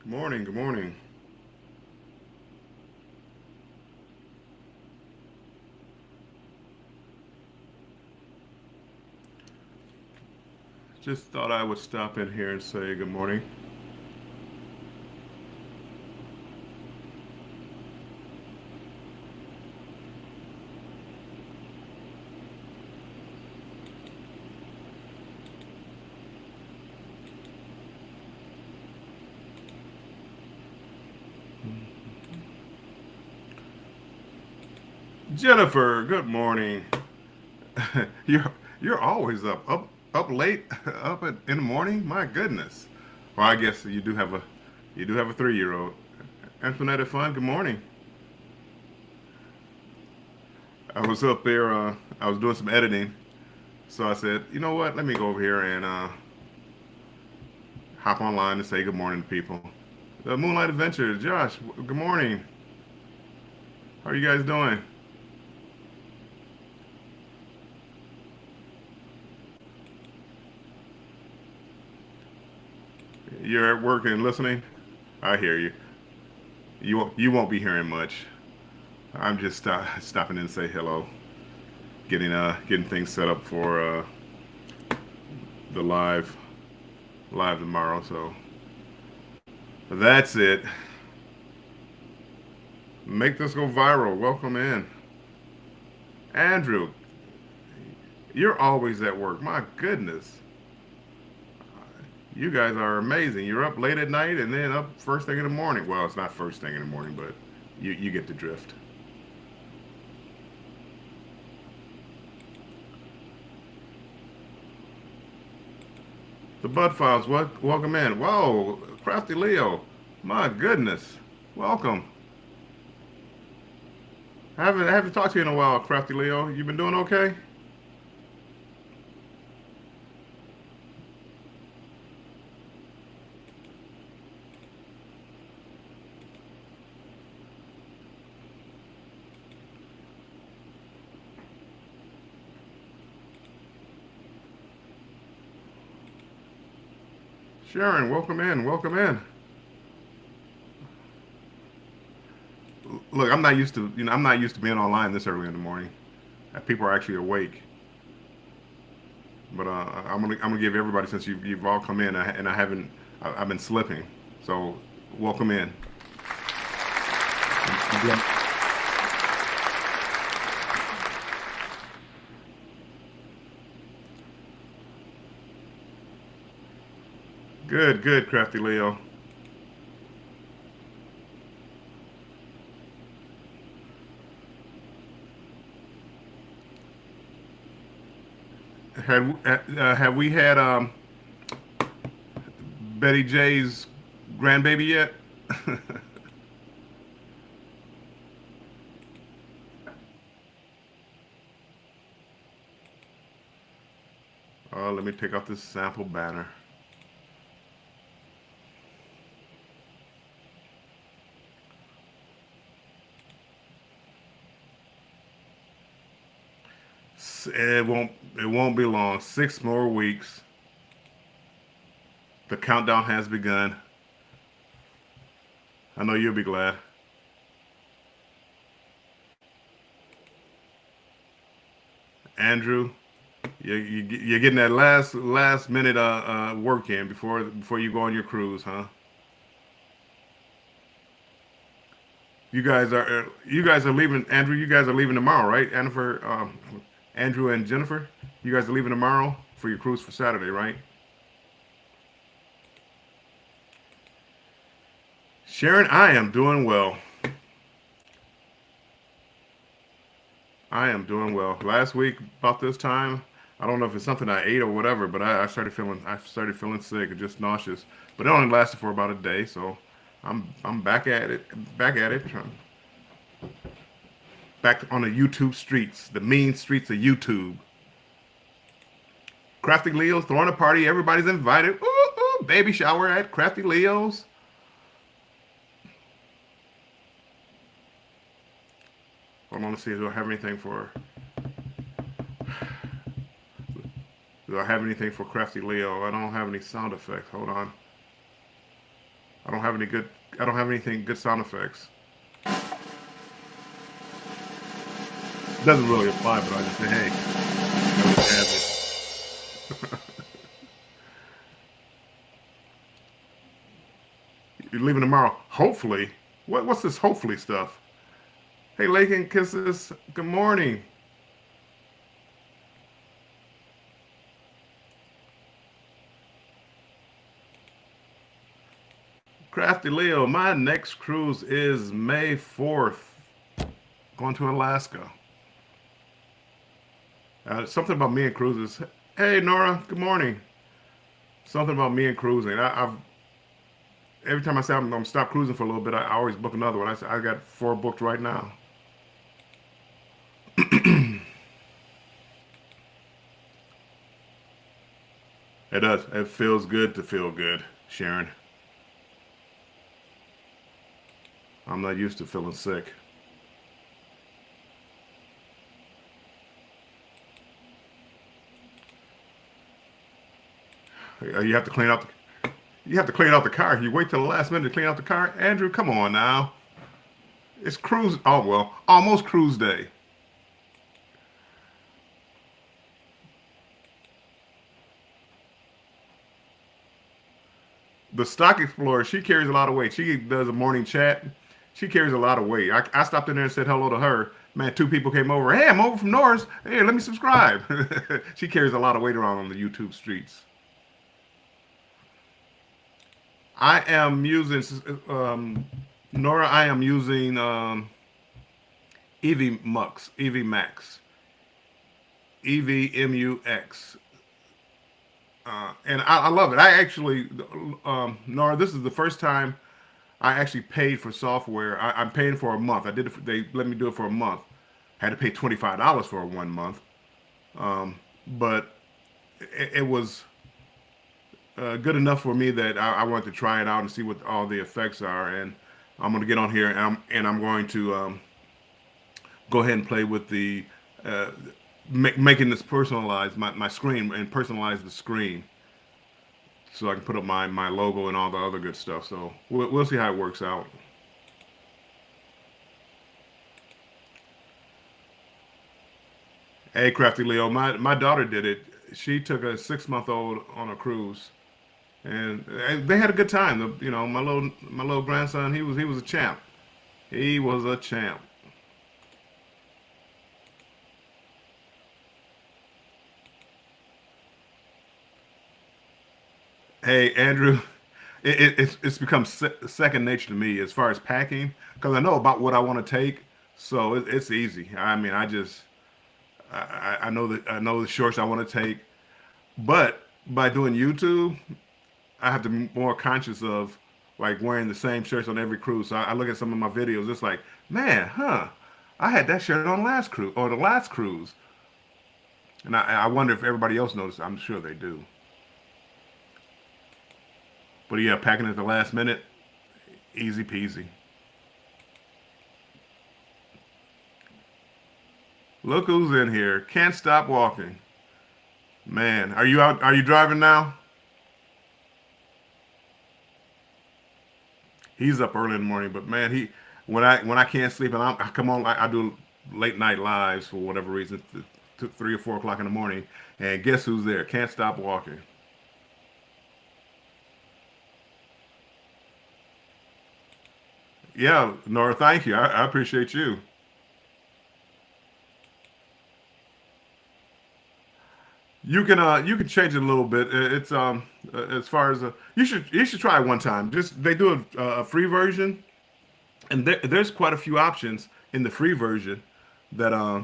Morning, good morning. Just thought I would stop in here and say good morning. Jennifer, good morning. You're always up late, in the morning. My goodness. Well, I guess you do have a 3-year-old. Antoinette Fun, good morning. I was up there. I was doing some editing, so I said, you know what? Let me go over here and hop online and say good morning to people. The Moonlight Adventure, Josh. Good morning. How are you guys doing? You're at work and listening. I hear you. You won't be hearing much. I'm just stopping in to say hello, getting things set up for the live tomorrow. So that's it. Make this go viral. Welcome in, Andrew. You're always at work. My goodness, you guys are amazing. You're up late at night and then up first thing in the morning. Well, it's not first thing in the morning, but you get the drift. The Bud Files, welcome in. Whoa, Crafty Leo. My goodness. Welcome. I haven't talked to you in a while, Crafty Leo. You been doing okay? Sharon, welcome in. Welcome in. Look, I'm not used to being online this early in the morning. People are actually awake. But I'm gonna give everybody, since you've all come in, and I haven't I've been slipping. So welcome in. Bien. Good, good, Crafty Leo. Have we had Betty J's grandbaby yet? Let me take off this sample banner. It won't be long. 6 more weeks. The countdown has begun. I know you'll be glad. Andrew, you're getting that last minute work in before you go on your cruise, huh? You guys are leaving. Andrew, you guys are leaving tomorrow, right? Andrew and Jennifer, you guys are leaving tomorrow for your cruise for Saturday, right? Sharon, I am doing well. I am doing well. Last week about this time, I don't know if it's something I ate or whatever, but I started feeling sick and just nauseous. But it only lasted for about a day, so I'm back at it, back on the YouTube streets, the mean streets of YouTube. Crafty Leo's throwing a party. Everybody's invited. Ooh, ooh, baby shower at Crafty Leo's. Hold on, let's see. Do I have anything for Crafty Leo? I don't have any sound effects. Hold on. I don't have any good. I don't have anything good sound effects. Doesn't really apply, but I just say, hey, I just have it. You're leaving tomorrow. Hopefully. What's this hopefully stuff? Hey, Lake and Kisses. Good morning. Crafty Leo. My next cruise is May 4th. Going to Alaska. Something about me and cruises. Hey, Nora. Good morning. Something about me and cruising. I've every time I say I'm stop cruising for a little bit, I always book another one. I got 4 booked right now. It does. It feels good to feel good, Sharon. I'm not used to feeling sick. You have to clean out. You have to clean out the car. You wait till the last minute to clean out the car. Andrew, come on now. It's cruise. Oh well, almost cruise day. The Stock Explorer, she carries a lot of weight. She does a morning chat. She carries a lot of weight. I stopped in there and said hello to her. Man, 2 people came over. Hey, I'm over from Norris. Hey, let me subscribe. She carries a lot of weight around on the YouTube streets. I am using Nora. I am using EV Mux, EV Max, EVMUX, and I love it. I actually, Nora, this is the first time I actually paid for software. I'm paying for a month. I did it. They let me do it for a month. Had to pay $25 for 1 month, but it was good enough for me that I wanted to try it out and see what all the effects are. And I'm going to get on here and I'm going to go ahead and play with the uh, making this personalized my screen and personalize the screen so I can put up my logo and all the other good stuff. So we'll see how it works out. Hey, Crafty Leo, my daughter did it. She took a 6 month old on a cruise, and they had a good time. My little grandson, he was a champ. He was a champ. Hey, Andrew, it's become second nature to me as far as packing because I know about what I want to take, so it's easy. I mean, I know the shorts I want to take, but by doing YouTube, I have to be more conscious of like wearing the same shirts on every cruise. So I look at some of my videos. It's like, man, huh? I had that shirt on last cruise or the last cruise, and I wonder if everybody else noticed. I'm sure they do. But yeah, packing at the last minute, easy peasy. Look who's in here. Can't stop walking. Man, are you out? Are you driving now? He's up early in the morning, but man, he when I can't sleep and I come on, I do late night lives for whatever reason, 3 or 4 o'clock in the morning, and guess who's there? Can't stop walking. Yeah, Nora, thank you. I appreciate you. You can change it a little bit. It's as far as you should try it one time. Just they do a free version, and there's quite a few options in the free version that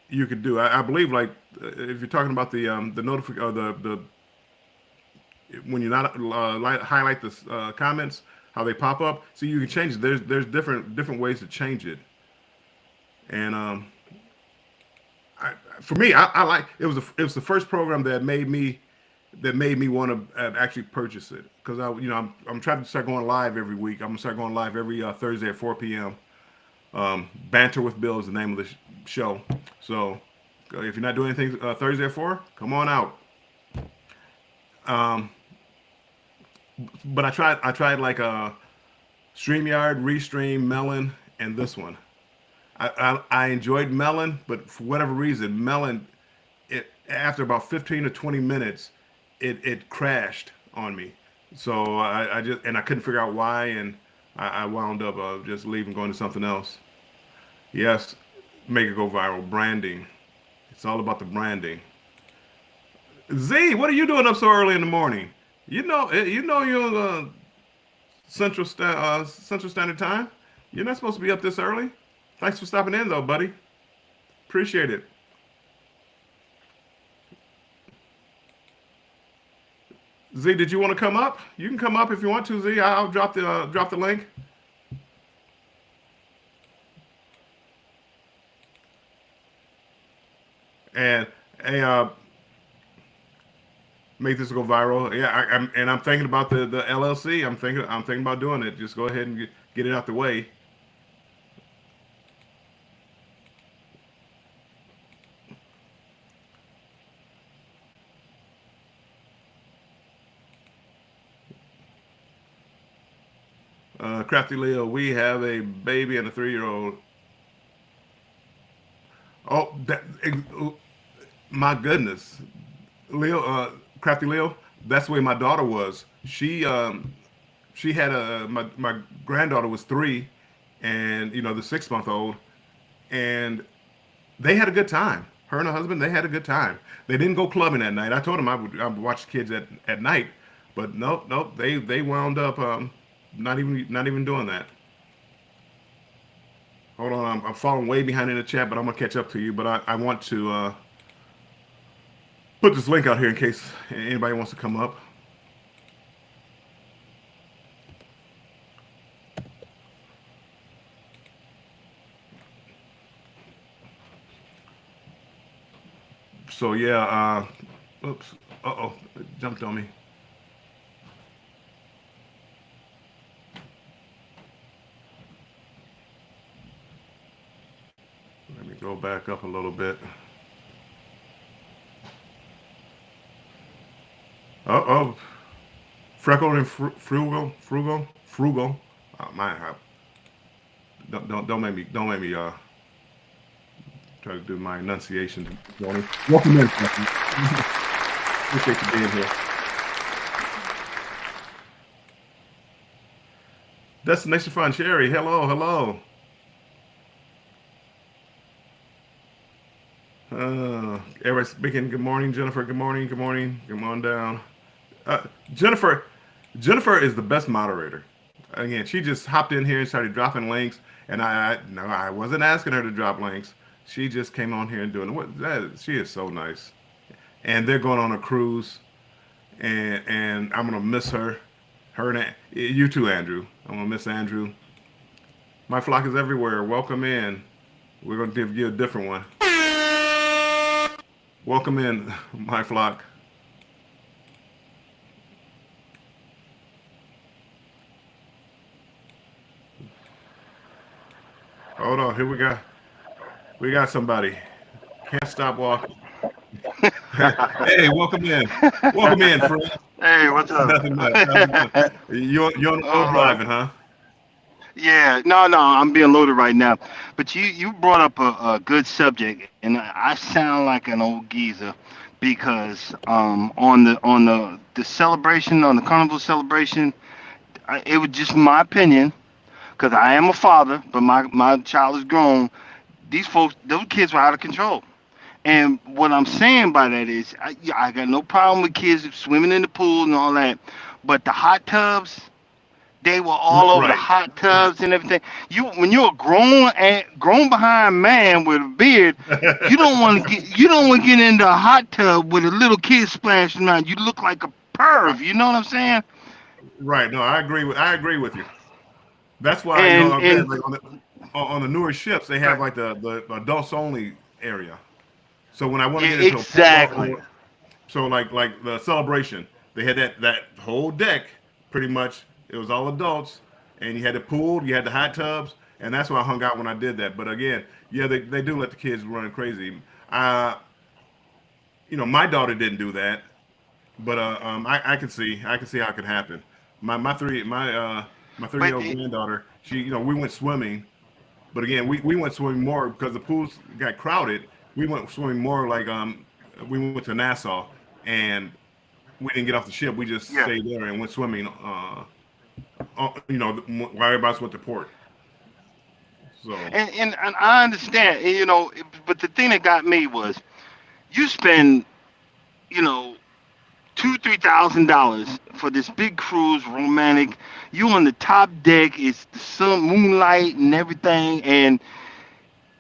you could do. I believe like if you're talking about the notific or the when you not highlight the comments how they pop up, so you can change it. There's different ways to change it, and I, for me, I like it was the first program that made me want to actually purchase it because I'm trying to start going live every week. I'm gonna start going live every Thursday at 4 p.m. Banter with Bill is the name of the show. So if you're not doing anything Thursday at 4, come on out. Um, but I tried like StreamYard, Restream, Melon, and this one. I enjoyed Melon, but for whatever reason, Melon, it after about 15 to 20 minutes, it crashed on me. So I just and I couldn't figure out why, and I wound up just leaving, going to something else. Yes, make it go viral. Branding. It's all about the branding. Z, what are you doing up so early in the morning? You're Central Standard Time. You're not supposed to be up this early. Thanks for stopping in, though, buddy. Appreciate it. Z, did you want to come up? You can come up if you want to. Z, I'll drop the link. And hey, make this go viral. Yeah, I'm thinking about the LLC. I'm thinking about doing it. Just go ahead and get it out the way. Crafty Leo, we have a baby and a 3 year old. Oh, my goodness, Leo, Crafty Leo. That's the way my daughter was. She had my granddaughter was 3, and the 6 month old, and they had a good time. Her and her husband, they had a good time. They didn't go clubbing that night. I told them I would watch kids at night, but nope. They wound up not even doing that. Hold on, I'm falling way behind in the chat, but I'm gonna catch up to you. But I want to put this link out here in case anybody wants to come up. So yeah, oops, it jumped on me. Let me go back up a little bit. Oh, freckled and frugal. Oh, don't make me try to do my enunciation. Johnny. Welcome in, Frankie. Appreciate you being here. Destination Fun Cherry. Hello, hello. Everett speaking. Good morning, Jennifer. Good morning. Good morning. Come on down. Uh, Jennifer. Jennifer is the best moderator. Again, she just hopped in here and started dropping links, and no, I wasn't asking her to drop links. She just came on here and doing it. She is so nice. And they're going on a cruise, and I'm gonna miss her. Her and you too, Andrew. I'm gonna miss Andrew. My flock is everywhere. Welcome in. We're gonna give you a different one. Welcome in, my flock. Hold on, here we got somebody. Can't stop walking. Hey, welcome in, friend. Hey, what's up? Nothing much. How's it going? You on the road All right. driving, huh? Yeah, no, I'm being loaded right now. But you brought up a good subject, and I sound like an old geezer because on the celebration, on the carnival celebration, it was just my opinion because I am a father, but my child is grown. These folks, those kids were out of control. And what I'm saying by that is, yeah, I got no problem with kids swimming in the pool and all that, but the hot tubs. They were all over the Right. hot tubs and everything. When you're a grown behind man with a beard, you don't want to get into a hot tub with a little kid splashing around. You look like a perv. You know what I'm saying? Right. No, I agree with you. That's why And again, like on the newer ships, they have right, like the adults only area. So when I want to yeah, get into a pool, exactly. so like the celebration, they had that whole deck pretty much. It was all adults, and you had the pool, you had the hot tubs, and that's where I hung out when I did that. But again, yeah, they do let the kids run crazy. Uh, my daughter didn't do that, but I can see how it could happen. My 3-year-old But granddaughter, she, we went swimming, but again, we went swimming more because the pools got crowded. We went swimming more like we went to Nassau, and we didn't get off the ship. We just yeah, stayed there and went swimming. While everybody's went to port. So and I understand, but the thing that got me was you spend, you know, $2,000 3,000 for this big cruise, romantic. You on the top deck, it's the sun, moonlight, and everything, and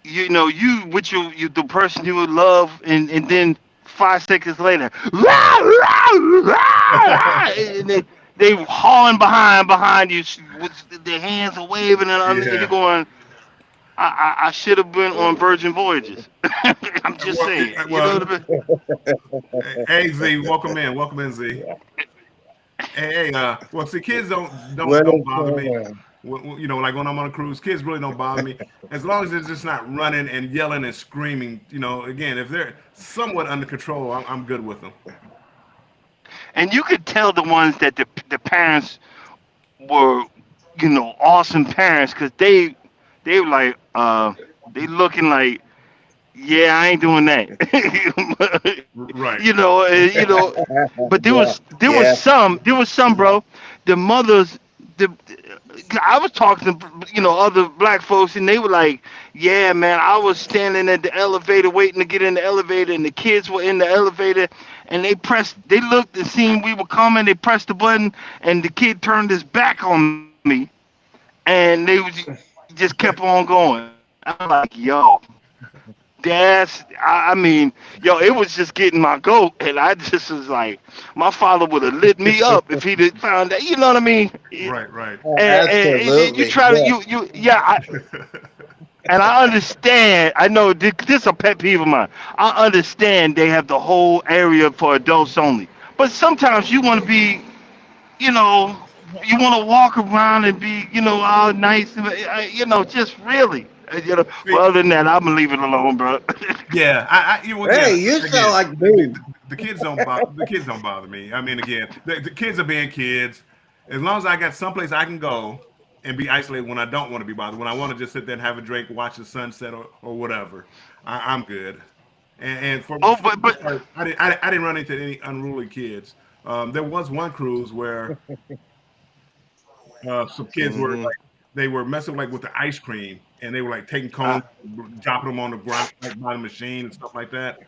you with the person you would love, and then 5 seconds later, rah, rah, rah, and they hauling behind you with their hands are waving, and you're yeah. going, I should have been on Virgin Voyages. I'm just Well, saying, you know well, what I mean? hey Z, welcome in Z. Well, see, kids What don't is bother going me. on? Like when I'm on a cruise, kids really don't bother me as long as they're just not running and yelling and screaming. Again, if they're somewhat under control, I'm good with them. And you could tell the ones that the parents were, awesome parents, because they were like, they looking like, yeah, I ain't doing that. Right. But there Yeah, was there was yeah. some there was some, bro. The mothers, the I was talking to other black folks, and they were like, yeah, man, I was standing at the elevator waiting to get in the elevator, and the kids were in the elevator, and they looked and seen we were coming, they pressed the button, and the kid turned his back on me, and they just kept on going. I'm like, yo. I mean, yo, it was just getting my goat, and I just was like, my father would have lit me up if he'd have found that. You know what I mean? Right. Right. And you Absolutely. try to, Yeah. yeah, and I understand. I know this is a pet peeve of mine. I understand they have the whole area for adults only, but sometimes you want to be, you know, you want to walk around and be, all nice, and just really. See, Well, other than that, I'm gonna leave it alone, bro. yeah, again, Hey, you sound again, like me. the kids don't bother me. I mean, again, the kids are being kids. As long as I got someplace I can go and be isolated when I don't want to be bothered, when I want to just sit there and have a drink, watch the sunset or whatever, I'm good. And Oh, for the but most part, I didn't run into any unruly kids. There was one cruise where some kids were hmm like they were messing like with the ice cream and they were like taking uh, cones, dropping them on the ground like by the machine and stuff like that.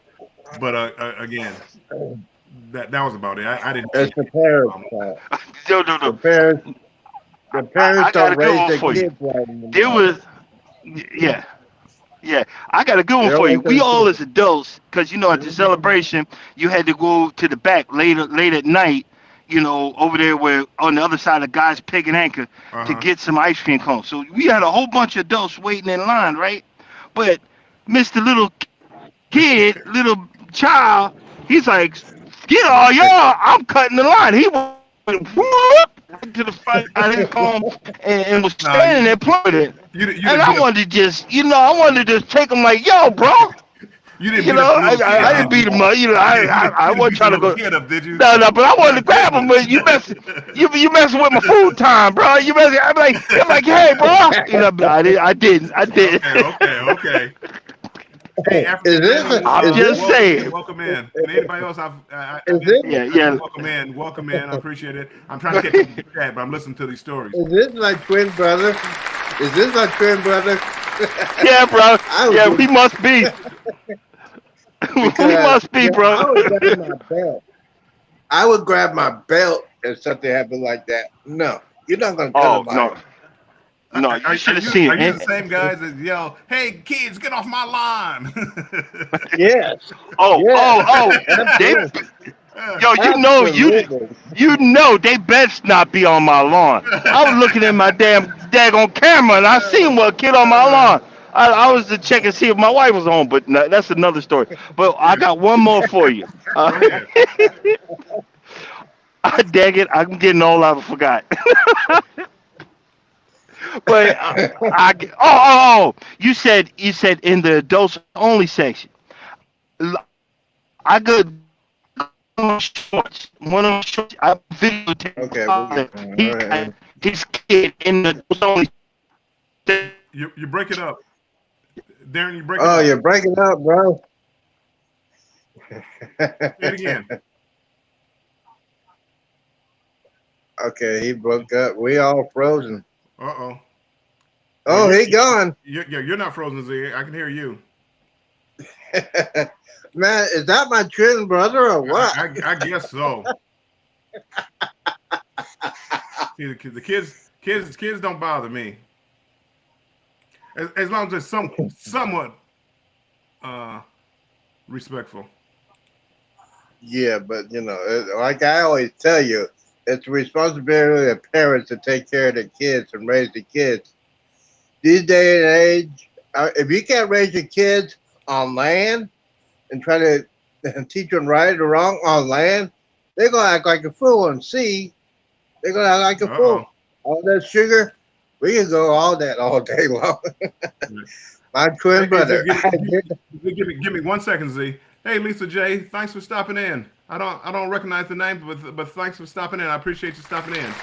But again, that was about it. I didn't see It's the any parents' problem. fault. no, no, The no. parents, the I parents got don't a good raise one their for you. kids right There anymore. was, yeah, yeah. I got a good They one don't for you. want We their all kids. as adults, because at the celebration, you had to go to the back late at night. Over there where on the other side of God's Pig and Anchor Uh to huh. get some ice cream cones. So we had a whole bunch of adults waiting in line, right? But Mr. Little Kid, little child, he's like, "Get all y'all! I'm cutting the line." He went whoop right to the front of his home, and was Nah, standing there playing with it. you And didn't beat I up wanted to just, take him like, "Yo, bro." you didn't beat up the little kid, I didn't did beat you? him up. I You didn't wasn't beat the trying to little go. kid up, did you? No, but I wanted My to grab him. goodness. But you messing with my food time, bro. You messing. I'm like, hey, bro. I didn't. Okay. Hey, Is African this family, I'm just saying. welcome in. And anybody else is this Yeah, I didn't yeah. welcome in. I appreciate it. I'm trying to catch up with the chat, but I'm listening to these stories. is this my twin brother? Is this my twin brother? Yeah, bro. I was Yeah, just we must be. We because must be, bro. I would grab my belt. I would grab my belt if something happened like that. No, you're not gonna tell Oh nobody. no, no. Are, You are should have you seen are it. you the same guys that yell, "Hey kids, get off my lawn"? Yes, Oh, yes, oh, oh. They, absolutely, yo, absolutely. they best not be on my lawn. I was looking at my damn daggone camera, and I seen what kid on my Uh, lawn. I was to check and see if my wife was home, but no, that's another story. But I yeah, got one more for you. go ahead. I dang it, I'm getting all I forgot. But you said in the adults only section. I could shorts. One of them shorts. I videotaped. Okay, He all got right. his kid in the only. You break it up, Darren. You break it Oh, up. you're breaking up, bro. Say it again. Okay, he broke up. We all frozen. Oh. Oh, he gone. You're not frozen, Z. I can hear you. Man, is that my twin brother or what? I guess so. See, the kids don't bother me. As long as it's somewhat respectful. Yeah, but like I always tell you, it's the responsibility of parents to take care of the kids and raise the kids. These day and age, if you can't raise your kids on land and try to teach them right or wrong on land, they're gonna act like a fool on sea. They're gonna act like a fool. All that sugar, we can go all that all day long. My twin brother. Give me 1 second, Z. Hey, Lisa J. Thanks for stopping in. I don't recognize the name, but thanks for stopping in. I appreciate you stopping in.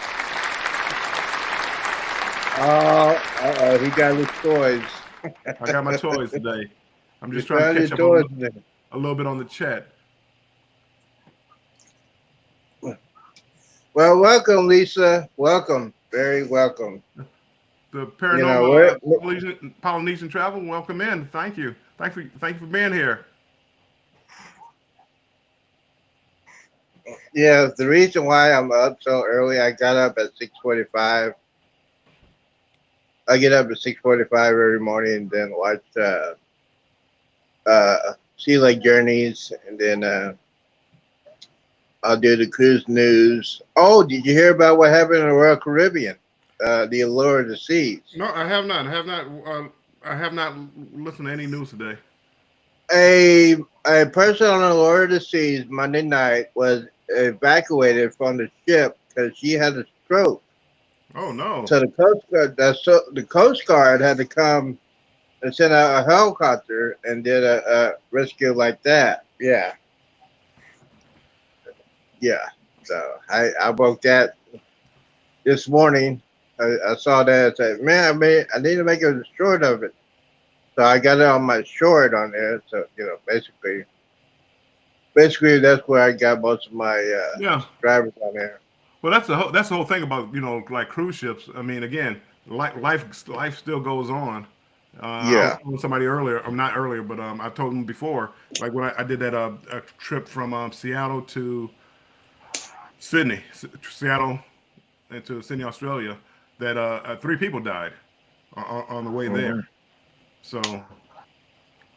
Oh, he got his toys. I got my toys today. I'm just trying to catch up a little bit on the chat. Well, welcome, Lisa. Welcome. Very welcome. The Paranormal Polynesian Travel, welcome in. Thank you. Thank you for being here. Yeah, the reason why I'm up so early, I got up at 6:45. I get up at 6:45 every morning and then watch Sea Lake Journeys, and then I'll do the cruise news. Oh, did you hear about what happened in the Royal Caribbean? The Allure of the Seas. No, I have not. I have not listened to any news today. A person on the Allure of the Seas Monday night was evacuated from the ship because she had a stroke. Oh no! So the Coast Guard had to come and send out a helicopter and did a rescue like that. Yeah. So I woke that this morning. I saw that. I said, man, I need to make a short of it. So I got it on my short on there. So basically that's where I got most of my drivers on there. Well, that's the whole thing about like cruise ships. I mean, again, life still goes on. I was telling somebody earlier, or not earlier, but I told them before, like when I did that a trip from Seattle to Sydney, Seattle into Sydney, Australia, that 3 people died on the way there. So,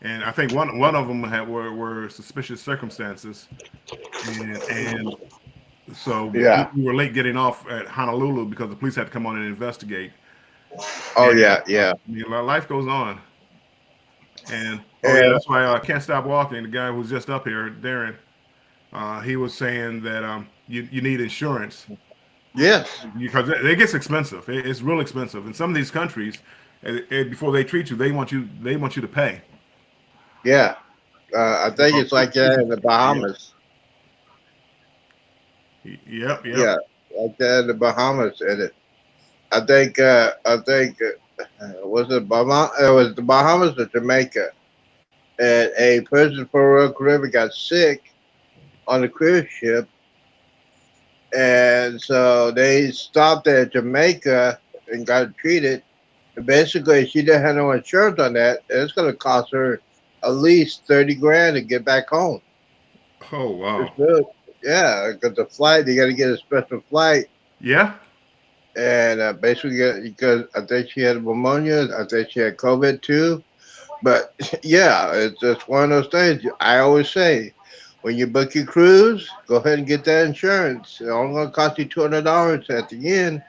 and I think one of them were suspicious circumstances, and so we were late getting off at Honolulu because the police had to come on and investigate. Oh, and, yeah. I mean, life goes on, and that's why I Can't Stop Walking. The guy who was just up here, Darren, he was saying that you need insurance. Yes, because it gets expensive. It's real expensive in some of these countries. Before they treat you, they want you to pay. Yeah, I think it's like that in the Bahamas. Yep. Yeah, like that in the Bahamas. And I think was it Bahamas? It was the Bahamas or Jamaica. And a person from Royal Caribbean got sick on the cruise ship, and so they stopped at Jamaica and got treated. And basically, she didn't have no insurance on that, and it's going to cost her at least $30,000 to get back home. Oh wow! Yeah, because the flight, you got to get a special flight. Yeah. And basically, because I think she had pneumonia, I think she had COVID too. But yeah, it's just one of those things. I always say, when you book your cruise, go ahead and get that insurance. It's only going to cost you $200 at the end.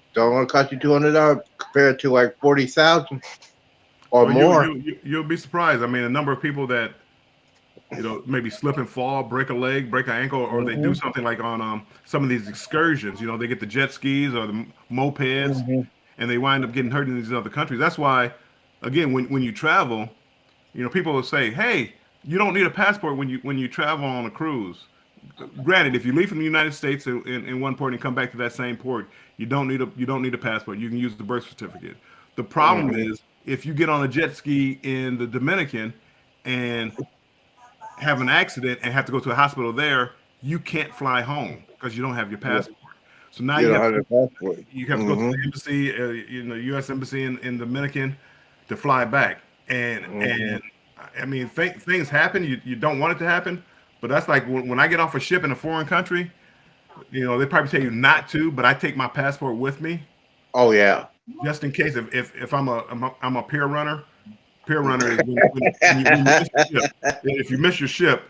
It's only going to cost you $200 compared to like $40,000 or more. You'll be surprised. I mean, the number of people that maybe slip and fall, break a leg, break an ankle, or they do something like on some of these excursions. They get the jet skis or the mopeds, and they wind up getting hurt in these other countries. That's why, again, when you travel, people will say, "Hey, you don't need a passport when you travel on a cruise." granted, if you leave from the United States in one port and come back to that same port, you don't need a passport. You can use the birth certificate. The problem Mhm. is if you get on a jet ski in the Dominican and have an accident and have to go to a hospital there, you can't fly home because you don't have your Yeah. passport. So now You don't have the passport. you have to go to the Mm-hmm. embassy, U.S. embassy in Dominican, to fly back. Mm-hmm. And I mean, things happen. You don't want it to happen, but that's like when I get off a ship in a foreign country. They probably tell you not to, but I take my passport with me Oh yeah. just in case. If I'm a pier runner. Pier runner is when you miss your ship. If you miss your ship,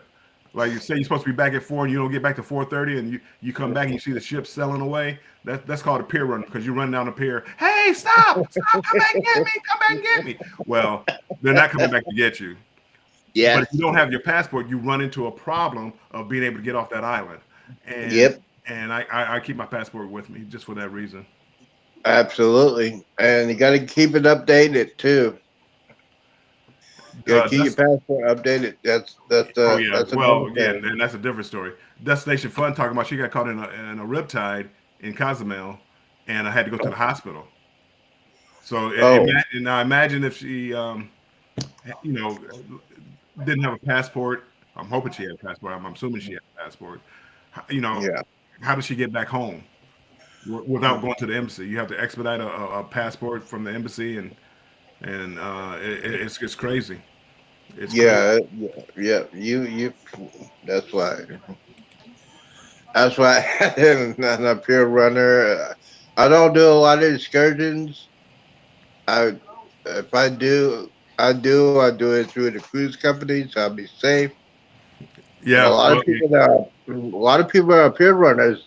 like you say you're supposed to be back at 4 and you don't get back to 4:30, and you come back and you see the ship sailing away. That's called a pier runner because you run down the pier. Hey, stop, come back and get me, come back and get me. Well, they're not coming back to get you. But if Yes. you don't have your passport, you run into a problem of being able to get off that island. And Yep. and I keep my passport with me just for that reason. Absolutely. And you got to keep it updated too. You got to keep your That's passport updated. Oh yeah. That's Well, another again, thing. and that's a different story. Destination Fun talking about she got caught in a riptide in Cozumel, and I had to go to the hospital. So Oh. now imagine if she, you know, didn't have a passport. I'm hoping she had a passport. I'm assuming she had a passport. You know, Yeah. how does she get back home without going to the embassy? You have to expedite a passport from the embassy, and it's crazy. It's crazy. Yeah. Yeah. Yeah. You. That's why. That's why I'm a pure runner. I don't do a lot of excursions. I if I do, I do it through the cruise company, so I'll be safe. But Yeah. Well, a lot of people that are peer runners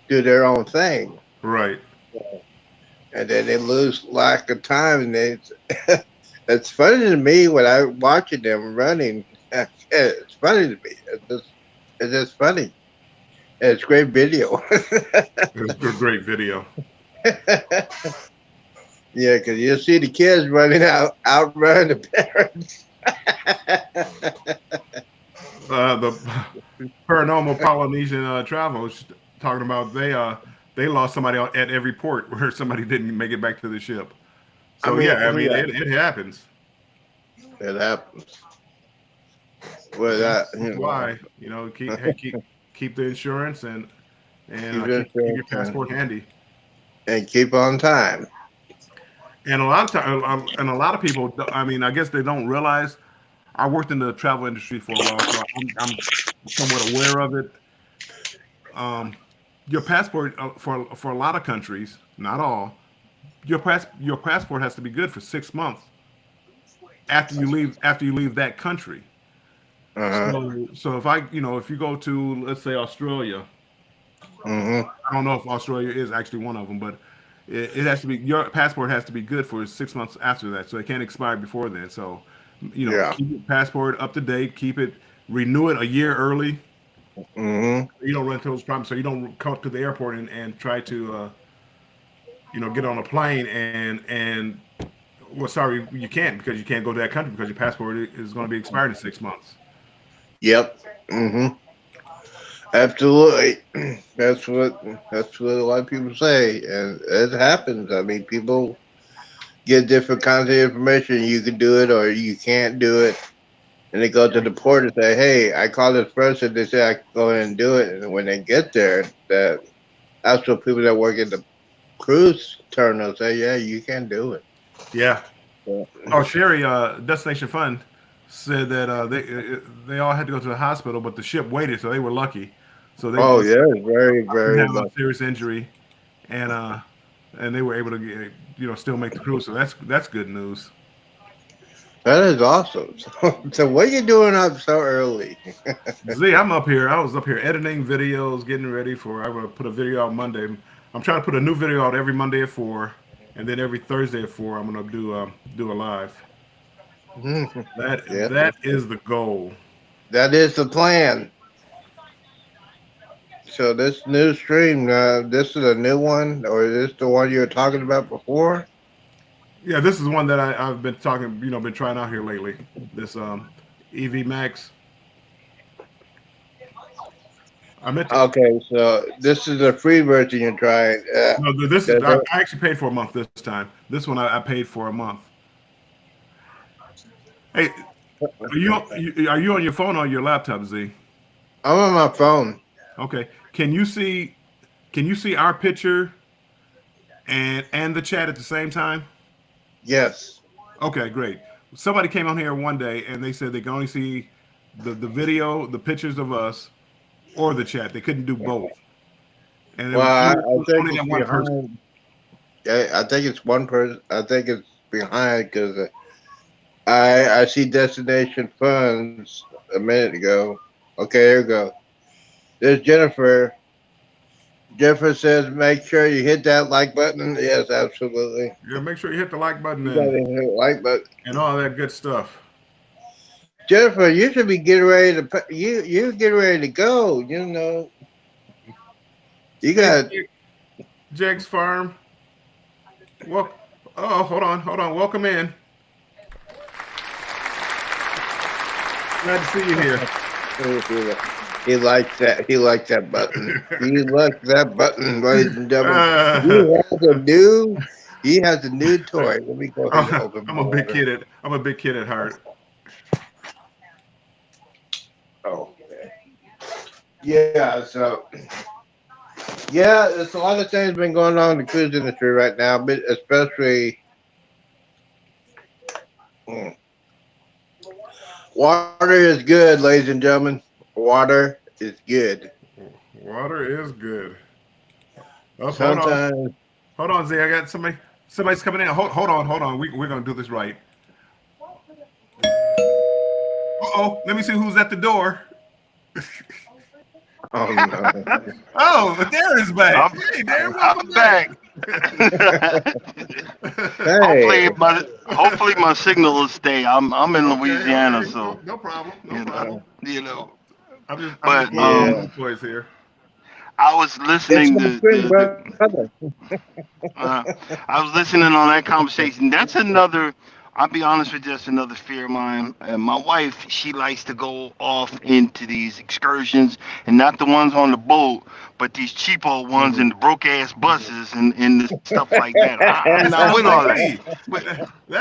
do their own thing, right. and then they lose lack of time. And it's funny to me when I watching them running. It's funny to me. It's just funny. And it's great video. It was a great video. Yeah, because you see the kids running outrun the parents. The paranormal Polynesian travelers talking about they lost somebody at every port where somebody didn't make it back to the ship. I So mean, yeah, I mean yeah, it happens. it happens. Well, That's why keep the insurance and keep it keep your and passport handy. keep on time. And a lot of time, and a lot of people, I mean, I guess they don't realize. I worked in the travel industry for a while, so I'm somewhat aware of it. Um, your passport for a lot of countries, not all, your passport has to be good for 6 months after you leave that country. Uh huh. So if you go to, let's say, Australia, Hmm. I don't know if Australia is actually one of them, but it has to be, your passport has to be good for 6 months after that, so it can't expire before then. So Yeah. keep your passport up to date, keep it, renew it a year early. Hmm. You don't run into those problems, so you don't come up to the airport and try to get on a plane and well, sorry, you can't because you can't go to that country because your passport is going to be expired in 6 months. Yep. Hmm. Absolutely. That's what a lot of people say, and it happens. I mean, people get different kinds of information. You can do it or you can't do it, and they go to the port and say, "Hey, I called this person. They say I can go ahead and do it." And when they get there, that's what people that work at the cruise terminal say, "Yeah, you can do it." Yeah. So, Oh, Sherry, Destination Fun said that they all had to go to the hospital, but the ship waited, so they were lucky. So they oh yeah, very didn't very have a much. serious injury, and uh, and they were able to still make the cruise. So that's good news. That is awesome. So what are you doing up so early? Z, I'm up here. I was up here editing videos, getting ready for. I'm gonna put a video out Monday. I'm trying to put a new video out every Monday at 4, and then every Thursday at 4, I'm gonna do a live. Yeah, That is the goal. that is the plan. So this new stream, this is a new one, or is this the one you were talking about before? Yeah, this is one that I've been talking, been trying out here lately. This EV Max. I meant to. Okay, so this is the free version you're trying. No, this is. Does I it- actually paid for a month this time. This one I paid for a month. Hey, are you on your phone or your laptop, Z? I'm on my phone. Okay. Can you see our picture and the chat at the same time? Yes. Okay, great. Somebody came on here one day and they said they can only see the video, the pictures of us, or the chat. They couldn't do both. And it Well, was I think only it's that one person. behind. I think it's one person. I think it's behind because I see destination funds a minute ago. Okay, here we go. There's Jennifer. Jennifer says, make sure you hit that like button. Yes, absolutely. Yeah, make sure you hit the like button You gotta hit the like button. and all that good stuff. Jennifer, you should be getting ready to you get ready to go. You know, you got. Jake's Farm. Well, oh, hold on. Welcome in. Glad to see you here. He likes that. He likes that button. He likes that button, ladies and gentlemen. He has a new toy. Let me go ahead and open. I'm a big kid at heart. Oh, okay. Yeah. So, yeah, there's a lot of things been going on in the cruise industry right now, but especially. Water is good, ladies and gentlemen. Water is good. Water is good. Oh, Sometimes. Hold on, Z. I got somebody. Somebody's coming in. Hold on. We're gonna do this right. Uh-oh. Let me see who's at the door. Oh no. Oh, Darren's back. Hey, Darren, welcome back. Hey. Hopefully my signal will stay. I'm in Louisiana, Okay. so No problem. you know. I'm just But, getting toys here. I was listening It's to my brother. I was listening on that conversation. That's another. I'll be honest with you, that's another fear of mine. And my wife, she likes to go off into these excursions, and not the ones on the boat, but these cheapo ones in the broke ass buses and the stuff like that. I'm not with all that. But,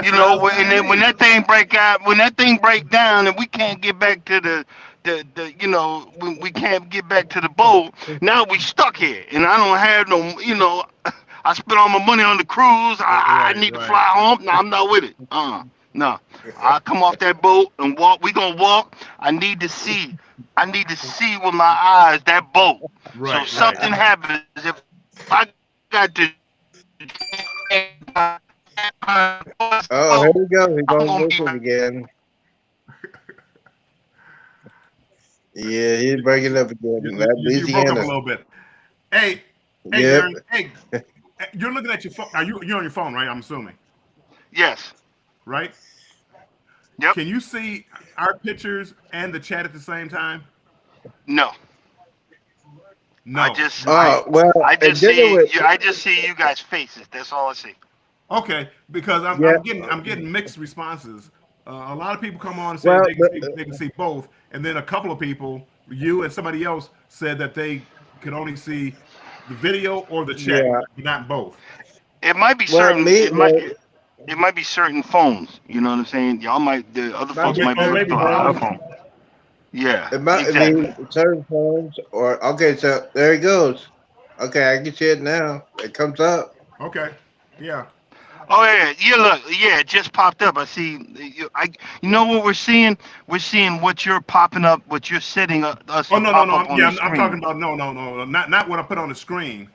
you know, when that thing break down, and we can't get back to the you know, we can't get back to the boat. Now we stuck here, and I don't have no, you know. I spent all my money on the cruise. I need to fly home. No, I'm not with it. No. I come off that boat and walk. We gonna walk. I need to see with my eyes that boat. So if something happens, if I got to. Oh, here we go. He's going to again. Yeah, he's breaking up again. You broke up a Louisiana. little bit. Hey, Yep. Darren, hey, you're looking at your phone. You're on your phone, right? I'm assuming. Yes. Right? Yep. Can you see our pictures and the chat at the same time? No. No. I just see you guys' faces. That's all I see. Okay, because I'm getting mixed responses. A lot of people come on and say they can see both, and then a couple of people, you and somebody else, said that they could only see the video or the chat, not both. It might be certain. It might be certain phones. You know what I'm saying? Y'all might. The other folks might be looking for an iPhone. Yeah. It might exactly. be certain phones or okay. So there it goes. Okay, I can see it now. It comes up. Okay. Yeah. Oh yeah. Look, it just popped up. I see. You know what we're seeing? We're seeing what you're popping up, what you're setting us. Oh no. I'm talking about no, not what I put on the screen.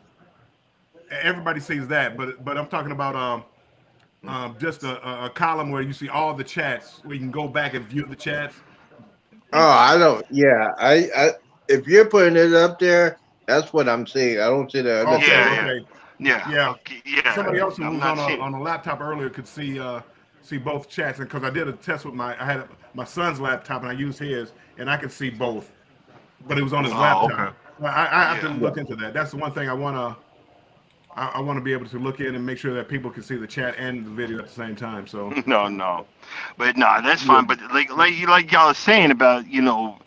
Everybody sees that, but I'm talking about just a column where you see all the chats, where you can go back and view the chats. Oh, I don't. Yeah, I if you're putting it up there, that's what I'm seeing. I don't see the other. Okay. Yeah. Okay, yeah. Somebody else who I'm was not on a laptop earlier could see both chats, and because I did a test with I had my son's laptop and I used his, and I could see both, but it was on his laptop. Okay. I have to look into that. That's the one thing I want to be able to look in and make sure that people can see the chat and the video at the same time. So No, but no, that's fine. But like y'all are saying about, you know,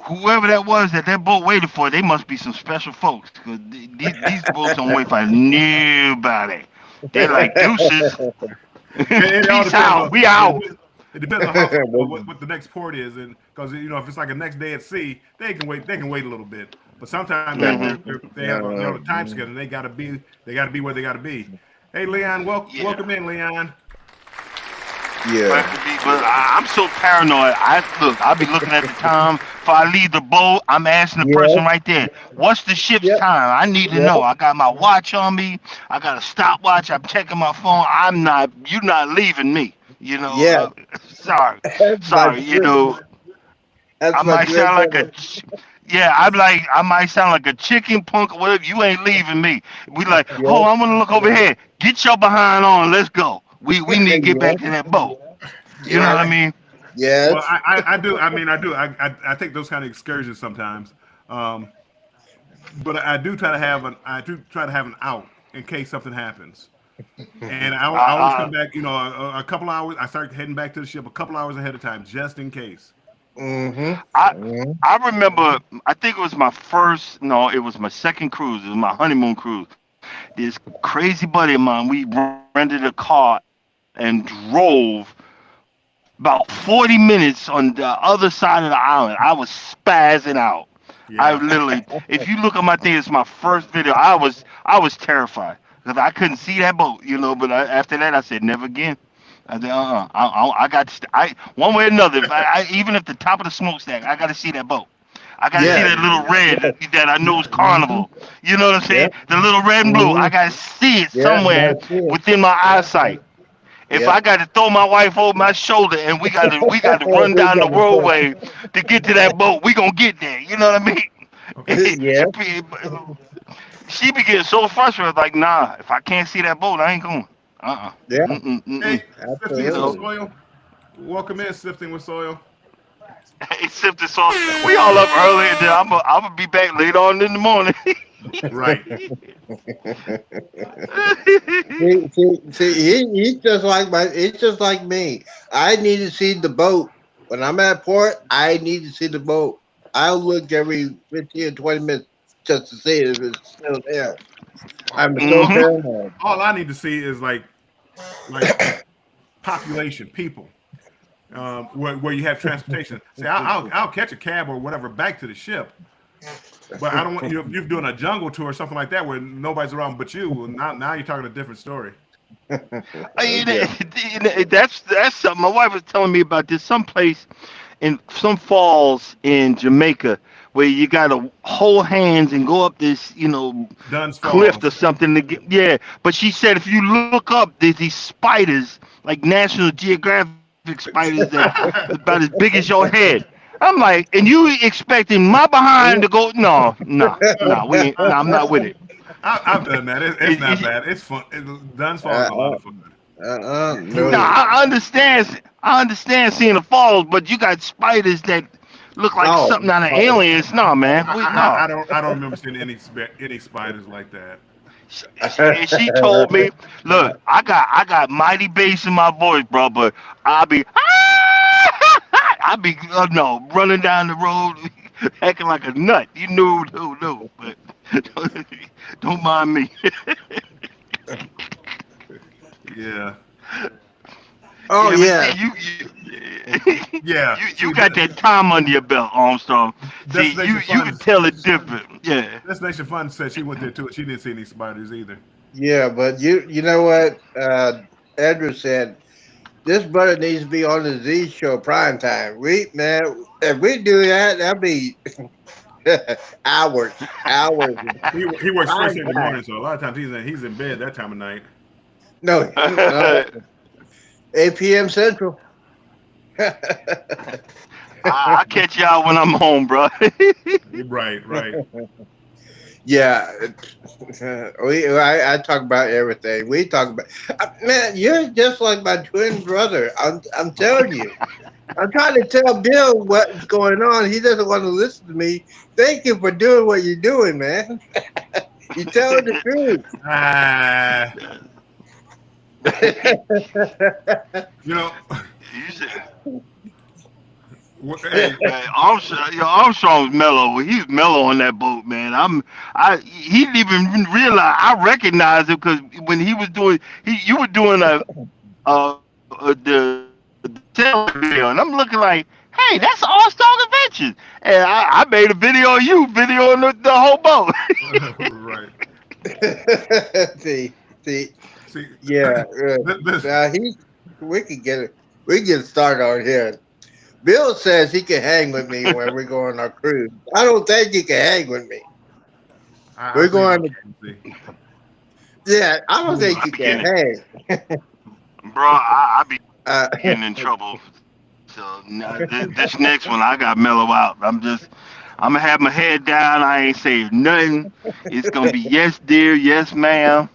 whoever that was that boat waited for, they must be some special folks. Cause these boats don't wait for nobody. They're like deuces. It all Peace depends out. on We out. it depends on how what the next port is, and because if it's like a next day at sea, they can wait. They can wait a little bit. But sometimes they have they're on a time schedule, and they gotta be where they gotta be. Hey, Leon, welcome in, Leon. Yeah. But I'm so paranoid. I'll be looking at the time. If I leave the boat, I'm asking the person right there, what's the ship's time? I need to know. I got my watch on me. I got a stopwatch. I'm checking my phone. You're not leaving me. You know. Yeah. Sorry. That's I might sound like a. Yeah, I might sound like a chicken punk or whatever. You ain't leaving me. We like, oh, I'm gonna look over here. Get your behind on. Let's go. We need to get back to that boat. You know what I mean? Yes. Well, I do. I mean, I do. I take those kind of excursions sometimes, but I do try to have an out in case something happens. And I always come back. A couple hours. I start heading back to the ship a couple hours ahead of time, just in case. I remember. I think it was my first. No, it was my second cruise. It was my honeymoon cruise. This crazy buddy of mine. We rented a car and drove about 40 minutes on the other side of the island. I was spazzing out. Yeah. I literally, if you look at my thing, it's my first video. I was terrified because I couldn't see that boat, But after that, I said never again. I said, I got one way or another. Even if the top of the smokestack, I got to see that boat. I got to see that little red that I know is Carnival. You know what I'm saying? The little red and blue. I got to see it somewhere within my eyesight. If I got to throw my wife over my shoulder and we got to run down the roadway to get to that boat, we gonna get there. You know what I mean? Yeah. She be getting so frustrated, like, nah, if I can't see that boat, I ain't going. Yeah. Hey, Sifting with Soil. Welcome in, Sifting with Soil. Hey, Sifting Soil. We all up early, and then I'm gonna be back later on in the morning. Right. see, he's just like me. I need to see the boat. When I'm at port, I need to see the boat. I'll look every 15 or 20 minutes just to see if it's still there. I'm so paranoid. All I need to see is like population, people, where you have transportation. See, I'll catch a cab or whatever back to the ship. But I don't want if you're doing a jungle tour or something like that where nobody's around but you. Well, now you're talking a different story. That's something. My wife was telling me about this. Someplace in some falls in Jamaica where you gotta hold hands and go up this, Dunn's cliff Falls. or something to get. Yeah, but she said if you look up, there's these spiders, like National Geographic spiders that about as big as your head. I'm like, and you expecting my behind to go? No, I'm not with it. I've done that. It's not bad. It's fun. Dunn's Falls is a lot of fun. No. No, I understand. I understand seeing the falls, but you got spiders that look like something out of Aliens. No, man. I don't remember seeing any spiders like that. And she told me, look, I got mighty bass in my voice, bro, but I'll be running down the road acting like a nut. You know, but don't mind me. Yeah. Oh yeah. You got that time under your belt, Armstrong. See, you can tell it different. Yeah. Destination Fun said she went there too. She didn't see any spiders either. Yeah, but you know what? Andrew said this brother needs to be on the Z show prime time. If we do that, that'd be hours. He works first thing in the morning, so a lot of times he's in bed that time of night. No, 8 p.m. Central. I'll catch y'all when I'm home, bro. Right. Yeah, I talk about everything. We talk about man. You're just like my twin brother. I'm telling you. I'm trying to tell Bill what's going on. He doesn't want to listen to me. Thank you for doing what you're doing, man. You're telling the truth. Hey, Armstrong's mellow. He's mellow on that boat, man. He didn't even realize. I recognized him because when he was doing, you were doing the tail video, and I'm looking like, hey, that's Armstrong Adventures, and I made a video of you videoing the whole boat. right. see, see, See, yeah. this, We can get it. We can get started on here. Bill says he can hang with me when we go on our cruise. I don't think he can hang with me. We're going to. Yeah, I don't think I he be can getting, hang. bro. I be Uh, getting in trouble. So now, this next one, I got mellow out. I'm gonna have my head down. I ain't saying nothing. It's gonna be yes, dear, yes, ma'am.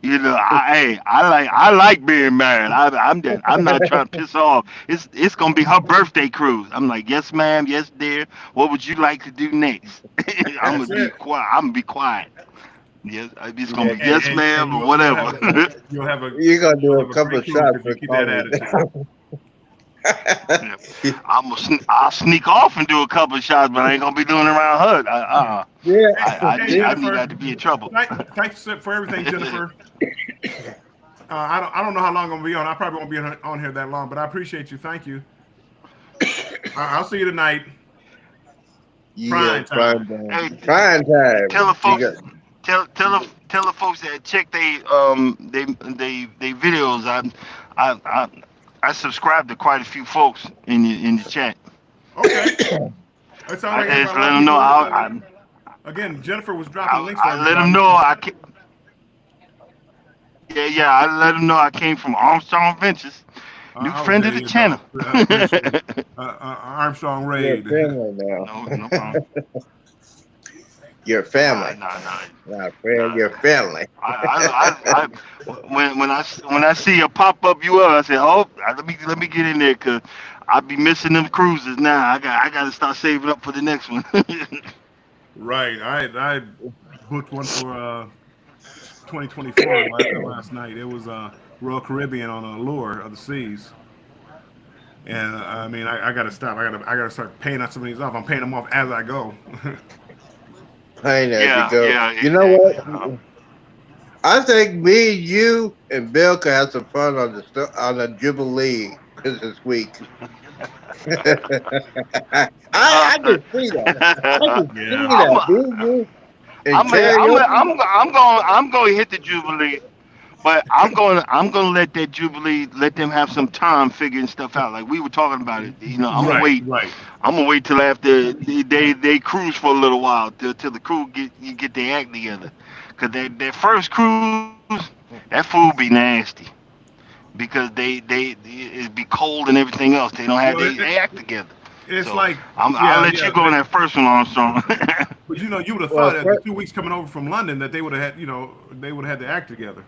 You know, I like being married. I'm not trying to piss her off. It's gonna be her birthday cruise. I'm like, yes, ma'am, yes, dear. What would you like to do next? I'm that's gonna be it. quiet. I'm gonna be quiet. Yes, it's gonna yeah, be yes, And ma'am, or whatever. you'll have a you're gonna do you'll a have a couple great of cruise shots if you for keep that calling attitude. Yeah. I'll sneak off and do a couple of shots, but I ain't gonna be doing it around her. Yeah. Yeah, Hey, hey, I need Jennifer. that to be in trouble. Thanks for everything, Jennifer. I don't know how long I'm gonna be on. I probably won't be on here that long, but I appreciate you. Thank you. I'll see you tonight. yeah, Prime prime time. time. Hey, Prime tell time. the You folks, got, tell the folks that check they videos. I I I subscribe to quite a few folks in the chat. Okay. It sounds I like I just got a let lot of them know. people. Again, Jennifer was dropping links I on here, let but I them was know seeing. I can. Yeah. I let them know I came from Armstrong Ventures, new Oh, friend there of the you go. channel. Appreciate it. Armstrong you're Raid. family now. No problem. You're Nah, family. nah, nah, Nah, friend, nah. you're family. When I see a pop up URL, I say, oh, let me get in there because I be missing them cruises now. I got to start saving up for the next one. Right. I booked one for 2024 last night. It was Royal Caribbean on Allure of the Seas. And I mean, I got to stop. I got to start paying some of these off. I'm paying them off as I go. Plain as you go. Yeah, You know exactly. what? I think me, you, and Bill can have some fun on the Jubilee this week. I can see that. I can see Yeah. I'm that. Me, you, and karaoke. I'm going to hit the Jubilee, but I'm going to let them have some time figuring stuff out. Like we were talking about it. You know, Right. Right. I'm gonna wait till after they cruise for a little while till the crew get their act together. Cause their first cruise, that food be nasty because it be cold and everything else. They don't have Well, they act together. it's So like, I'll yeah, let you yeah. go on that first one, Armstrong. But you would have Well, thought that the 2 weeks coming over from London that they would have had, they would have had to act together.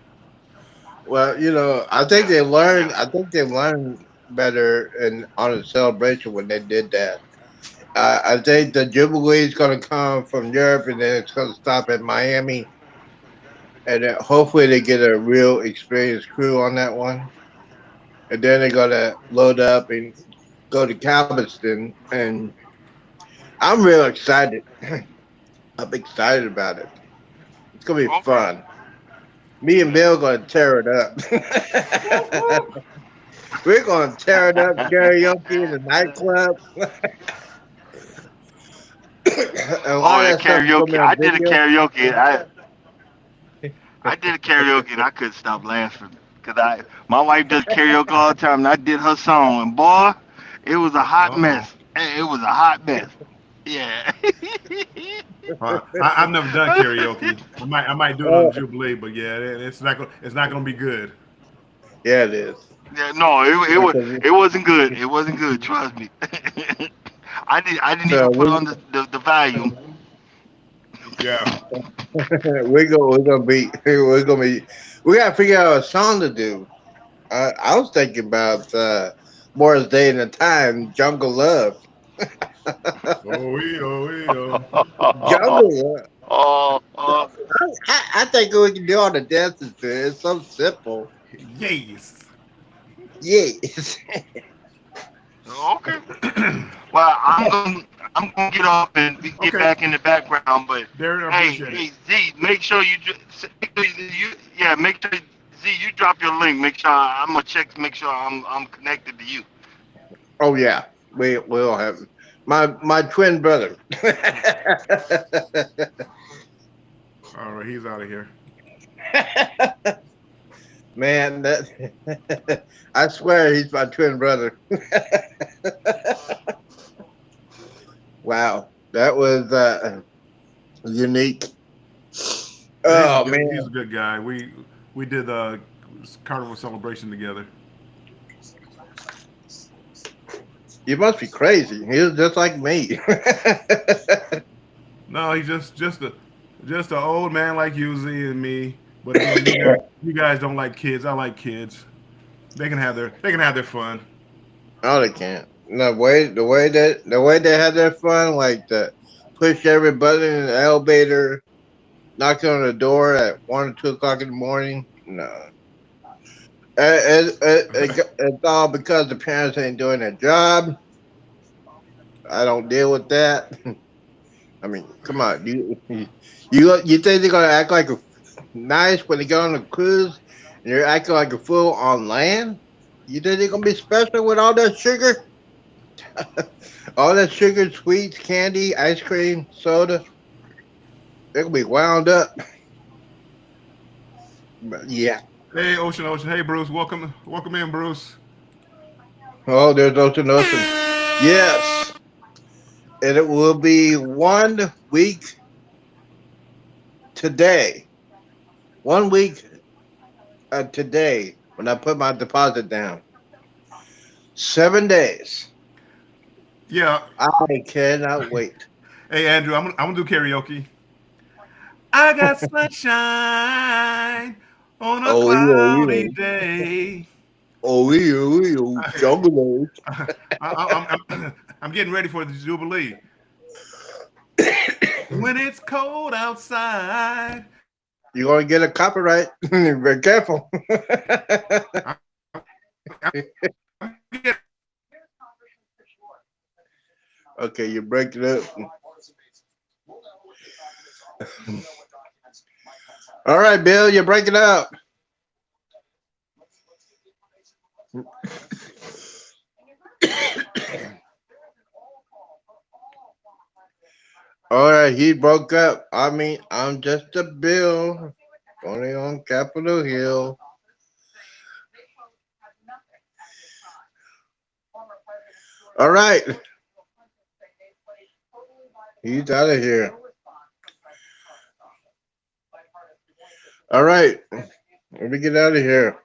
I think they learned. I think they learned better and on a celebration when they did that. I think the Jubilee is going to come from Europe and then it's going to stop at Miami, and then hopefully they get a real experienced crew on that one, and then they're going to load up and go to Galveston, and I'm real excited. I'm excited about it. It's going to be Okay. fun. Me and Bill going to tear it Whoop, up. whoop. We're going to tear it up karaoke in the nightclub. A Oh, lot of the that stuff is going to karaoke. be on video. I did a karaoke and I couldn't stop laughing because my wife does karaoke all the time and I did her song and boy, it was a hot Uh-oh. mess. It was a hot mess. Yeah. I've never done karaoke. I might do it on Oh, the Jubilee, but yeah, it's not gonna be good. yeah, it is. Yeah, no, Because it wasn't good. It wasn't good. Trust me. I didn't so even put on the volume. Yeah. we're gonna be we gotta figure out a song to do. I was thinking about Morris Day and the Time, Jungle Love. Oh. Jungle Love. Oh, I think we can do all the dances to it. It's so simple. Yes. Yes. Okay. Well, I'm gonna get off and get Okay, back in the background. But Darren, I hey, appreciate it. hey Z, make sure make sure Z, you drop your link. Make sure I'm gonna check. Make sure I'm connected to you. Oh yeah, we all have my twin brother. All right, he's out of here. Man, that I swear he's my twin brother. Wow, that was unique. Oh He's man, a good guy. We did carnival celebration together. you must be crazy. He was just like me. No, he's just an old man like you, Z, and me. But again, you guys don't like kids. I like kids. They can have their fun. No, they can't. No the way they had their fun, like the push every button in the elevator, knocking on the door at 1 or 2 o'clock in the morning. No, it's all because the parents ain't doing their job. I don't deal with that. I mean, come on, you think they're gonna act like a nice when they go on a cruise and they're acting like a fool on land? You think they're gonna be special with all that sugar? All that sugar, sweets, candy, ice cream, soda, they're gonna be wound up. But yeah. Hey, Ocean. Hey, Bruce. Welcome in, Bruce. Oh, there's Ocean Ocean. Yes. And it will be 1 week today. 1 week today when I put my deposit down. 7 days. Yeah. I cannot wait. Hey, Andrew. I'm gonna do karaoke. I got sunshine on a Oh, yeah, cloudy yeah. day. Oh, yeah, yeah. Chocolate. I'm getting ready for the Jubilee. When it's cold outside. You're going to get a copyright. Be careful. I'm Okay, you break it up. All right, Bill, you break it up. All right, he broke up. I mean, I'm just a Bill, only on Capitol Hill. All right, he's out of here. All right, let me get out of here.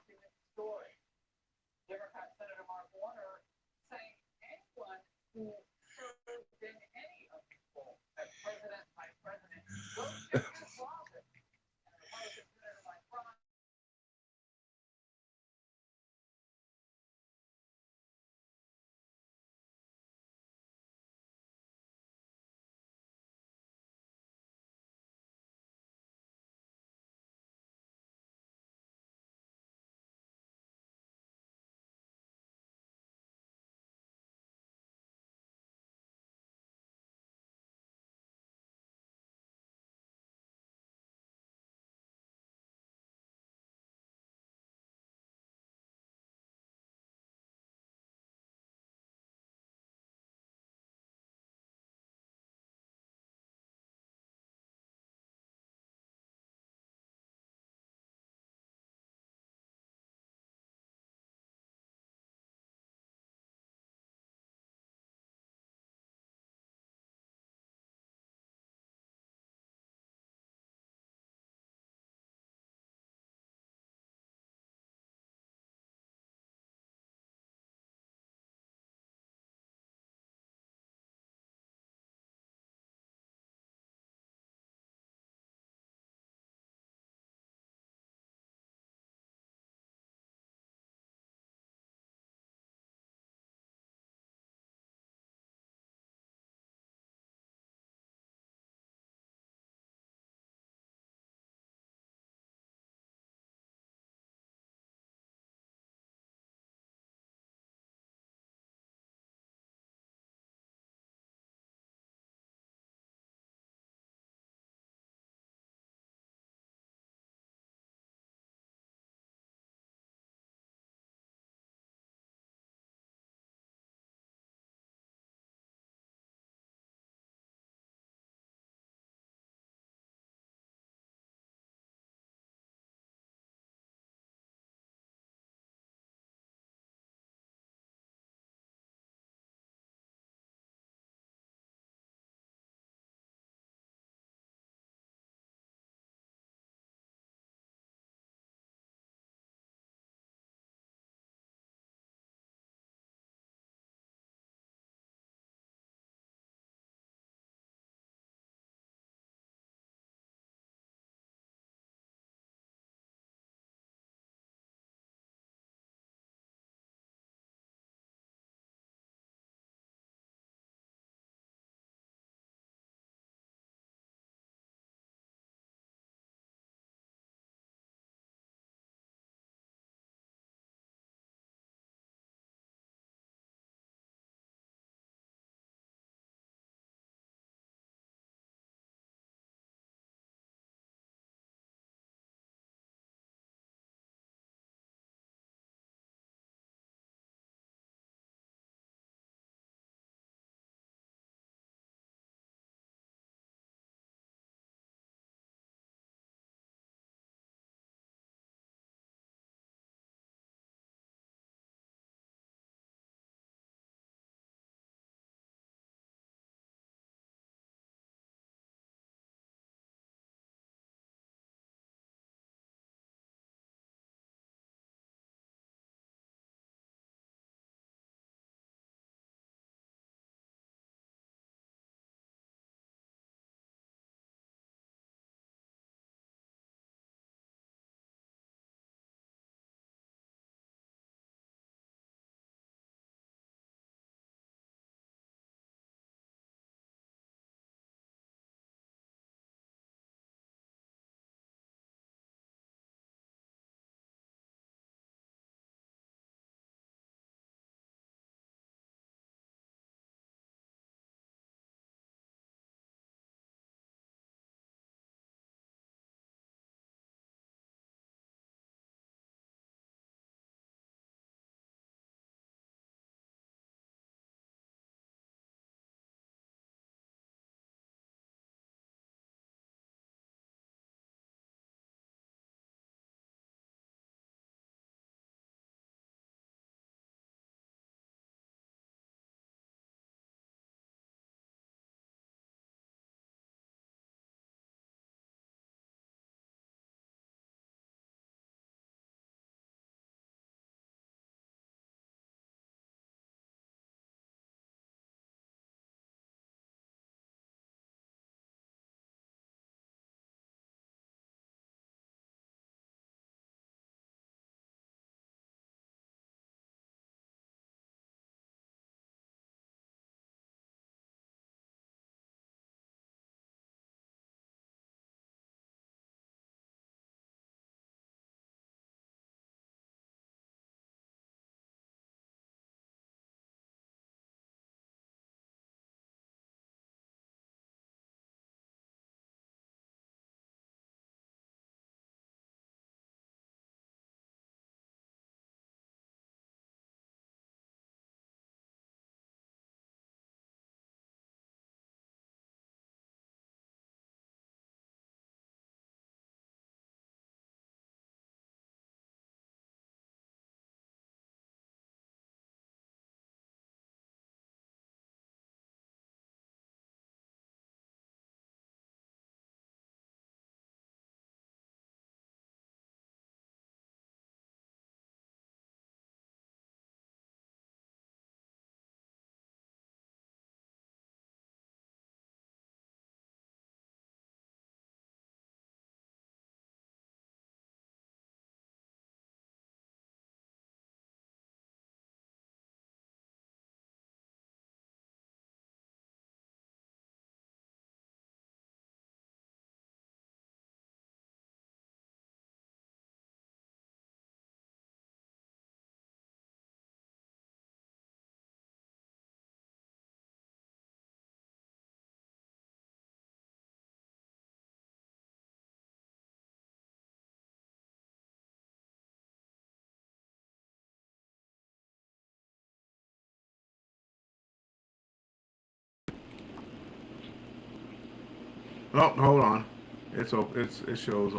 Oh, hold on. It's open. It shows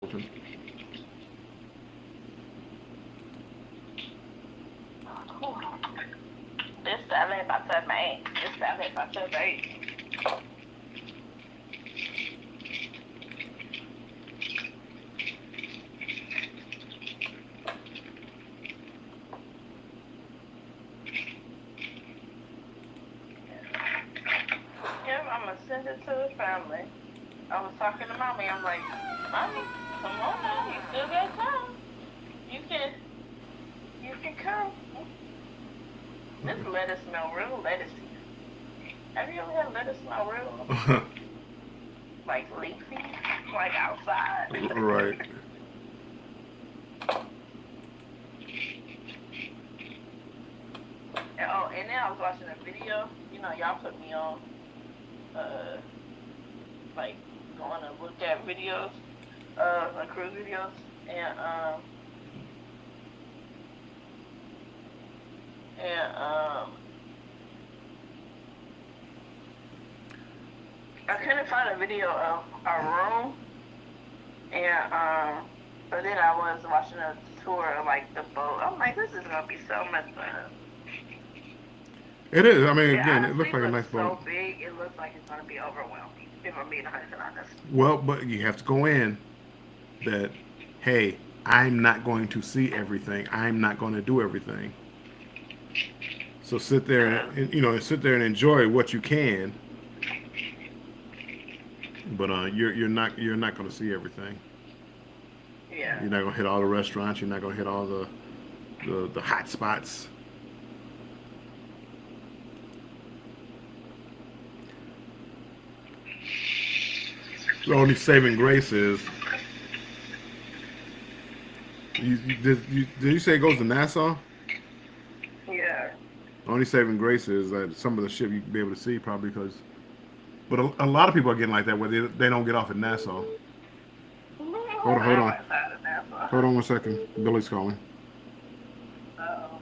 open. This Saturday about 7 8. This Saturday about 7 8. Yeah, I'm gonna send it to the family. I was talking to mommy. I'm like, mommy, come on now. You still got time. You can, you can come. This lettuce smell real lettucey. Have you ever had lettuce smell real like leafy, like outside? Right. And then I was watching a video. You know, y'all put me on, uh, like going to look at videos, like cruise videos, and I couldn't find a video of our room, and but then I was watching a tour of like the boat. I'm like, this is gonna be so much fun. It is. I mean, It again, it honestly looks like a nice looks boat. so big. It looks like it's gonna be overwhelming. If I'm being 100% honest. Well, but you have to go in that, hey, I'm not going to see everything. I'm not going to do everything. So sit there and sit there and enjoy what you can. But you're not going to see everything. Yeah. You're not going to hit all the restaurants. You're not going to hit all the hot spots. The only saving grace is did you say it goes to Nassau? Yeah. The only saving grace is that some of the ship you can be able to see probably because, but a lot of people are getting like that where they don't get off at Nassau. Hold on, hold on 1 second. Billy's calling. Uh-oh.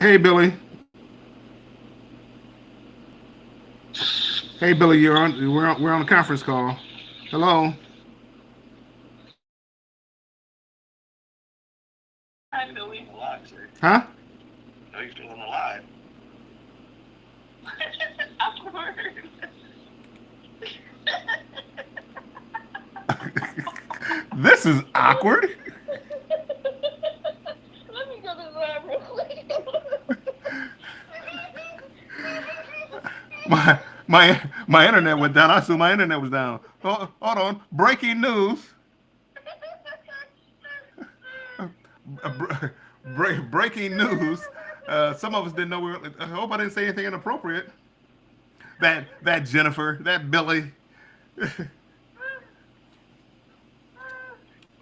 Hey Billy. Hey Billy, we're on a conference call. Hello. I know he's alive, sir. Huh? No, he's still alive. Awkward. This is awkward. Let me go to the lab real quick. My internet went down. I assume my internet was down. Hold on. Breaking news. Breaking news. Some of us didn't know we were. I hope I didn't say anything inappropriate. That Jennifer, that Billy,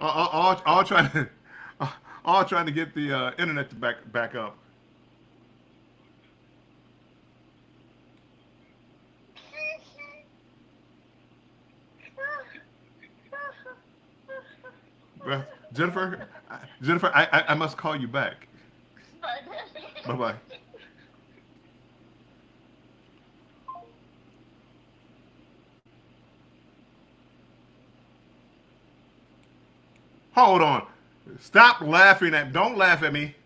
all trying to get the internet to back up. Well, Jennifer, I must call you back. Bye bye. Hold on. Stop laughing at. Don't laugh at me.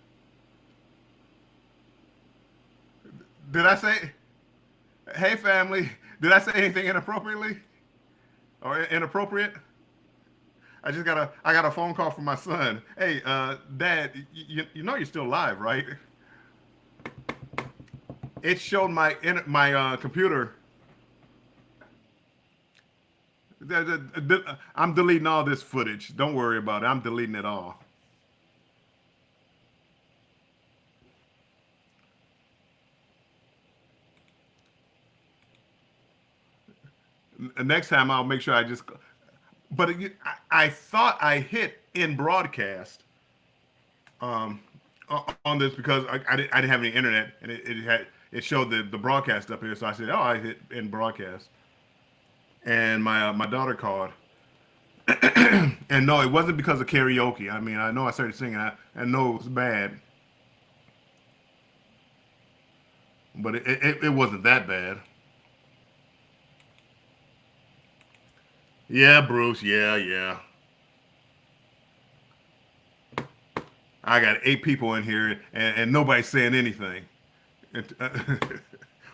Did I say? Hey family. Did I say anything inappropriately or inappropriate? I got a phone call from my son. Hey, Dad, you know you're still live, right? It showed my computer. I'm deleting all this footage. Don't worry about it. I'm deleting it all. Next time I'll make sure I just. But I thought I hit in broadcast on this because I didn't have any internet and it showed the broadcast up here. So I said, oh, I hit in broadcast. And my daughter called. And no, it wasn't because of karaoke. I mean, I know I started singing. I know it was bad. but it wasn't that bad. Yeah, Bruce. Yeah, yeah. I got 8 people in here, and nobody's saying anything.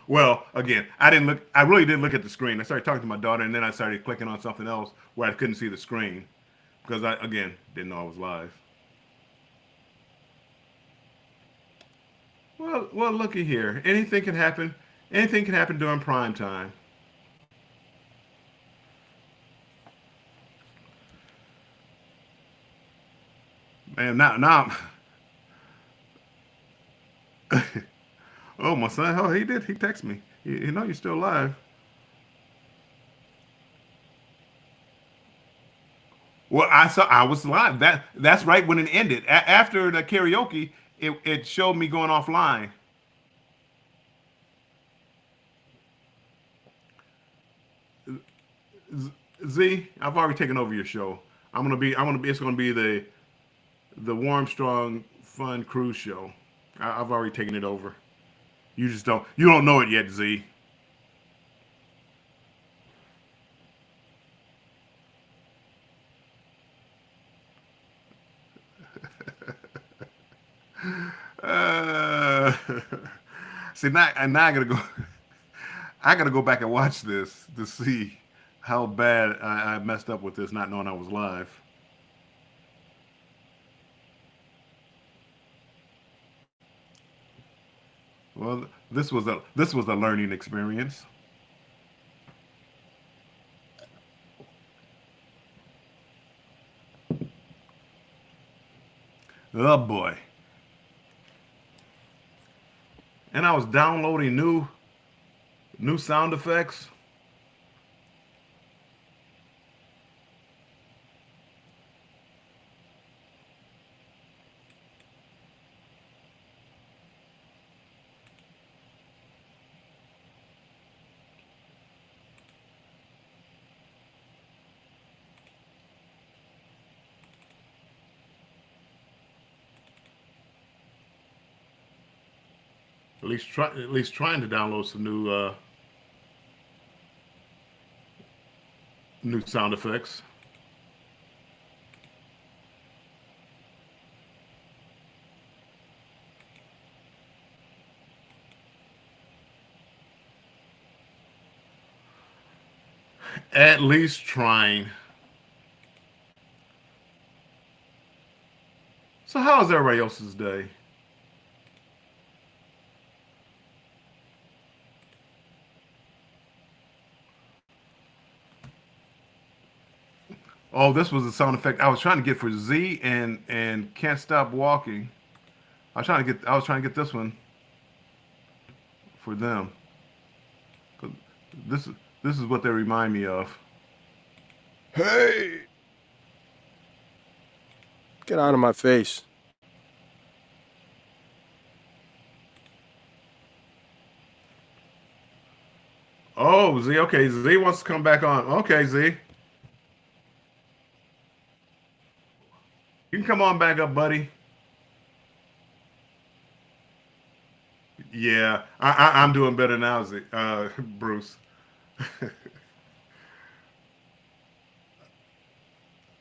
Well, again, I didn't look. I really didn't look at the screen. I started talking to my daughter, and then I started clicking on something else where I couldn't see the screen because I, again, didn't know I was live. Well, looky here. Anything can happen. Anything can happen during prime time. Man, now. Oh, my son. Oh, he did. He texted me. You know you're still live. Well, I saw. I was live. That's right when it ended. After the karaoke, it showed me going offline. Z, I've already taken over your show. I'm gonna be. I'm gonna be. It's gonna be the Warm Strong Fun Cruise Show. I've already taken it over. You just don't. You don't know it yet, Z. Uh, see now I gotta go. I gotta go back and watch this to see how bad I messed up with this, not knowing I was live. Well, this was a learning experience. Oh boy! And I was downloading new sound effects. At least trying to download some new sound effects. At least trying. So how's everybody else's day? Oh, this was the sound effect I was trying to get for Z and Can't Stop Walking. I was trying to get this one for them. 'Cause this is what they remind me of. Hey, get out of my face. Oh, Z. Okay, Z wants to come back on. Okay, Z, you can come on back up, buddy. Yeah, I'm doing better now, Z. Bruce.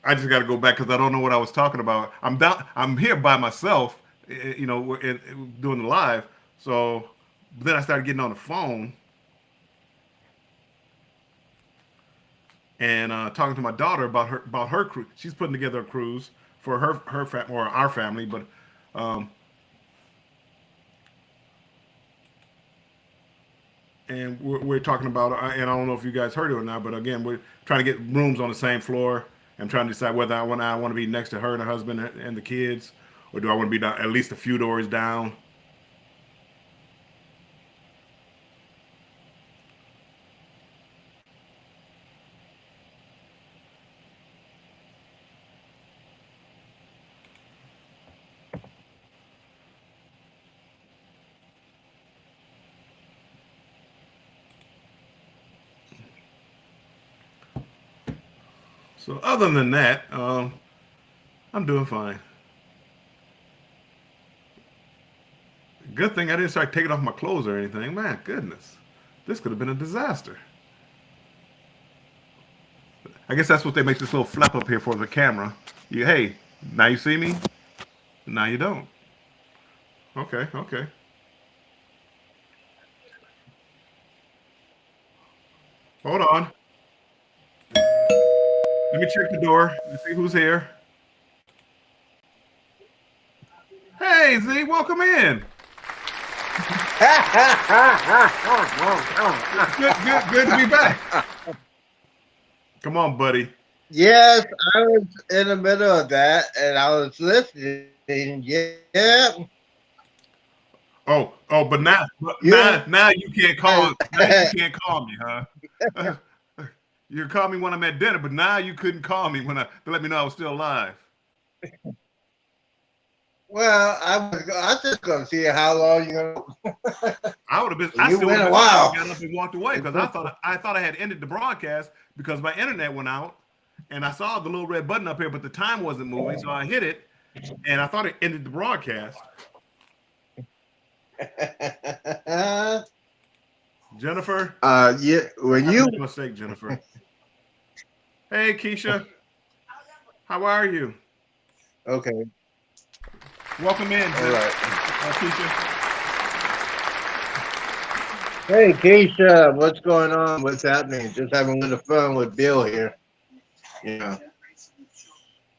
I just got to go back because I don't know what I was talking about. I'm down. I'm here by myself, doing the live. So then I started getting on the phone and talking to my daughter about her cruise. She's putting together a cruise for or our family, but um, and we're talking about, and I don't know if you guys heard it or not, but again, we're trying to get rooms on the same floor. I'm trying to decide whether I want to be next to her and her husband and the kids, or do I want to be down, at least a few doors down. So other than that, I'm doing fine. Good thing I didn't start taking off my clothes or anything. Man, goodness. This could have been a disaster. I guess that's what they make this little flap up here for the camera. Hey, now you see me? Now you don't. Okay, okay. Hold on. Let me check the door and see who's here. Hey, Z, welcome in. Good to be back. Come on, buddy. Yes, I was in the middle of that, and I was listening. Yeah. But now you can't call. Now you can't call me, huh? You call me when I'm at dinner, but now you couldn't call me to let me know I was still alive. Well, I just gonna see how long you're gonna. I would have been. You went a while. I got up and walked away because I thought I had ended the broadcast because my internet went out, and I saw the little red button up here, but the time wasn't moving, so I hit it, and I thought it ended the broadcast. Jennifer. Yeah. When you made a mistake, Jennifer. Hey, Keisha. How are you? Okay. Welcome in. All right. Keisha. Hey, Keisha, what's going on? What's happening? Just having a little fun with Bill here. You know,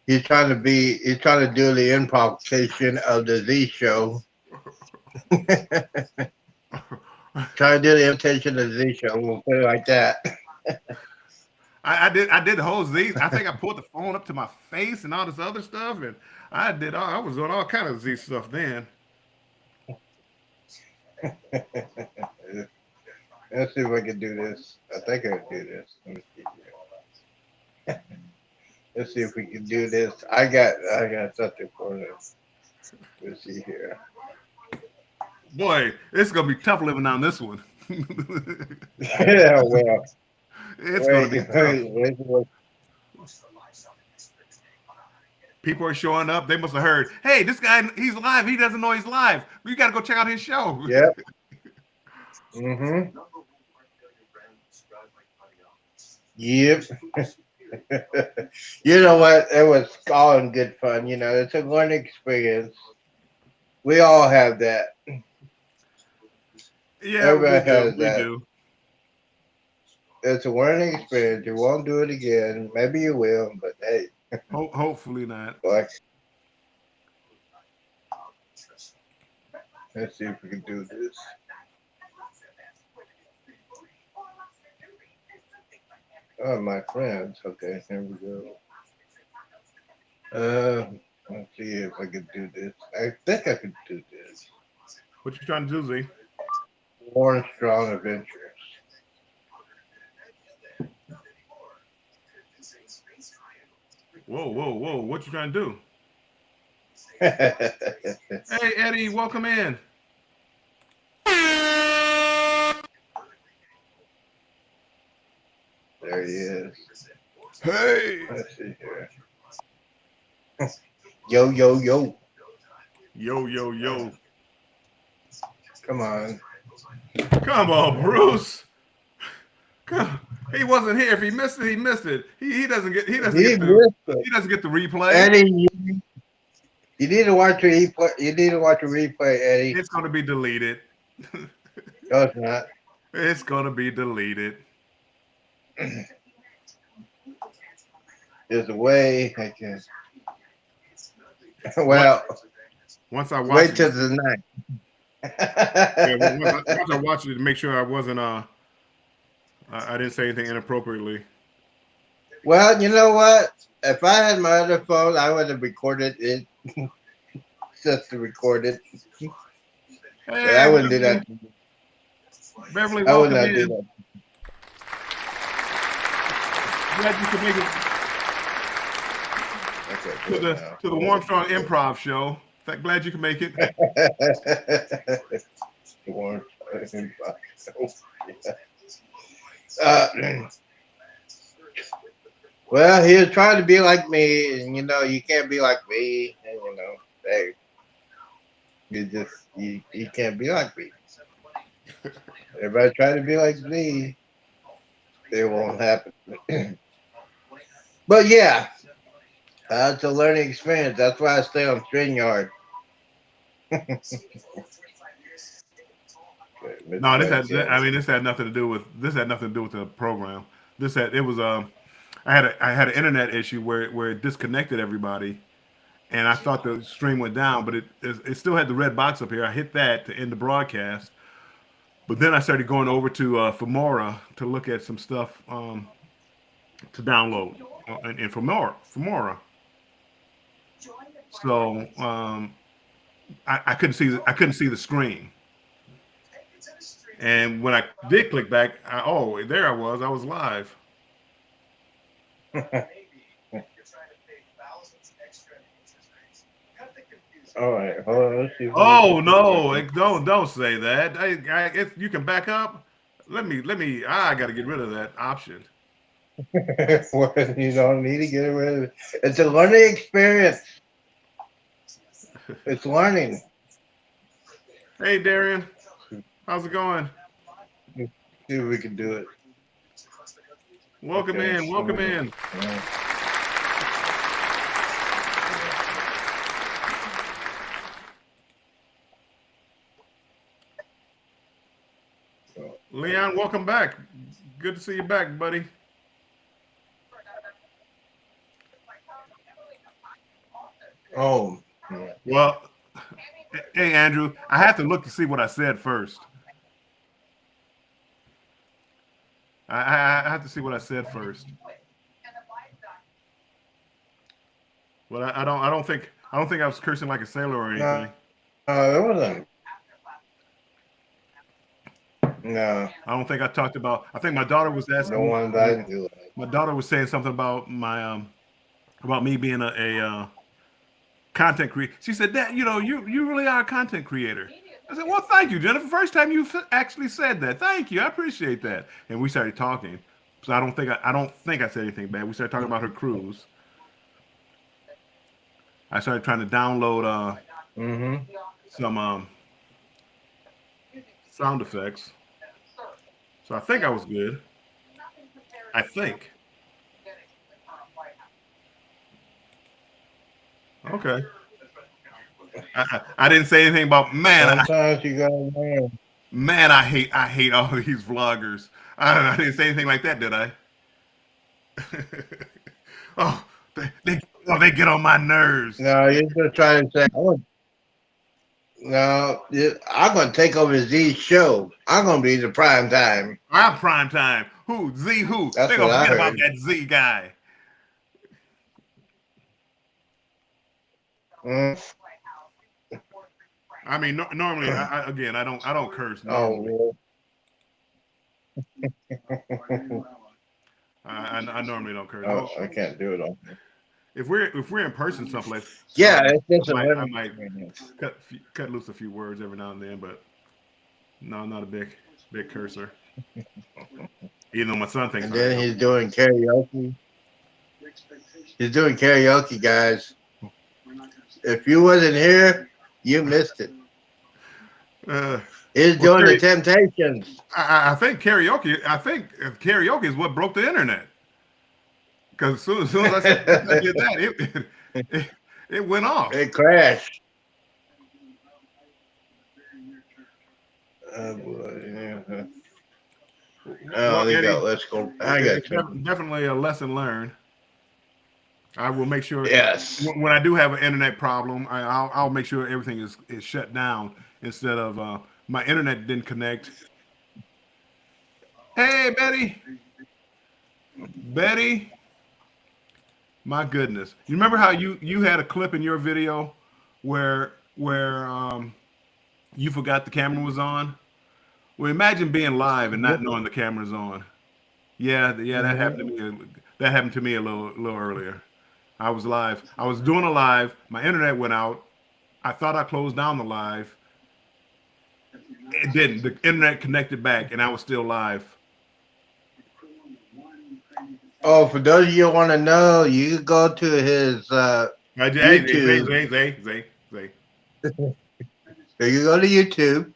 he's trying to do the improvisation of the Z show. Trying to do the imitation of the Z show. We'll put it like that. I did the whole Z. I think I pulled the phone up to my face and all this other stuff, and I was doing all kind of Z stuff then. Let's see if I can do this. I think I can do this. Let me see here. Let's see if we can do this. I got something for this. Let's see here. Boy, it's gonna be tough living on this one. Yeah, well. It's gonna be tough. People are showing up. They must have heard, hey, this guy, he's live. He doesn't know he's live. We got to go check out his show. Yep. Mm-hmm. Yep. You know what? It was all in good fun. You know, it's a learning experience. We all have that. Yeah, everybody has that. We do. It's a learning experience. You won't do it again. Maybe you will, but hey. Hopefully not. Let's see if we can do this. Oh, my friends. Okay, here we go. Let's see if I can do this. I think I can do this. What you trying to do, Z? Warren Strong Adventures. Whoa. What you trying to do? There Hey, Eddie, welcome in. he is. Hey. Let's see here. Yo. Yo. Come on. Come on, Bruce. He wasn't here. If he missed it, he missed it. He doesn't get the replay. Eddie, you need to watch the replay. You need to watch the replay, Eddie. It's going to be deleted. No, it's not. It's going to be deleted. There's a way I can. Well, once I watch wait till the night. Once I watched it to make sure I wasn't I didn't say anything inappropriately. Well, you know what? If I had my other phone, I would have recorded it. Just to record it. Hey, I wouldn't do that. Beverly, I would welcome not in. do that. Glad you could make it Okay, to the Warm Strong Improv Show. Glad you can make it. Warm Strong Improv Show. Well, he was trying to be like me, and you know, you can't be like me, and you know, hey, You can't be like me. Everybody try to be like me, it won't happen. But yeah, it's a learning experience. That's why I stay on StreamYard. No, this had nothing to do with the program. I had an internet issue where it disconnected everybody, and I thought the stream went down, but it still had the red box up here. I hit that to end the broadcast, but then I started going over to Filmora to look at some stuff to download in Filmora. So I couldn't see the screen. And when I did click back, there I was live. All right, hold on. Let's see. Oh no! Don't say that. You can back up. Let me. I got to get rid of that option. Well, you don't need to get rid of it. It's a learning experience. It's learning. Hey, Darian, how's it going? See if we can do it. Welcome in. Yeah. Leon, welcome back. Good to see you back, buddy. Oh. Yeah. Well, hey, Andrew, I have to look to see what I said first. I have to see what I said first. Well, I don't think I was cursing like a sailor or anything. There wasn't. No. I don't think I talked about. I think my daughter was asking. No one died. My daughter was saying something about about me being a content creator. She said that you really are a content creator. I said, well, thank you, Jennifer. First time you actually said that. Thank you. I appreciate that. And we started talking. So I don't think I said anything bad. We started talking about her cruise. I started trying to download some sound effects. So I think I was good. I think. Okay. I didn't say anything about Sometimes you gotta learn. Man, I hate all these vloggers. I didn't say anything like that, did I? Oh, they get on my nerves. No, you're just trying to say. No, I'm gonna take over Z's show. I'm gonna be the prime time. I'm prime time. Who? Z who? That's They're gonna what I forget about heard. that Z guy. I mean, normally, I don't curse. Normally. Oh, I normally don't curse. oh, I can't do it all. If we're in person someplace, Yeah, it's just I might cut loose a few words every now and then, but no, I'm not a big cursor. Even though my son thinks. And then he's doing karaoke. He's doing karaoke, guys. If you wasn't here, you missed it. He's doing the Temptations. I think karaoke is what broke the internet. Because as soon as I did that, it went off. It crashed. Oh boy. Yeah. Oh, there you go. Let's go. I got you. Definitely a lesson learned. I will make sure. Yes. When I do have an internet problem, I'll make sure everything is shut down instead of my internet didn't connect. Hey, Betty. My goodness. You remember how you had a clip in your video where you forgot the camera was on? Well, imagine being live and not knowing the camera's on. Yeah, that happened to me. That happened to me a little earlier. I was live. I was doing a live. My internet went out. I thought I closed down the live. It didn't. The internet connected back, and I was still live. Oh, for those of you who want to know, you go to his YouTube. So you go to YouTube,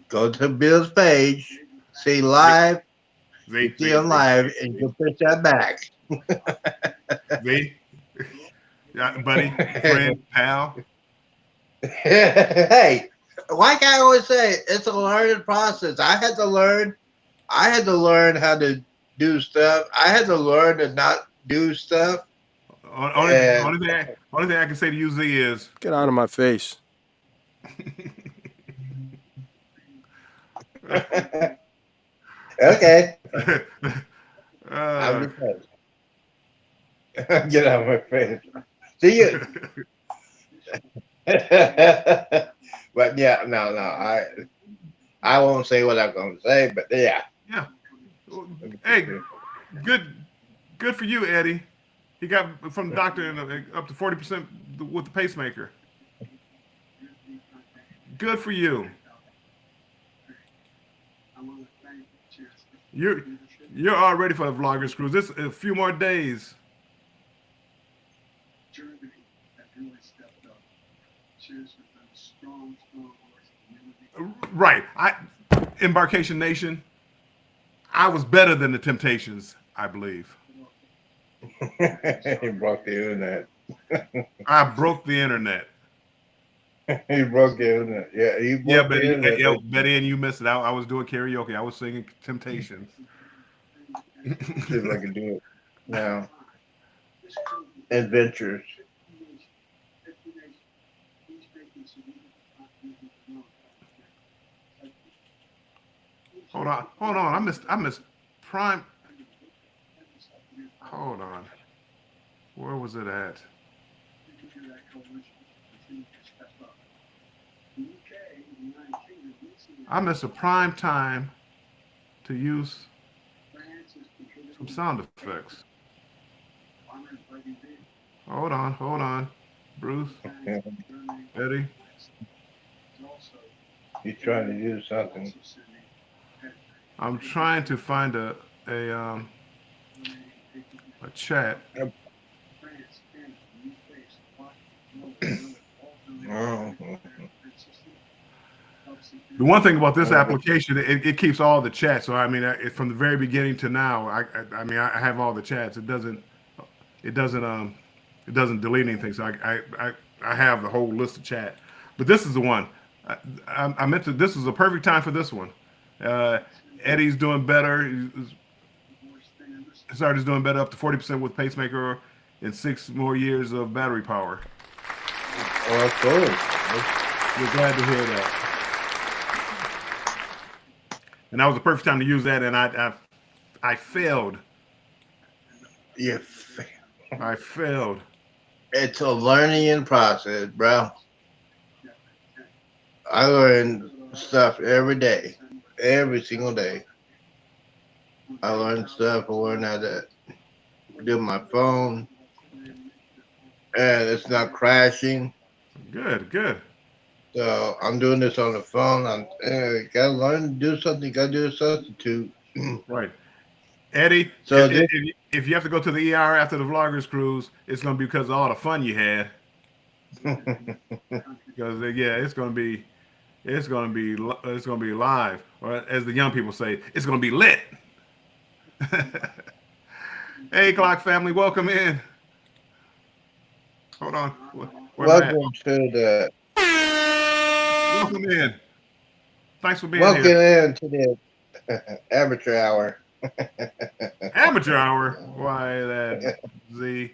go to Bill's page, see live, see him live, and you push that back. Z, yeah, buddy, friend, pal. Hey, like I always say, it's a learning process. I had to learn how to do stuff. I had to learn to not do stuff. Only thing I can say to you, Z, is Get out of my face. Okay. uh, I'm just get out of my face. See you. But yeah, no, I won't say what I'm gonna say, but yeah. yeah. Hey, good for you, Eddie. He got from the doctor up to 40% with the pacemaker. Good for you. You're all ready for the Vloggers Cruise. This a few more days. Right. Embarkation Nation. I was better than the Temptations, I believe. He broke the internet. I broke the internet. He broke the internet. Yeah, he broke the internet. Betty, and you missed it. I was doing karaoke. I was singing Temptations. See if I can do it now. Adventures. Hold on. I missed Prime. Hold on. Where was it at? I missed a prime time to use some sound effects. Hold on. Bruce, Eddie. He's trying to do something. I'm trying to find a chat. Oh. The one thing about this application, it keeps all the chats. So I mean, from the very beginning to now, I have all the chats. It doesn't delete anything. So I have the whole list of chat. But this is the one. I meant to. This is a perfect time for this one. Eddie's doing better. Sarge's doing better, up to 40% with pacemaker and 6 more years of battery power. Oh, that's cool. We're glad to hear that. And that was the perfect time to use that, and I failed. You I failed. It's a learning process, bro. I learn stuff every day, every single day. I learn stuff. I learn how to do my phone, and it's not crashing. Good. So I'm doing this on the phone. I'm gotta learn to do something. Gotta do a substitute. Right, Eddie. So if you have to go to the ER after the Vloggers Cruise, it's gonna be because of all the fun you had. Because it's gonna be live, or as the young people say, it's gonna be lit. Hey, Clock family, welcome in. Hold on. Welcome to the. Welcome in. Thanks for being Welcome here. in to the amateur hour. Amateur hour? Why that, Z?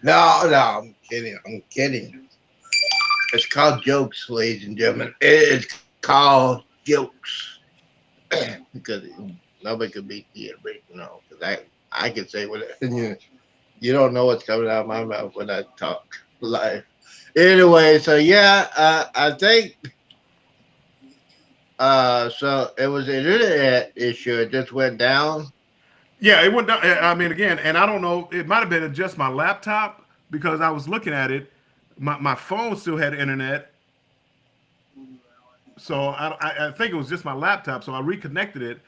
No, I'm kidding. It's called jokes, ladies and gentlemen. It's called jokes. Because nobody could beat the original. Because I can say what you don't know what's coming out of my mouth when I talk live. Anyway, so yeah, I think so it was an internet issue. It just went down. Yeah, it went down. I mean, again, and I don't know. It might have been just my laptop because I was looking at it. My phone still had internet, so I think it was just my laptop. So I reconnected it,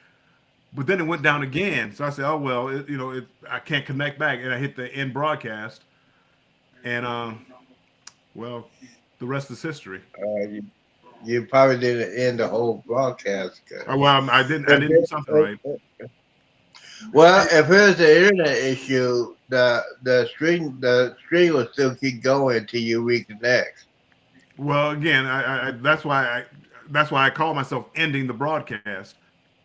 but then it went down again. So I said, "Oh well, I can't connect back," and I hit the end broadcast, and well, the rest is history. You probably didn't end the whole broadcast. Well, I didn't do something right. Well, if there's an internet issue, the string will still keep going until you reconnect. Well, again, that's why I call myself ending the broadcast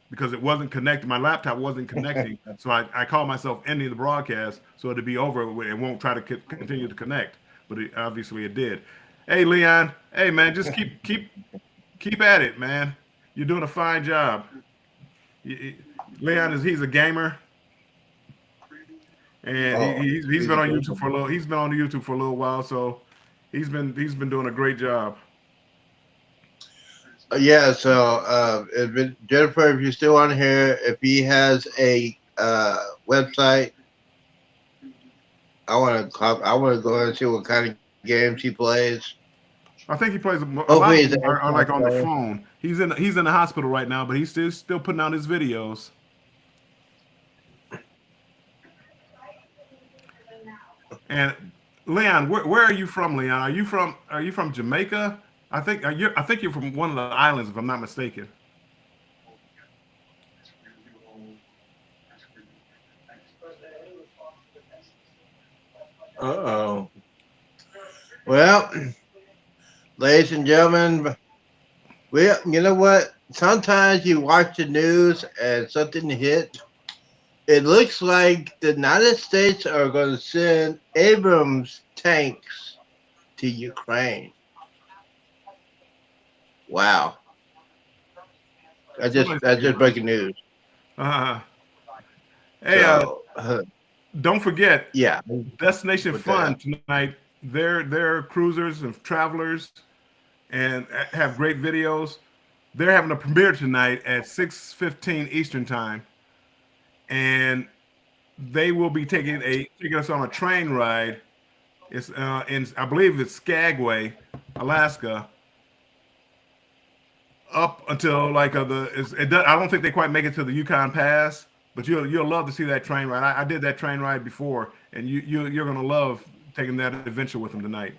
because it wasn't connected. My laptop wasn't connecting, so I call myself ending the broadcast so it'll be over. It won't try to continue to connect, but obviously it did. Hey, Leon. Hey, man, just keep at it, man. You're doing a fine job. Leon he's a gamer, and he's been on YouTube for a little. He's been on YouTube for a little while, so he's been doing a great job. Yeah, so Jennifer, if you're still on here, if he has a website, I want to go and see what kind of games he plays. I think he plays a lot of them are like on the phone. He's in the hospital right now, but he's still putting out his videos. And Leon, where are you from, Leon? Are you from Jamaica? I think you're from one of the islands, if I'm not mistaken. Uh-oh. Well, ladies and gentlemen, you know what? Sometimes you watch the news and something hit. It looks like the United States are going to send Abrams tanks to Ukraine. Wow. That's just breaking news. Hey, So, don't forget, yeah. Destination Fun tonight. They're cruisers and travelers, and have great videos. They're having a premiere tonight at 6:15 Eastern time, and they will be taking us on a train ride. It's I believe it's Skagway, Alaska, up until like I don't think they quite make it to the Yukon Pass, but you'll love to see that train ride. I did that train ride before, and you're gonna love taking that adventure with them tonight.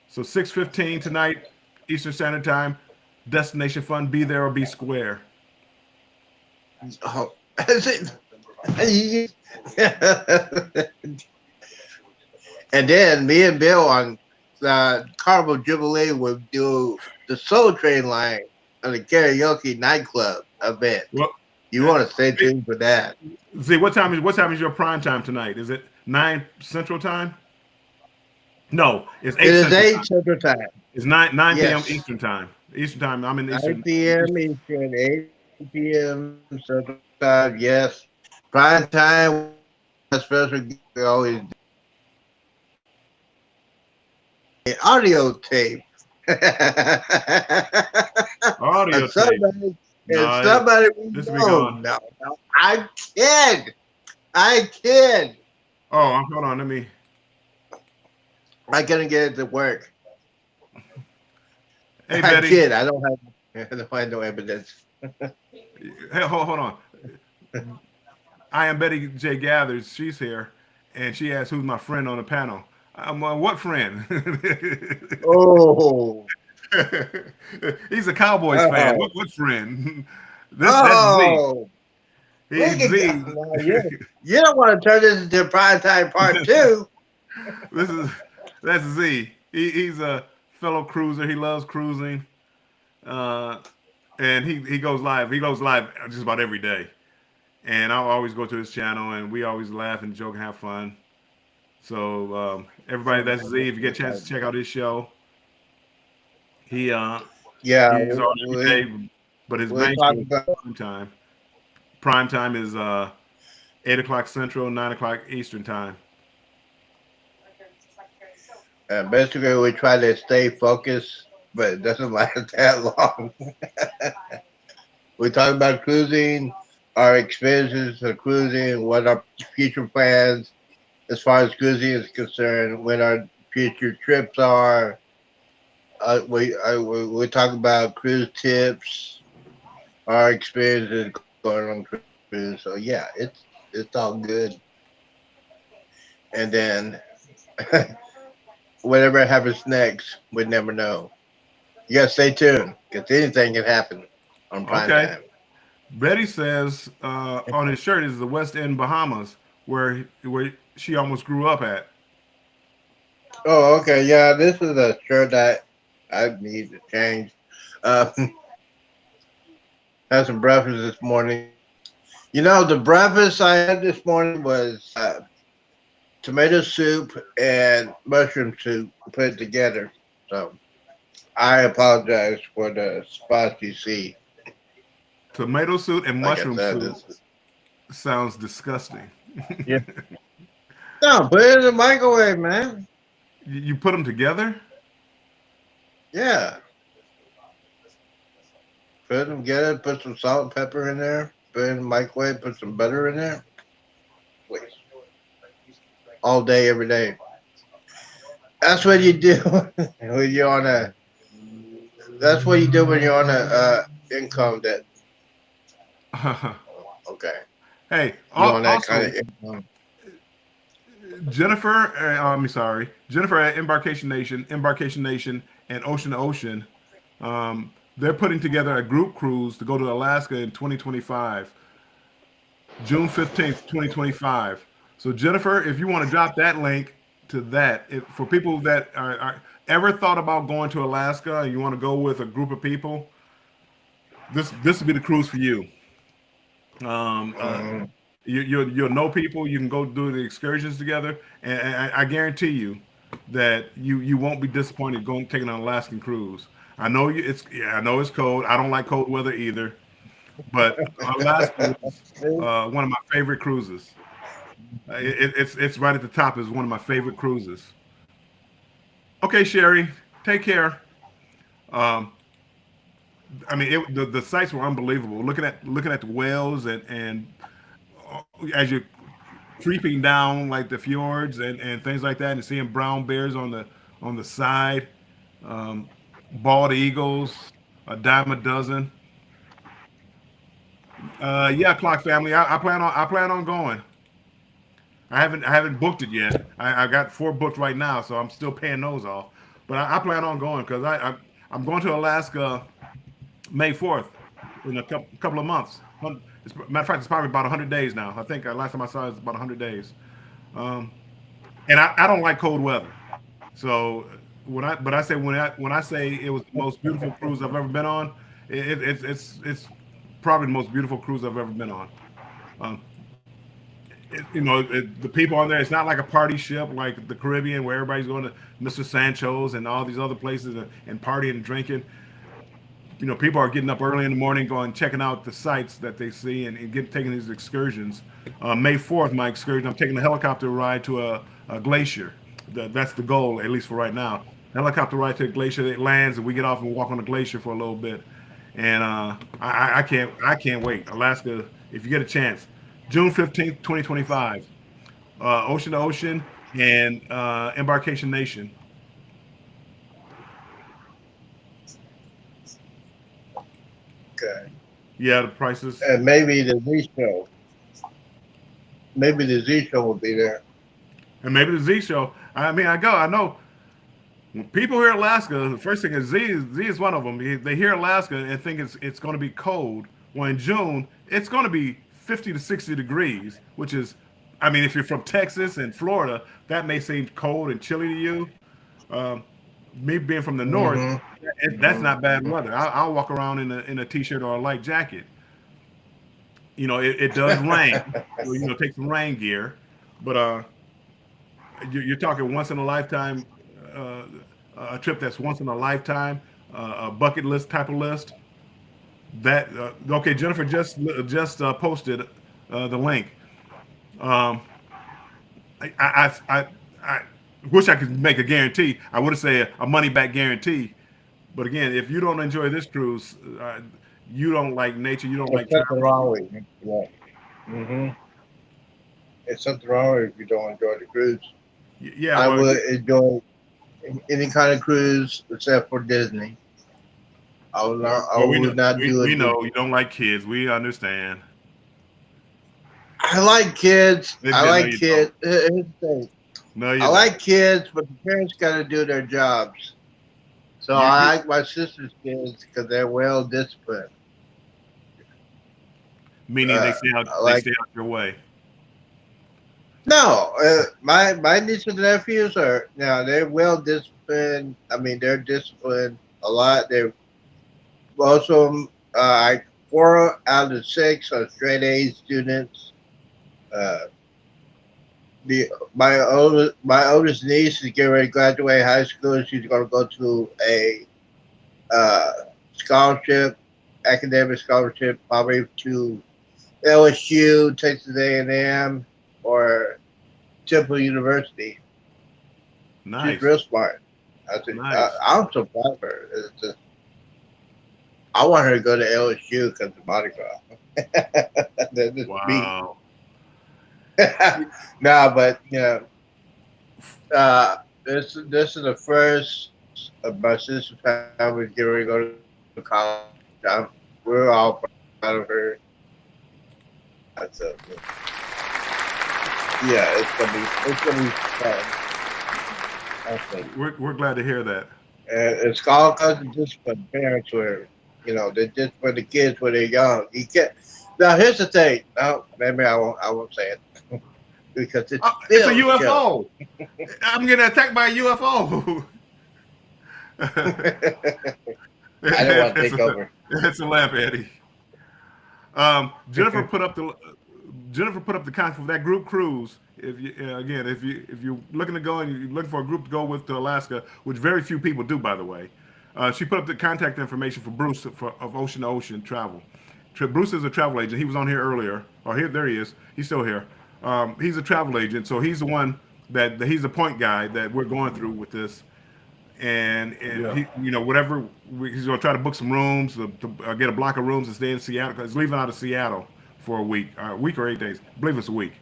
So 6:15 tonight, Eastern Standard Time. Destination Fun. Be there or be square. Oh, and then me and Bill on Carnival Jubilee will do the Soul Train line on the karaoke nightclub event. Well, you want to stay tuned for that. See, what time is your prime time tonight? Is it 9 Central Time? No, it's 8 It is Central 8 Central Time. It's 9 Yes. p.m. Eastern Time. Eastern Time. I'm in Eastern. 9 p.m. Eastern, 8 p.m. Central Time. Yes. Prime time. Special always audio tape. Audio tape. Somebody this no, I kid. Oh, hold on. Let me. I couldn't get it to work. Hey, I Betty. kid. I don't have no evidence. Hey, hold on. I am Betty J. Gathers. She's here, and she asked who's my friend on the panel. I'm what friend? Oh. He's a Cowboys fan. What friend? That's Z. He's Z. You don't want to turn this into prime time part 2. That's Z. He's a fellow cruiser. He loves cruising, and he goes live. He goes live just about every day, and I'll always go to his channel, and we always laugh and joke and have fun. So everybody, that's Z. If you get a chance to check out his show, he's on every day, but his main show is prime time. Prime time is 8 o'clock Central, 9 o'clock Eastern time. Basically, we try to stay focused, but it doesn't last that long. We talk about cruising, our experiences of cruising, what our future plans as far as cruising is concerned, when our future trips are. We talk about cruise tips, our experiences going on cruise. So yeah, it's all good. And then whatever happens next, we never know. You gotta stay tuned because anything can happen on prime Okay. time. Betty says on his shirt is the West End Bahamas, where she almost grew up at. Oh, okay. Yeah, this is a shirt that I need to change. Uh, had some breakfast this morning. You know, the breakfast I had this morning was tomato soup and mushroom soup put together. So I apologize for the spots you see. Tomato soup and Like I mushroom said, soup this. sounds disgusting. Yeah. No, put it in the microwave, man. You put them together? Yeah. Put them together, put some salt and pepper in there, put it in the microwave, put some butter in there. Please. All day, every day. That's what you do when you're on a. That's what you do when you're on a income that. Okay. Hey, You're on that kind also of income. Jennifer, I'm sorry, Jennifer at Embarkation Nation, and Ocean to Ocean. They're putting together a group cruise to go to Alaska in 2025, June 15th, 2025. So Jennifer, if you want to drop that link to that, for people that are ever thought about going to Alaska and you want to go with a group of people, this would be the cruise for you. Um, uh, Mhm. you'll know people. You can go do the excursions together, and I guarantee you that you won't be disappointed going taking an Alaskan cruise. I know you. I know it's cold. I don't like cold weather either, but Alaska was one of my favorite cruises. It's right at the top as one of my favorite cruises. Okay, Sherry, take care. Um, I mean, the sights were unbelievable. Looking at the whales and as you're creeping down like the fjords and things like that, and seeing brown bears on the side, um, bald eagles, a dime a dozen. Yeah, Clock family. I plan on going. I haven't booked it yet. I got 4 booked right now, so I'm still paying those off. But I plan on going because I'm going to Alaska May 4th in a couple of months. Matter of fact, it's probably about 100 days now. I think last time I saw it was about 100 days. Um, and I don't like cold weather. So but I say when I say it was the most beautiful cruise I've ever been on, it's probably the most beautiful cruise I've ever been on. Um, the people on there. It's not like a party ship like the Caribbean where everybody's going to Mr. Sancho's and all these other places and partying and drinking. People are getting up early in the morning, going checking out the sites that they see and taking these excursions. May 4th, my excursion, I'm taking a helicopter ride to a glacier. That's the goal, at least for right now. Helicopter ride to a glacier. It lands, and we get off and walk on the glacier for a little bit. And I can't wait. Alaska, if you get a chance, June 15th, 2025, Ocean to Ocean and Embarkation Nation. Okay. Yeah, the prices. And maybe the Z show. Maybe the Z show will be there. And maybe the Z show. I mean, I know when people hear Alaska, the first thing is Z is one of them. They hear Alaska and think it's going to be cold. Well, in June, it's going to be 50 to 60 degrees, which is, I mean, if you're from Texas and Florida, that may seem cold and chilly to you. Um, Me being from the north, Hmm. that's not bad weather. I'll walk around in a t-shirt or a light jacket. It does rain. So, take some rain gear, but you're talking once in a lifetime, uh, a trip that's once in a lifetime, a bucket list type of list. That okay, Jennifer just posted the link. Um, I wish I could make a guarantee. I would have said a money back guarantee, but again, if you don't enjoy this cruise, you don't like nature, you don't There's like something travel. wrong with you. Yeah. Hmm. There's something wrong if you don't enjoy the cruise. Yeah, I well, would enjoy any kind of cruise except for Disney. I we know would not do a we know Disney. you don't like kids. We understand. I like kids. I No, like you don't. kids. Here's the thing. No, you I don't. like kids, but the parents got to do their jobs. So You- I like my sister's kids because they're well disciplined. meaning I they like stay out your way. no, my nieces and nephews are now they're well disciplined. I mean, they're disciplined a lot. They're most of them, like 4 out of 6 are straight A students. Uh, the my oldest niece is getting ready to graduate high school. She's going to go to a uh, scholarship, academic scholarship, probably to LSU, Texas A&M, or Temple University. She's Nice, real smart. I think nice. I'm so proud of her. It's just, I want her to go to LSU because of Mardi Gras. That's just me. Wow. No, but this is the first of my sister's family getting ready to go to college. We're all proud of her. So, yeah, it's gonna be fun. I think. We're glad to hear that. And it's all because of discipline. Parents were, they discipline the kids when they're young. You can't. Now here's the thing. No, maybe I won't say it because it's It's a still a show. UFO. I'm getting attacked by a UFO. I don't want to take over. It's a lamp, Eddie. Jennifer put up the concept for that group cruise. If you again, if you're looking to go and you're looking for a group to go with to Alaska, which very few people do, by the way, she put up the contact information for Bruce of Ocean to Ocean Travel. Bruce is a travel agent. He was on here earlier, or here there he is. He's still here. He's a travel agent, so he's the one that he's the point guy that we're going through with this. And he, whatever he's gonna try to book some rooms to get a block of rooms and stay in Seattle because he's leaving out of Seattle for a week or 8 days. I believe it's a week.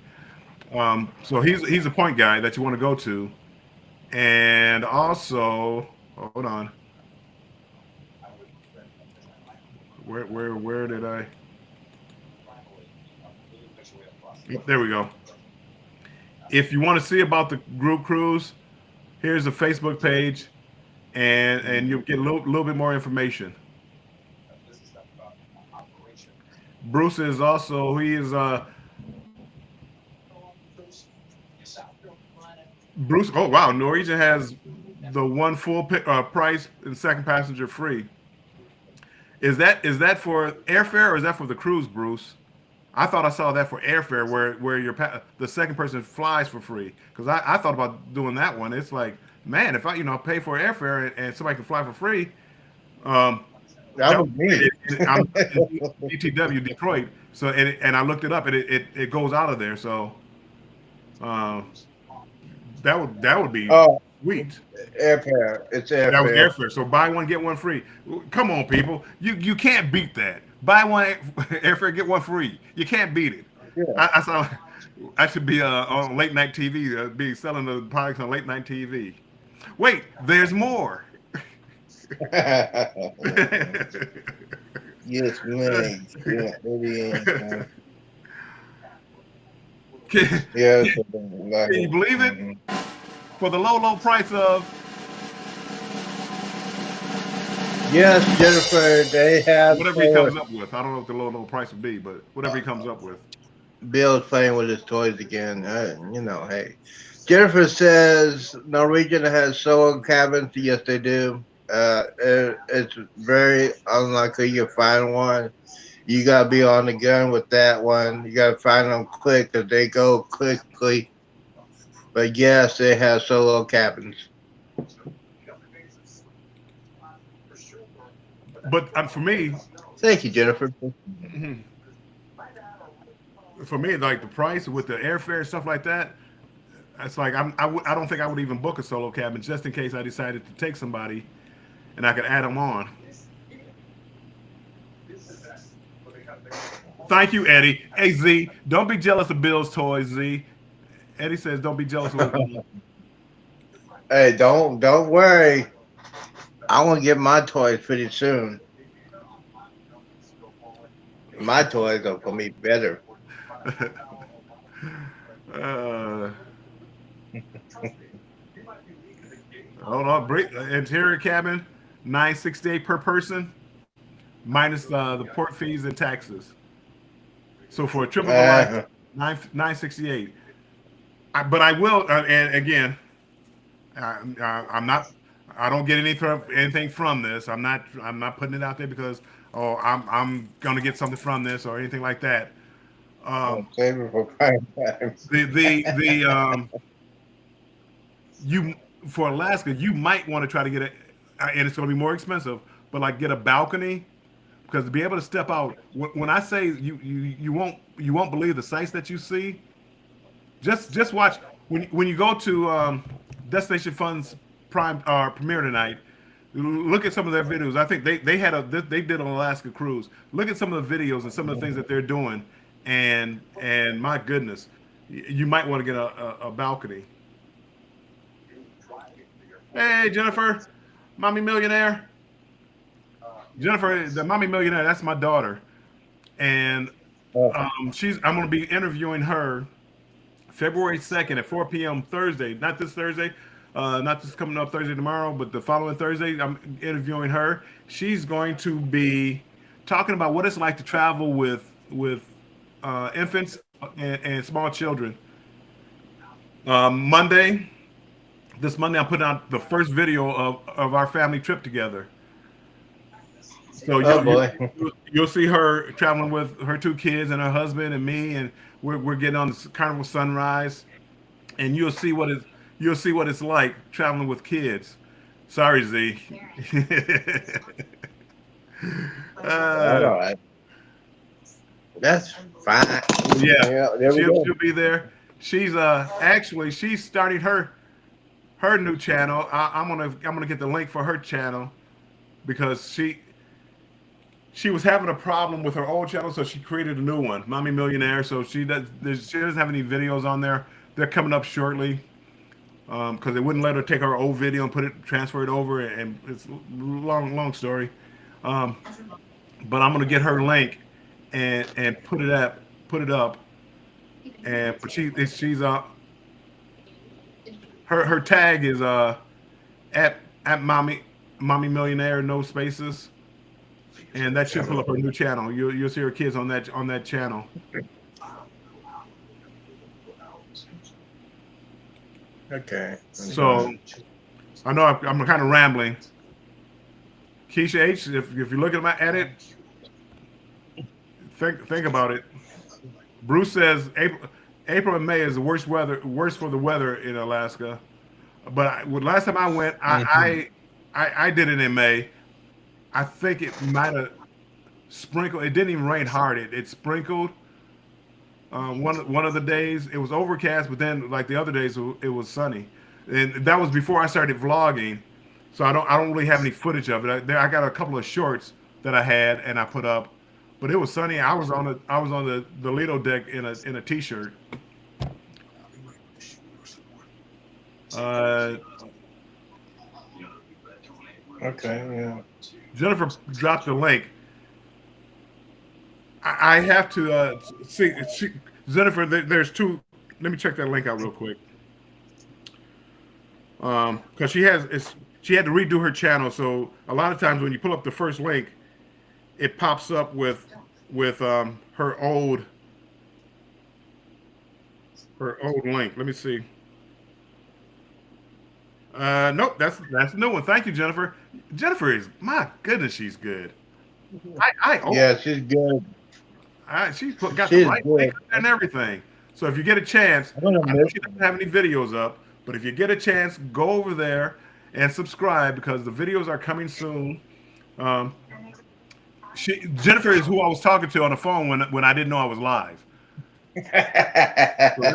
So he's a point guy that you want to go to, and also hold on, where did I? There we go. If you want to see about the group cruise, here's the Facebook page. And you'll get a little bit more information. Bruce is also Bruce. Oh wow, Norwegian has the one full price and second passenger free. Is that for airfare or is that for the cruise, Bruce? I thought I saw that for airfare where the second person flies for free because I thought about doing that one. It's like, man, if I pay for airfare and somebody can fly for free, That was me. I'm in DTW Detroit, so and I looked it up and it goes out of there. So that would be Oh, sweet. airfare. It's That was airfare. airfare. So buy one get one free. Come on, people, you can't beat that. Buy one airfare get one free. You can't beat it. Yeah. I saw. I should be on late night TV, be selling the products on late night TV. Wait, there's more. Yes, man. Yeah, it is. Can, Yes. can you believe it? For the low price of Yes, Jennifer. They have whatever he comes up with. I don't know what the low price would be, but whatever he comes up with. Bill's playing with his toys again. Hey. Jennifer says Norwegian has solo cabins. Yes, they do. It's very unlikely you find one. You gotta be on the gun with that one. You gotta find them quick because they go quickly. But yes, they have solo cabins. But for me, Thank you, Jennifer. like the price with the airfare and stuff like that, it's like I don't think I would even book a solo cabin just in case I decided to take somebody, and I could add them on. Thank you, Eddie. Hey Z, don't be jealous of Bill's toys, Z. Eddie says don't be jealous of Bill. Hey, don't worry. I want to get my toys pretty soon. My toys are gonna be better. Hold on, interior cabin, 968 per person, minus the port fees and taxes. So for a trip of a life, Uh, 968. But I will, and again, I'm not. I don't get anything from this. I'm not. I'm not putting it out there because I'm gonna get something from this or anything like that. Um, save it for prime time. the you for Alaska, you might want to try to get it, and it's going to be more expensive. But like get a balcony because to be able to step out. When I say you won't believe the sights that you see. Just watch when you go to Destination Fun's Prime premiere tonight. Look at some of their videos. I think they did an Alaska cruise. Look at some of the videos and some of the things that they're doing, and my goodness, you might want to get a balcony. Hey Jennifer, mommy millionaire. Jennifer, the mommy millionaire. That's my daughter, and Oh, I'm going to be interviewing her February 2nd at 4 p.m. Thursday. Not this Thursday, not this coming up Thursday tomorrow, but the following Thursday. I'm interviewing her. She's going to be talking about what it's like to travel with infants and small children. Monday, this Monday, I'm putting out the first video of our family trip together. So oh boy. you'll see her traveling with her two kids and her husband and me, and we're getting on the Carnival Sunrise, and you'll see what it's like traveling with kids. Sorry, Z. All right. That's fine. Yeah, There we go. she'll be there. She's actually she's starting her new channel. I'm gonna get the link for her channel because she was having a problem with her old channel, so she created a new one, Mommy Millionaire. So she doesn't have any videos on there. They're coming up shortly because they wouldn't let her take her old video and transfer it over, and it's a long story. But I'm gonna get her link and put it up, and but she's her tag is at mommy millionaire, no spaces. And that should pull up her new channel. You'll see her kids on that channel. Okay. So I know I'm kind of rambling. Keisha H, if you look at it, think about it. Bruce says April and May is the worst for the weather in Alaska. But last time I went, I did it in May. I think it might have sprinkled. It didn't even rain hard. It sprinkled. One of the days it was overcast, but then like the other days it was sunny, and that was before I started vlogging. So I don't really have any footage of it. I got a couple of shorts that I had and I put up, but it was sunny. I was on the Lido deck in a t-shirt. Okay. Yeah. Jennifer dropped the link. I have to see. Jennifer, there's two. Let me check that link out real quick. Because she had to redo her channel. So a lot of times when you pull up the first link, it pops up with her old link. Let me see. Nope, that's a new one. Thank you, Jennifer. Jennifer is, my goodness, she's good. Yeah, she's good. She's got She's the right good. makeup and everything. So if you get a chance, I'm gonna I know miss she doesn't have any videos up, but if you get a chance, go over there and subscribe because the videos are coming soon. Jennifer is who I was talking to on the phone when I didn't know I was live. So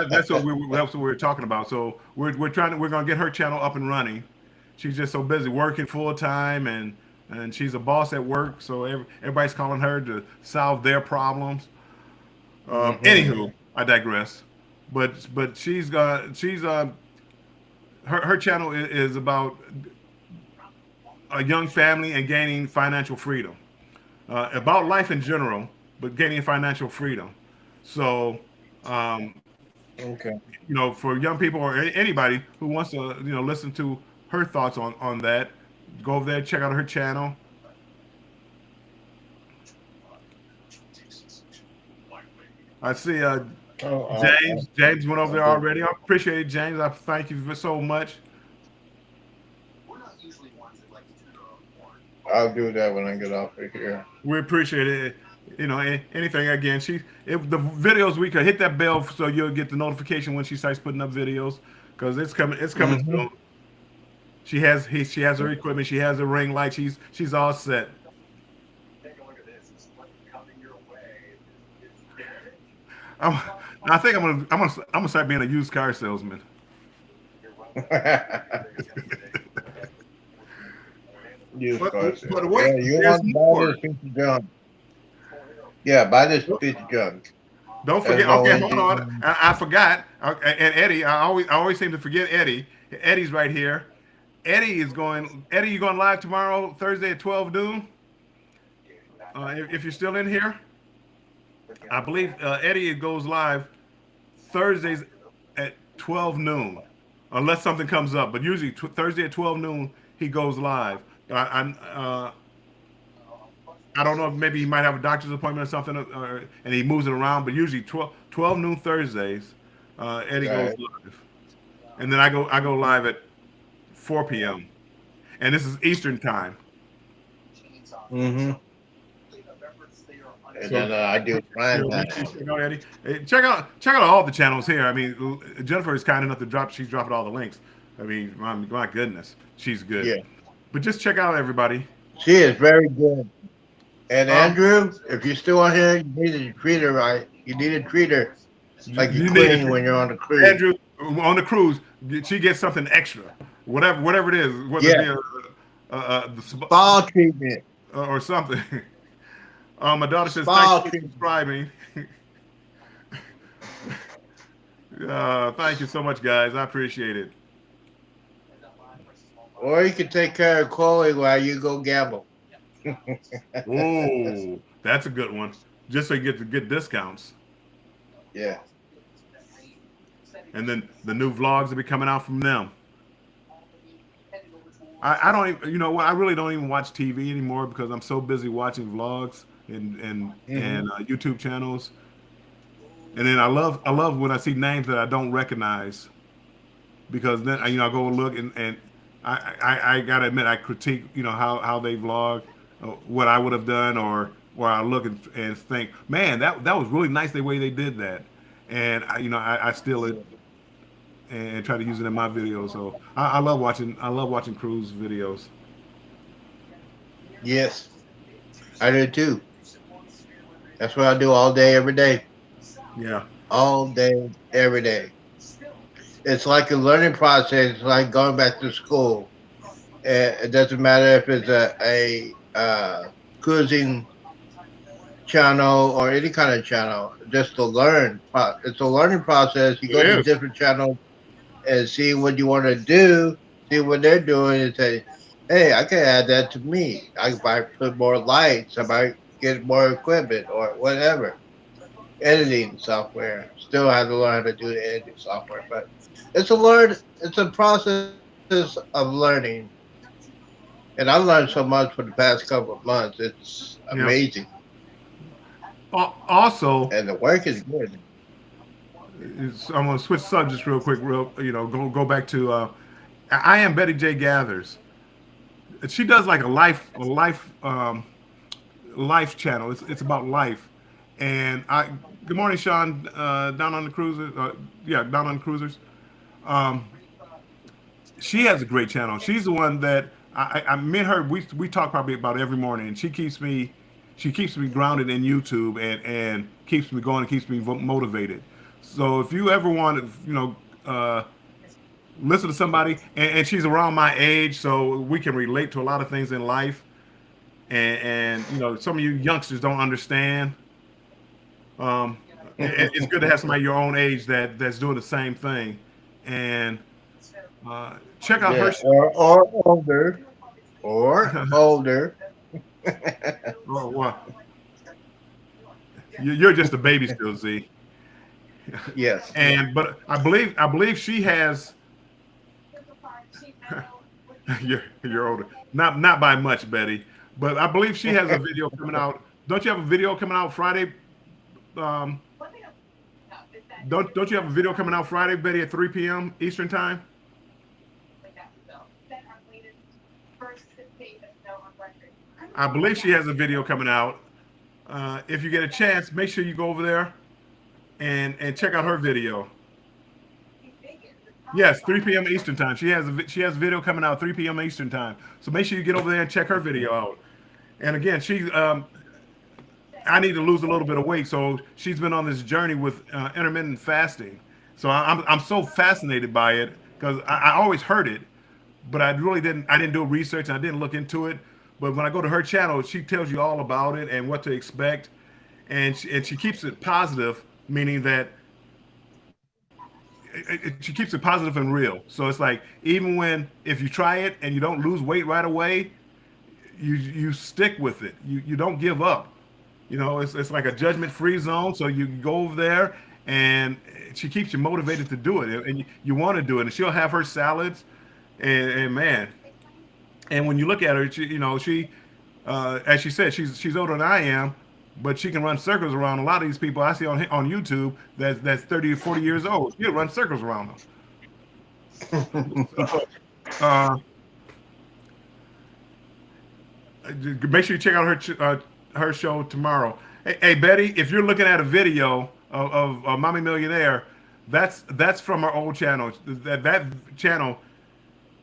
that's what we were talking about. So we're gonna get her channel up and running. She's just so busy working full time and she's a boss at work. So everybody's calling her to solve their problems. Anywho, I digress. But her channel is about a young family and gaining financial freedom, about life in general, but gaining financial freedom. So Okay. For young people or anybody who wants to, listen to her thoughts on that, go over there, check out her channel. I see Oh, James. James went over I'll there do already. I appreciate it, James. I thank you so much. I'll do that when I get off of here. We appreciate it. Anything again. If the videos we could hit that bell so you'll get the notification when she starts putting up videos because it's coming. It's coming Mm-hmm. soon. She has her equipment. She has her ring light. She's all set. I'm, I think I'm gonna start being a used car salesman. Use But cars. but Yeah, wait, you there's want to buy more. this piece of junk. Yeah, buy this piece of junk. Don't As forget. long Okay, as hold on. you, I forgot. And Eddie, I always seem to forget Eddie. Eddie's right here. Eddie is going. Eddie, you going live tomorrow, Thursday at 12 noon. If you're still in here, I believe Eddie goes live Thursdays at 12 noon, unless something comes up. But usually Thursday at 12 noon he goes live. I don't know if maybe he might have a doctor's appointment or something, and he moves it around. But usually 12 noon Thursdays, Eddie goes right. live, and then I go live at 4 p.m. and this is Eastern time. Mm-hmm. And So then I do prime make sure you time. check out Eddie. Hey, check out all the channels here. I mean, Jennifer is kind enough to drop. She's dropping all the links. I mean, my goodness, she's good. Yeah, But just check out everybody. she is very good. And Um, Andrew, if you're still on here, you need to treat her right. You need to treat her like a you need queen to when you're on the cruise. Andrew on the cruise. She gets something extra, whatever it is, whether it Yeah, be the spa treatment. or something. My daughter says thank Spa you for treatment. subscribing. Thank you so much, guys. I appreciate it. Or you can take care of Chloe while you go gamble. Oh, that's a good one. Just so you get the good discounts. Yeah. And then the new vlogs will be coming out from them. I don't even, you know what? I really don't even watch TV anymore because I'm so busy watching vlogs Mm-hmm. and YouTube channels. And then I love when I see names that I don't recognize because then I go look and I gotta admit I critique how they vlog, what I would have done or I look and think, man, that was really nice the way they did that, and I steal it and try to use it in my videos. So I love watching cruise videos. Yes, I do too. That's what I do all day, every day. Yeah, All day, every day. It's like a learning process. It's like going back to school. It doesn't matter if it's a cruising channel or any kind of channel. Just to learn. It's a learning process. You it go to is. different channels and see what you want to do, see what they're doing, and say, "Hey, I can add that to me. I might put more lights. I might get more equipment or whatever." Editing software. Still have to learn how to do the editing software, but it's a process of learning. And I've learned so much for the past couple of months. It's Yeah. amazing. Also, And the work is good. I'm gonna switch subjects real quick. Go back to I am Betty J Gathers. She does like a life channel. It's about life, and I. Good morning, Sean. Down on the cruisers. Yeah, down on the cruisers. Um, she has a great channel. She's the one that me and her we talk probably about every morning, and she keeps me grounded in YouTube and keeps me going and keeps me motivated. So if you ever want to, listen to somebody, and she's around my age, so we can relate to a lot of things in life, and some of you youngsters don't understand. Um, it's good to have somebody your own age that's doing the same thing, and check out her Yeah, show. or older, or older. Oh, well, you're just a baby still, Z. Yes. But I believe she has. You're older, not by much, Betty. But I believe she has a video coming out. Don't you have a video coming out Friday? Um, don't you have a video coming out Friday, Betty, at 3 p.m. Eastern time? I believe she has a video coming out. If you get a chance, make sure you go over there and check out her video. Yes, 3 p.m. Eastern time. She has a video coming out 3 p.m. Eastern time. So make sure you get over there and check her video out. And again, I need to lose a little bit of weight, so she's been on this journey with intermittent fasting. So I'm so fascinated by it because I always heard it, but I didn't do research and I didn't look into it. But when I go to her channel, she tells you all about it and what to expect, and she keeps it positive, meaning that she keeps it positive and real. So it's like even if you try it and you don't lose weight right away, you stick with it. You don't give up. You know, it's like a judgment-free zone. So you go over there, and she keeps you motivated to do it, and you want to do it. And she'll have her salads, and man, and when you look at her, she as she said, she's older than I am, but she can run circles around a lot of these people I see on YouTube that's 30 or 40 years old. She'll run circles around them. So, make sure you check out her show tomorrow. Hey, Betty, if you're looking at a video of Mommy Millionaire, that's from her old channel. That channel,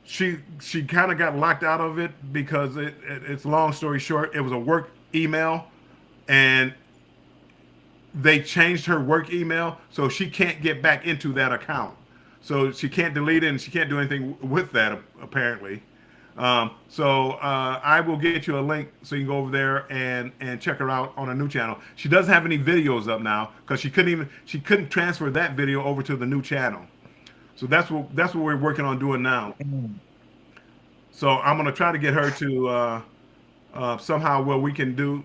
she kind of got locked out of it because it's long story short, it was a work email, and they changed her work email, so she can't get back into that account. So she can't delete it, and she can't do anything with that apparently. So I will get you a link so you can go over there and check her out on a new channel. She doesn't have any videos up now because she couldn't transfer that video over to the new channel. So that's what we're working on doing now. So I'm gonna try to get her to somehow where we can do.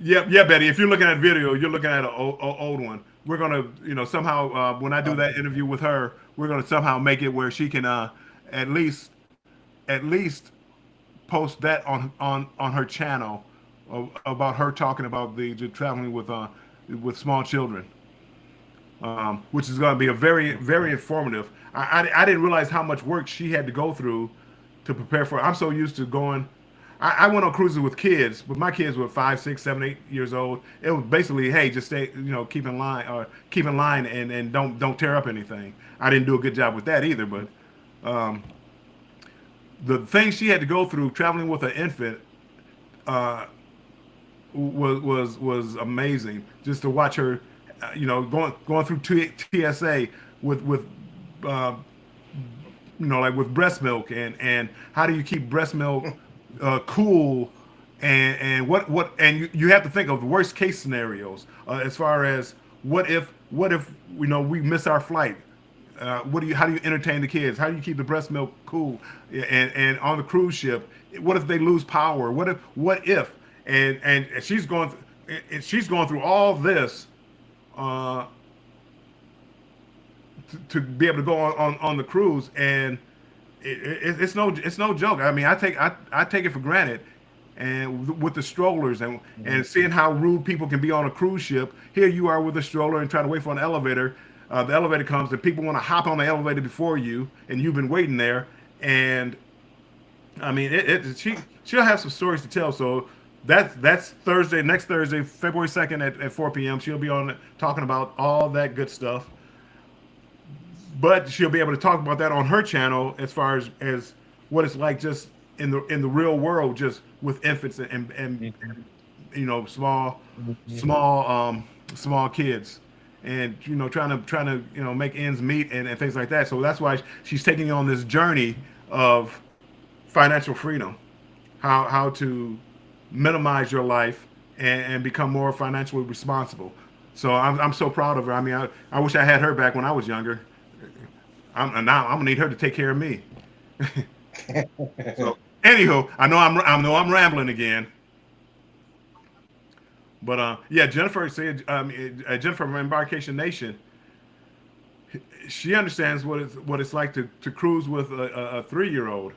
Yeah, Betty. If you're looking at video, you're looking at an old one. We're gonna, somehow when I do that interview with her, we're gonna somehow make it where she can at least post that on her channel about her talking about the traveling with small children, which is going to be a very, very informative. I didn't realize how much work she had to go through to prepare for it. I'm so used to going. I went on cruises with kids, but my kids were 5, 6, 7, 8 years old. It was basically, hey, just stay, keep in line and don't tear up anything. I didn't do a good job with that either, but the things she had to go through traveling with an infant was amazing. Just to watch her, going through TSA with like with breast milk and how do you keep breast milk cool and what and you have to think of the worst case scenarios as far as what if we miss our flight. How do you entertain the kids? How do you keep the breast milk cool? And on the cruise ship, what if they lose power? What if? And she's going through all this to be able to go on the cruise, and it's no joke. I mean, I take it for granted. And with the strollers and seeing how rude people can be on a cruise ship, here you are with a stroller and trying to wait for an elevator. The elevator comes and people want to hop on the elevator before you, and you've been waiting there. And I mean, she'll have some stories to tell. So that's next Thursday, February 2nd at 4 p.m. She'll be on talking about all that good stuff. But she'll be able to talk about that on her channel as far as what it's like just in the real world, just with infants and small kids. And trying to make ends meet and things like that. So that's why she's taking you on this journey of financial freedom, how to minimize your life and become more financially responsible. So I'm so proud of her. I mean, I wish I had her back when I was younger. I'm gonna need her to take care of me. So anywho, I know I'm rambling again. But yeah, Jennifer said, Jennifer from Embarkation Nation, she understands what it's like to cruise with a 3-year-old,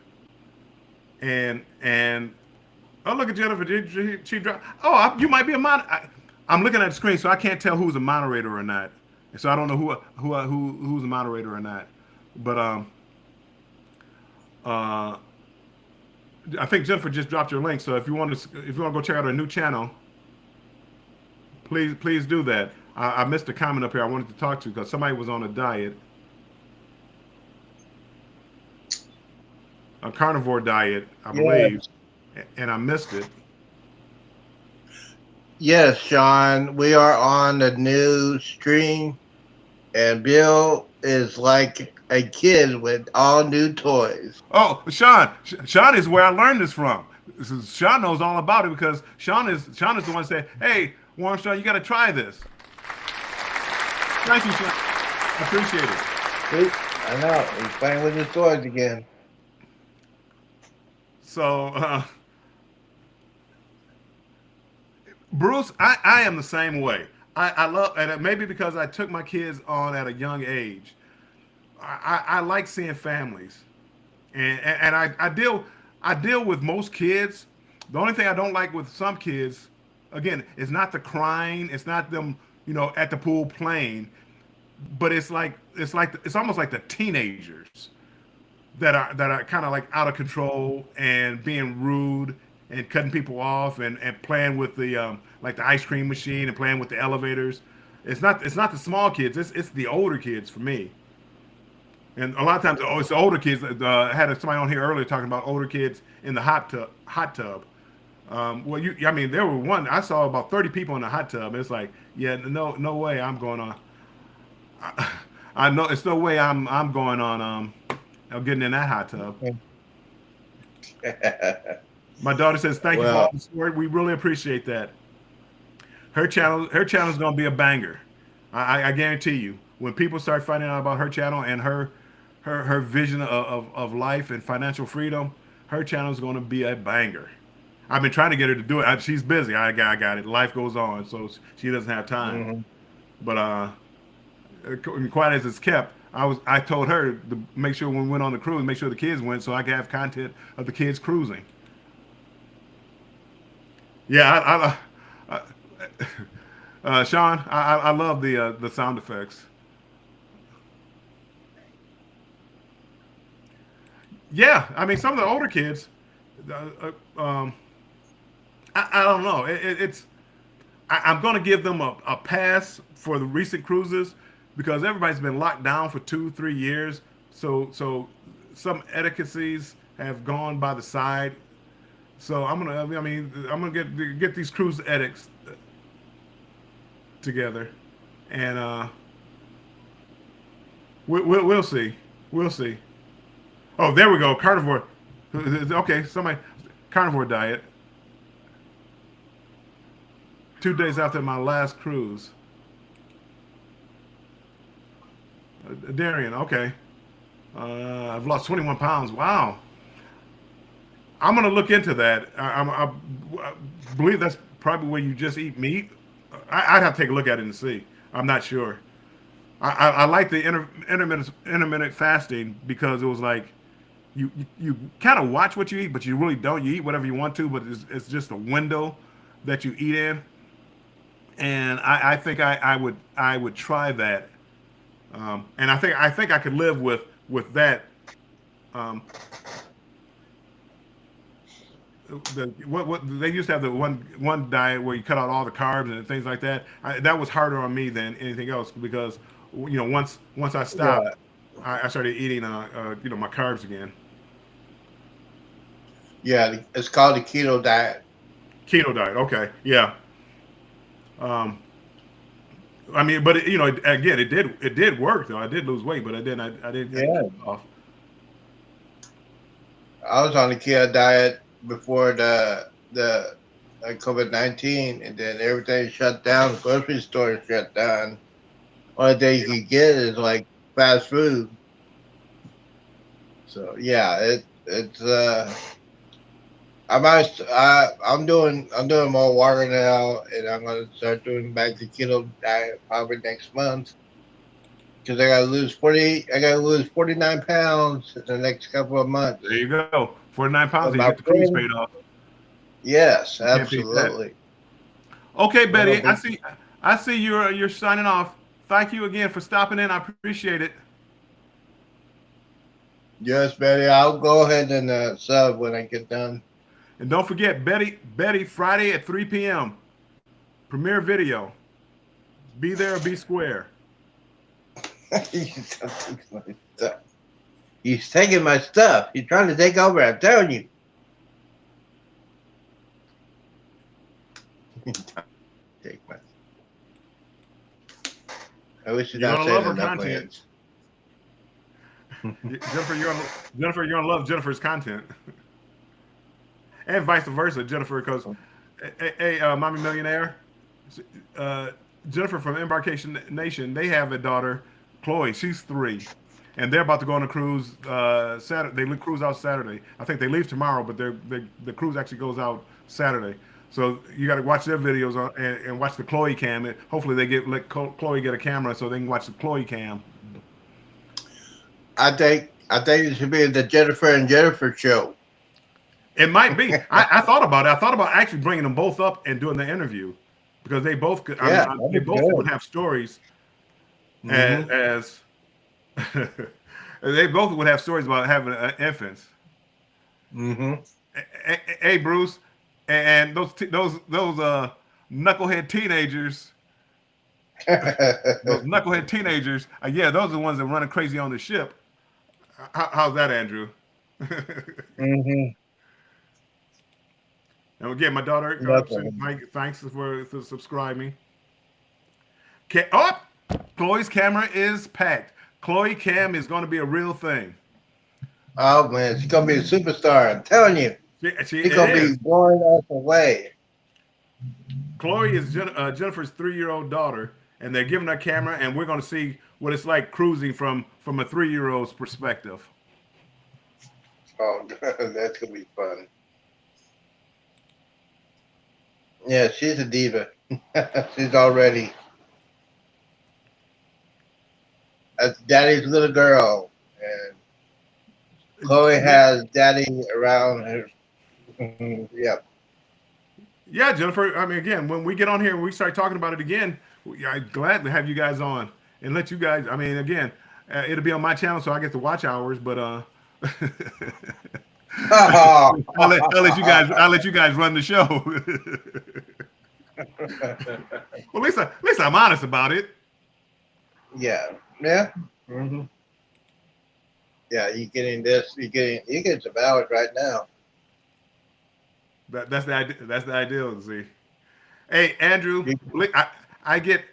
and oh, look at Jennifer. She dropped. Oh, you might be a mod. I'm looking at the screen, so I can't tell who's a moderator or not. So I don't know who's a moderator or not. But uh, I think Jennifer just dropped your link. So if you want to go check out her new channel, please do that. I missed a comment up here I wanted to talk to because somebody was on a diet, a carnivore diet, I believe, and I missed it. Yes, Sean, we are on the new stream, and Bill is like a kid with all new toys. Oh, Sean is where I learned this from. Sean knows all about it because Sean is the one that said, "Hey, Warmstrong, you got to try this." Thank you, Sean. I appreciate it. See? I know. He's playing with his toys again. So, Bruce, I am the same way. I love, and maybe because I took my kids on at a young age, I like seeing families, and I deal with most kids. The only thing I don't like with some kids, again, is not the crying. It's not them, at the pool playing, but it's almost like the teenagers that are kind of like out of control and being rude and cutting people off and playing with the like the ice cream machine and playing with the elevators. It's not the small kids. It's the older kids for me. And a lot of times, it's the older kids. I had somebody on here earlier talking about older kids in the hot tub. There were I saw about 30 people in the hot tub. It's like, yeah, no way I'm going on. I know it's no way I'm going on. Getting in that hot tub. My daughter says, "Thank you for all the support. We really appreciate that." Her channel is going to be a banger. I guarantee you. When people start finding out about her channel and her vision of life and financial freedom, her channel is going to be a banger. I've been trying to get her to do it. She's busy. I got it. Life goes on, so she doesn't have time. Mm-hmm. But quiet as it's kept, I told her to make sure when we went on the cruise, make sure the kids went, so I could have content of the kids cruising. Yeah, Sean, I love the sound effects. Yeah, I mean, some of the older kids, I don't know. I'm going to give them a pass for the recent cruises because everybody's been locked down for 2-3 years. So some etiquettes have gone by the side. So I'm gonna get these cruise etiquettes together, and we'll see. We'll see. Oh, there we go. Carnivore. Okay, carnivore diet. 2 days after my last cruise. Darian, okay. I've lost 21 pounds. Wow. I'm going to look into that. I believe that's probably where you just eat meat. I'd have to take a look at it and see. I'm not sure. I like the intermittent fasting because it was like you kind of watch what you eat, but you really don't. You eat whatever you want to, but it's just a window that you eat in. And I think I would try that. And I think I could live with that. What they used to have the one diet where you cut out all the carbs and things like that. That was harder on me than anything else because once I stopped, I started eating my carbs again. Yeah, it's called the keto diet. Keto diet, okay, yeah. But again, it did work though. I did lose weight, but I didn't get it off. I was on the keto diet before the COVID-19, and then everything shut down. Grocery stores shut down. Only thing you can get is like fast food. So yeah, I'm doing more water now, and I'm gonna start doing back the keto diet probably next month because I gotta lose 49 pounds in the next couple of There months. you go. 49 pounds So and you my get the cruise friend, paid off. yes, You can't beat that. absolutely. Okay, No, Betty, but I see you're signing off. Thank you again for stopping in. I appreciate it. yes, Betty, I'll go ahead and sub when I get done. And don't forget, Betty, Friday at 3 p.m. Premiere video. Be there or be square. He's taking my stuff. He's taking my stuff. He's trying to take over. I'm telling you. Take my. I wish you'd You're not gonna say love the her content. knuckleheads. Jennifer, you're gonna love Jennifer's content, and vice versa, Jennifer. Because, hey, Mommy Millionaire, uh, Jennifer from Embarkation Nation, they have a daughter, Chloe. She's 3, and they're about to go on a cruise. Saturday, they cruise out Saturday. I think they leave tomorrow, but the cruise actually goes out Saturday. So you got to watch their videos and watch the Chloe cam. Hopefully, let Chloe get a camera so they can watch the Chloe cam. I think it should be the Jennifer and Jennifer show. It might be. I thought about it. I thought about actually bringing them both up and doing the interview because they both could. Yeah, that'd They be both good. would have stories Mm-hmm. as they both would have stories about having infants. Mm-hmm. Hey, Bruce, and those knucklehead teenagers. Those knucklehead teenagers. Yeah, those are the ones that running crazy on the ship. How's that, Andrew? Mm-hmm. And again, my daughter, Definitely. thanks for subscribing. Oh, Chloe's camera is packed. Chloe Cam is going to be a real thing. Oh man, she's gonna be a superstar. I'm telling you, She's she's gonna be blowing us away. Chloe is Jennifer's 3-year-old daughter, and they're giving her a camera, and we're going to see what it's like cruising from a 3-year-old's perspective. Oh, that's gonna be fun. Yeah, she's a diva. She's already a daddy's little girl, and Chloe has daddy around her. Yeah. Yeah, Jennifer. I mean, again, when we get on here and we start talking about it again, I'm glad to have you guys on and let you guys. I mean, again, it'll be on my channel, so I get the watch hours. But I'll let you guys run the show. Well, at least I'm honest about it. Yeah. Yeah. Mm-hmm. Yeah, you're getting some hours right now. That's the idea. That's the ideal. See, hey Andrew, You- I get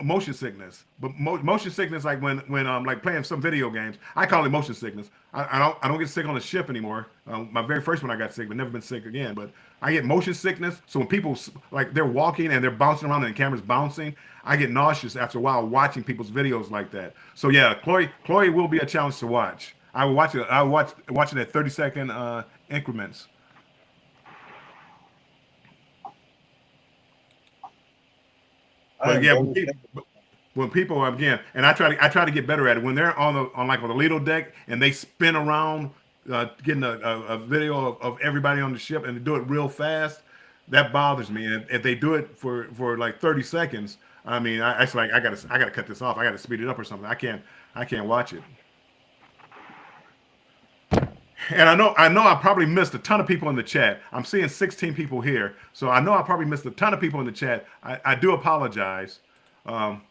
motion sickness, but motion sickness like when like playing some video games. I call it motion sickness. I don't get sick on the ship anymore. My very first one I got sick, but never been sick again. But I get motion sickness. So when people like they're walking and they're bouncing around and the camera's bouncing, I get nauseous after a while watching people's videos like that. So yeah, Chloe will be a challenge to watch. I will watch it. I will watch it at 30-second increments. I But am again, always when people again, and I try to get better at it when they're on the Lido deck and they spin around, getting a video of everybody on the ship and they do it real fast. That bothers me. And if they do it for like 30 seconds, I mean, it's like I gotta cut this off. I gotta speed it up or something. I can't watch it. And I probably missed a ton of people in the chat. I'm seeing 16 people here, so I know I probably missed a ton of people in the chat. I do apologize. Um,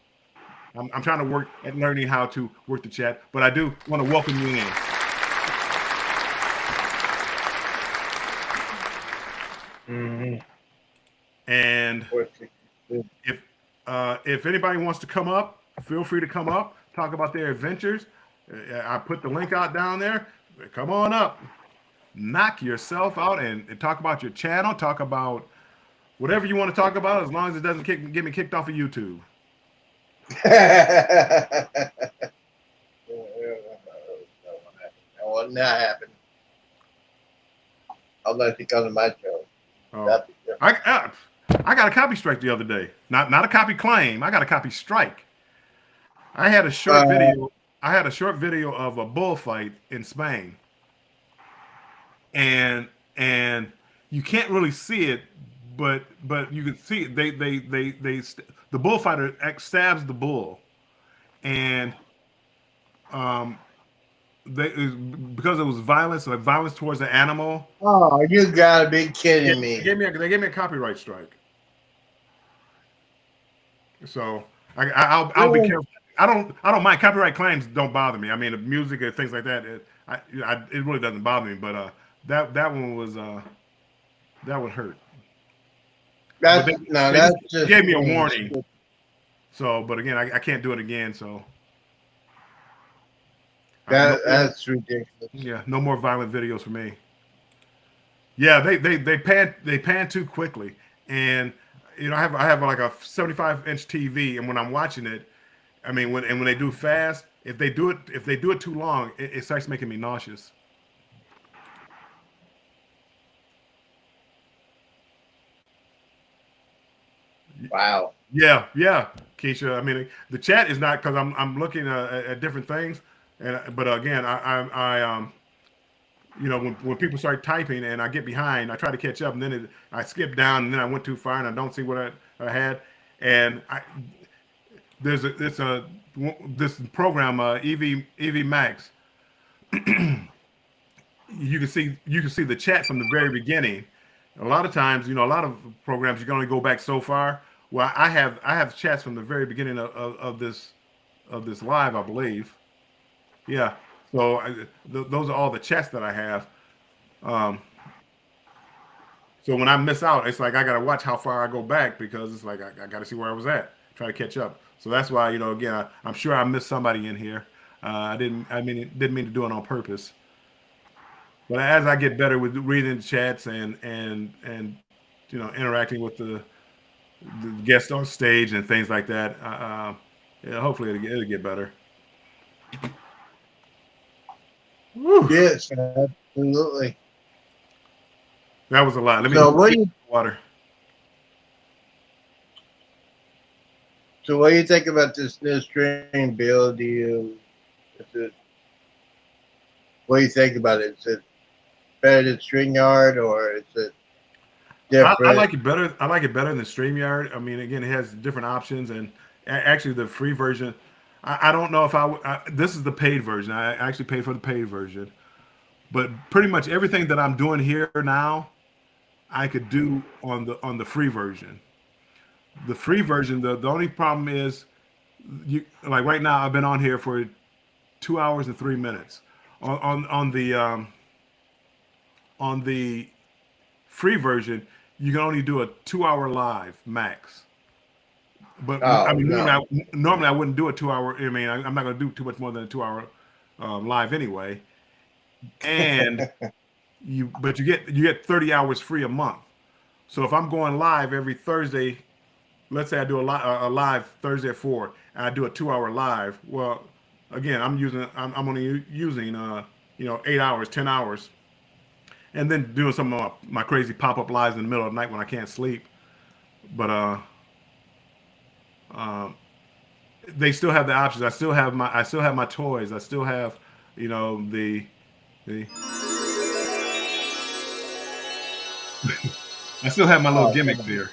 I'm trying to work at learning how to work the chat, but I do want to welcome you in. Mhm. And if anybody wants to come up, feel free to come up, talk about their adventures. I put the link out down there. Come on up, knock yourself out, and talk about your channel. Talk about whatever you want to talk about, as long as it doesn't get me kicked off of YouTube. something that happened. Unless he comes to my show. Oh. That'd be different. I got a copy strike the other day. Not a copy claim. I got a copy strike. I had a short video. I had a short video of a bullfight in Spain, and you can't really see it, but you can see it. The bullfighter stabs the bull, and because it was violence, like violence towards the animal. Oh, you gotta be kidding me. They gave me a copyright strike. So I'll be careful. I don't mind copyright claims. Don't bother me. I mean, the music and things like that. It really doesn't bother me. But that one was that would hurt. That's they just gave me a warning. So, but again, I can't do it again. So that's ridiculous. yeah, no more violent videos for me. Yeah, they pan too quickly, and you know I have like a 75-inch TV, and when I'm watching it, I mean when they do fast, if they do it too long, it starts making me nauseous. Wow. Yeah, Keisha. I mean the chat is not because I'm looking at different things, but again I you know, when people start typing and I get behind, I try to catch up, and then I skip down, and then I went too far, and I don't see what I had. And this program EV Max. you can see the chat from the very beginning. A lot of times, you know, a lot of programs you can only go back so far. Well, I have chats from the very beginning of this live, I believe. Yeah. So those are all the chats that I have. So when I miss out, it's like I gotta watch how far I go back because it's like I gotta see where I was at, try to catch up. So that's why, you know, again, I'm sure I missed somebody in here. I didn't mean to do it on purpose. But as I get better with reading the chats and you know interacting with the guests on stage and things like that, yeah, hopefully it'll get better. Whew. Yes, absolutely. That was a lot. Let me So what do water. you think about this new stream bill? What do you think about it? Is it better than StreamYard or is it different? I like it better. I like it better than StreamYard. I mean, again, it has different options, and actually, the free version. I don't know if this is the paid version. I actually paid for the paid version, but pretty much everything that I'm doing here now, I could do on the free version. The free version, the only problem is, like right now, I've been on here for 2 hours and 3 minutes. On the free version, you can only do a 2-hour live max. But I mean, normally I wouldn't do a 2-hour. I mean, I'm not going to do too much more than a 2-hour live anyway. And you get 30 hours free a month. So if I'm going live every Thursday, let's say I do a live Thursday at 4, and I do a 2-hour live. Well, again, I'm only using 8 hours, 10 hours, and then doing some of my crazy pop-up lives in the middle of the night when I can't sleep. But they still have the options. I still have my toys. I still have, you know, the I still have my little gimmick there,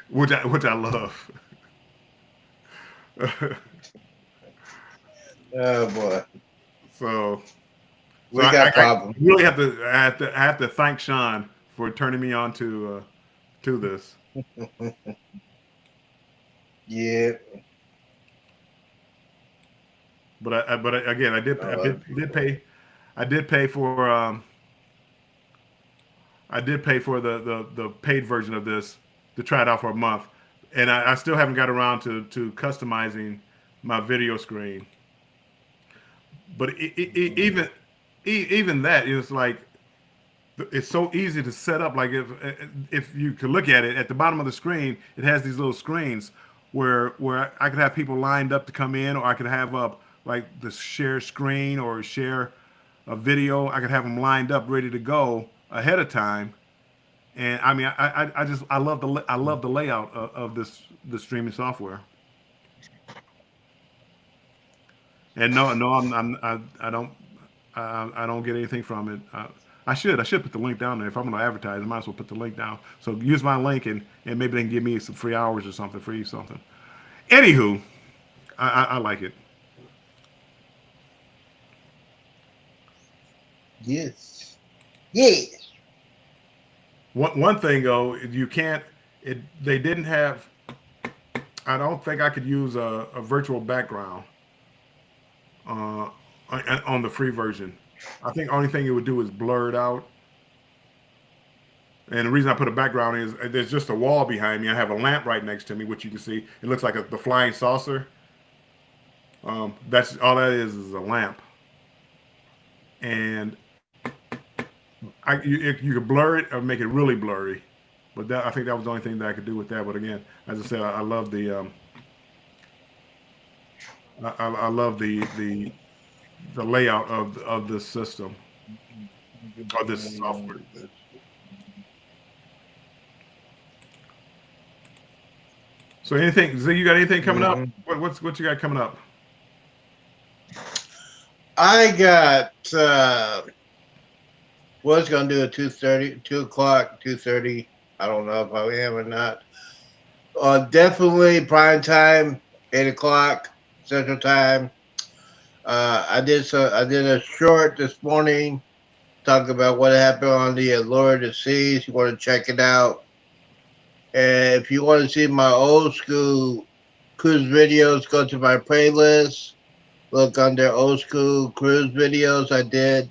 which I love. Oh boy. So we got problems. I really have to thank Sean for turning me on to this. Yeah. But again, I did pay for the paid version of this to try it out for a month, and I still haven't got around to customizing my video screen. But even that is like, it's so easy to set up. Like if you could look at it at the bottom of the screen, it has these little screens where I could have people lined up to come in, or I could have like the share screen or share a video, I could have them lined up, ready to go ahead of time. And I mean, I just I love the layout of the streaming software. And no, I don't get anything from it. I should put the link down there. If I'm going to advertise, I might as well put the link down. So use my link, and maybe they can give me some free hours or something, free something. Anywho, I like it. Yes. Yes. One thing though, you can't. They didn't have. I don't think I could use a virtual background uh, on the free version. I think the only thing it would do is blur it out. And the reason I put a background is there's just a wall behind me. I have a lamp right next to me, which you can see. It looks like the flying saucer. That's all that is a lamp. And you could blur it or make it really blurry. But I think that was the only thing that I could do with that. But again, as I said, I love I love the layout of this system or this software. So anything? So you got anything coming up? What you got coming up? I got was gonna do a 2:30, 2:30. I don't know if I am or not. Definitely prime time, 8 o'clock Central Time. I did a short this morning talking about what happened on the Allure of the Seas. You want to check it out. And if you want to see my old school cruise videos, go to my playlist. Look under old school cruise videos I did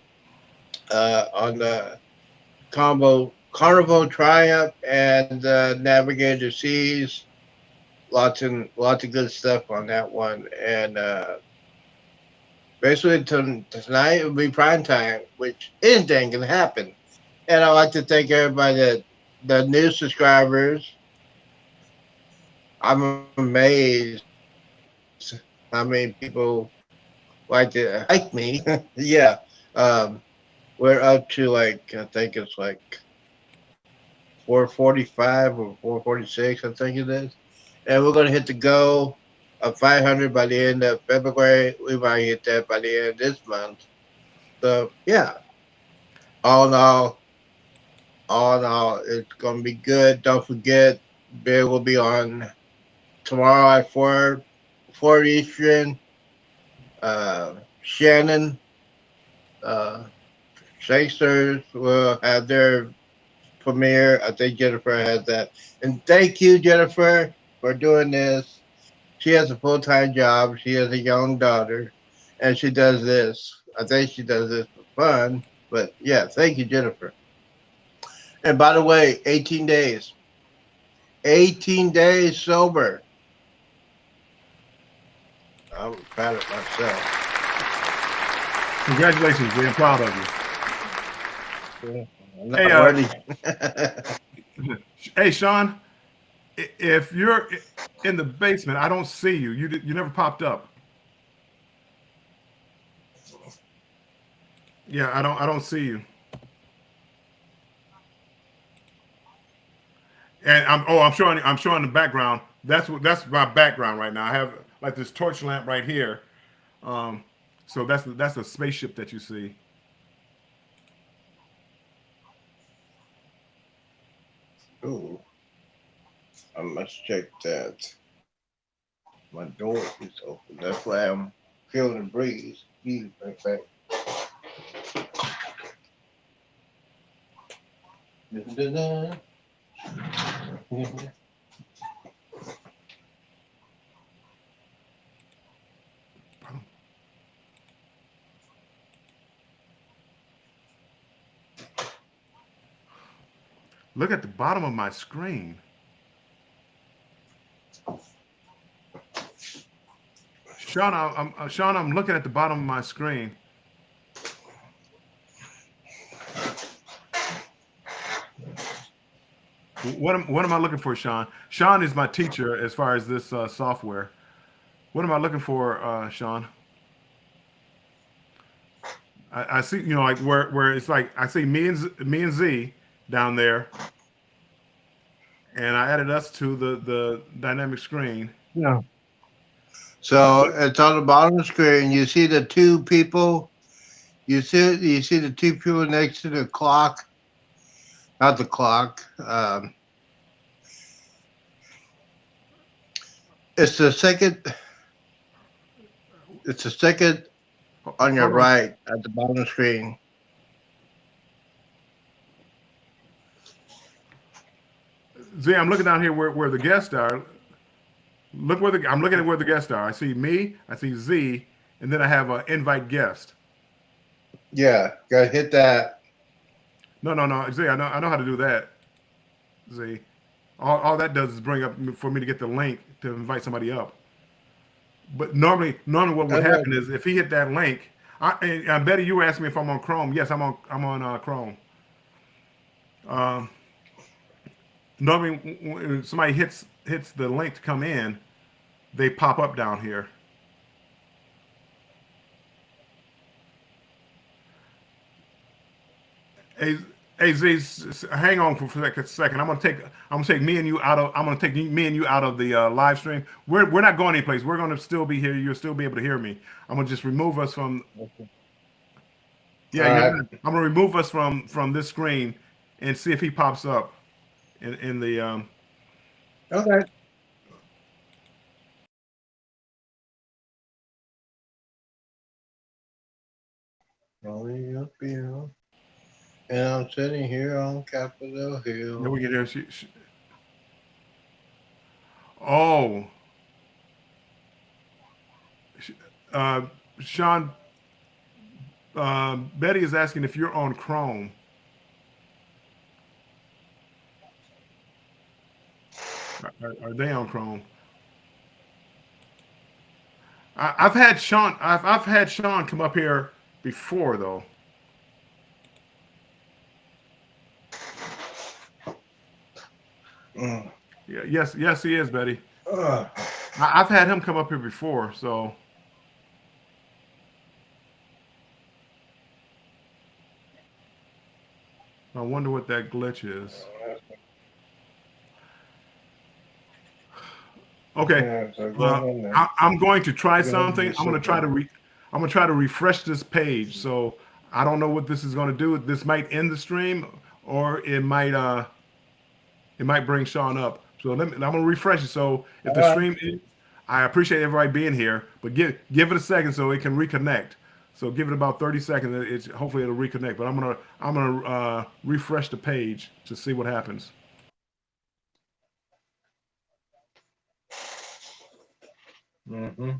on the Carnival Triumph and Navigator Seas. Lots of good stuff on that one. And basically tonight will be prime time, which anything can happen. And I'd like to thank everybody the new subscribers. I'm amazed how many people like me. Yeah. We're up to I think it's 445 or 446, I think it is. And we're going to hit the goal of 500 by the end of February. We might hit that by the end of this month. So, yeah. All in all, it's going to be good. Don't forget, Bill will be on tomorrow at 4 Eastern. Shannon, Shakespeare will have their premiere. I think Jennifer has that. And thank you, Jennifer, for doing this. She has a full-time job. She has a young daughter, and she does this. I think she does this for fun. But, yeah, thank you, Jennifer. And by the way, 18 days. 18 days sober. I'm proud of myself. Congratulations, Jay. I'm proud of you. I'm not ready. Hey, Sean, if you're in the basement, I don't see you. You never popped up. Yeah, I don't see you. And I'm showing the background. That's my background right now. I have like this torch lamp right here. So that's a spaceship that you see. Ooh, I must check that. My door is open. That's why I'm feeling the breeze. In fact. Look at the bottom of my screen. Sean, I'm looking at the bottom of my screen. What am I looking for, Sean? Sean is my teacher as far as this software. What am I looking for, Sean? I see, like where it's like I see me and Z down there, and I added us to the dynamic screen. Yeah. So it's on the bottom of the screen. You see the two people. You see the two people next to the clock. Not the clock. It's the second. It's the second on your Hold on, right at the bottom of the screen. Z. I'm looking down here where the guests are. Look where I'm looking at where the guests are. I see me, I see Z, and then I have an invite guest. Yeah, gotta hit that. No, Z. I know how to do that. Z. All that does is bring up for me to get the link to invite somebody up. But normally what would Okay. happen is if he hit that link, and Betty, you were asking me if I'm on Chrome. Yes, I'm on Chrome. Um, Normally when somebody hits the link to come in, they pop up down here. Hey, hey Z, hang on for a second. I'm gonna take me and you out of. I'm gonna take me and you out of the live stream. We're not going anyplace. We're gonna still be here. You'll still be able to hear me. I'm gonna just remove us from. All Yeah, you're right. right. I'm gonna remove us from this screen and see if he pops up in the. Okay. Rolling up hill, and I'm sitting here on Capitol Yeah, we Hill. can hear. Oh, uh, Sean. Betty is asking if you're on Chrome. Are they on Chrome? I've had Sean. I've had Sean come up here before though. Mm. Yeah, yes, he is, Betty. Ugh. I've had him come up here before, so I wonder what that glitch is. Okay, Yeah, so go uh, ahead now. I'm going to try Go ahead and something. just sit there. I'm gonna try to refresh this page. So I don't know what this is gonna do. This might end the stream, or it might bring Sean up. So I'm gonna refresh it. So if All the right. stream is, I appreciate everybody being here, but give it a second so it can reconnect. So give it about 30 seconds. Hopefully it'll reconnect. But I'm gonna refresh the page to see what happens. Mm-hmm.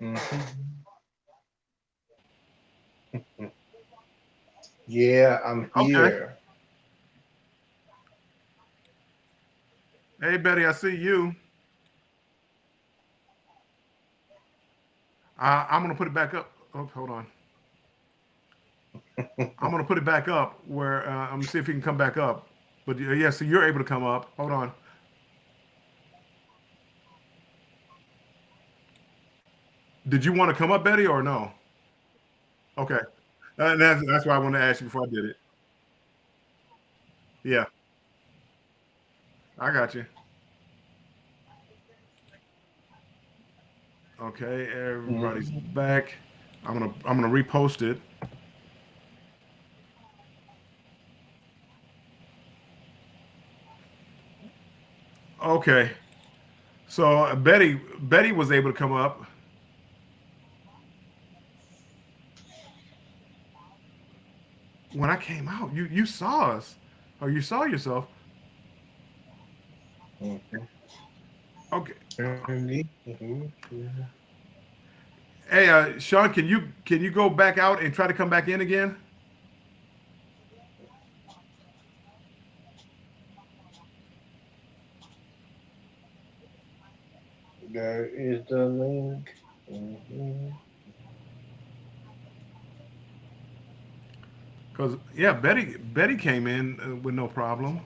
Mm-hmm. Yeah, I'm Okay. here. Hey Betty, I see you. I'm gonna put it back up. Oh, hold on. I'm gonna put it back up where I'm gonna see if he can come back up. But yeah, so you're able to come up. Hold on. Did you want to come up, Betty, or no? Okay. That's why I wanted to ask you before I did it. Yeah, I got you. Okay, everybody's Mm-hmm. back. I'm gonna repost it. Okay. So Betty was able to come up when I came out. You saw us, or you saw yourself. Mm-hmm. Okay. Mm-hmm. Hey, Sean, can you go back out and try to come back in again? There is the link. Mm-hmm. Cause yeah, Betty came in with no problem.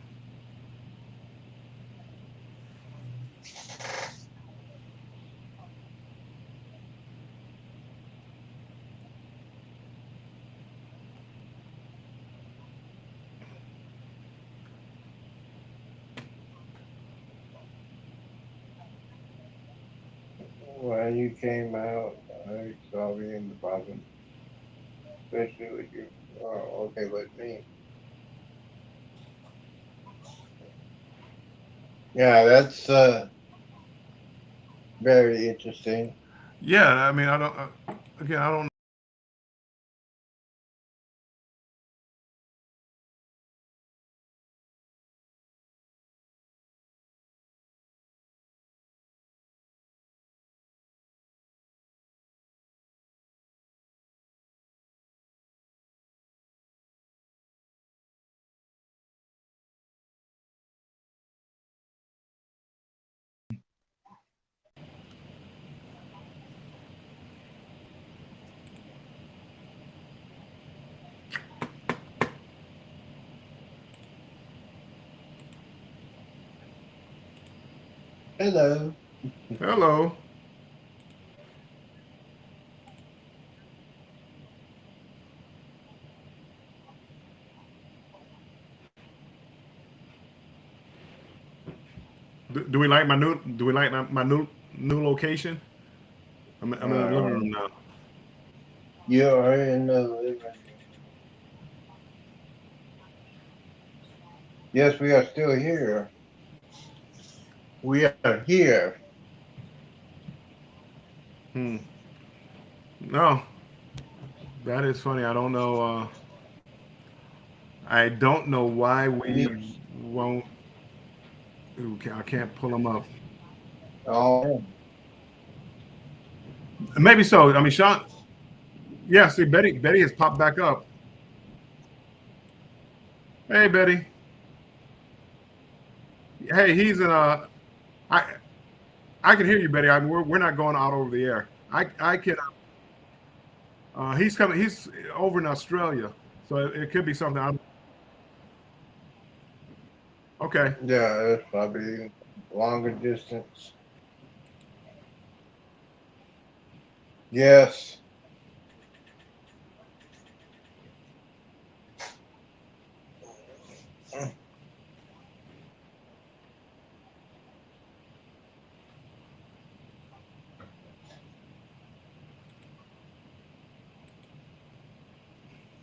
When you came out, I saw me in the bottom, especially with you. Oh, okay, with me. Yeah, that's very interesting. Yeah, I mean, I don't. Again, I don't. Hello. Hello. Do we like my new? Do we like my new location? I'm in the living Uh, room now. you are in the living room. Yes, we are still here. We are here. Hmm. No, that is funny. I don't know. I don't know why we You, won't. Ooh, I can't pull them up. oh, Maybe so. I mean, Sean. Yeah. See, Betty has popped back up. Hey, Betty. Hey, he's in a. I I can hear you, Betty. We're not going out over the air. I can. He's coming. He's over in Australia, so it could be something. Okay. yeah, it's probably longer distance. Yes.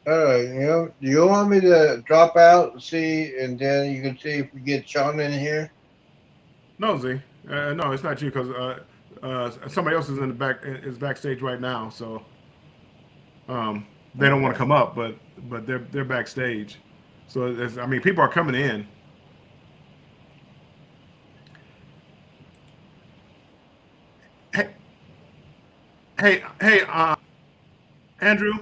All right, do you want me to drop out and see, and then you can see if we get Sean in here? No, Z. No, it's not you because somebody else is in the back is backstage right now, so they don't want to Okay. come up, but they're backstage. So I mean, people are coming in. Hey, hey, Andrew,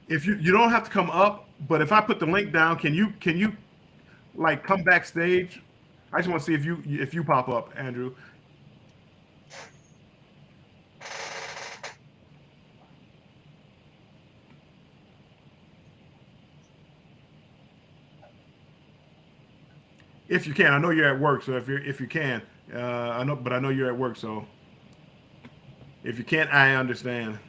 if you don't have to come up, but if I put the link down, can you like come backstage? I just want to see if you pop up, Andrew. If you can. I know you're at work, so if you can, I know, but I know you're at work, so if you can't, I understand.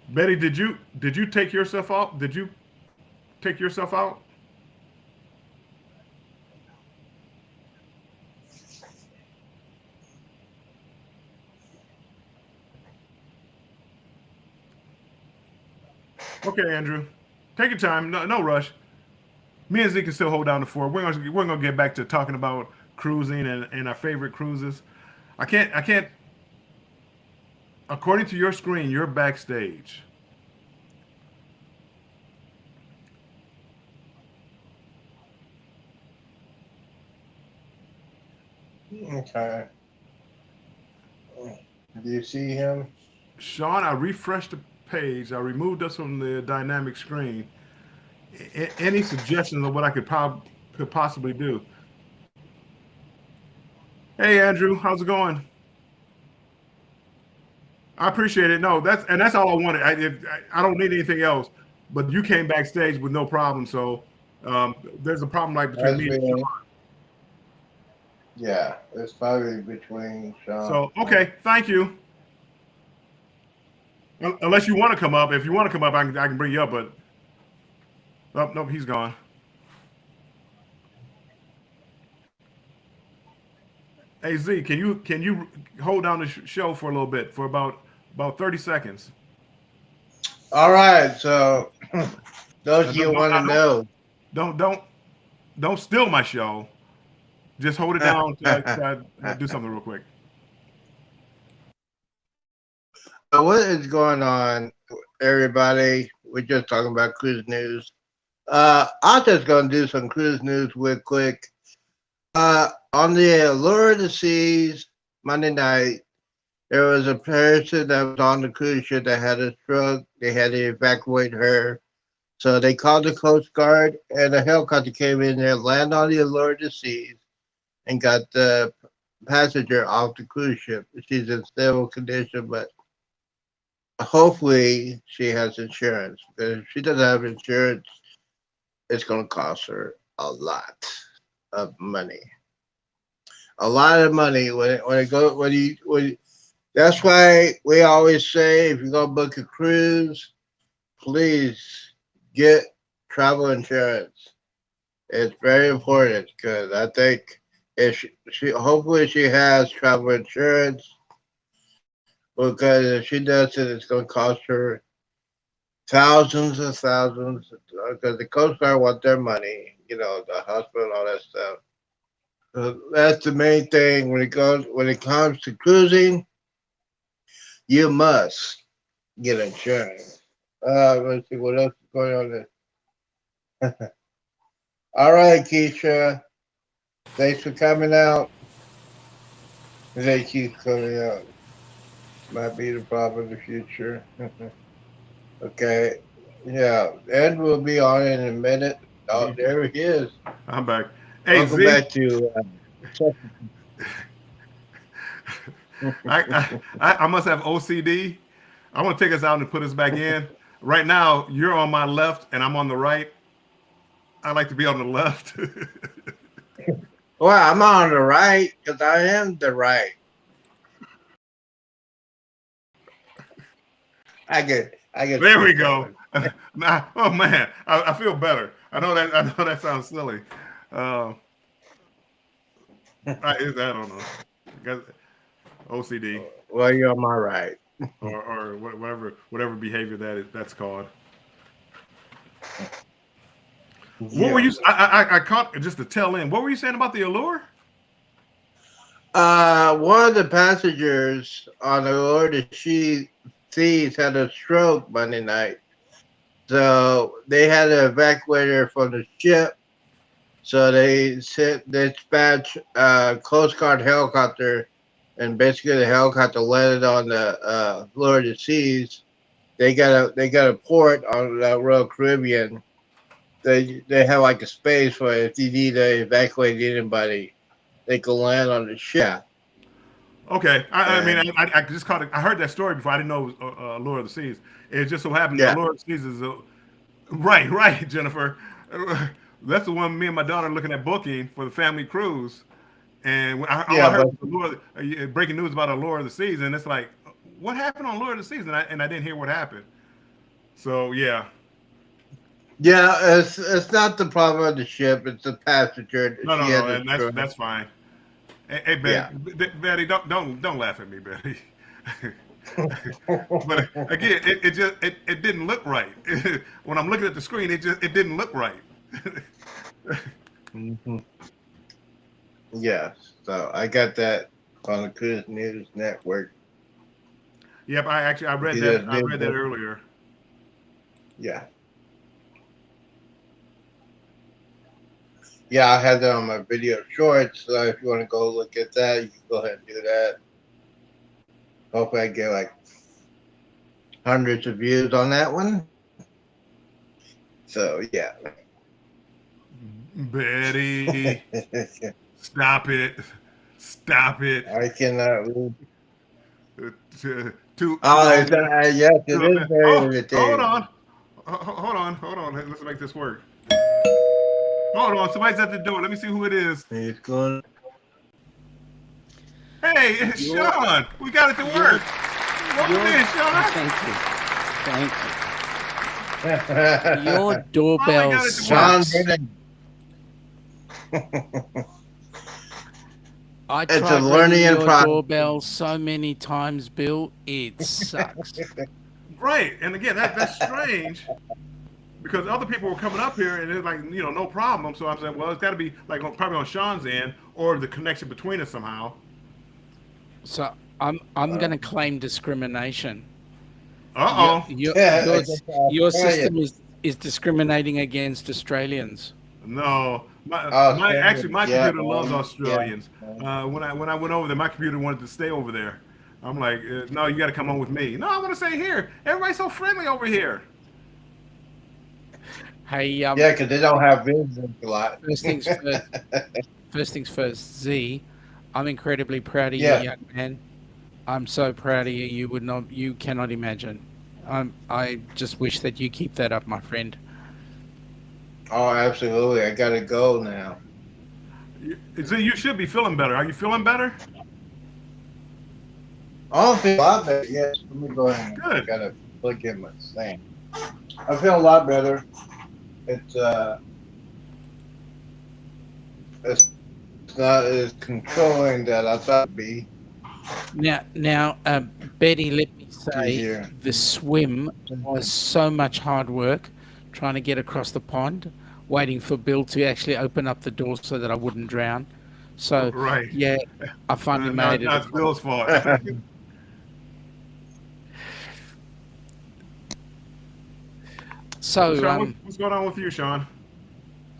Betty, did you take yourself out? Did you take yourself out? Okay, Andrew, take your time. No rush. Me and Z can still hold down the fort. We're gonna get back to talking about cruising and our favorite cruises. I can't. According to your screen, you're backstage. Okay. Do you see him? Sean, I refreshed the page. I removed us from the dynamic screen. Any suggestions of what I could possibly do? Hey, Andrew, how's it going? I appreciate it. No, that's all I wanted. I don't need anything else. But you came backstage with no problem, so there's a problem like between That's me and been, Sean. yeah, it's probably between Sean. So okay, thank you. Unless you want to come up, if you want to come up, I can bring you up. But oh, nope, he's gone. Hey Z, can you hold down the show for a little bit for about 30 seconds? All right, so those Now, of you want to know. don't don't don't steal my show. Just hold it down to do something real quick. So what is going on, everybody? We're just talking about cruise news. I'm just gonna do some cruise news real quick. On the Allure of the Seas Monday night, there was a person that was on the cruise ship that had a stroke. They had to evacuate her. So they called the Coast Guard, and a helicopter came in there, landed on the Allure of the Seas, and got the passenger off the cruise ship. She's in stable condition, but hopefully she has insurance. Because if she doesn't have insurance, it's going to cost her a lot of money. A lot of money that's why we always say if you're going to book a cruise, please get travel insurance. It's very important because I think if she hopefully she has travel insurance, because if she doesn't, it's going to cost her thousands and thousands because the Coast Guard want their money, the hospital, all that stuff. So that's the main thing when it comes to cruising. You must get insurance. Let's see what else is going on there. All right, Keisha. Thanks for coming out. They keep coming out. Might be the problem in the future. Okay. Yeah. Ed will be on in a minute. Oh, there he is. I'm back. Hey Welcome Z, back to I must have OCD. I want to take us out and put us back in. Right now, you're on my left and I'm on the right. I like to be on the left. Well, I'm on the right because I am the right. I get. There we go. Oh man, I feel better. I know that sounds silly. I don't know. OCD Well, you're on my right. or whatever behavior that's called. What were you? I caught just the tail end. What were you saying about the Allure? One of the passengers on the Allure of the Seas had a stroke Monday night, so they had to evacuate her from the ship. So they dispatched a Coast Guard helicopter, and basically the helicopter landed on the Allure of the Seas. They got a port on the Royal Caribbean. They have like a space for if you need to evacuate anybody, they can land on the ship. Okay, I just caught it. I heard that story before. I didn't know it was Allure of the Seas. It just so happened Allure of the Seas is right, Jennifer. That's the one me and my daughter are looking at booking for the family cruise. And I heard breaking news about Allure of the Seas, and it's like, what happened on Allure of the Seas? And I didn't hear what happened. So yeah. Yeah, it's not the problem of the ship; it's the passenger. No, and that's fine. Hey Betty, don't laugh at me, Betty. But again, it didn't look right. When I'm looking at the screen, it didn't look right. Mm-hmm. Yes, so I got that on the Cruise News Network. Yep, I read that. I read that earlier. Yeah. Yeah, I had that on my video shorts. So if you want to go look at that, you can go ahead and do that. Hopefully, I get like hundreds of views on that one. So yeah. Betty, stop it! I cannot. Yes, it is very irritating. Hold on. Let's make this work. Hold on, somebody's at the door. Let me see who it is. It's going. Hey, it's Sean. We got it to work. Welcome in, Sean. Thank you. Your doorbell Sean sucks. did it. I It's a tried learning ringing and your process. doorbell so many times, Bill. It sucks. Right, and again, that's strange because other people were coming up here and it's like, no problem. So I'm saying, well, it's got to be like probably on Sean's end or the connection between us somehow. So I'm going to claim discrimination. Uh Your Yeah, your, it's your Australian. system is discriminating against Australians. oh, no, Australian. my Yeah, computer loves yeah. Australians. When I went over there, my computer wanted to stay over there. I'm like, no, you got to come on with me. No, I want to stay here. Everybody's so friendly over here. Hey, Yeah, because they don't have visitors a lot. first things first. First things first, Z. I'm incredibly proud of Yeah. you, young man. I'm so proud of you. You cannot imagine. I just wish that you keep that up, my friend. Oh, absolutely. I gotta go now. You should be feeling better. Are you feeling better? I don't feel a lot better. Yes, let me go ahead. I Good. gotta look at my thing. I feel a lot better. It's not as controlling that I thought it'd be. Now, Betty, let me say, Here. the swim was so much hard work trying to get across the pond, waiting for Bill to actually open up the door so that I wouldn't drown. So, Right. yeah, I finally No, made it. it's Bill's fault. So, Sean, what's going on with you, Sean?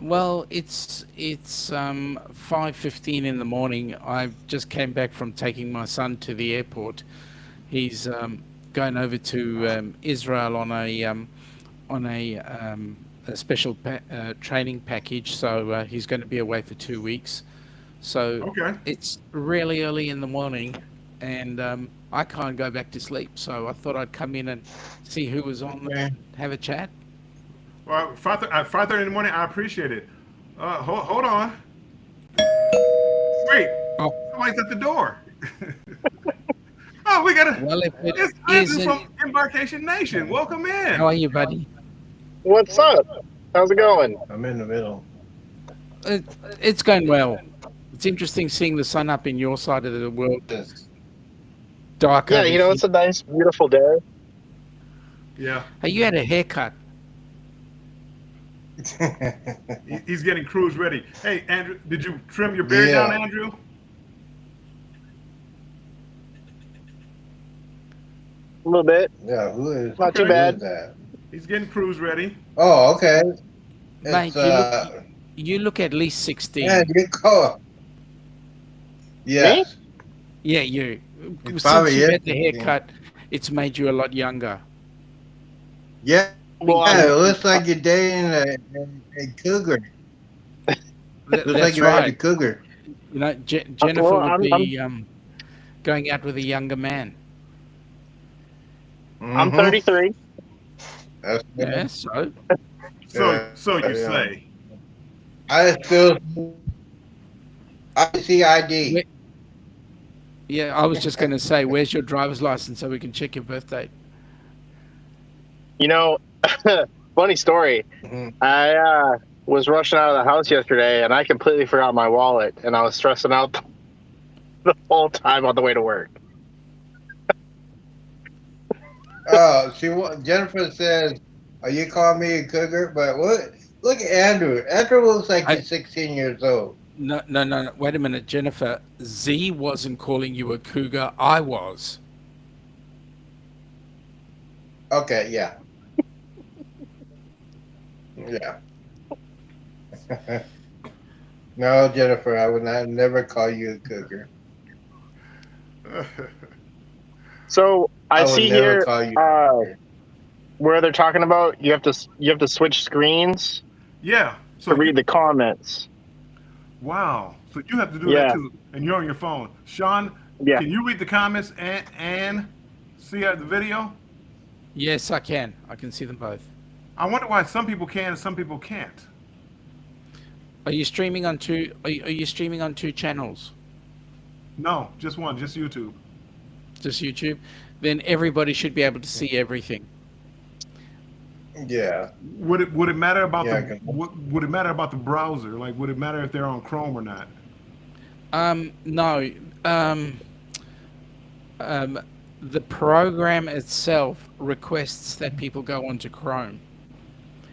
well, it's 5:15 in the morning. I just came back from taking my son to the airport. He's going over to Israel on a special training package. So he's going to be away for 2 weeks. So Okay. it's really early in the morning, and I can't go back to sleep. So I thought I'd come in and see who was on Okay. and have a chat. Well, 5:30 in the morning. I appreciate it. Hold on. Wait. Oh. Somebody's at the door. Oh, we got to. Well, if it It's Andrew isn't, from Embarkation Nation. Welcome in. how are you, buddy? What's up? How's it going? I'm in the middle. It's going well. It's interesting seeing the sun up in your side of the world, Just- dark. Yeah, over you know, here. it's a nice, beautiful day. Yeah. Hey, you had a haircut. He's getting cruise ready. Hey, Andrew, did you trim your beard Yeah. down, Andrew? A little bit. Yeah, who is? Not too who bad. is that? He's getting cruise ready. Oh, okay. Mate, It's, you look at least 16. yeah, you call. Yes. Yeah, you. Since probably you is had the 16. haircut, it's made you a lot younger. Yeah. Well, Yeah, it I'm, looks like you're dating a cougar. Looks like That's you're married a right. cougar. You know, Jennifer well, would I'm- be going out with a younger man. I'm Mhm. 33. That's Yeah, so So you Yeah. say. I still see ID. Wait. Yeah, I was just going to say, where's your driver's license so we can check your birthday? You know, funny story. Mhm. I was rushing out of the house yesterday, and I completely forgot my wallet, and I was stressing out the whole time on the way to work. Oh, Jennifer says, "Are you calling me a cougar?" But what? Look at Andrew. Andrew looks like he's 16 years old. No. Wait a minute, Jennifer. Z wasn't calling you a cougar. I was. Okay, yeah. Yeah. No, Jennifer, I would never call you a cougar. So I would see never here call you a cougar. where they're talking about you have to switch screens Yeah. to read the comments. Wow. So you have to do Yeah. that too, and you're on your phone. Sean, Yeah. can you read the comments and see the video? Yes, I can. I can see them both. I wonder why some people can and some people can't. Are you streaming on two? Are you streaming on two channels? No, just one, just YouTube. Just YouTube? Then everybody should be able to see everything. Yeah. Would it matter about Yeah, the okay. would it matter about the browser? Like, would it matter if they're on Chrome or not? No. Um, the program itself requests that people go onto Chrome.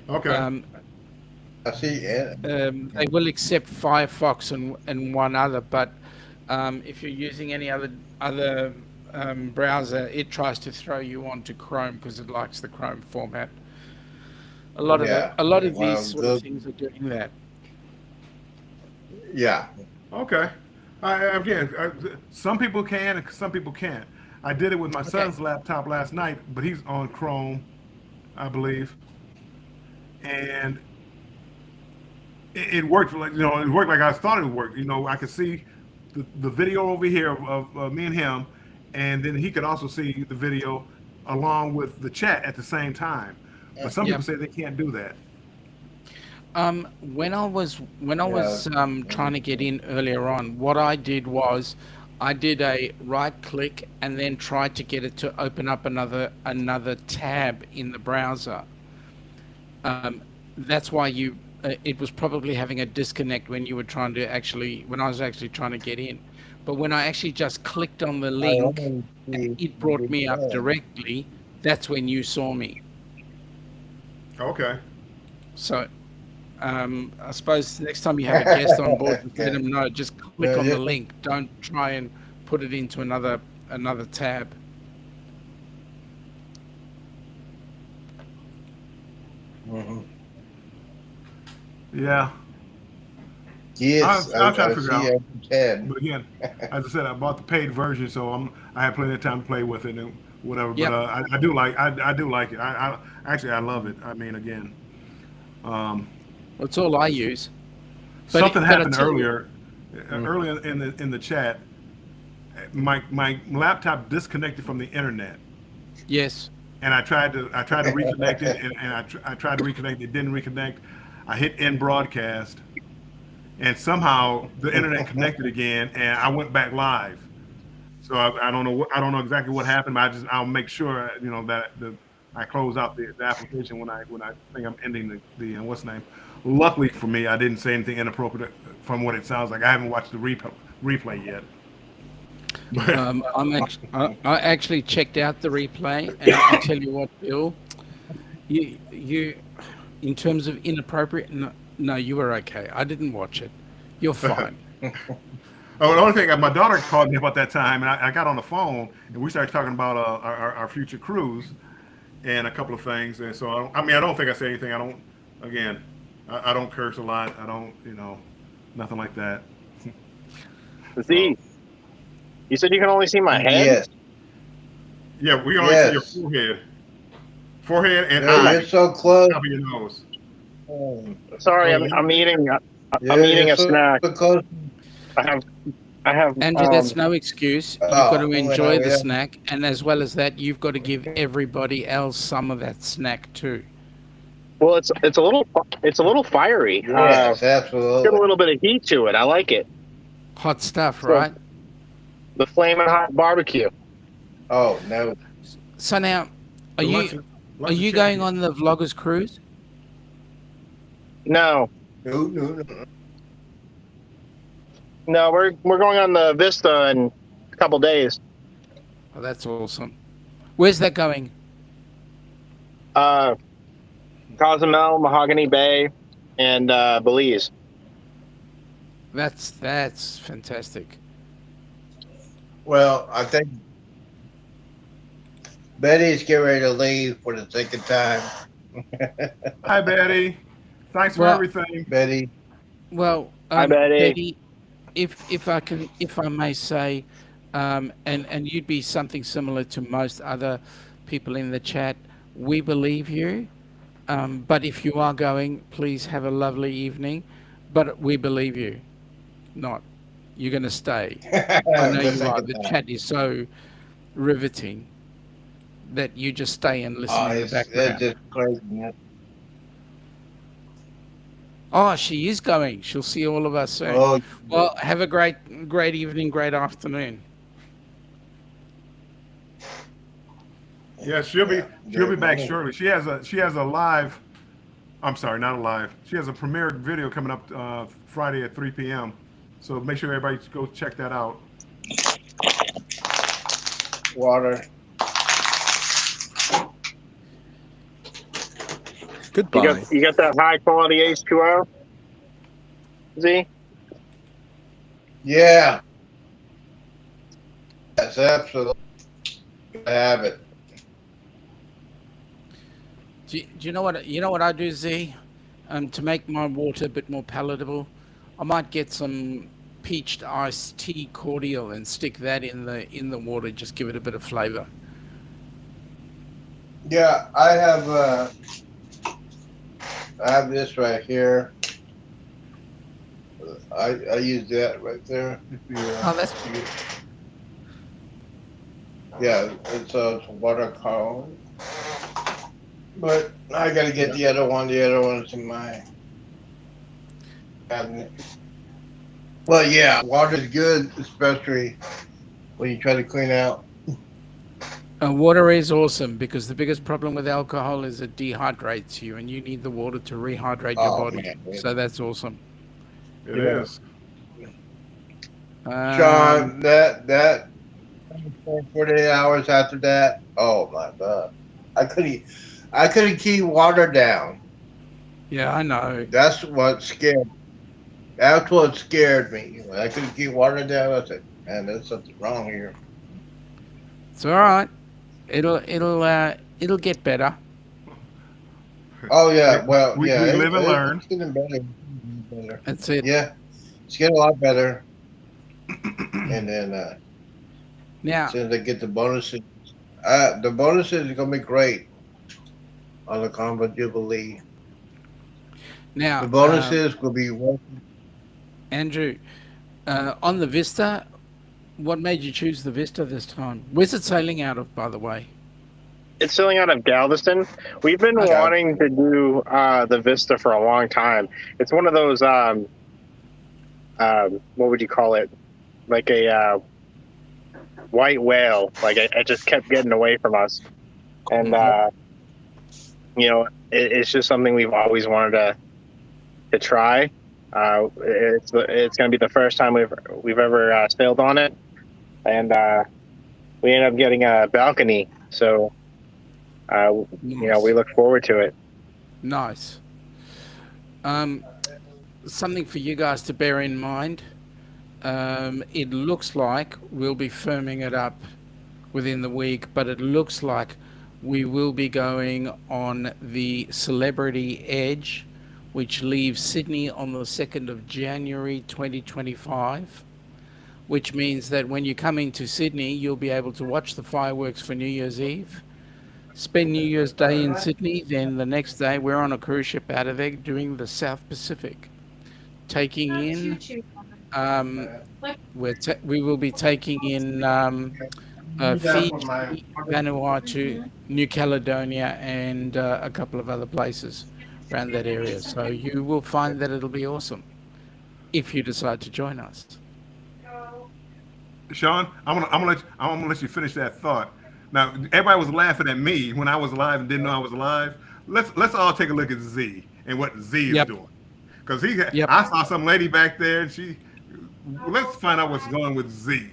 Okay. I see. Yeah. They will accept Firefox and one other, but if you're using any other browser, it tries to throw you onto Chrome because it likes the Chrome format. A lot of Well, these sort of things are doing that. Yeah. Okay. Again, some people can and some people can't. I did it with my son's laptop last night, but he's on Chrome, I believe, and it worked like it worked like I thought it would work. I could see the video over here of me and him, and then he could also see the video along with the chat at the same time. But some people say they can't do that. When I was trying to get in earlier on, what I did was I did a right click and then tried to get it to open up another tab in the browser. That's why it was probably having a disconnect when you were when I was actually trying to get in. But when I actually just clicked on the link, and it brought me up directly. That's when you saw me. Okay. So, I suppose next time you have a guest on board, let them know. Just click on the link. Don't try and put it into another tab. Mm-hmm. Yeah. Yes. I'll try to figure out. Ted. But again, as I said, I bought the paid version, so I have plenty of time to play with it and whatever. Yep. But I do like it. I actually I love it. I mean, again, That's all I use. something happened earlier in the chat. My laptop disconnected from the internet, Yes. and I tried to reconnect it, and I tried to reconnect. It didn't reconnect. I hit end broadcast, and somehow the internet connected again, and I went back live. So I don't know exactly what happened, but I'll make sure that I close out the application when I think I'm ending the what's the name. Luckily for me, I didn't say anything inappropriate from what it sounds like. I haven't watched the replay yet. I actually checked out the replay, and I tell you what, Bill, you in terms of inappropriate, no, you were okay. I didn't watch it. You're fine. Oh, the only thing, my daughter called me about that time, and I got on the phone, and we started talking about our future cruise and a couple of things. And so, I don't think I said anything. I don't curse a lot. I don't, nothing like that. Z, you said you can only see my head? Yes. Yeah, we only see your forehead and You're so close. top of your nose. Sorry, I'm eating. I'm eating a snack. So close. I have. Andrew, that's no excuse. You've got to enjoy the yeah. snack, and as well as that, you've got to give everybody else some of that snack too. Well, it's a little fiery. Yes, Got a absolutely. little bit of heat to it. I like it. Hot stuff, right? The flaming hot barbecue. Oh no. So now, are Lunch you and going chicken. on the Vloggers cruise? No, No. no, we're going on the Vista in a couple days. Oh, that's awesome. Where's that going? Cozumel, Mahogany Bay, and Belize. That's fantastic. Well, I think Betty's getting ready to leave for the second time. Hi, Betty. Thanks for Well- everything. Betty. Well, Hi, Betty. Betty, if I may say, and you'd be something similar to most other people in the chat. We believe you, but if you are going, please have a lovely evening. But we believe you, not you're going to stay. I know you are. The chat is so riveting that you just stay and listen in the It's background. just crazy, man. Oh, she is going. She'll see all of us soon. Oh, Well, have a great evening, great afternoon. Yeah, she'll be back shortly. She has a live. I'm sorry, not a live. She has a premiere video coming up Friday at 3 p.m. So make sure everybody go check that out. Water. Goodbye. You got that high quality H2O? Z? Yeah. That's absolutely. I have it. Do you know what I do, Z? To make my water a bit more palatable, I might get some peached iced tea cordial and stick that in the water. Just give it a bit of flavor. Yeah, I have this right here. I use that right there. Oh, that's Yeah, it's a water column. But I gotta get the other one. The other one's in my cabinet. Well, yeah, water's good, especially when you try to clean out. water is awesome because the biggest problem with alcohol is it dehydrates you, and you need the water to rehydrate your Oh, body. man. So that's awesome. It is. Sean, that 48 hours after that. Oh my God, I couldn't keep water down. Yeah, I know. That's what scared. That's what scared me. When I couldn't keep water down, I said, "Man, there's something wrong here." It's all right. It'll get better. Oh yeah, well We yeah. live and learn. It's getting better. That's it. Yeah, it's getting a lot better. And then Now, as soon as I get the bonuses are gonna be great on the Combo Jubilee. now, The bonuses will be worth. Andrew, on the Vista, what made you choose the Vista this time? Where's it sailing out of, by the way? It's sailing out of Galveston. We've been Okay. wanting to do the Vista for a long time. It's one of those, what would you call it? Like a white whale. Like it just kept getting away from us. And, it's just something we've always wanted to try. It's going to be the first time we've ever sailed on it. And we ended up getting a balcony. So, we look forward to it. Nice. Something for you guys to bear in mind. It looks like we'll be firming it up within the week, but it looks like we will be going on the Celebrity Edge, which leaves Sydney on the 2nd of January 2025, which means that when you come into Sydney, you'll be able to watch the fireworks for New Year's Eve, spend New Year's Day in Sydney, then the next day we're on a cruise ship out of there doing the South Pacific, taking in we will be taking in Fiji, Vanuatu, New Caledonia, and a couple of other places around that area. So you will find that it'll be awesome if you decide to join us. Sean, I'm gonna let you finish that thought. Now, everybody was laughing at me when I was alive and didn't know I was alive. Let's all take a look at Z and what Z is doing, because I saw some lady back there, and let's find out what's going with Z.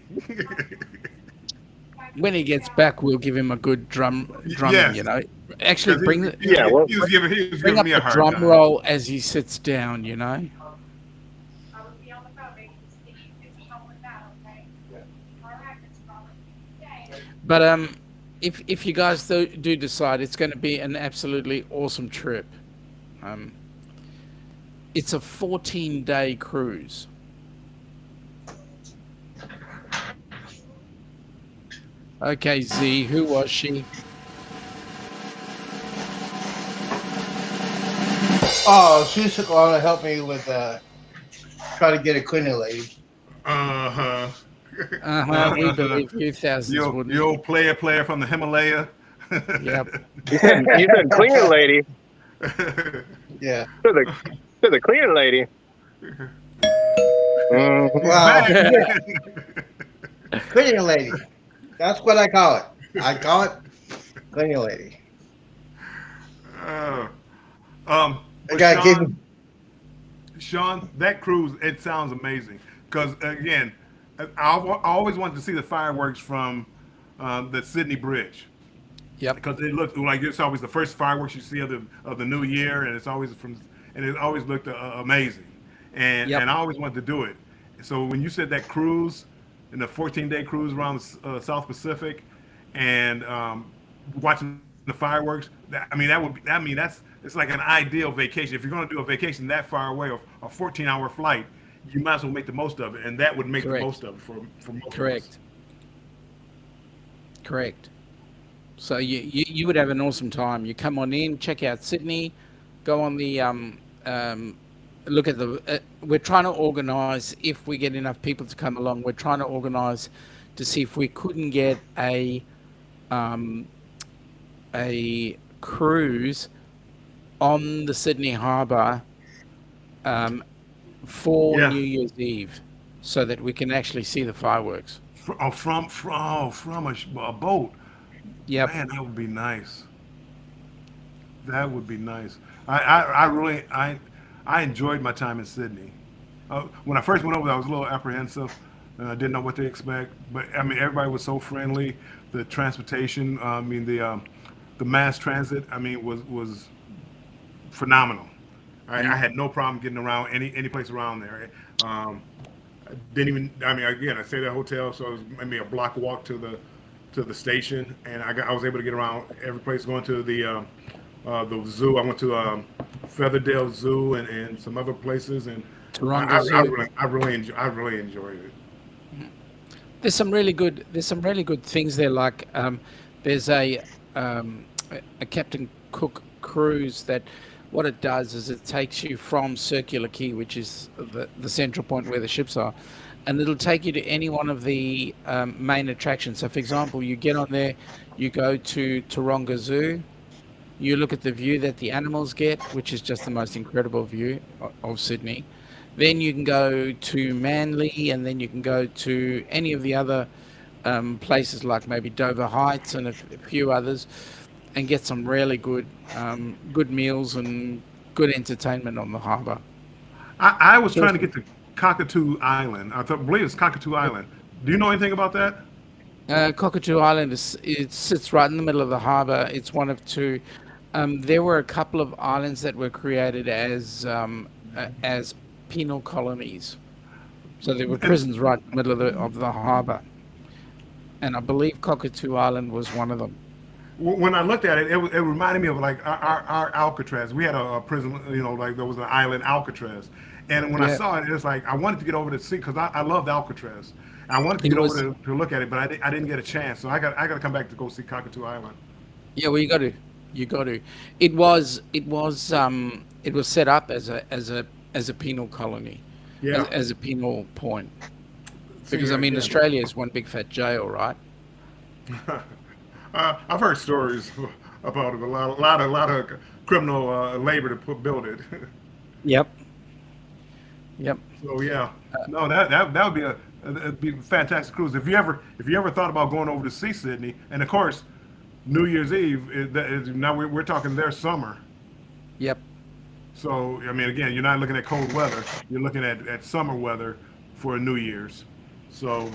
When he gets back, we'll give him a good drumming, Yes. Actually, bring he was giving up me a the hard drum time. roll as he sits down, But if you guys do decide, it's going to be an absolutely awesome trip. It's a 14-day cruise. Okay, Z, who was she? Oh, she's going to help me with try to get a cleaning lady. Uh-huh. We believe you, thousands wouldn't. The old player from the Himalaya. Yep. You said cleaning lady. Yeah. To the cleaning lady. Wow. Cleaning lady. That's what I call it. I call it cleaning lady. But Sean, Sean, that cruise, it sounds amazing. because again, I always wanted to see the fireworks from the Sydney Bridge Yep. because they look like it's always the first fireworks you see of the new year, and it's always and it always looked amazing, Yep. and I always wanted to do it. So when you said that cruise, in the 14-day cruise around the South Pacific, and watching the fireworks, that's it's like an ideal vacation. If you're going to do a vacation that far away, or a 14-hour flight, you might as well make the most of it, and that would make the Correct. most of it for most of us. Correct. Correct. So you would have an awesome time. You come on in, check out Sydney, go on the look at the. We're trying to organise, if we get enough people to come along. We're trying to organise to see if we couldn't get um, a cruise on the Sydney Harbour for Yeah. New Year's Eve, so that we can actually see the fireworks. From a boat. Yep. Man, that would be nice. That would be nice. I really I enjoyed my time in Sydney. When I first went over there, I was a little apprehensive. I didn't know what to expect, but I mean, everybody was so friendly. The transportation, I mean, the mass transit, I mean, was phenomenal. I had no problem getting around any place around there. Didn't even. I mean, again, I stayed at a hotel, so it was maybe a block walk to the station, and I was able to get around every place. Going to the zoo, I went to Featherdale Zoo and some other places, and Taronga Zoo. I really enjoyed it. There's some really good things there. Like there's a Captain Cook cruise that what it does is it takes you from Circular Quay, which is the central point where the ships are, and it'll take you to any one of the main attractions. So, for example, you get on there, you go to Taronga Zoo, you look at the view that the animals get, which is just the most incredible view of Sydney. Then you can go to Manly, and then you can go to any of the other places like maybe Dover Heights and a few others, and get some really good meals and good entertainment on the harbour. I was trying to get to Cockatoo Island. Believe it's Cockatoo Island. Do you know anything about that? Cockatoo Island it sits right in the middle of the harbour. It's one of two. There were a couple of islands that were created as penal colonies, so there were prisons right in the middle of the harbour, and I believe Cockatoo Island was one of them. When I looked at it, it reminded me of like our Alcatraz. We had a prison, like there was an island Alcatraz, and when I Yeah, saw it, it was like I wanted to get over to see because I loved Alcatraz. I wanted to it get was. over to look at it, but I didn't get a chance. So I got to come back to go see Cockatoo Island. Yeah, well, you got to. It was set up as a penal colony, Yeah. as a penal point, See because I mean again. Australia is one big fat jail, right? I've heard stories about it. A lot of criminal labor to build it. Yep. Yep. So yeah, no, that would be it'd be a fantastic cruise. If you ever thought about going over to see Sydney, and of course, New Year's Eve is now we're talking their summer. Yep. So I mean, again, you're not looking at cold weather. You're looking at summer weather for a New Year's. So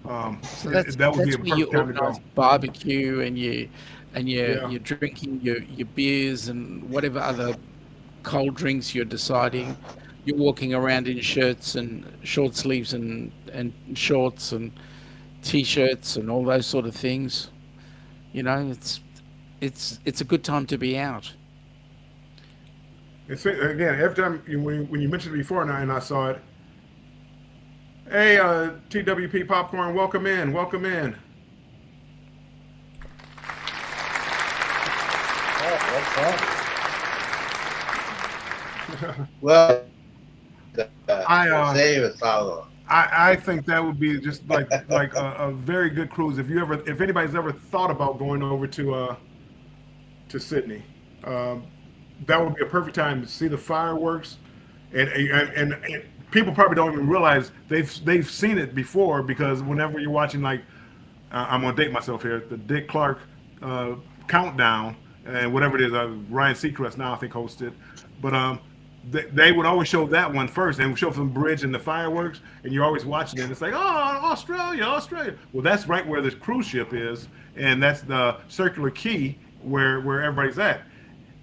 So that's that would be a where you perfect time to organise go. barbecue and Yeah. you're drinking your beers and whatever other cold drinks you're deciding. You're walking around in shirts and short sleeves and shorts and t-shirts and all those sort of things. It's a good time to be out. Again, every time when you mentioned it before, and I saw it. Hey, TWP Popcorn, welcome in, welcome in. Well, I save us all. I think that would be just like a very good cruise. If anybody's ever thought about going over to Sydney, that would be a perfect time to see the fireworks, and people probably don't even realize they've seen it before because whenever you're watching like I'm gonna date myself here, the Dick Clark countdown and whatever it is, Ryan Seacrest now I think hosted, but they would always show that one first. They would show from the bridge and the fireworks, and you're always watching it. It's like, oh, Australia, Australia. Well, that's right where the cruise ship is, and that's the Circular Quay where everybody's at.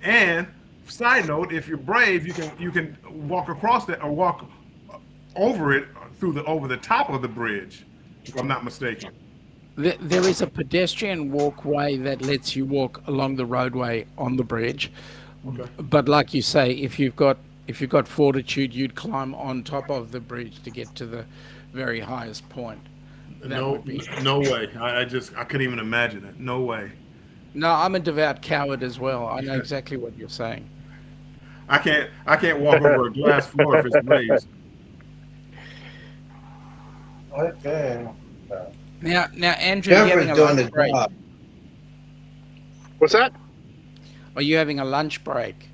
And side note, if you're brave, you can walk across that or walk over it over the top of the bridge, if I'm not mistaken. There is a pedestrian walkway that lets you walk along the roadway on the bridge. Okay. But like you say, if you've got fortitude, you'd climb on top of the bridge to get to the very highest point. No way. I couldn't even imagine it. No way. No, I'm a devout coward as well. I know exactly what you're saying. I can't walk over a glass floor if it's raised. Okay. Now, Andrew, you're having a Jeffrey's doing lunch his break. job. What's that? Are you having a lunch break?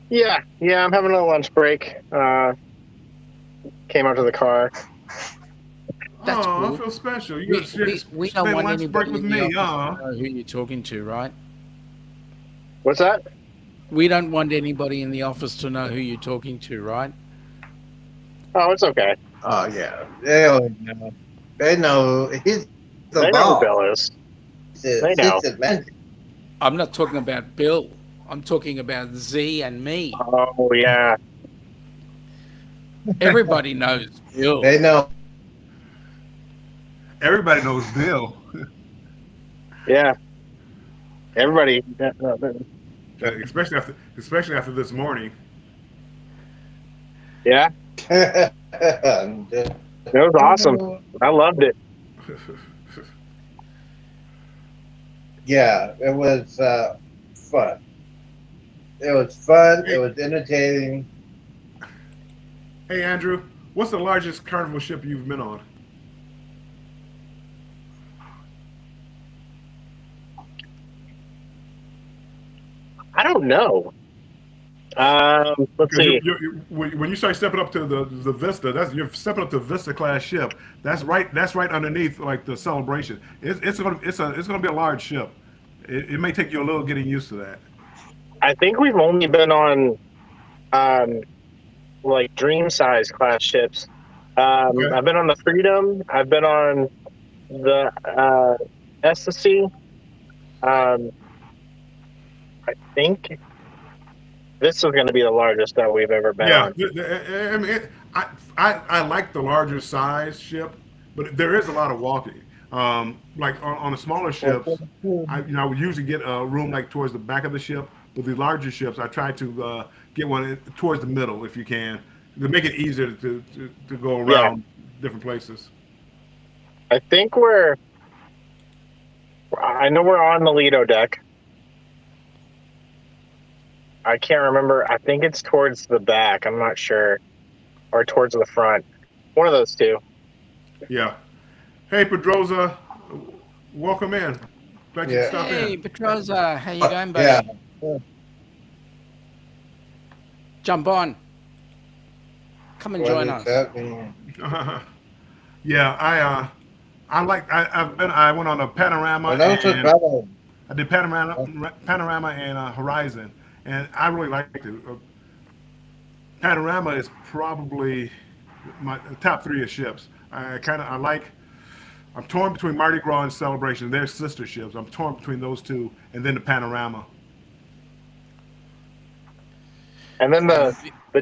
Yeah, I'm having a lunch break. Came out to the car. That's Oh, cool. I feel special. You We, got we, we don't spend want lunch break anybody with in the me, office to know who you're talking to, right? What's that? We don't want anybody in the office to know who you're talking to, right? Oh, it's okay. Oh yeah, they already know. They know he's the They know who boss. Bill is. They know. Assistant manager. I'm not talking about Bill. I'm talking about Z and me. Oh yeah. Everybody knows Bill. They know. Everybody knows Bill. Yeah. Everybody. Especially after this morning. Yeah. It was awesome. I loved it. Yeah, it was fun. It was fun. It was entertaining. Hey Andrew, what's the largest carnival ship you've been on? I don't know. Let's see. When you start stepping up to the Vista, you're stepping up to Vista class ship. That's right underneath like the Celebration. It's gonna be a large ship. It may take you a little getting used to that. I think we've only been on like dream size class ships. Okay. I've been on the Freedom. I've been on the Ecstasy. I think this is going to be the largest that we've ever been Yeah, on. I mean, I like the larger size ship, but there is a lot of walking. Like on the smaller ships, I would usually get a room like towards the back of the ship. But the larger ships, I try to get one towards the middle if you can, to make it easier to go around different places. I think I know we're on the Lido deck. I can't remember. I think it's towards the back. I'm not sure. Or towards the front. One of those two. Yeah. Hey, Pedroza, welcome in. Glad you Yeah. stopped Hey, in. Petroza, how you going, buddy? Yeah. Jump on. Come and join What us. is happening? Yeah, I went on a panorama. Well, that was and better. I did panorama and Horizon, and I really liked it. Panorama is probably my top three of ships. I'm torn between Mardi Gras and Celebration. They're sister ships. I'm torn between those two, and then the Panorama. And then the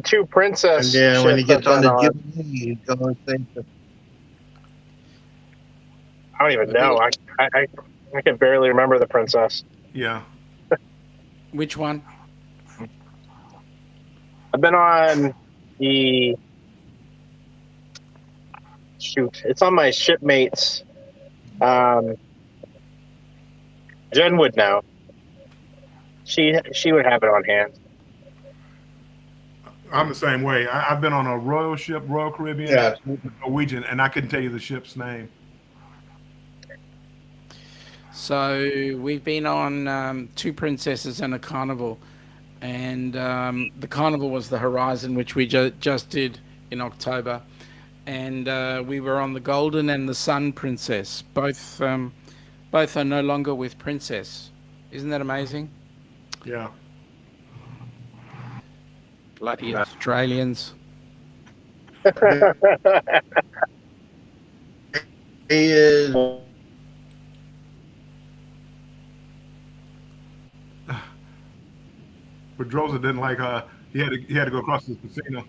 two princess And then when he ships gets on the I've been Jubilee, he goes and thinks, I don't even know. I can barely remember the princess. Yeah. Which one? I've been on the it's on my shipmates Jen would know. She would have it on hand. I'm the same way. I've been on a Royal ship, Royal Caribbean, yeah, Norwegian, and I couldn't tell you the ship's name. So we've been on two princesses and a carnival, and the carnival was the Horizon, which we just did in October, and we were on the Golden and the Sun Princess. Both are no longer with Princess. Isn't that amazing? Yeah. Bloody Australians. He is. Pedroza didn't like he had to go across the casino.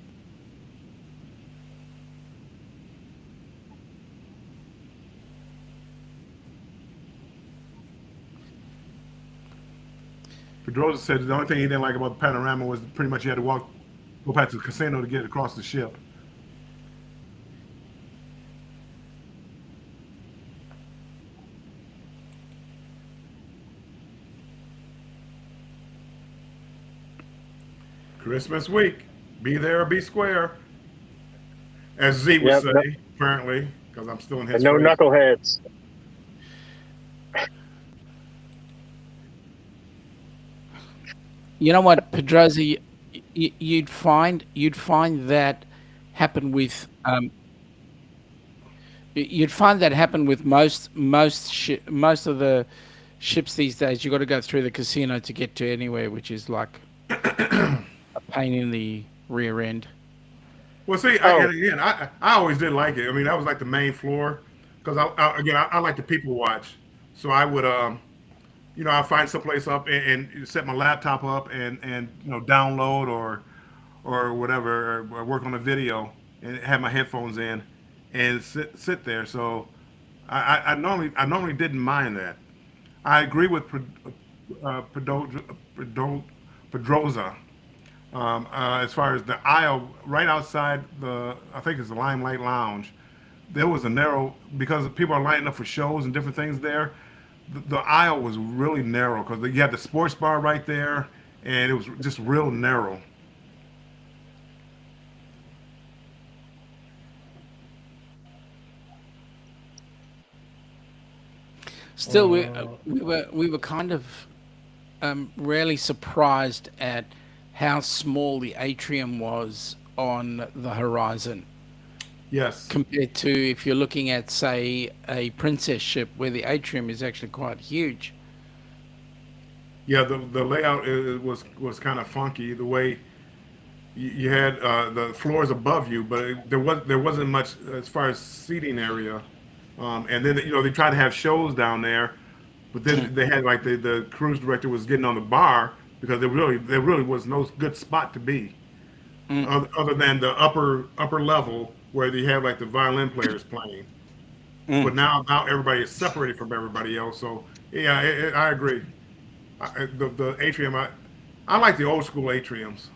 Pedroza said the only thing he didn't like about the panorama was pretty much you had to go past the casino to get across the ship. Christmas week, be there or be square, as Z would say, apparently, because I'm still in his. And no face. knuckleheads. You know what, Pedroza, you'd find that happen with you'd find that happen with most of the ships these days. You got to go through the casino to get to anywhere, which is like a pain in the rear end. Well, see, I always did like it. I mean, that was like the main floor, because I like to people watch, so I would I'd find someplace up and set my laptop up and download or whatever, or work on a video and have my headphones in and sit there. So I normally didn't mind that. I agree with Pedroza. As far as the aisle right outside I think it's the Limelight Lounge, there was a narrow, because people are lining up for shows and different things there. The aisle was really narrow because you had the sports bar right there, and it was just real narrow. Still, we were kind of really surprised at how small the atrium was on the horizon. Yes. Compared to if you're looking at, say, a princess ship where the atrium is actually quite huge. Yeah, the layout was kind of funky. The way you had the floors above you, but there wasn't much as far as seating area. And then they tried to have shows down there, but then they had like the cruise director was getting on the bar because there really was no good spot to be, other than the upper level where they have like the violin players playing. But now everybody is separated from everybody else. So yeah, I agree. The atrium, I like the old school atriums.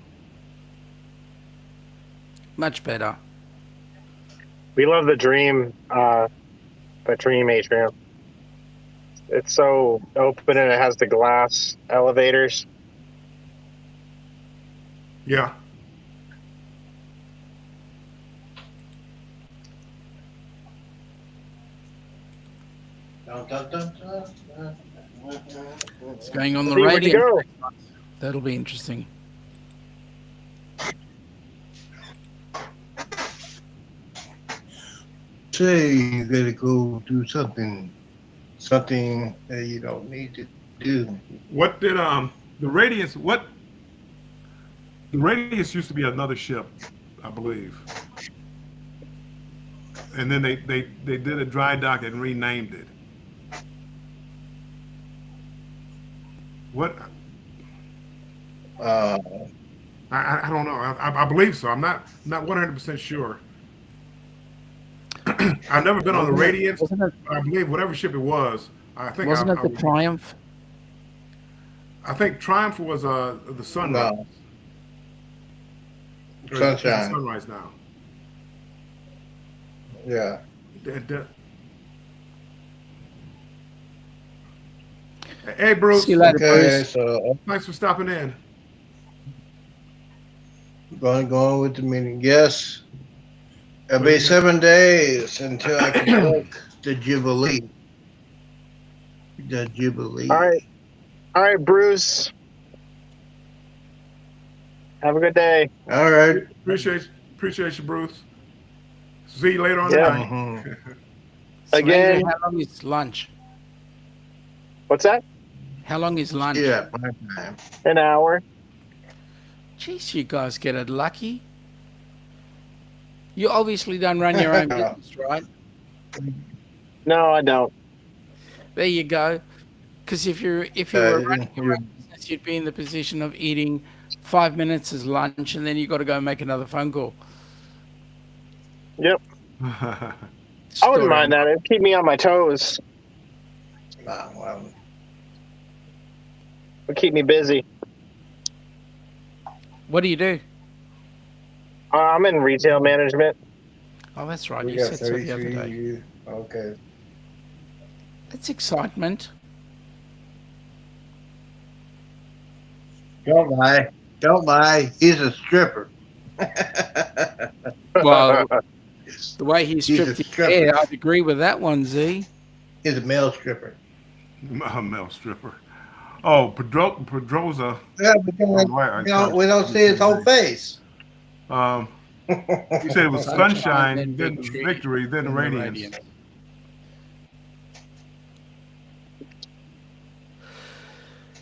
Much better. We love the Dream atrium. It's so open and it has the glass elevators. Yeah. It's going on the Lee, where'd you radio. go? That'll be interesting. Say you gotta go do something that you don't need to do. What did the Radiance? What the Radiance used to be another ship, I believe, and then they did a dry dock and renamed it. What? I don't know. I believe so. I'm not 100% sure. I've never been on the Radiance. I believe whatever ship it was. I think Wasn't it the Triumph? I think Triumph was the Sunrise. No. Or is it Sunshine. Sunrise now. Yeah. Hey, Bruce. See you later, Okay, Bruce. so Thanks for stopping in. going with the meeting. Yes. It'll be 7 days until I can book the Jubilee. The Jubilee. All right, Bruce. Have a good day. All right. Appreciate you, Bruce. See you later on Yeah. tonight. Mhm. So Again. Andrew, how long is lunch? What's that? How long is lunch? Yeah, my time. An hour. Jeez, you guys get it lucky. You obviously don't run your own business, right? No, I don't. There you go. Because if you were running your own business, you'd be in the position of eating 5 minutes as lunch, and then you got to go make another phone call. Yep. I wouldn't mind that. It'd keep me on my toes. Well, It'd keep me busy. What do you do? I'm in retail management. Oh, that's right. we You got said so the other 33 day. you. Okay. That's excitement. Don't lie. Don't lie. He's a stripper. Well, the way he He's a stripped his stripper. hair, I'd agree with that one, Z. He's a male stripper. Male stripper. Oh, Pedroza. Yeah, because we don't see his whole face. You said it was sunshine, then victory, then radiance.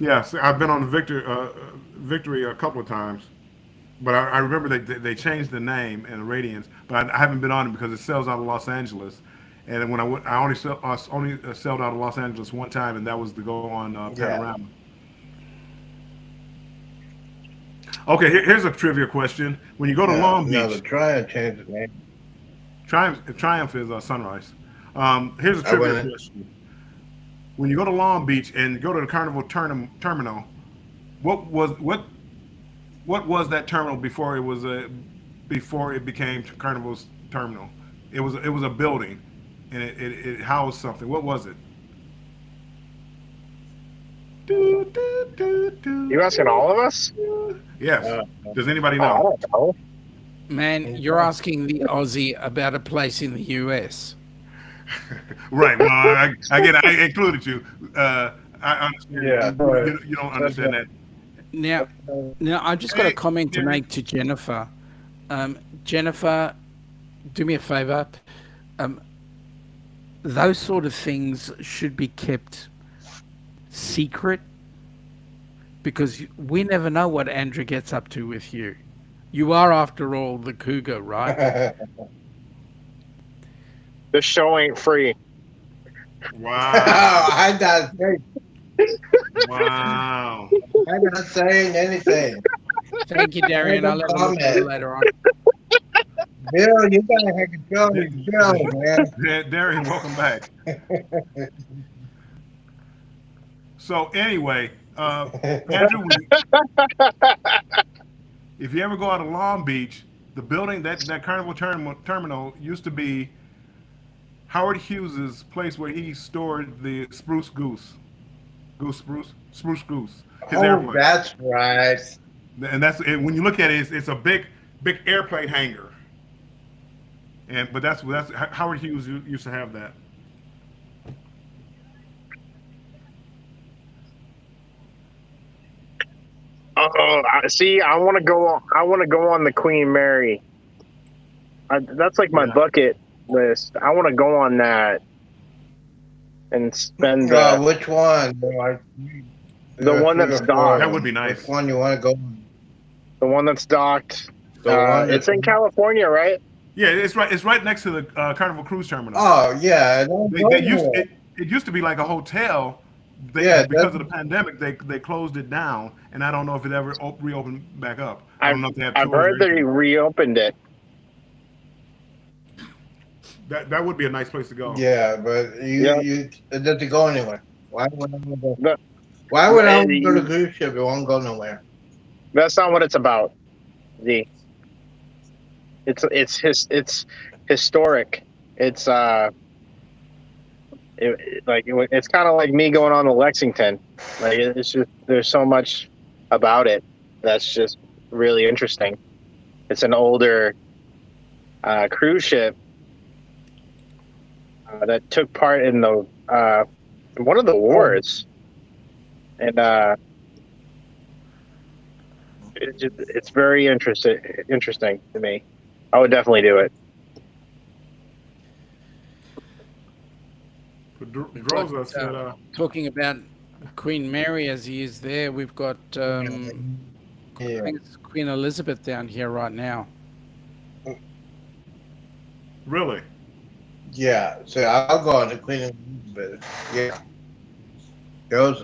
Yes, I've been on the victory a couple of times, but I remember they changed the name and the radiance, but I haven't been on it because it sells out of Los Angeles. And then when I only sold out of Los Angeles one time, and that was to go on Panorama. Okay, here's a trivia question. When you go to Long Beach, No, the Triumph changed the name. Triumph is Sunrise. Here's a trivia question. When you go to Long Beach and go to the Carnival terminal, what was that terminal before it became Carnival's terminal? It was a building, and it housed something. What was it? You asking all of us? Yes. Does anybody I know? don't know. Man, you're asking the Aussie about a place in the US. Right. Well, I included you. I understand. Yeah. You don't understand that. Now, I've just got a comment to make to Jennifer. Jennifer, do me a favor. Those sort of things should be kept secret because we never know what Andrew gets up to with you. You are, after all, the cougar, right? The show ain't free. Wow. I'm not saying, Wow. I'm not saying anything. Thank you, Darian. I'll have a look at it later on. Bill, you gotta have control of the show, man. Darian, welcome back. So anyway, Andrew, if you ever go out of Long Beach, the building that Carnival terminal used to be Howard Hughes's place where he stored the Spruce Goose. Spruce Goose. His airplane. That's right. And when you look at it, it's a big airplane hangar. But that's Howard Hughes used to have that. See, I want to go on the Queen Mary. That's like my bucket list. I want to go on that and spend. Which one? The one that's docked. That would be nice. Which one you want to go on? The one that's docked. It's in California, right? Yeah, it's right next to the Carnival Cruise Terminal. Oh yeah. It used to be like a hotel. Because of the pandemic, they closed it down, and I don't know if it ever reopened back up. I don't know if they have. I've heard they reopened it. That would be a nice place to go. Yeah, but it doesn't go anywhere. Why would I go? Why would I go to cruise ship? It won't go nowhere. That's not what it's about. It's historic. It's it's kind of like me going on to Lexington. Like it's just there's so much about it that's just really interesting. It's an older cruise ship that took part in the one of the wars, and it's very interesting to me. I would definitely do it. Pedroza said, talking about Queen Mary as he is there, we've got Yeah. think it's Queen Elizabeth down here right now. Really? Yeah, so I'll go on the Queen Elizabeth. Yeah, those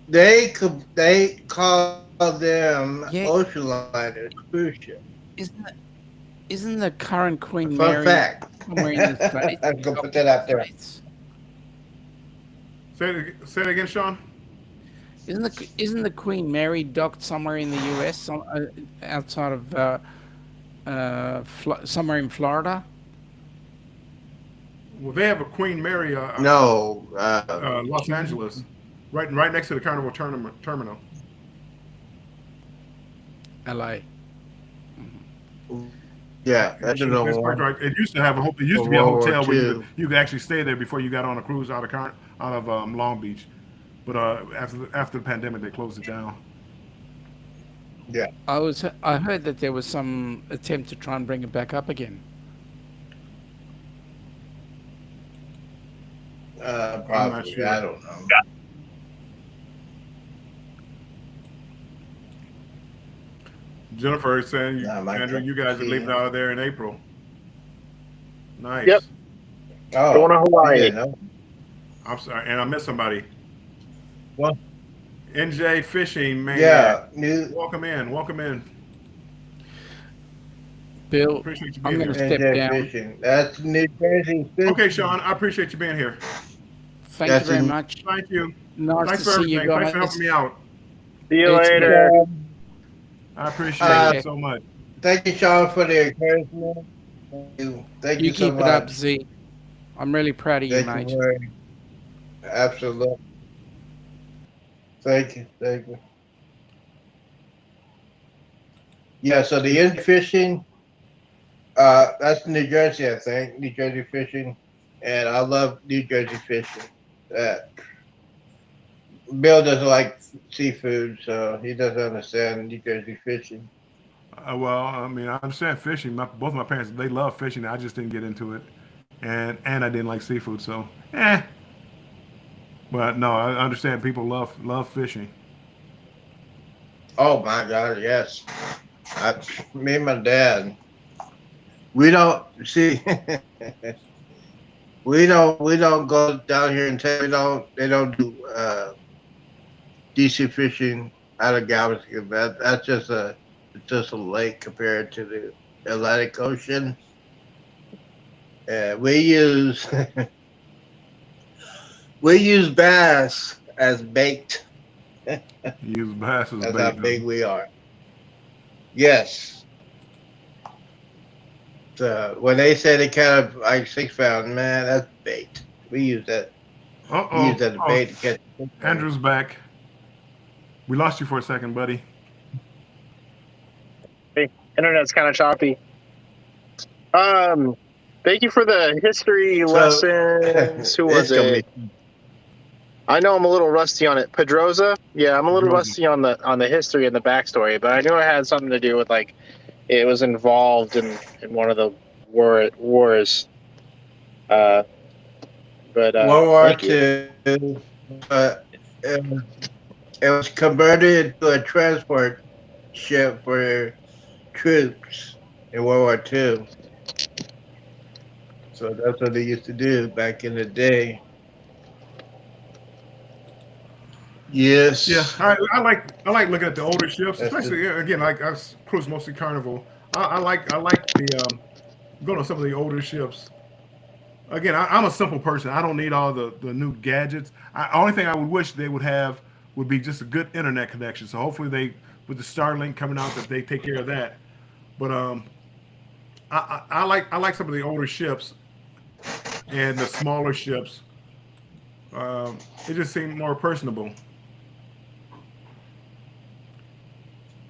they call them Yeah, ocean liners, cruise ship. isn't it, isn't the current Queen Fun Mary fact. somewhere in the States? I'm gonna put In that out the there. States? Say it again, Sean. Isn't the Queen Mary docked somewhere in the U.S. Outside of somewhere in Florida? Well, they have a Queen Mary, No, Los Angeles, right next to the Carnival terminal. L.A. yeah, that's That's another quite one. right. It used to have a it used to be a World War hotel where II. you could actually stay there before you got on a cruise out of Long Beach. But after the pandemic, they closed it down. I heard that there was some attempt to try and bring it back up again. Probably. sure. I don't know. Jennifer is saying, Nah, my Andrew, cup you of guys are tea. leaving out of there in April. Nice. Yep. Oh, Going to Hawaii. yeah, no. I'm sorry, and I missed somebody. What? NJ Fishing, man. Yeah, new Welcome in. Bill, Appreciate you I'm being going to here. step NJ down. Fishing. That's New Jersey Fishing. Okay, Sean, I appreciate you being here. Thank That's you very in- much. Thank you. Nice Thanks to for see you everything. Thanks guys. for helping me out. See you It's later. I appreciate Uh, it so much. Thank you, Sean, for the encouragement. Thank you You so keep it up, much. Z. I'm really proud of you, Thank mate. you very Absolutely. Thank you. Yeah, so the in fishing, that's New Jersey, I think. New Jersey fishing. And I love New Jersey fishing. Bill doesn't like seafood, so he doesn't understand New Jersey fishing. Well, I mean, I understand fishing. Both my parents, they love fishing. I just didn't get into it, and I didn't like seafood, so But no, I understand people love fishing. Oh my God, yes. Me and my dad, we don't see. we don't go down here and they don't do deep sea fishing out of Galveston. That's just a lake compared to the Atlantic Ocean. We use bass as bait. Use bass as That's bait. how big we are. Yes. So when they say they catch like 6 pound, man, that's bait. We use that. We use that as bait to catch. Andrew's back. We lost you for a second, buddy. Internet's kind of choppy. Thank you for the history lessons. Who was It's gonna it? I know I'm a little rusty on it. Pedroza? Yeah, I'm a little Pedroza. rusty on the history and the backstory, but I knew it had something to do with like it was involved in one of the wars. World War thank you. II. It was converted to a transport ship for troops in World War II. So that's what they used to do back in the day. Yes. Yeah, I like looking at the older ships, That's especially again, like I cruise mostly Carnival. I like the going on some of the older ships. Again, I'm a simple person. I don't need all the new gadgets. Only thing I would wish they would have would be just a good internet connection. So hopefully they, with the Starlink coming out, that they take care of that. But I like some of the older ships and the smaller ships. It just seemed more personable.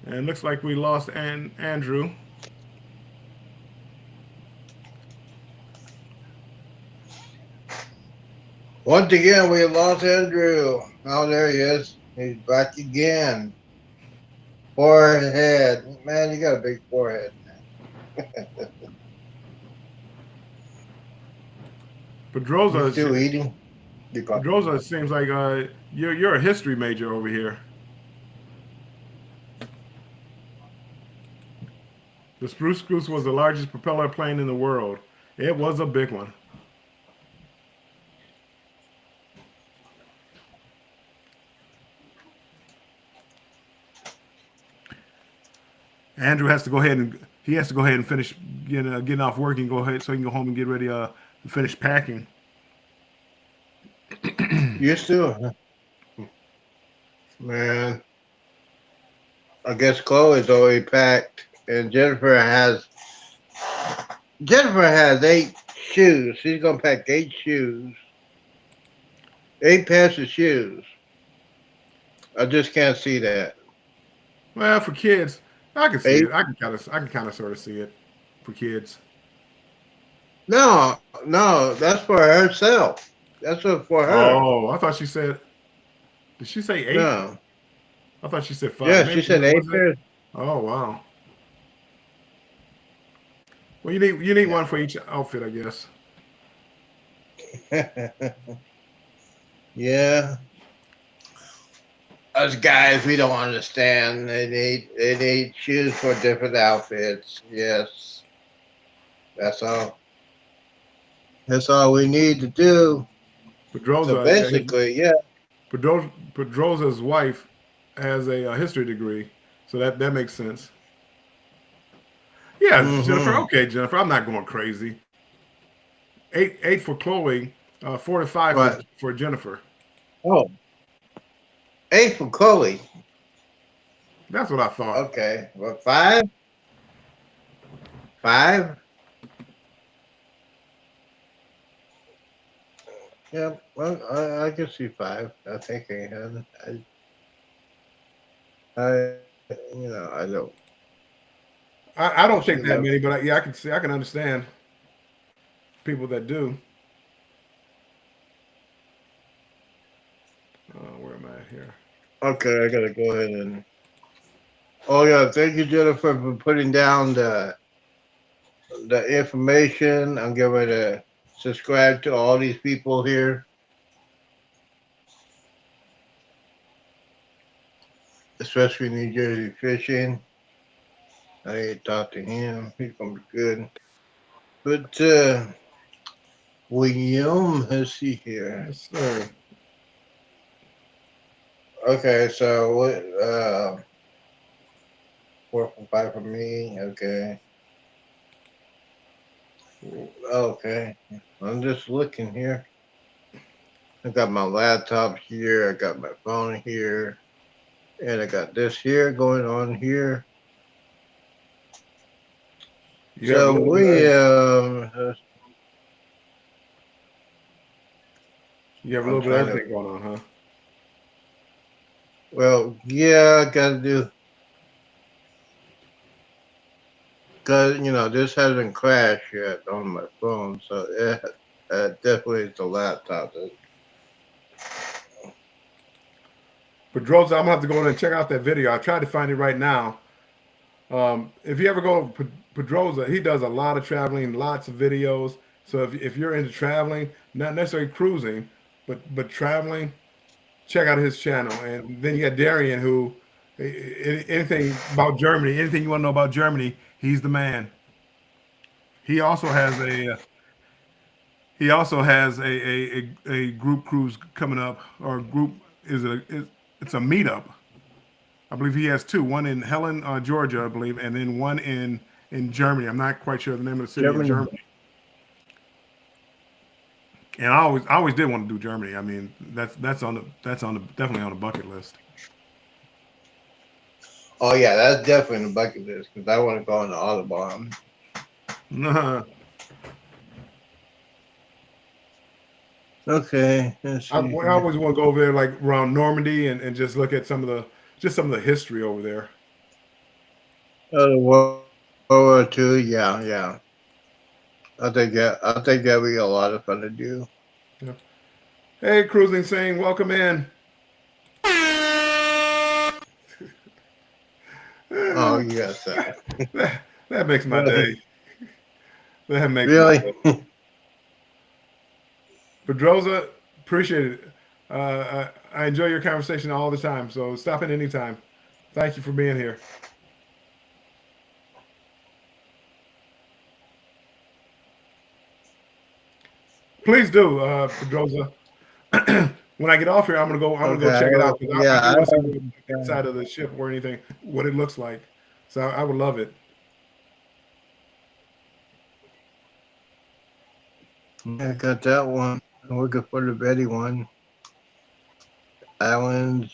And it looks like we lost Andrew. Once again, we lost Andrew. Oh, there he is. He's back again. Forehead. Man, you got a big forehead. Pedroza, You still eating? You got- Pedroza seems like you're a history major over here. The Spruce Goose was the largest propeller plane in the world. It was a big one. Andrew has to go ahead and finish getting off work and go ahead so he can go home and get ready to finish packing. You still, man. I guess Chloe's already packed, and Jennifer has 8 shoes. She's gonna pack 8 shoes, 8 pairs of shoes. I just can't see that. Well, for kids, I can see 8. it. I can kind of sort of see it for kids. No, that's for herself. That's for her. Oh, I thought she said. Did she say 8? No. I thought she said 5. Yeah, Maybe she said 8 pairs. Oh wow. Well, you need one for each outfit, I guess. Yeah. Us guys, we don't understand. They need shoes for different outfits. Yes. That's all. That's all we need to do. Pedroza, So basically, yeah. Pedroza's wife has a history degree, so that makes sense. Yeah, Jennifer. Okay, Jennifer. I'm not going crazy. 8 for Chloe, 4 to 5 Right. for Jennifer. Oh. 8 for Chloe. That's what I thought. Okay. Well, 5? 5? Yeah, well, I can see 5. I think I can. I don't. I don't think that many, but I can understand people that do. Where am I at here? Okay, I gotta go ahead and. Oh yeah, thank you, Jennifer, for putting down the information. I'm going to subscribe to all these people here. Especially New Jersey Fishing. I need to talk to him. He's gonna be good. But William, let's see here. Yes, sir. Okay, so what 4 from 5 for me, okay. Okay. I'm just looking here. I got my laptop here, I got my phone here, and I got this here going on here. So we you have a little bit of everything going on, huh? well, yeah, I gotta do. Cause this hasn't crashed yet on my phone, so definitely it's a laptop. Pedroza, I'm gonna have to go in and check out that video. I tried to find it right now. If you ever go Pedroza, he does a lot of traveling, lots of videos. So if you're into traveling, not necessarily cruising, but traveling, check out his channel. And then you got Darian, who anything about Germany, anything you want to know about Germany, he's the man. He also has a group cruise coming up, or group it's a meetup. I believe he has 2, one in Helen, Georgia, I believe, and then one in Germany. I'm not quite sure the name of the city in Germany. And I always did want to do Germany. I mean, that's definitely on the bucket list. Oh yeah, that's definitely on the bucket list because I want to go on the Autobahn. Okay. I always want to go over there, like around Normandy, and just look at some of the history over there. World War II, yeah. I think that'd be a lot of fun to do. Yeah. Hey, Cruising Sing, welcome in. Oh yes, that makes my day. That makes really. My day. Pedroza, appreciate it. I enjoy your conversation all the time. So stop in anytime. Thank you for being here. Please do, Pedroza. When I get off here, I'm gonna go. I'm gonna go Okay. check it out because I Yeah. don't want to see the inside of the ship or anything, what it looks like. So I would love it. I got that one. I'm looking for the Betty one. Islands.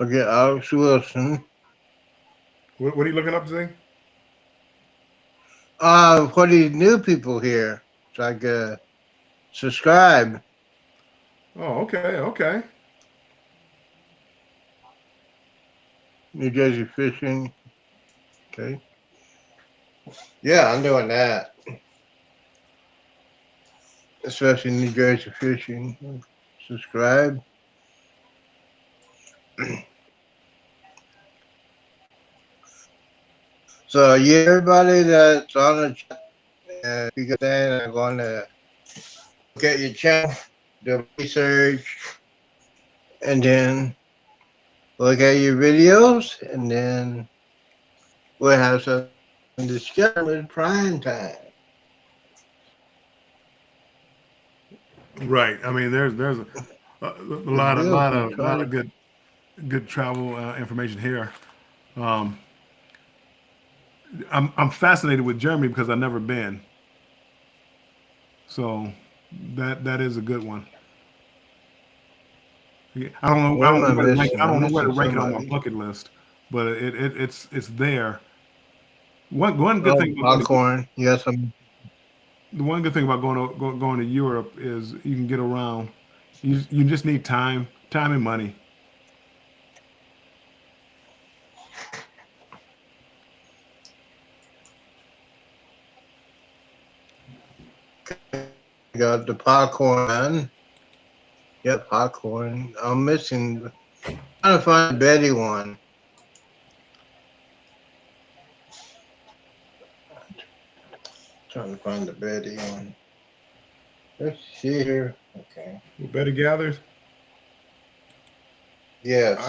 Okay, Alex Wilson. What are you looking up, Zing? For these new people here, so I can subscribe. Oh, okay. New Jersey Fishing. Okay. Yeah, I'm doing that. Especially New Jersey Fishing. Subscribe. So, yeah, everybody that's on the chat, if you get that, I'm going to look at your channel, do research, and then look at your videos, and then we'll have some discussion with prime time. Right. I mean, there's a lot of good travel information here. Um, I'm fascinated with Germany because I've never been. So that is a good one. Yeah, I don't know. What am I missing? I don't I'm know where to missing rank it on my somebody. bucket list, but it's there. One good Oh, thing about popcorn. You got some. the one good thing about going to Europe is you can get around. You just need time and money. You got the popcorn. Yep, popcorn. I'm missing. Trying to find the Betty one. Trying to find the Betty one. Let's see here. Okay. Better gathers. Yes.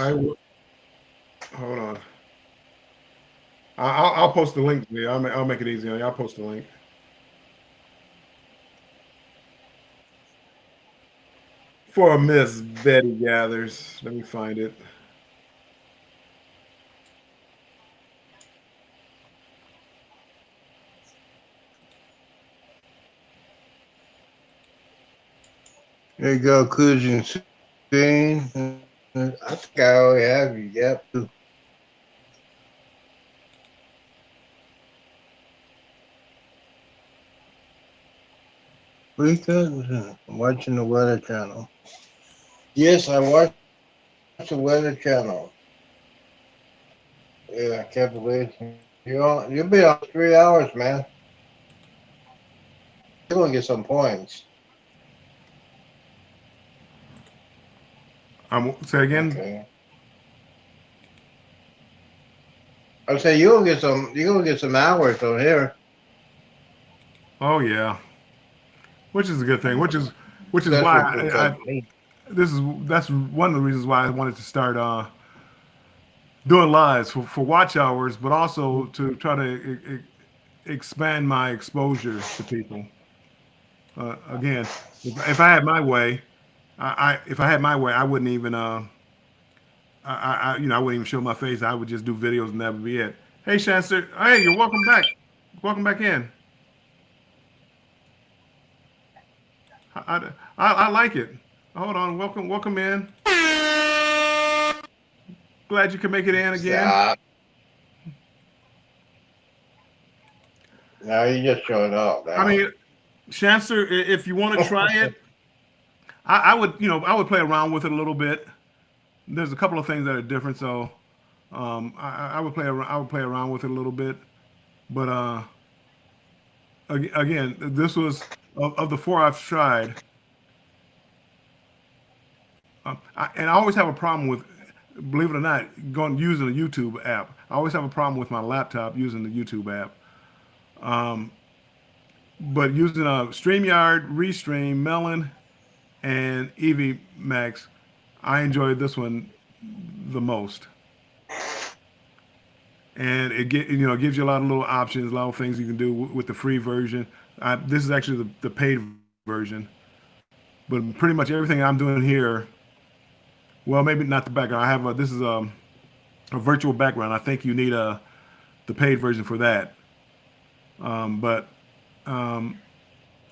Hold on. I'll post the link. Yeah, I'll make it easy on you. I'll post the link. For Miss Betty Gathers. Let me find it. There you go, cruising screen. I think I already have you. Yep. I'm watching the Weather Channel. Yes, I watch the Weather Channel. Yeah, I can't believe you'll be on 3 hours, man. You're gonna get some points. Say again. Okay. I say you're gonna get some hours on here. Oh yeah, which is a good thing. Which is That's why what it's like me. that's one of the reasons why I wanted to start doing lives for watch hours, but also to try to expand my exposure to people. Again, if I had my way, if I had my way, I wouldn't even I wouldn't even show my face. I would just do videos and that would be it. Hey, Shanster. Hey, you're welcome back. Welcome back in. I like it. Hold on. Welcome in. Glad you can make it in again. Stop. Now you just showing up. Now. I mean, Shanster, if you want to try it, I would play around with it a little bit. There's a couple of things that are different, so I would play around with it a little bit. But again, this was of the four I've tried. And I always have a problem with, believe it or not, using a YouTube app. I always have a problem with my laptop using the YouTube app. But using a StreamYard, Restream, Melon, and Eevee Max, I enjoyed this one the most. and gives you a lot of little options, a lot of things you can do with the free version. This is actually the paid version, but pretty much everything I'm doing here. Well, maybe not the background. This is a virtual background. I think you need the paid version for that. But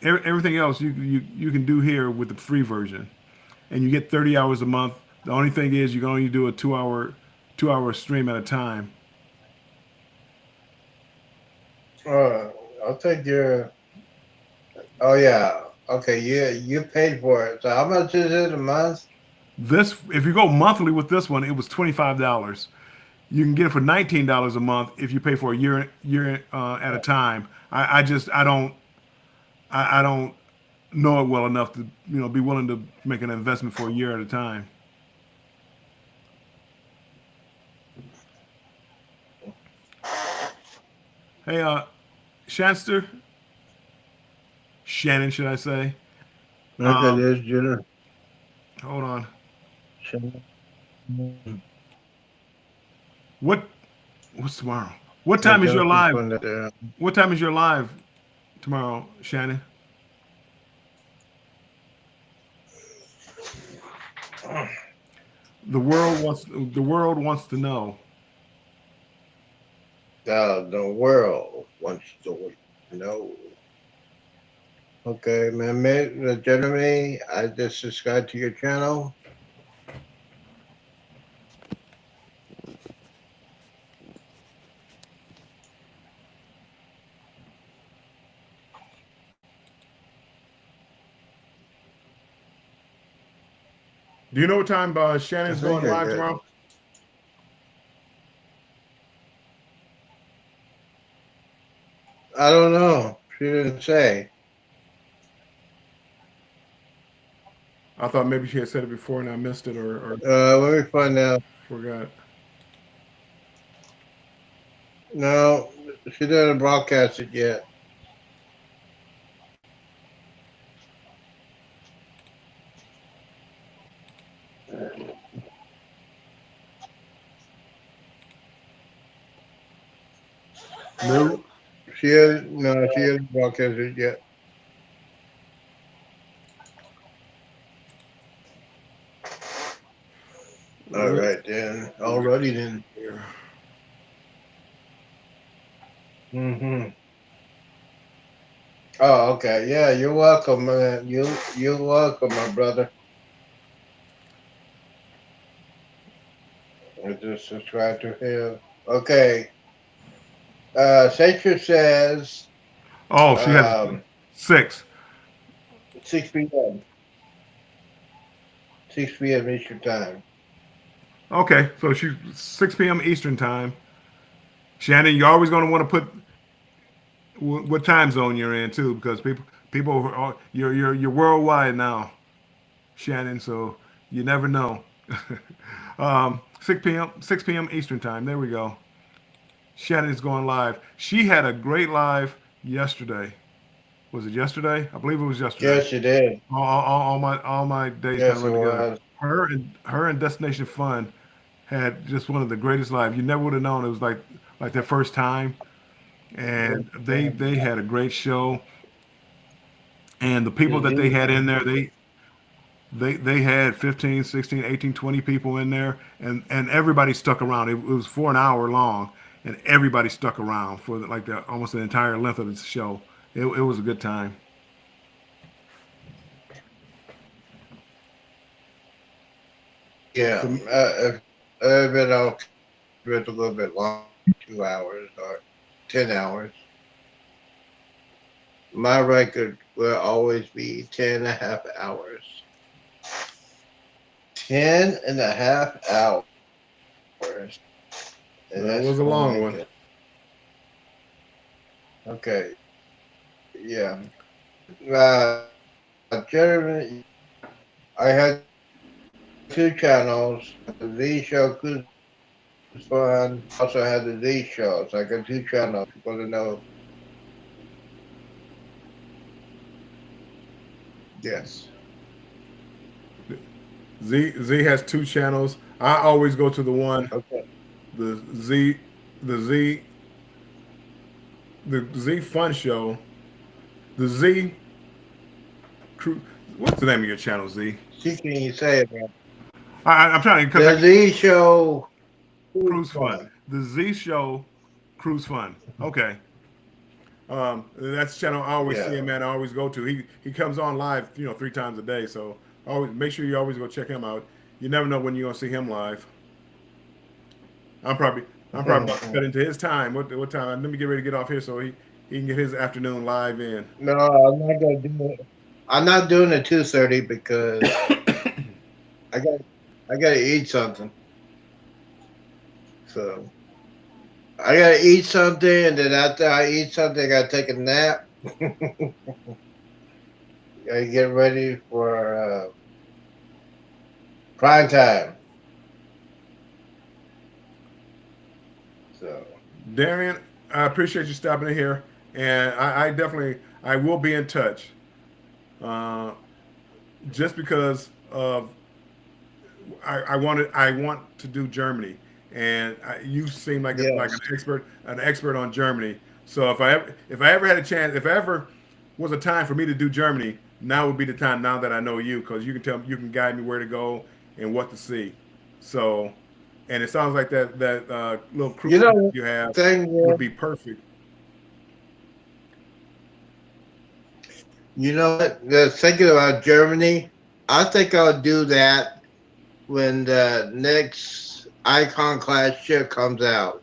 everything else you can do here with the free version, and you get 30 hours a month. The only thing is you can only do a 2 hour stream at a time. I'll take your. Oh yeah. Okay. You paid for it. So how much is it a month? This, if you go monthly with this one, it was $25. You can get it for $19 a month if you pay for a year at a time. I don't know it well enough to be willing to make an investment for a year at a time. Hey, Shannon, should I say? Okay, there's Jenner. Hold on. What's tomorrow? What time is your live? What time is your live tomorrow, Shannon? The world wants to know. The world wants to know. Okay, man, Jeremy, I just subscribed to your channel. Do you know what time Shannon's going live tomorrow? I don't know. She didn't say. I thought maybe she had said it before and I missed it or Let me find out. forgot. No, she didn't broadcast it yet. No, she hasn't broadcast it yet. All right then. Alrighty then. Mm-hmm. Oh, okay. Yeah, you're welcome, man. You're welcome, my brother. I just subscribe to him. Okay. Satcher says Oh, she had 6. 6 p.m. 6 p.m. Eastern time. Okay, so she's 6 p.m. Eastern time. Shannon, you're always going to want to put what time zone you're in too, because you're worldwide now, Shannon. So you never know. 6 p.m. Eastern time. There we go. Shannon's going live. She had a great live yesterday. Was it yesterday? I believe it was yesterday. Yes, you did. All my days Yes, kind it of run together. was. Her and Destination Fun had just one of the greatest lives. You never would have known it was like their first time, and they had a great show. And the people that they had in there, they had 15, 16, 18, 20 people in there, and everybody stuck around. It was for an hour long, and everybody stuck around for almost the entire length of the show. It was a good time. Yeah, I've been out with a little bit long, 2 hours or 10 hours. My record will always be 10 and a half hours. 10 and a half hours. And That was a long one. Okay. Yeah. Jeremy, I had 2 channels. The Z Show Cruise Fun. Also had the Z Show. So I got 2 channels. People to know. Yes. Z has 2 channels. I always go to the one, Okay. the Z the Z, the Z Fun Show, the Z Crew. What's the name of your channel, Z? See, can you say it, man? I'm trying to The Z Show. Cruise Fun. The Z Show Cruise Fun. Okay. That's the channel I always see Yeah. him, man. I always go to. He comes on live, 3 times a day. So always make sure you always go check him out. You never know when you're gonna see him live. I'm probably about to cut into his time. What time? Let me get ready to get off here so he can get his afternoon live in. No, I'm not gonna do it. I'm not doing it 2:30 because I got I gotta eat something. So I gotta eat something, and then after I eat something, I gotta take a nap. Gotta get ready for prime time. So Darian, I appreciate you stopping in here, and I definitely I will be in touch. Uh, just because of I want to do Germany, and you seem like like yes, an expert on Germany. So if I ever had a chance, if I ever was a time for me to do Germany, now would be the time. Now that I know you, because you can guide me where to go and what to see. So, and it sounds like that little crew you know you have thing. would be perfect. You know what? Thinking about Germany, I think I'll do that when the next Icon class ship comes out.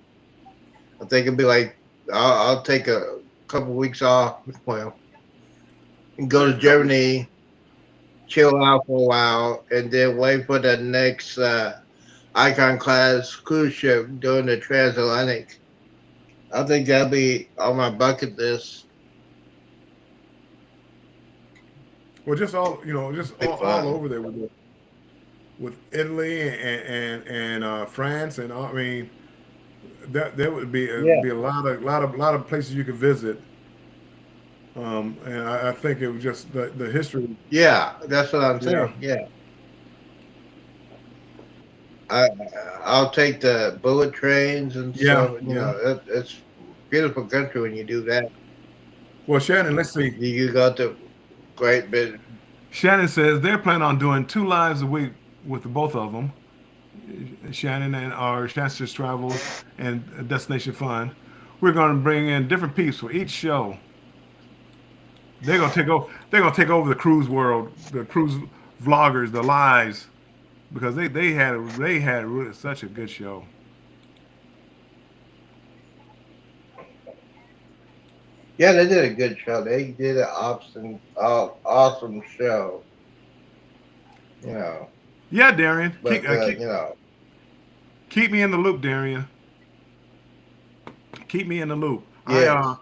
I think it'll be like I'll take a couple weeks off, well, and go to Germany, chill out for a while, and then wait for the next Icon class cruise ship doing the transatlantic. I think that'll be on my bucket list. Well, just just Be all fun. over there with Italy and France, and I mean that there would Yeah, be a lot of places you could visit. And I think it was just the history. yeah, that's what I'm Yeah, saying. Yeah, I I'll take the bullet trains and yeah, stuff. yeah. It's beautiful country when you do that. Well, Shannon, let's see. You got the great bit. Shannon says they're planning on doing 2 lives a week with the both of them. Shannon and our Chances Travel and Destination Fun. We're going to bring in different peeps for each show. They're gonna take over. They're gonna take over the cruise world, the cruise vloggers, the lives, because they had really such a good show. Yeah, they did a good show. They did an awesome show. You know, Yeah, Darian, but keep me in the loop, Darian. Keep me in the loop. yes,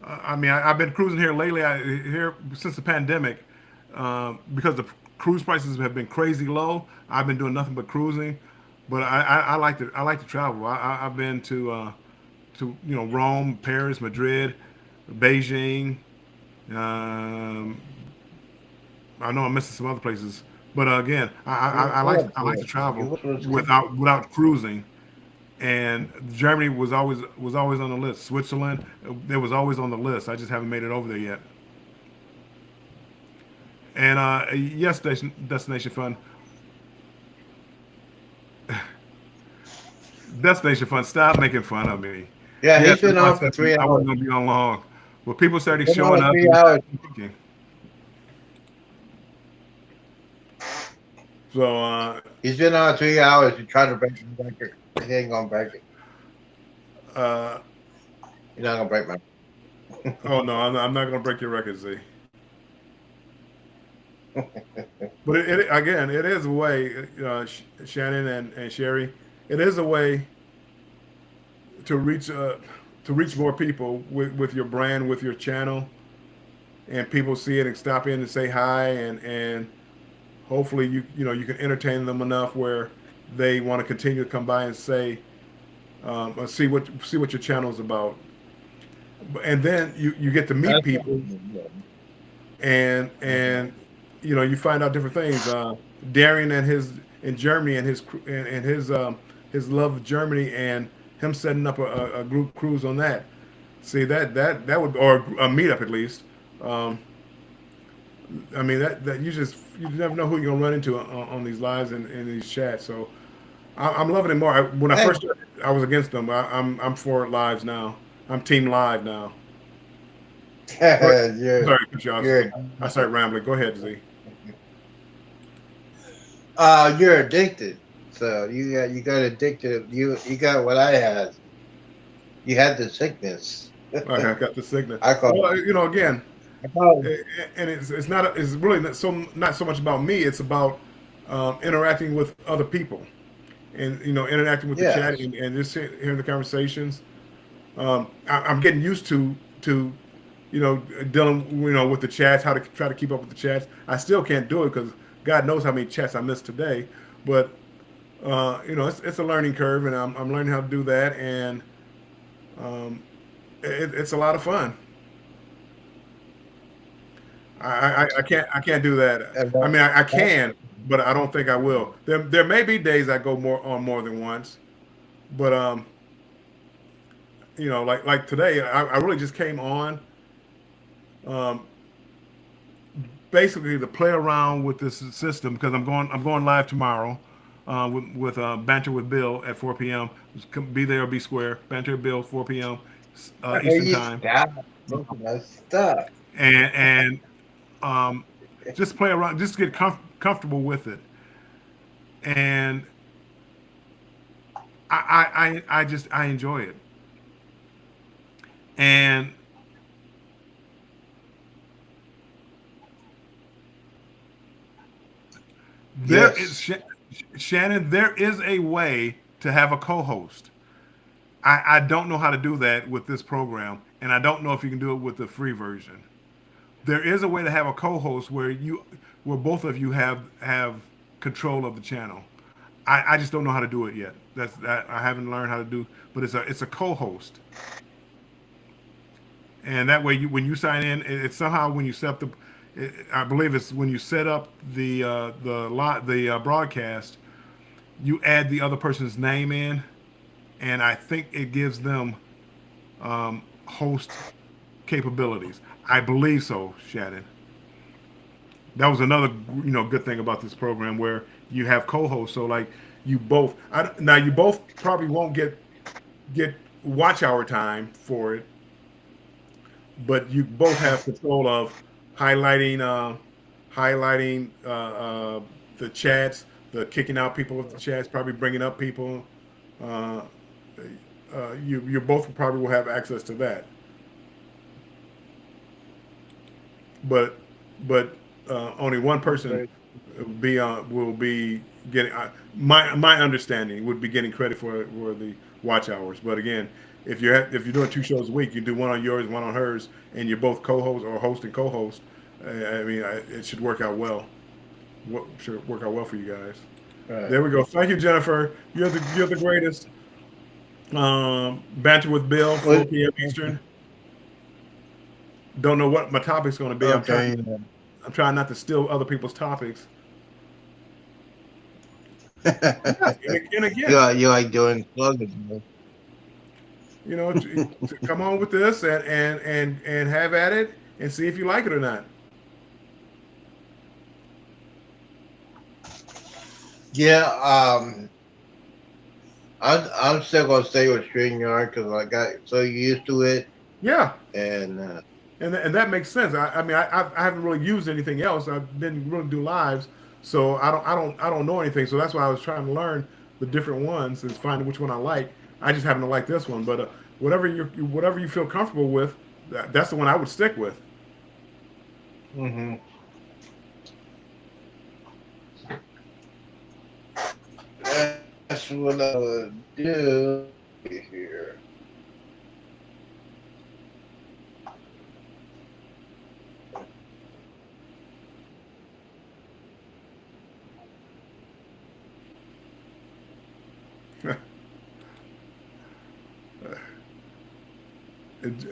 I mean, I've been cruising here lately. Here since the pandemic, because the cruise prices have been crazy low. I've been doing nothing but cruising, but I like to travel. I've been to Rome, Paris, Madrid, Beijing. Um, I know I'm missing some other places, but again, I like to you travel was without cruising. And Germany was always on the list. Switzerland, it was always on the list. I just haven't made it over there yet. And yes, Destination Fun, Destination Fun. Stop making fun of me. yeah. Yes, He's been on for three I wasn't hours. gonna be on long. Well, people started Been on showing for up. 3 hours. So He's been on 3 hours. He tried to break the record. He ain't gonna break it. uh, He's not gonna break my. oh no, I'm not gonna break your record, Z. But again, it is a way, Shannon and Sherry. It is a way to reach more people with your brand, with your channel, and people see it and stop in and say hi, and hopefully you can entertain them enough where they want to continue to come by and say or see what your channel is about, and then you get to meet That's people and you find out different things. Darian and his in Germany and his love of Germany and him setting up a group cruise on that. See that would, or a meetup at least. Um, I mean that you never know who you're gonna run into on these lives and in these chats. So I'm loving it more. When I Hey, first started, I was against them. I'm for lives now. I'm team live now. Go ahead. you're Sorry, to cut you off. you're I started rambling. Go ahead, Z. you're addicted. So you got addicted. You got what I had. You had the sickness. I got the signal. I call Well, again, I call and it's really not so much about me. It's about interacting with other people, and interacting with the chat yes. and just hearing the conversations. I'm getting used to dealing with the chats, how to try to keep up with the chats. I still can't do it because God knows how many chats I missed today. But it's a learning curve, and I'm learning how to do that, and um, it's a lot of fun. I can't do that. And I mean, I that's can, but I don't think I will. There may be days I go more than once, but like today, I really just came on um, basically to play around with this system because I'm going live tomorrow with Banter with Bill at 4 p.m. Be there or be square. Banter with Bill 4 p.m. hey, Eastern you time, stop making that stuff. and um, just play around, just get comfortable with it, and I enjoy it, and there is Yes. Shannon. There is a way to have a co-host. I don't know how to do that with this program, and I don't know if you can do it with the free version. There is a way to have a co-host where both of you have control of the channel. I just don't know how to do it yet. That I haven't learned how to do, but it's a co-host, and that way when you sign in, it's somehow when you set up I believe it's when you set up the broadcast, you add the other person's name in, and I think it gives them host capabilities. I believe so, Shannon. That was another good thing about this program where you have co-hosts. So like now you both probably won't get watch hour time for it, but you both have control of highlighting the chats, the kicking out people with the chats, probably bringing up people. Uh, you both probably will have access to that, but only one person will be getting my understanding would be getting credit for the watch hours. But again, if you're doing 2 shows a week, you do one on yours, one on hers, and you're both co-host or host and co-host. I mean, it should work out well. Should work out well for you guys. Right. There we go. Thank you, Jennifer. You're the greatest. Banter with Bill, 4 Well, p.m. Eastern. Don't know what my topic's going to be. okay. I'm trying not to steal other people's topics. you And again, you like doing slogans, man. to come on with this and have at it and see if you like it or not. Yeah. I'm still gonna stay with StreamYard because I got so used to it, Yeah, and and that makes sense. I mean, I haven't really used anything else. I've been really do lives, so I don't know anything. So that's why I was trying to learn the different ones and find which one I like. I just happen to like this one, but whatever you feel comfortable with, that's the one I would stick with. hmm that's what I would do here.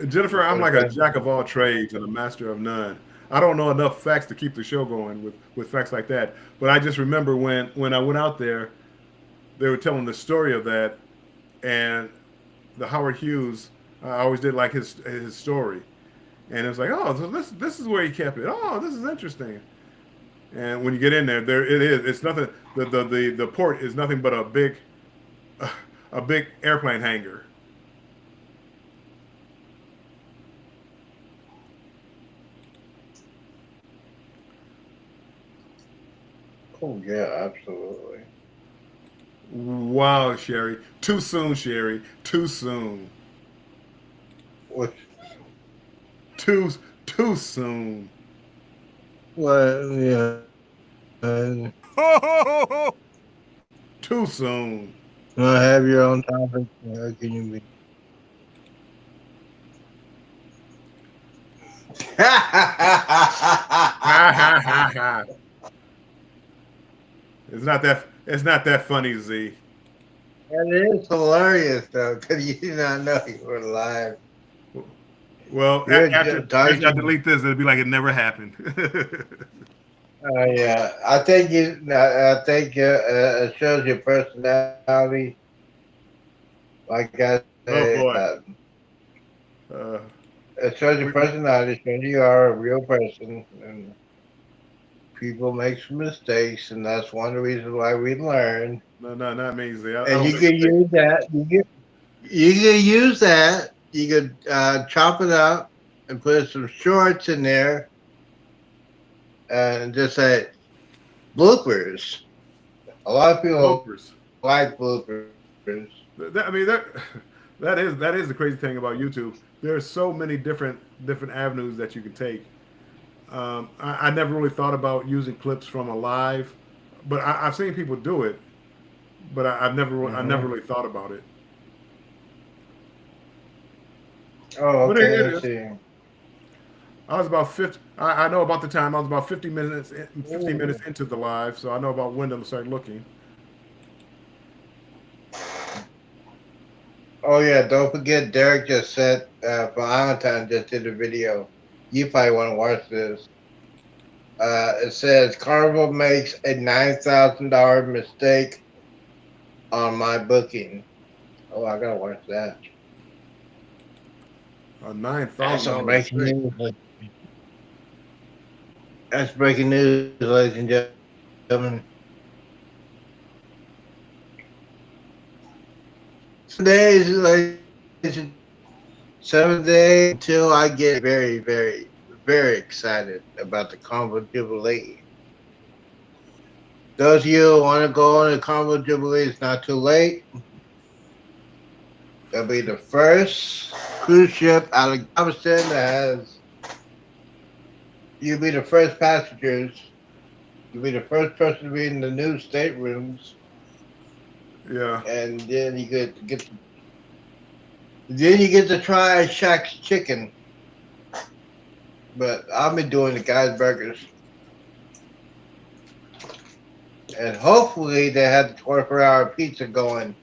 Jennifer, I'm like a Okay. jack of all trades and a master of none. I don't know enough facts to keep the show going with facts like that. But I just remember when I went out there, they were telling the story of that, and the Howard Hughes. I always did like his story, and it was like, oh, so this is where he kept it. Oh, this is interesting. And when you get in there, there it is. It's nothing. The port is nothing but a big airplane hangar. Oh yeah, absolutely. Wow, Sherry. Too soon, Sherry. Too soon. Which, Too soon. well, yeah. And Too soon. you want to have your own topic? How can you be? Ha ha ha ha. It's not that funny, Z. And it is hilarious though, because you did not know you were live. Well, You're after just dodging. I delete this, it'll be like it never happened. Yeah, I think you. I think it shows your personality. Like I Oh said, boy. Uh, it shows your personality. It shows you are a real person, and people make some mistakes, and that's one of the reasons why we learn. no, not me, Z. I And don't you make can mistakes. use that. You can use that. You could chop it up and put some shorts in there, and just say bloopers. A lot of people Bloopers. like bloopers. I mean that is the crazy thing about YouTube. There are so many different avenues that you can take. I never really thought about using clips from a live, but I've seen people do it. But I never really thought about it. Oh, But okay. it Let's is. see. I was about 50. I know about the time. I was about 50 minutes 15 minutes into the live, so I know about when to start looking. Oh yeah, don't forget Derek just said for Valentine just did a video. You probably want to watch this. It says Carnival makes a $9,000 mistake on my booking. Oh, I gotta watch that. A That's some $9,000 breaking mistake. news. That's breaking news, ladies and gentlemen. Days, ladies and 7 days until I get very, very, very excited about the Carnival Jubilee. Those of you who want to go on the Carnival Jubilee, it's not too late. It'll be the first cruise ship out of Galveston that has. You'll be the first passengers. You'll be the first person to be in the new staterooms, Yeah. and then you get. Then you get to try Shaq's chicken. But I've been doing the guys burgers. And hopefully they have the 24-hour pizza going.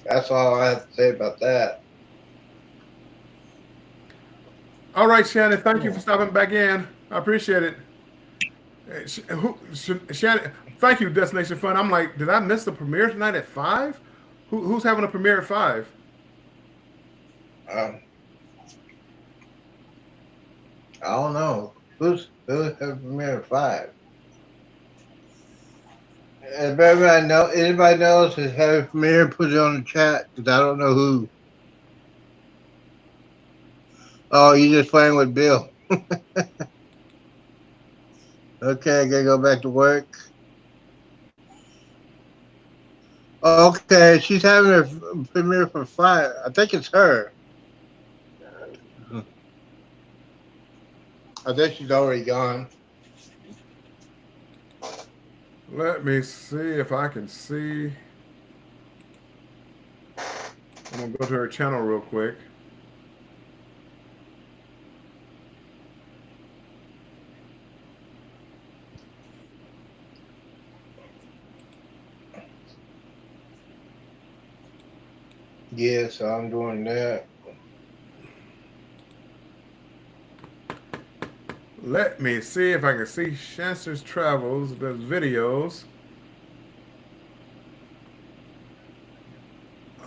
That's all I have to say about that. All right, Shannon. Thank you for stopping back in. I appreciate it. Shannon, thank you, Destination Fun. I'm like, did I miss the premiere tonight at 5? Who's having a premiere at 5? I don't know. Who's have premiere at 5? If anybody knows has had a premiere, put it on the chat, because I don't know who. Oh, you just playing with Bill. Okay, I gotta go back to work. Okay, she's having her premiere for 5. I think it's her. I think she's already gone. Let me see if I can see. I'm gonna go to her channel real quick. Yeah, so I'm doing that. Let me see if I can see Chancer's Travels, those videos.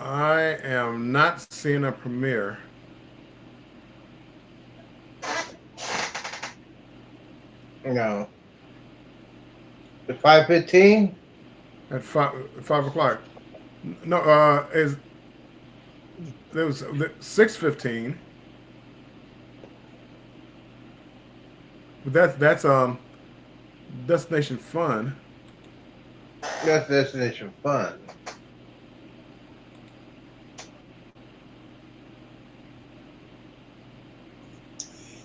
I am not seeing a premiere. No. The 5:15. At 5 o'clock. No, is there was 6:15. But that's Destination Fun. That's Destination Fun.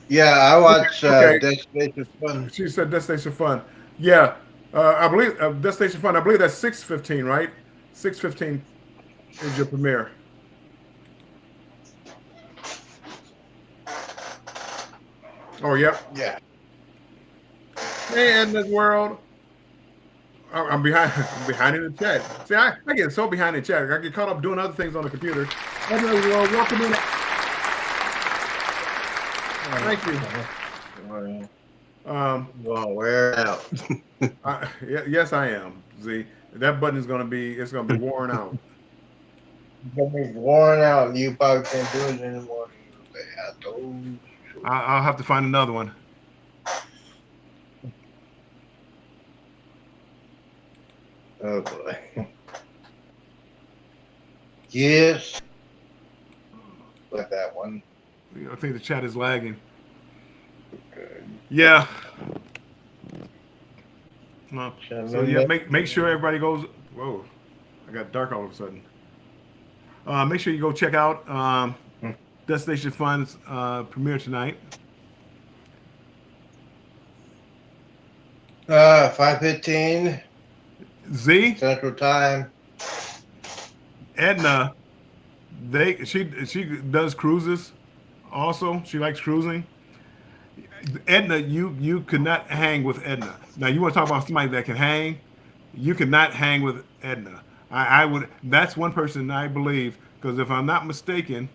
Yeah, I watch Okay. Destination Fun. She said Destination Fun. Yeah, I believe Destination Fun. I believe that's 6:15, right? 6:15 is your premiere. Oh, yep. Yeah. Hey, Edna's World. I'm behind. I'm behind in the chat. See, I get so behind in the chat. I get caught up doing other things on the computer. Edna's World, welcome in. Thank you. Well, wear out. Yes, I am. Z. That button is gonna be. It's gonna be worn out. You're gonna be worn out, and you probably can't do it anymore. I told you. I'll have to find another one. Oh boy. Yes. With that one. I think the chat is lagging. Yeah. No. So yeah, make sure everybody goes. Whoa, I got dark all of a sudden. Make sure you go check out Destination Fun's premiere tonight. 5:15 Z, Central Time. Edna, she does cruises. Also, she likes cruising. Edna, you could not hang with Edna. Now you want to talk about somebody that can hang? You could not hang with Edna. I would. That's one person I believe, because if I'm not mistaken,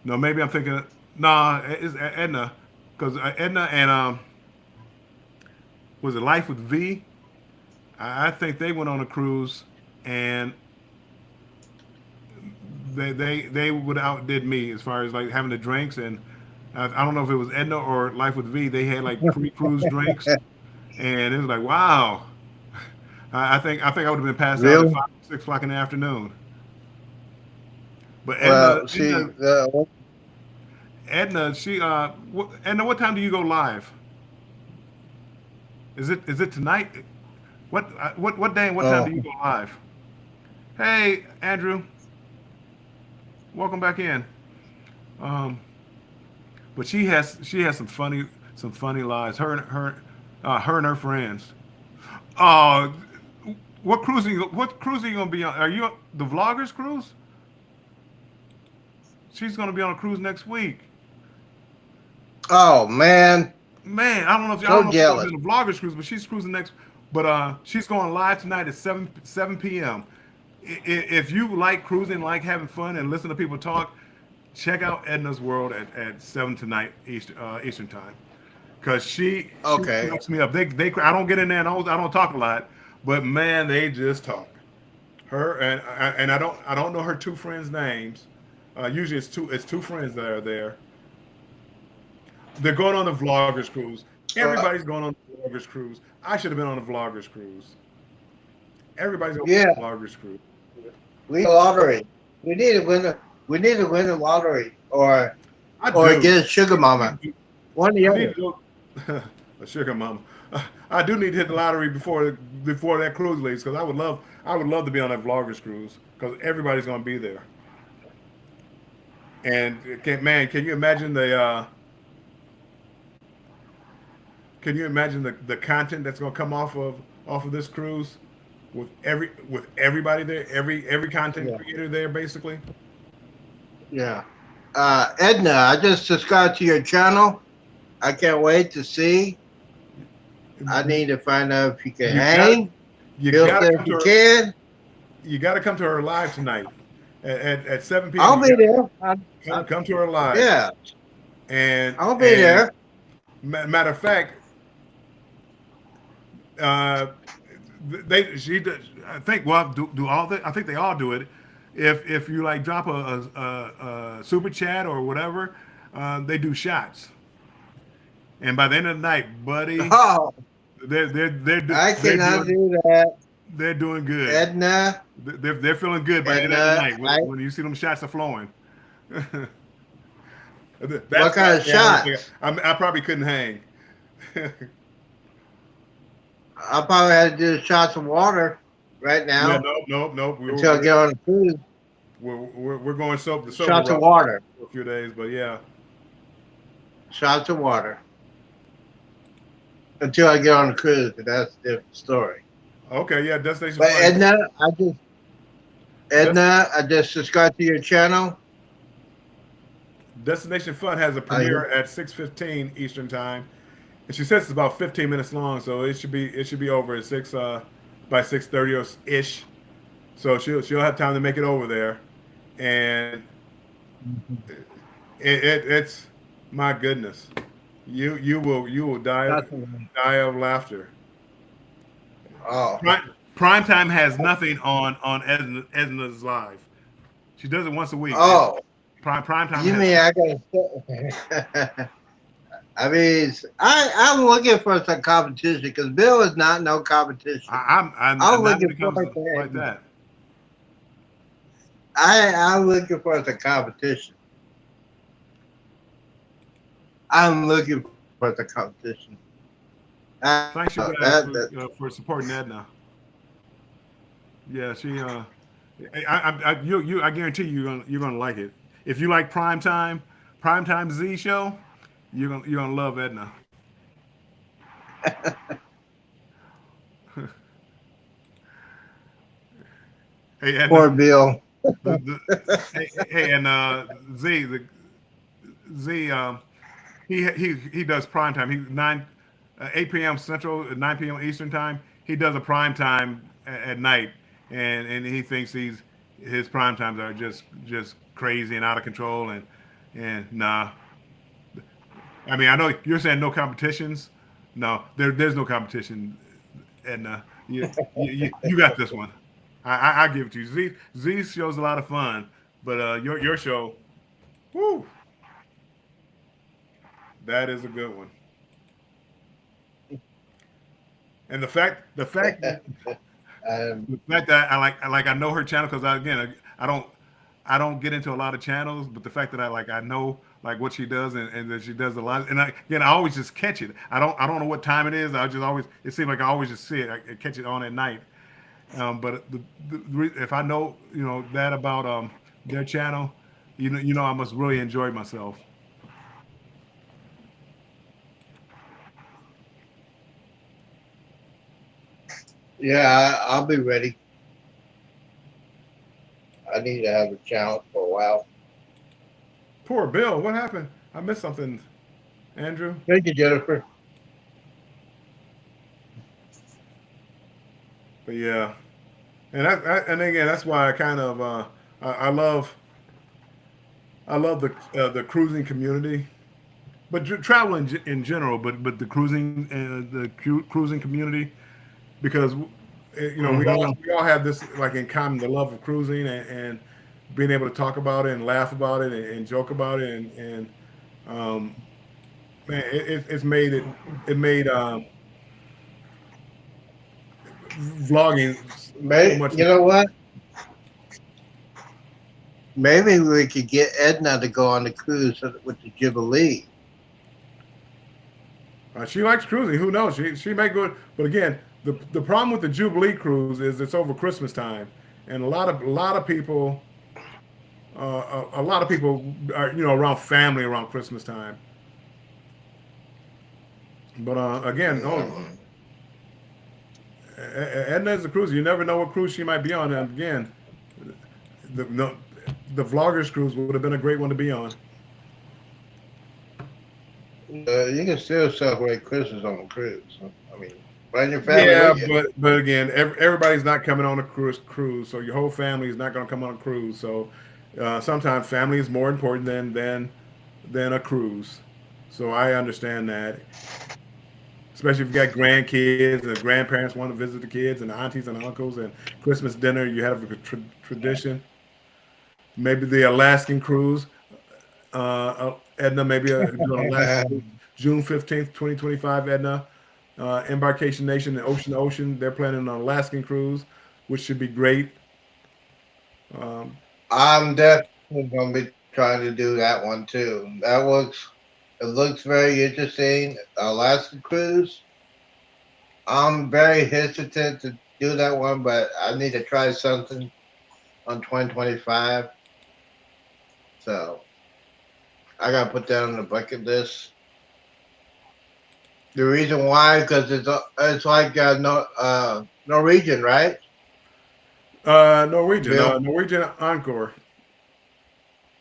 no, maybe I'm thinking. Nah, it's Edna, because Edna and was it Life with V? I think they went on a cruise, and they would outdid me as far as like having the drinks, and I don't know if it was Edna or Life with V. They had like pre-cruise drinks, and it was like, wow. I think I would have been passed out at 5, 6 o'clock in the afternoon. But Edna, Edna, what time do you go live? Is it tonight? What day and what time do you go live? Hey, Andrew. Welcome back in. But she has some funny lives. Her and her friends. What cruise are you gonna be on? Are you the Vloggers cruise? She's gonna be on a cruise next week. Oh man. Man, I don't know if So she's jealous. on the Vloggers cruise, but she's cruising next. But she's going live tonight at 7 p.m. If you like cruising, like having fun, and listen to people talk, check out Edna's World at 7 tonight Eastern time, because she cracks me up. They I don't get in there and I don't talk a lot, but man, they just talk. Her and I don't know her two friends' names. Usually it's two friends that are there. They're going on the Vloggers cruise. Everybody's going on the Vloggers cruise. I should have been on the Vloggers cruise. Everybody's going on the Vloggers cruise. We need a lottery. We need to win a lottery or get a sugar mama. One or the other. A sugar mama. I do need to hit the lottery before that cruise leaves, because I would love to be on that Vloggers cruise, because everybody's going to be there. And can you imagine the content that's going to come off of this cruise, with everybody there, every content creator there, basically. Yeah. Edna, I just subscribed to your channel. I can't wait to see. I need to find out if you can hang. You got to come to her live tonight at 7 p.m. I'll be there. Come to her live. Yeah. And I'll be there. Matter of fact, she does. I think. Well, do all that? I think they all do it. if you like drop a super chat or whatever, they do shots. And by the end of the night, buddy, Oh, I they're cannot doing do that. they're doing good. Edna, They're feeling good by the end of the Edna, night when you see them shots are flowing. what kind of shots? I probably couldn't hang. I probably had to do shots of water right Yeah, now nope. until I get on the cruise. We're going sober Shots of route water. for a few days, but yeah. Shots of water. Until I get on the cruise, but that's a different story. Okay, yeah, Destination But Fun. Edna, I just subscribed to your channel. Destination Fun has a premiere at 6:15 Eastern time, and she says it's about 15 minutes long, so it should be over at by 6:30 or ish. So she'll have time to make it over there, and it's my goodness, you will die of laughter. Oh, Primetime has nothing on Edna's live. She does it once a week. oh, Primetime. you mean I gotta? I mean, I'm looking for some competition because Bill is not no competition. I'm looking for for like that. I'm looking for the competition. I'm looking for the competition. Thanks you guys for supporting Edna. Yeah, she. I guarantee you're gonna like it. If you like primetime Z show, you're gonna love Edna. Hey, Edna. Poor Bill. Hey, and Z, he does prime time. He 8 p.m. Central, 9 p.m. Eastern time. He does a prime time at night, and he thinks his prime times are just crazy and out of control. And nah, I mean I know you're saying no competitions. No, there's no competition, and you got this one. I give it to you. Z show's a lot of fun, but your show, whoo, that is a good one. And the fact that I know her channel because I don't get into a lot of channels, but the fact that I know like what she does and that she does a lot, and I always just catch it. I don't know what time it is. It seems like I always just see it. I catch it on at night. But if I know that about their channel, I must really enjoy myself. Yeah, I'll be ready. I need to have a channel for a while. Poor Bill, what happened? I missed something, Andrew. Thank you, Jennifer. But yeah, and again, that's why I kind of I love the cruising community, but travel in general, but the cruising community, because we all have this like in common, the love of cruising and being able to talk about it and laugh about it and joke about it and man, it made vlogging. Maybe, you know what? Maybe we could get Edna to go on the cruise with the Jubilee. She likes cruising. Who knows? She may go. But again, the problem with the Jubilee cruise is it's over Christmas time, and a lot of people are around family around Christmas time. But again, Edna's a cruiser. You never know what cruise she might be on. And again, the vloggers cruise would have been a great one to be on. You can still celebrate Christmas on the cruise. I mean, bring your family. Yeah, but again, everybody's not coming on a cruise, so your whole family is not going to come on a cruise. So sometimes family is more important than a cruise. So I understand that. Especially if you got grandkids and grandparents want to visit the kids and the aunties and uncles and Christmas dinner, you have a tradition. maybe the Alaskan cruise. Edna, maybe do an Alaskan cruise. June 15th, 2025, Edna. Embarkation Nation and Ocean. They're planning an Alaskan cruise, which should be great. I'm definitely gonna be trying to do that one too. It looks very interesting. Alaska cruise. I'm very hesitant to do that one, but I need to try something on 2025. So I gotta put that on the bucket list. The reason why, because it's like Norwegian, right? Norwegian, Bill? Norwegian Encore.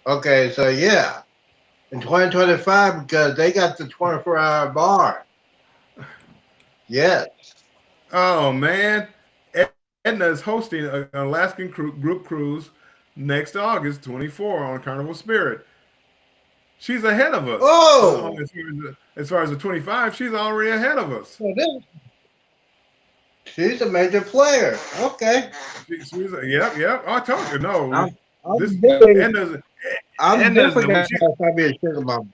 Okay, so yeah, in 2025 because they got the 24-hour bar. Yes. Oh man, Edna is hosting an Alaskan group cruise next August 24 on Carnival Spirit. She's ahead of us. Oh, As far as the 25, she's already ahead of us. she's a major player. Okay. Yep. I told you, no. I'm This definitely Edna's gonna be a sugar mama.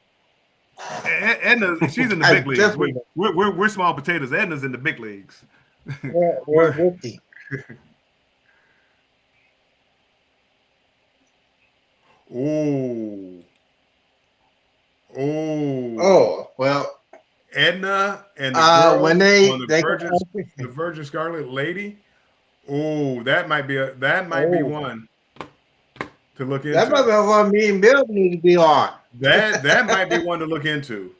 Edna, she's in the I big leagues. definitely- We're small potatoes. Edna's in the big leagues. We're rookie. Oh, well, Edna and the girls when they on the Virgin Scarlet Lady. Oh, that might be one to look into. that might be what me and Bill need to be on. That might be one to look into.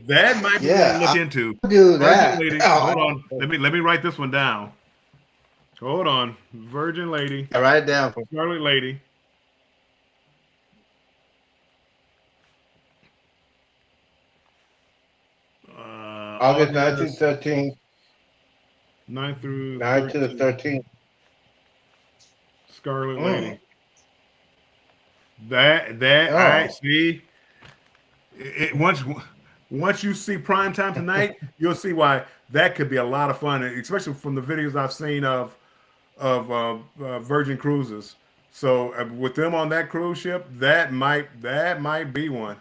That might be one to look into. Do that. Virgin Lady. Hold on. Let me write this one down. Hold on. Virgin Lady. I write it down for Scarlet Lady. August 9th to 13th. 9th through 9th to the 13th. Scarlet Lady. That Oh. I see. Once you see Prime Time tonight, you'll see why that could be a lot of fun, especially from the videos I've seen of Virgin Cruises. So with them on that cruise ship, that might be one.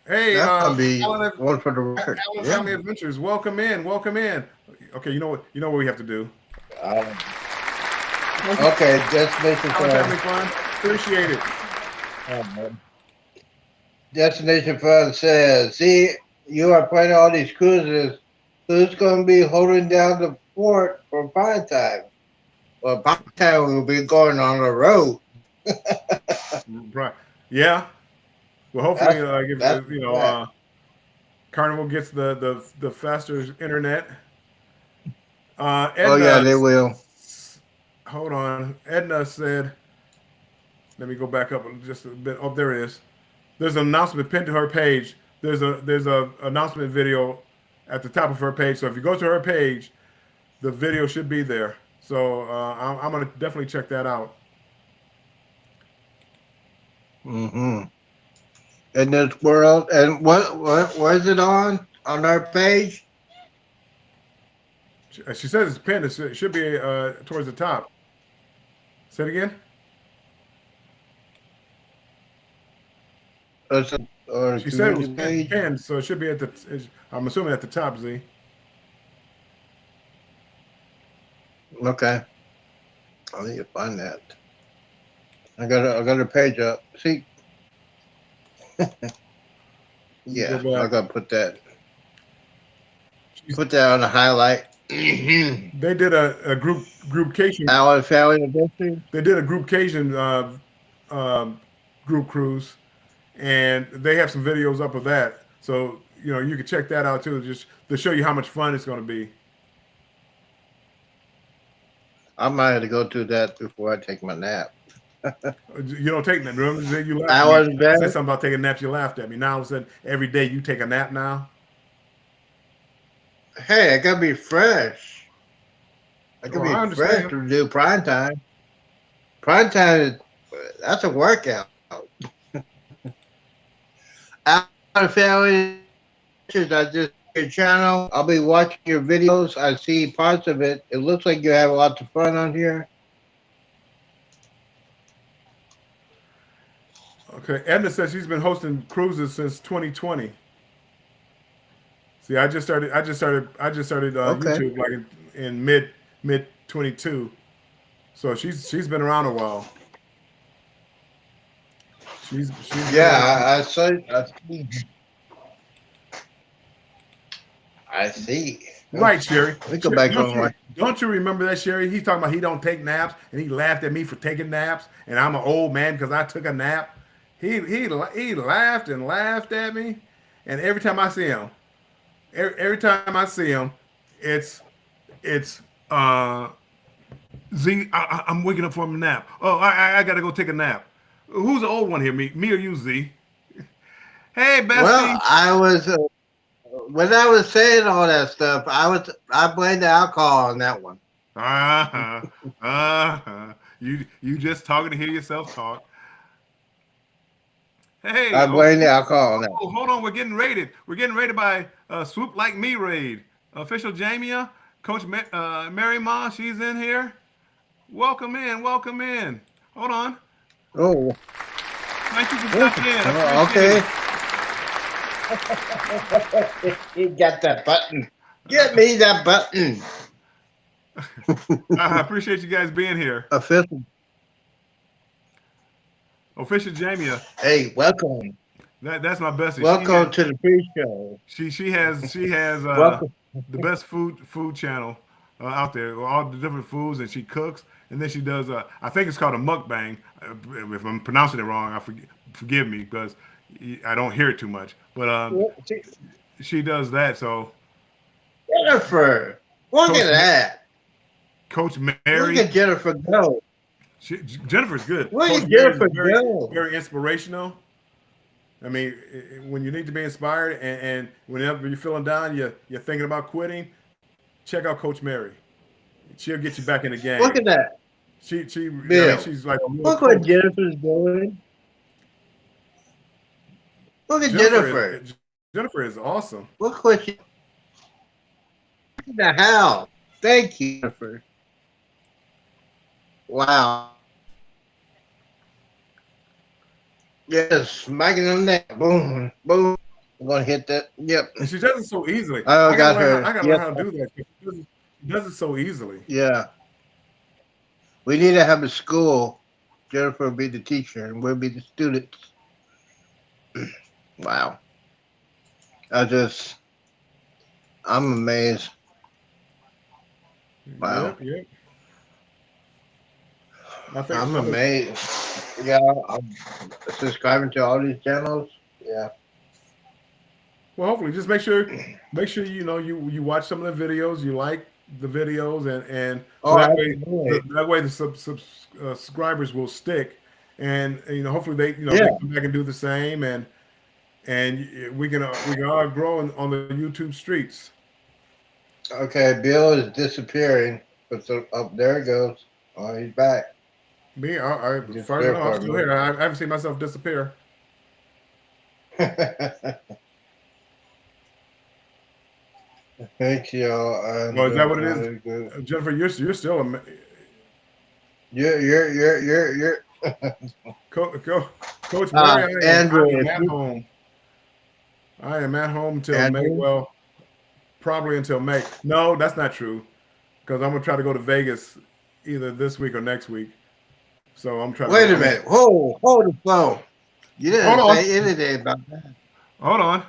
Hey, That'll be Alan, one for the record. Alan Yeah. Family Adventures, welcome in. Okay, you know what we have to do. Okay, Destination Alan Family Fun. Fun, appreciate it. Destination Fun says, see, you are planning all these cruises. Who's going to be holding down the fort for Prime Time? Well, Prime Time will be going on the road. Right. Yeah. Well, hopefully, that's- Carnival gets the faster internet. Oh, Edna, yeah, they will. hold on. Edna said, let me go back up just a bit. Oh, there it is. There's an announcement pinned to her page. There's a announcement video at the top of her page. So if you go to her page, the video should be there. So I'm gonna definitely check that out. Mm-hmm. In this world, and what is it on our page? She says it's pinned. It should be towards the top. Say it again. Or She said it was community page? pinned, so it should be I'm assuming at the top, Z. Okay. I need to find that. I got a page up. See? Yeah, Go back. I gotta put that on the highlight. They did a groupcation. Our family adventure. They did a groupcation group cruise, and they have some videos up of that. So you can check that out too, just to show you how much fun it's going to be. I might have to go through that before I take my nap. You don't take naps. Remember that you laughed I at me. was I bad. said something about taking naps. You laughed at me. Now all of a sudden, every day you take a nap now. Hey, I gotta be fresh. I gotta Oh, I be fresh understand. to do prime time. Prime time is that's a workout. Our family adventures, I just your channel. I'll be watching your videos. I see parts of it. It looks like you have lots of fun on here. Okay, Edna says she's been hosting cruises since 2020. See, I just started Okay. YouTube like in mid 22. So she's been around a while. She's Yeah, I see. I see. right, Sherry. Let me go back Don't on my. don't you remember that, Sherry? He's talking about he don't take naps, and he laughed at me for taking naps, and I'm an old man because I took a nap. He laughed and laughed at me, and every time I see him, every time I see him, it's Z. I'm waking up from a nap. Oh, I gotta go take a nap. Who's the old one here? Me or you, Z? Hey, bestie. Well, I was when I was saying all that stuff, I blamed the alcohol on that one. You just talking to hear yourself talk. Hey, I blame the alcohol on that. oh, hold on, we're getting raided. We're getting raided by Swoop Like Me raid. Official Jamia, Coach Mary Ma, she's in here. Welcome in, welcome in. Hold on. Oh, Thank you for stopping in. I appreciate okay. You got that button. Get me that button. it. I appreciate you guys being here. Official. Official Jamia, Hey, welcome. that's my bestie. Welcome to the pre-show. She has Welcome. the best food channel out there, all the different foods, and she cooks, and then she does I think it's called a mukbang. If I'm pronouncing it wrong, forgive me because I don't hear it too much. But she does that. So Jennifer, look Coach at that. Coach Look Mary, at Jennifer go. Jennifer's good. Look Coach at Mary is Jennifer very, go. very inspirational. I mean, when you need to be inspired, and whenever you're feeling down, you're thinking about quitting, check out Coach Mary. She'll get you back in the game. Look at that. I Bill, mean, she's like a real look what coach. Jennifer's doing. Look at Jennifer. Jennifer is awesome. Look what she. Look at the hell. Thank you, Jennifer. Wow. Yes, smacking them there. Boom, boom. I'm gonna hit that. Yep. And she does it so easily. I got her. I gotta learn how to do that. She does it so easily. Yeah. We need to have a school. Jennifer will be the teacher, and we'll be the students. Wow. I'm amazed. Wow. Yep. I'm amazed. Yeah, I'm subscribing to all these channels. Yeah. Well, hopefully, just make sure you watch some of the videos, you like the videos, and so that way the subscribers will stick, and hopefully they they come back and do the same, and we can all grow on the YouTube streets. Okay, Bill is disappearing, but there it goes. Oh, he's back. Me, I'm still here. I haven't seen myself disappear. Thank you. Well, is that what it is, Jennifer? You're still You're. Coach Mary. Andrew, I am at home till May. Well, probably until May. No, that's not true, because I'm gonna try to go to Vegas either this week or next week. So I'm trying. Wait a minute. Hold the phone. You didn't say anything about that. Hold on.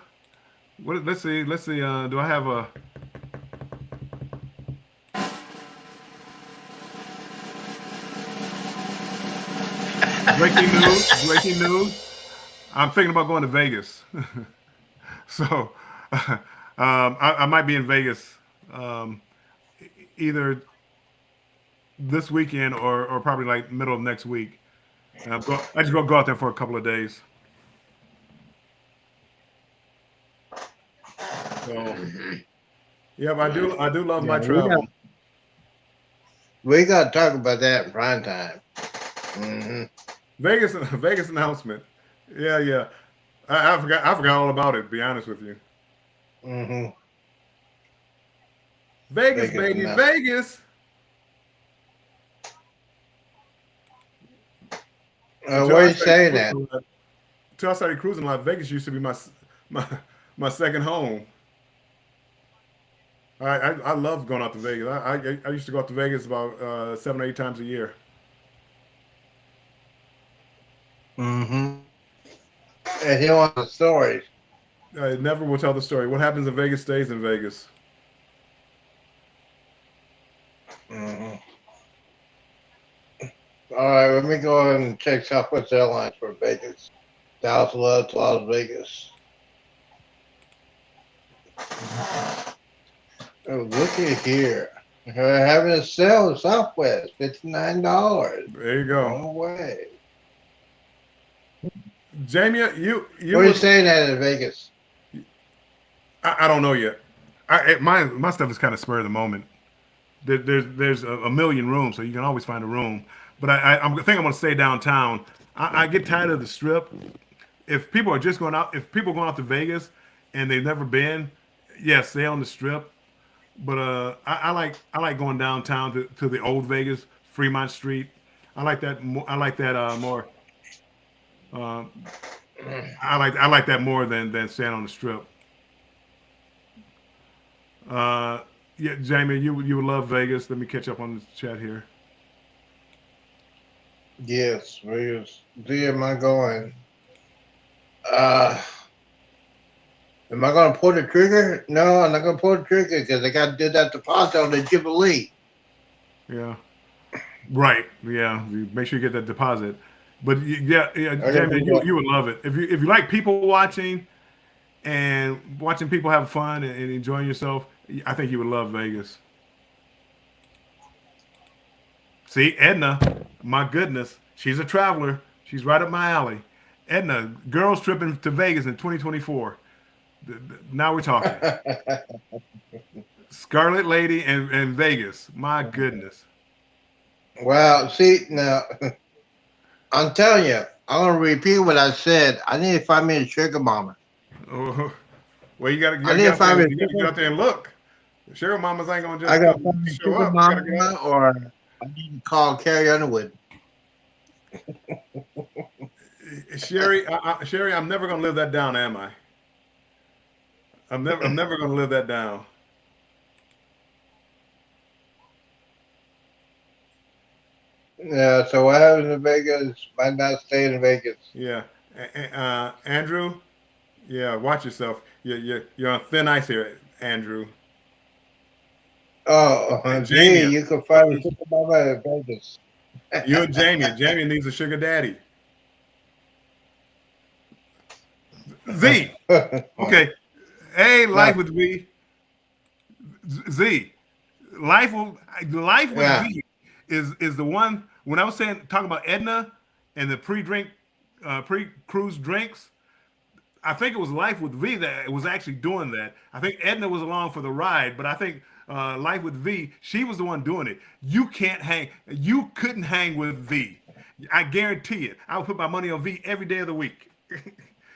Let's see. Do I have a? Breaking news. I'm thinking about going to Vegas. So I might be in Vegas either this weekend or probably like middle of next week. I just gonna go out there for a couple of days. So, yeah, but I do love my travel. We got to talk about that in prime time. Mm-hmm. Vegas announcement. Yeah. I forgot all about it, to be honest with you. Mm-hmm. Vegas, Vegas, baby, no. Vegas. Where are you saying that? Until I started cruising a lot, Vegas used to be my my second home. I love going out to Vegas. I used to go out to Vegas about 7 or 8 times a year. Mm-hmm. And he wants the stories. I never will tell the story. What happens in Vegas stays in Vegas. Mm-hmm. All right, let me go ahead and check Southwest Airlines for Vegas. Dallas Love to Las Vegas. Oh, look at here. They're having a sale at Southwest, $59. There you go. No way. Jamie, you What are you saying at in Vegas? I don't know yet. My stuff is kind of spur of the moment. There's a million rooms, so you can always find a room. But I think I'm going to stay downtown. I get tired of the Strip. If people are just going out, if people are going out to Vegas and they've never been, yes, stay on the Strip. But I like going downtown to the old Vegas, Fremont Street. I like that more. I like that more. I like that more than staying on the Strip. Yeah, Jamie, you would love Vegas. Let me catch up on the chat here. Yes, Vegas. Where am I going? Am I going to pull the trigger? No, I'm not going to pull the trigger because I got to do that deposit on the Jubilee. Yeah. Right. Yeah. You make sure you get that deposit. But yeah, Jamie, you would love it if you like people watching and watching people have fun and enjoying yourself. I think you would love Vegas. See, Edna, my goodness, she's a traveler. She's right up my alley. Edna, girls tripping to Vegas in 2024. Now we're talking. Scarlet Lady and Vegas. My goodness. Well, see, now, I'm telling you, I'm going to repeat what I said. I need to find me a sugar mama. Oh, well, you got to I get need out there and look. The sugar mamas ain't going to I just got to find me a show sugar up. mama, or I need to call Carrie Underwood. Sherry, I'm never going to live that down, am I? I'm never going to live that down. Yeah, so what happens in Vegas might not stay in Vegas. Yeah. Andrew, yeah, watch yourself. You're on thin ice here, Andrew. Oh, Jamie, gee, you can find a sugar mama in Vegas. You and Jamie. Jamie needs a sugar daddy. Z. Okay. Hey, life with V. Z. Life with Yeah. V is the one. When I was talking about Edna and the pre-cruise drinks, I think it was Life with V that was actually doing that. I think Edna was along for the ride, but I think Life with V, she was the one doing it. You couldn't hang with V. I guarantee it. I would put my money on V every day of the week.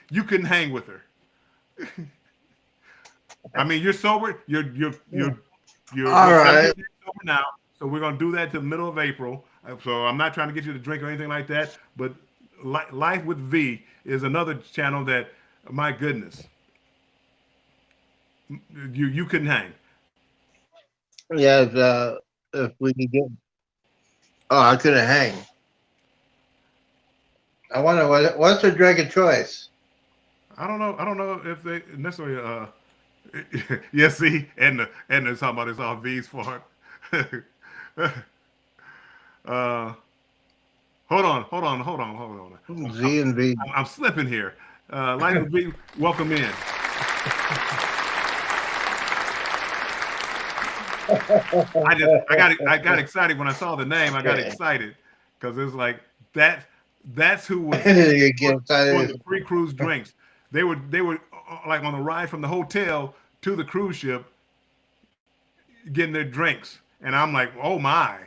You couldn't hang with her. I mean, you're sober. You're All right. sober now. So we're gonna do that till the middle of April. So I'm not trying to get you to drink or anything like that. But Life with V is another channel that, my goodness, you couldn't hang. Yeah, if we could get. Oh, I couldn't hang. I wonder what's the drink of choice. I don't know if they necessarily. Yeah, see, and talking about it's all V's fault. Hold on. Z and V. I'm slipping here. Life with V, welcome in. I got excited when I saw the name. I got excited because it's like that's who was You get on excited. the pre-cruise drinks. They were like on the ride from the hotel to the cruise ship getting their drinks, and I'm like, oh my,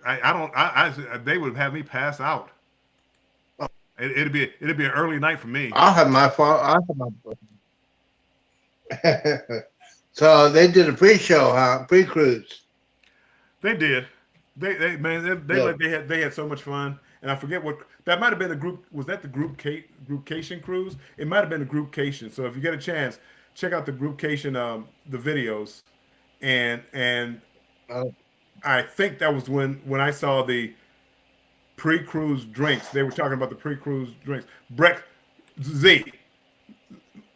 they would have me pass out. It'd be an early night for me. I'll have my phone. So they did a pre-show, huh? Pre-cruise. They did. They man, Yeah. like they had so much fun. And I forget what that might have been a group. Was that the Groupcation cruise? It might have been a Groupcation. So if you get a chance, check out the Groupcation the videos. And Oh, I think that was when I saw the pre-cruise drinks. They were talking about the pre-cruise drinks. Breck Z,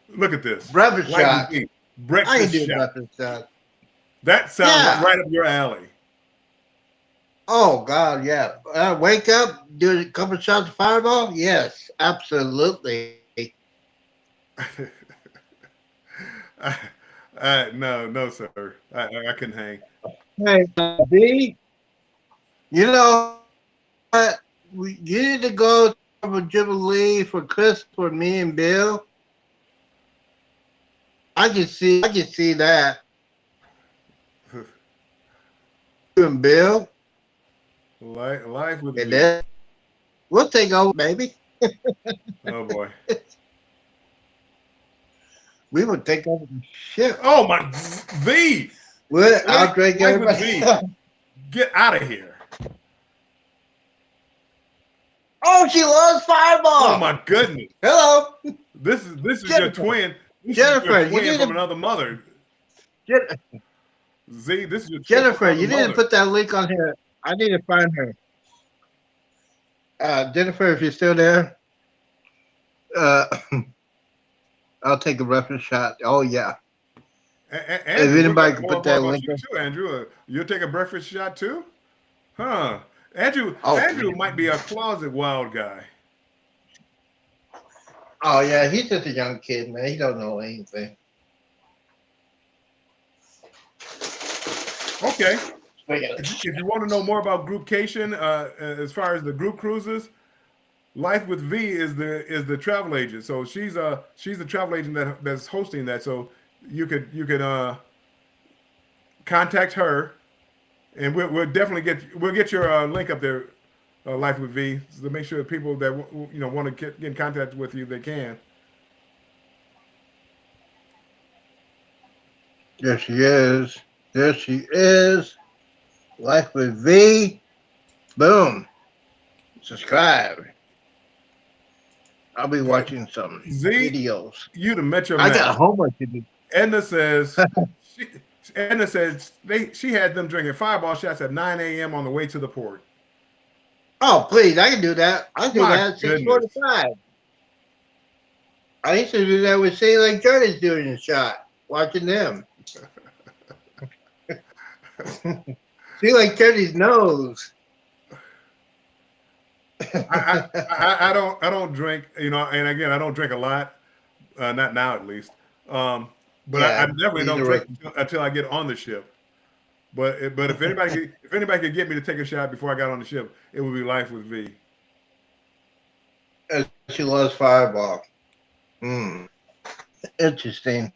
look at this. breakfast Light shot. with Z. I can Breakfast do shot. breakfast shot. That sounds Yeah. right up your alley. Oh God, yeah. Wake up, do a couple shots of Fireball. Yes, absolutely. No, sir. I couldn't hang. Hey, B, you know what? You need to go to a Jubilee for Chris for me and Bill. I can see that. You and Bill, Life with and me. then we'll take over, baby. Oh boy. We will take over the ship. Oh my V. I'll drink Life with everybody. V. Get out of here. Oh, she loves Fireball. Oh my goodness. Hello, This is your Jennifer. twin. This Jennifer, is your you twin need from to- another mother. Jen- Z, this is your twin Jennifer. from You another need to mother. put that link on here. I need to find her. Jennifer, if you're still there, I'll take a reference shot. Oh yeah. Andrew, anybody what can about- put that what about link you up. too, Andrew. You'll take a breakfast shot too? Huh. Andrew Oh. might be a closet wild guy. Oh yeah, he's just a young kid, man. He don't know anything. Okay. Speaking of- If you want to know more about Groupcation, as far as the group cruises, Life with V is the travel agent. So she's the travel agent that's hosting that. So you could contact her, and we'll definitely get your link up there, Life with V, to make sure that people that want to get in contact with you, they can. There she is. There she is. Life with V. Boom. Subscribe. I'll be watching some Z, videos. you done met your I man. got homework to do. Edna says she had them drinking Fireball shots at 9 a.m. on the way to the port. Oh, please, I can do that. I do My that at goodness. 6:45. I used to do that with Sea Lake Journey's doing a shot, watching them. Sea Lake Journey's knows. I don't drink, and again, I don't drink a lot, not now at least. But Yeah, I definitely don't either drink until I get on the ship. But if anybody could get me to take a shot before I got on the ship, it would be Life with V. She loves Fireball. Interesting.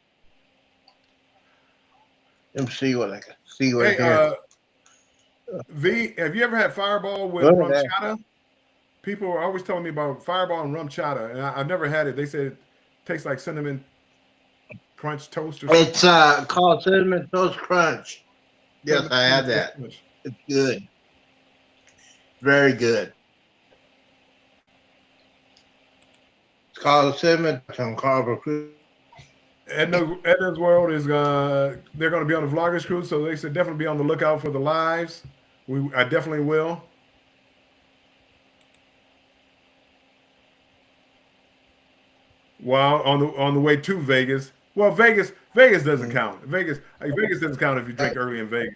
Let me see what I can see right Hey, here. V, have you ever had Fireball with Go rum ahead. chata? People are always telling me about Fireball and rum chata, and I've never had it. They said it tastes like cinnamon crunch toast or something. It's called Cinnamon Toast Crunch. Yes, I had that. It's good. Very good. It's called Cinnamon on Carver Cruise. Edna's World is they're going to be on the Vloggers Cruise, so they should definitely be on the lookout for the lives. I definitely will. While on the way to Vegas, well, Vegas doesn't count. Vegas doesn't count if you drink early in Vegas.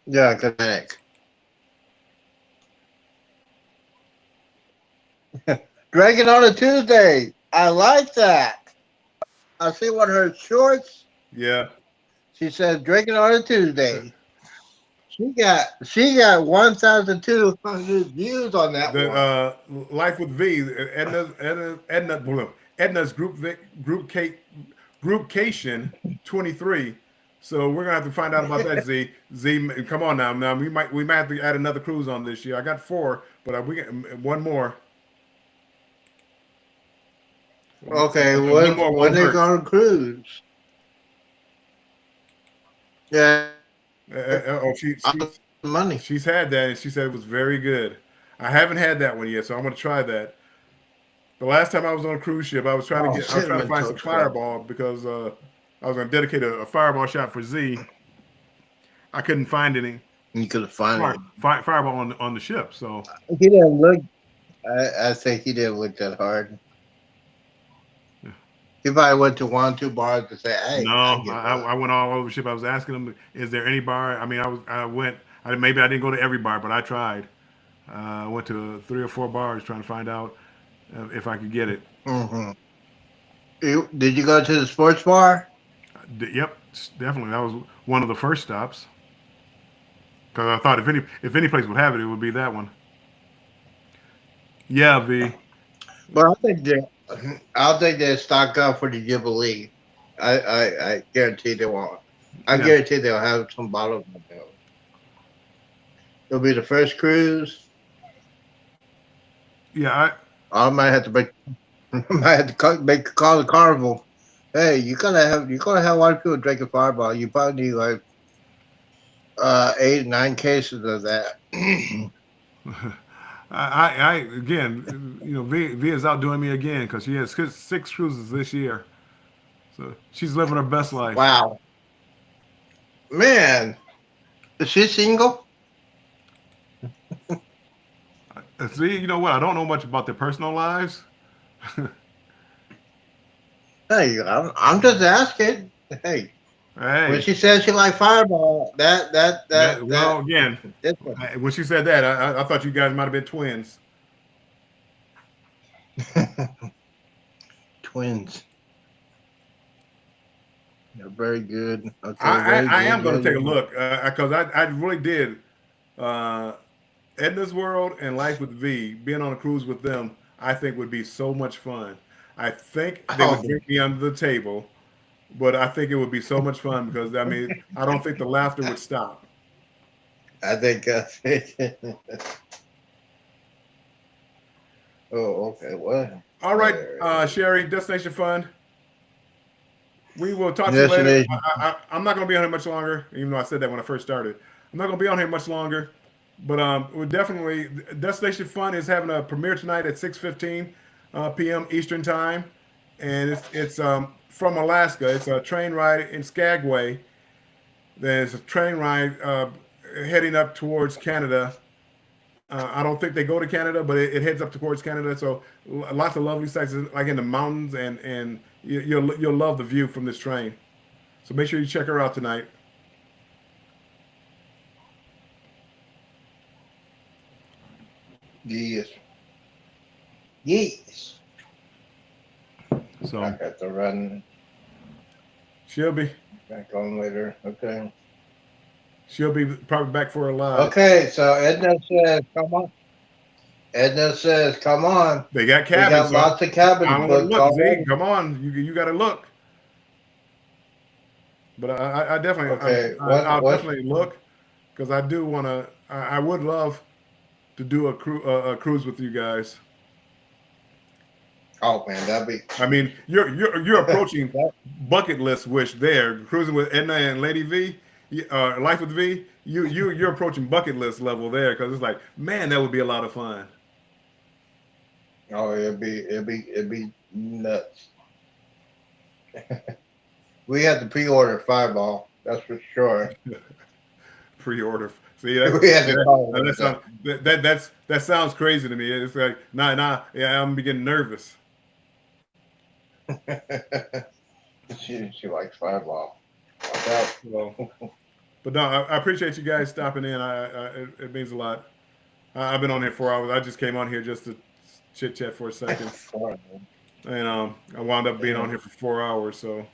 Yeah, Connect. Drinking on a Tuesday. I like that. I see one of her shorts. Yeah. She says drinking on a Tuesday. She got 1,200 views on that one. Life with V, Edna's Groupcation 23. So we're gonna have to find out about that. Z, come on now. Now we might have to add another cruise on this year. I got 4, but we get one more. Okay, One more when won't they hurt. going to cruise? Yeah, money. She's had that, and she said it was very good. I haven't had that one yet, so I'm going to try that. The last time I was on a cruise ship, I was trying to Cinnamon find some toast crunch. Fireball because I was going to dedicate a Fireball shot for Z. I couldn't find any You could have found it. Fireball on the ship, so He didn't look. I think he didn't look that hard. Yeah. He probably went to 1 or 2 bars to say, "Hey, no, I went all over the ship. I was asking them, "Is there any bar?" I mean, maybe I didn't go to every bar, but I tried. I went to 3 or 4 bars trying to find out if I could get it. Mm-hmm. Did you go to the sports bar? Yep, definitely. That was one of the first stops because I thought if any place would have it, it would be that one. Yeah, V. Well, I think they stock up for the Jubilee. I guarantee they won't. I guarantee they'll have some bottles of milk. It'll be the first cruise. Yeah, I might have to call the carnival. Hey, you're gonna have a lot of people drinking Fireball. You probably need like 8, 9 cases of that. I again, V is outdoing me again because she has 6 cruises this year, so she's living her best life. Wow, man, is she single? See, you know what? I don't know much about their personal lives. Hey, I'm just asking. Hey, Hey, when she said she liked Fireball, well, again, that when she said that, I thought you guys might have been twins. twins. They're very good. Okay, I am going to take a look because I really did. Edna's World and Life with V, being on a cruise with them, I think would be so much fun. I think they would drink me under the table, but I think it would be so much fun because I don't think the laughter would stop. I think. Oh, okay. What? All right, Sherry, Destination Fun. We will talk to you later. I'm not going to be on here much longer, even though I said that when I first started. I'm not going to be on here much longer, but we're definitely Destination Fun is having a premiere tonight at 6:15 p.m. Eastern Time, and it's from Alaska. It's a train ride in Skagway. There's a train ride heading up towards Canada. I don't think they go to Canada, but it heads up towards Canada. So lots of lovely sights, like in the mountains, and you'll love the view from this train. So make sure you check her out tonight. Yes. Yes. So I got to run she'll be later. Okay. She'll be probably back for a live. Okay, so Edna says, "Come on." Edna says, "Come on." They got We cabins. got lots of cabins I want to booked look. already. Z, come on, you got to look. But I definitely, Okay, I'll what- definitely look because I do want to. I would love to do a cruise with you guys. Oh man, that'd be. I mean, you're approaching bucket list wish there. Cruising with Edna and Lady V, Life with V. You're approaching bucket list level there because it's like, man, that would be a lot of fun. Oh, it'd be nuts. We have to pre-order Fireball. That's for sure. Pre-order. See, that, We had to call it. that sounds crazy to me. It's like, nah, yeah, I'm getting nervous. She likes Fireball. Watch out. So, but no, I appreciate you guys stopping in. It means a lot. I've been on here 4 hours. I just came on here just to chit chat for a second, and I wound up being on here for 4 hours. So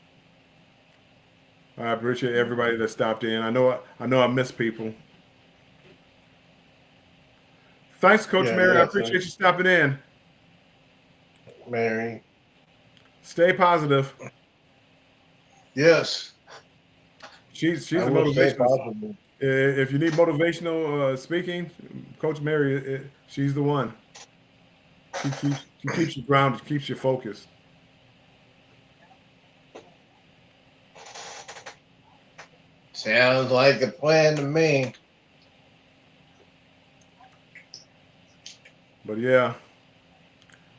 I appreciate everybody that stopped in. I know I missed people. Thanks, Coach Yeah, Mary. yeah, I appreciate you stopping in. Mary. Stay positive. Yes. She's I a will stay motivational. positive. If you need motivational speaking, Coach Mary, she's the one. She keeps you grounded, keeps you focused. Sounds like a plan to me. But yeah,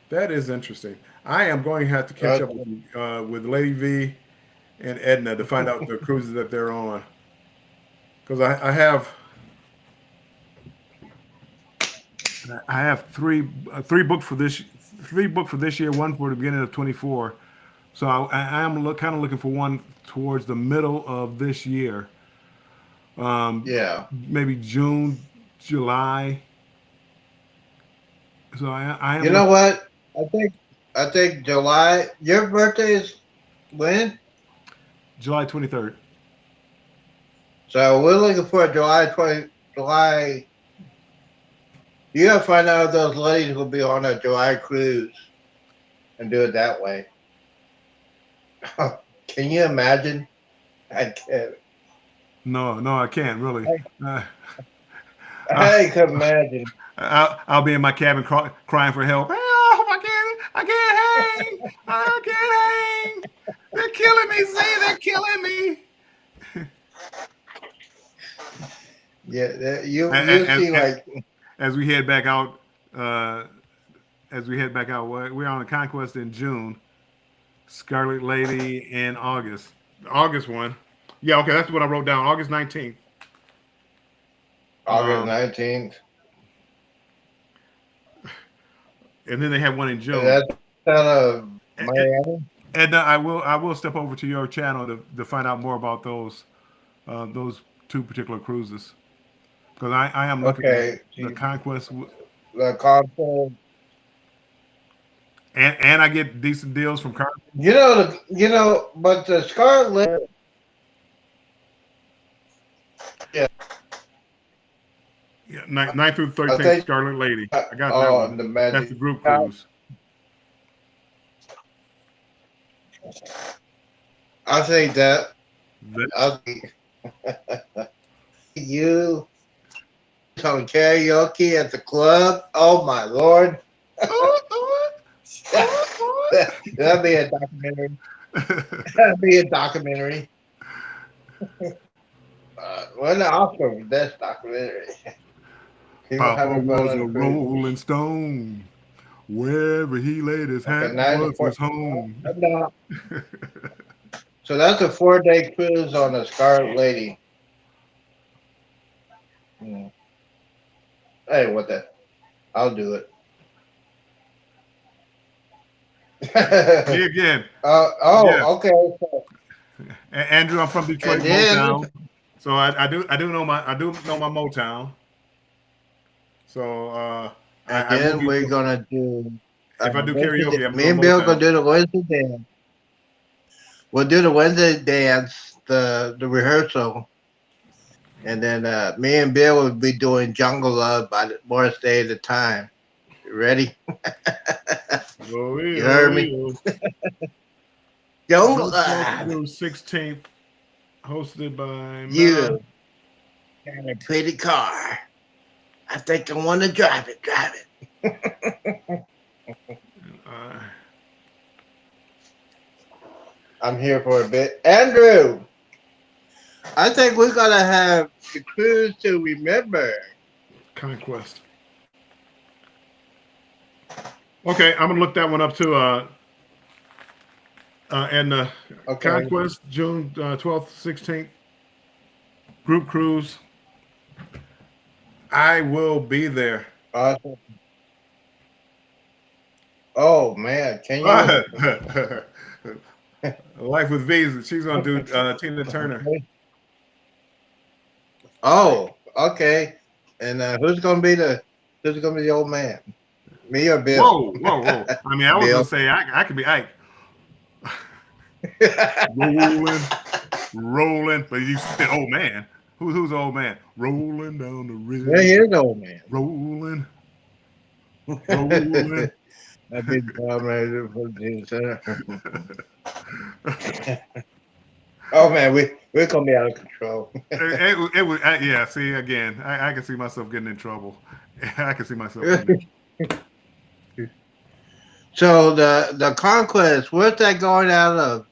that is interesting. I am going to have to catch up with Lady V and Edna to find out the cruises that they're on, because I have three booked for this year, one for the beginning of 24. So I am kind of looking for one towards the middle of this year. Yeah. Maybe June, July. So I am. You know what? I think July. Your birthday is when? July 23rd. So we're looking for July. You gotta find out if those ladies will be on a July cruise, and do it that way. Can you imagine? I can't. No, I can't really. I can imagine. I'll be in my cabin crying for help. Help! I can't hang. I can't hang. They're killing me. See, they're killing me. Yeah, you And- see like as we head back out, we're on the Conquest in June. Scarlet Lady in August. August one. Yeah, okay, that's what I wrote down. August 19th. August 19th. And then they have one in June. That's out of Miami. And I will step over to your channel to find out more about those two particular cruises, because I am looking at the Conquest, The console. and I get decent deals from Car. But the Scarlet. Yeah, 9th through 13th, think- Scarlet Lady. I got that Oh, one. the Magic. That's the group cruise. I think that. That- I think you on karaoke at the club. Oh my lord. That'd be a documentary. That'd be a documentary. Win the Oscar for best documentary. People Papa having fun was on a the cruise. rolling stone. Wherever he laid his hat was his home. No. So that's a 4-day cruise on the Scarlet Lady. Hey, what the? I'll do it. Me again. Yeah. Okay. So, Andrew, I'm from Detroit, And then- Motown. So I do know my Motown. So and I will then be- we're gonna do. If I do karaoke, I'm me and doing Bill Motown. gonna do the Wednesday dance. We'll do the Wednesday dance, the rehearsal, and then me and Bill will be doing Jungle Love by the Morris Day at a time. You ready? You heard me? Jungle Love. 16th, hosted by You got a pretty car. I think I want to drive it. uh, I'm here for a bit. Andrew, I think we're going to have the cruise to remember. Conquest. Okay, I'm gonna look that one up too. And Okay. Conquest, June 12th, 16th, group cruise. I will be there. Awesome. Oh, man. Can you? Life with Visa. She's gonna do Tina Turner. Oh, okay. And who's going to be the old man? Me or Bill? Whoa! I mean, I was Bill. gonna say I could be Ike. Rolling, but you said old man. Who's the old man? Rolling down the river. Yeah, he is the old man. Rolling. That big dominator for the center. Oh man, we're gonna be out of control. It would, yeah. See again, I can see myself getting in trouble. I can see myself. Getting So the Conquest, where's that going out of?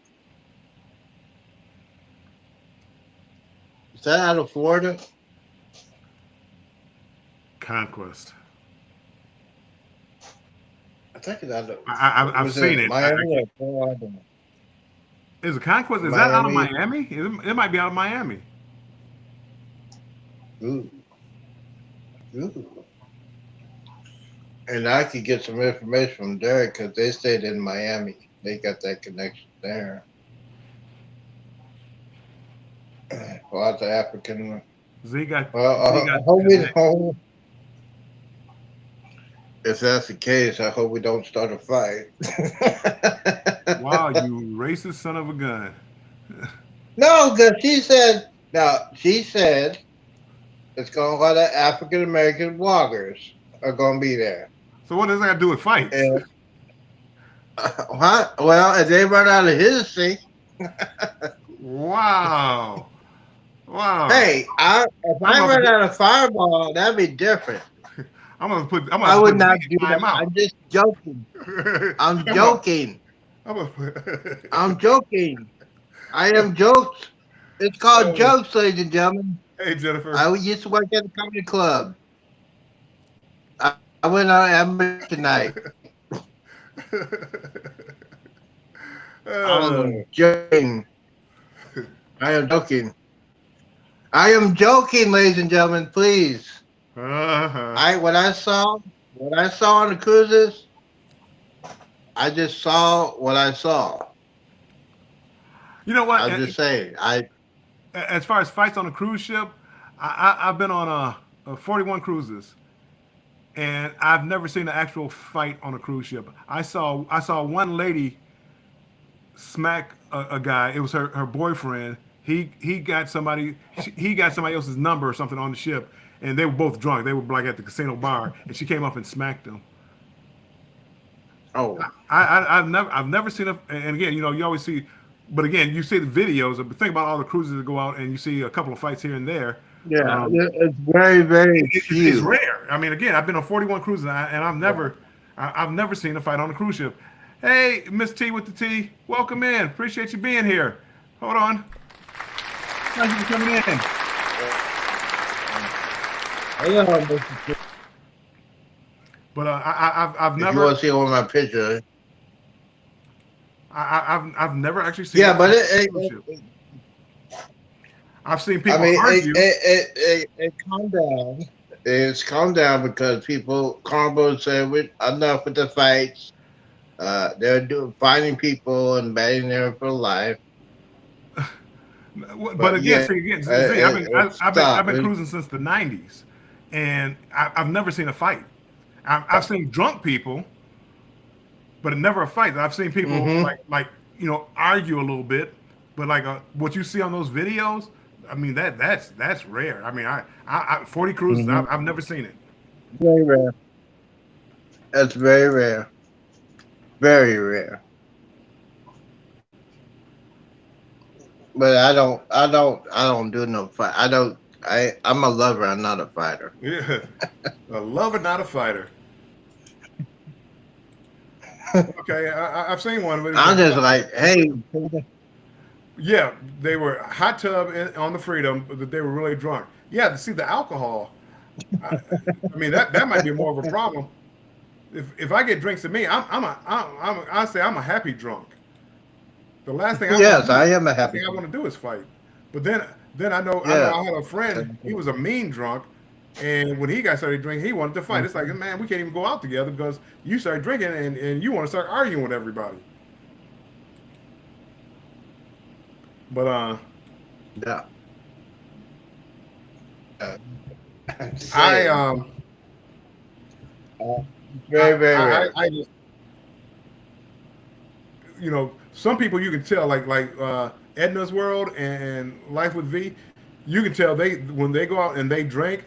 Is that out of Florida? Conquest. I think it's out of. I've was seen it. Miami or Florida? Is it Conquest? Is that out of Miami. Miami? It might be out of Miami. Ooh. Ooh. And I could get some information from Derek because they stayed in Miami. They got that connection there. Lots of African. Z got. Well, Z I got hope we don't. If that's the case, I hope we don't start a fight. Wow, you racist son of a gun. No, because she said. Now she said it's going to a lot of African American bloggers are going to be there. So what does that have to do with fights? And, what? Well, if they run out of history. Wow. Wow. Hey, if I run out of Fireball, that'd be different. I would not do that. I'm just joking. I'm joking. I'm joking. I am jokes. It's called jokes, ladies and gentlemen. Hey, Jennifer. I used to work at a comedy club. I went on amateur tonight. I'm joking. I am joking. I am joking, ladies and gentlemen. Please. What I saw on the cruises, I just saw what I saw. You know what? I'm just saying. As far as fights on a cruise ship, I've been on 41 cruises, and I've never seen an actual fight on a cruise ship. I saw one lady smack a guy. It was her boyfriend. He got somebody else's number or something on the ship, and they were both drunk. They were like at the casino bar, and she came up and smacked him. Oh, I've never seen a. And again, you always see, but again, you see the videos. But think about all the cruises that go out, and you see a couple of fights here and there. yeah, it's very, very few. It's rare. I mean, again, I've been on 41 cruises, and I've never seen a fight on a cruise ship. Hey, Miss T with the T, welcome in. Appreciate you being here. Hold on. Thank you for coming in. But I've If never. you want to see one of my pictures. I've never actually seen. Yeah, but I've seen people I mean, argue. it calmed down. It's calmed down because Carnival said, enough with the fights. They're fighting people and banning them for life. But again, I've been cruising since the '90s, and I've never seen a fight. I've seen drunk people, but never a fight. I've seen people argue a little bit, but what you see on those videos, I mean that's rare. I mean, I 40 cruises, I've never seen it. Very rare. That's very rare. Very rare. But I don't do no fight. I'm a lover. I'm not a fighter. Yeah, a lover, not a fighter. Okay, I've seen one. I'm just like, hey. Yeah, they were hot tub on the Freedom, but they were really drunk. Yeah, to see the alcohol. I mean that might be more of a problem. If I get drinks in me, I say I'm a happy drunk. The last thing I am a happy. Thing I want to do is fight. But then I know I had a friend. He was a mean drunk, and when he started drinking, he wanted to fight. It's like, man, we can't even go out together because you started drinking and you want to start arguing with everybody. But yeah. Very, very rare. I just, some people you can tell, like Edna's World and Life with V, you can tell when they go out and they drink,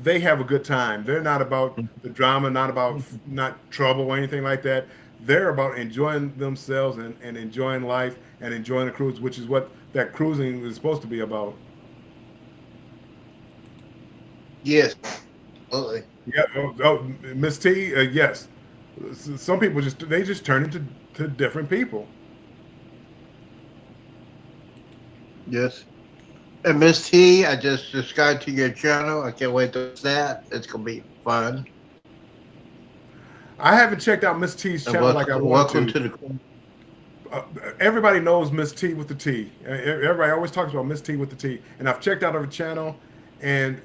they have a good time. They're not about the drama, not about not trouble or anything like that. They're about enjoying themselves and enjoying life and enjoying the cruise, which is what that cruising is supposed to be about. Yes. Absolutely. Yeah, Miss T, yes. Some people just turn into different people. Yes. And Miss T, I just subscribed to your channel. I can't wait to watch that. It's gonna be fun. I haven't checked out Miss T's And channel like I want welcome to. to the. Everybody knows Miss T with the T. Everybody always talks about Miss T with the T. And I've checked out her channel, and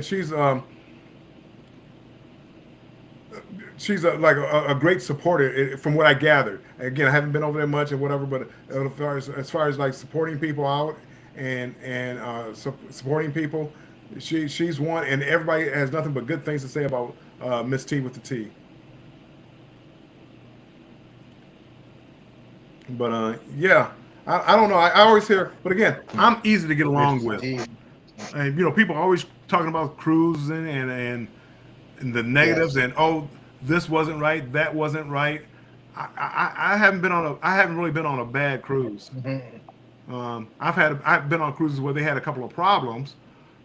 she's like a great supporter from what I gathered. Again, I haven't been over there much or whatever, but as far as like supporting people out and supporting people, she's one, and everybody has nothing but good things to say about Miss T with the T. But yeah, I don't know. I always hear, but again, I'm easy to get along with. And people are always talking about cruising and the negatives, Yes. and this wasn't right, that wasn't right. I haven't really been on a bad cruise. Mhm. I've been on cruises where they had a couple of problems,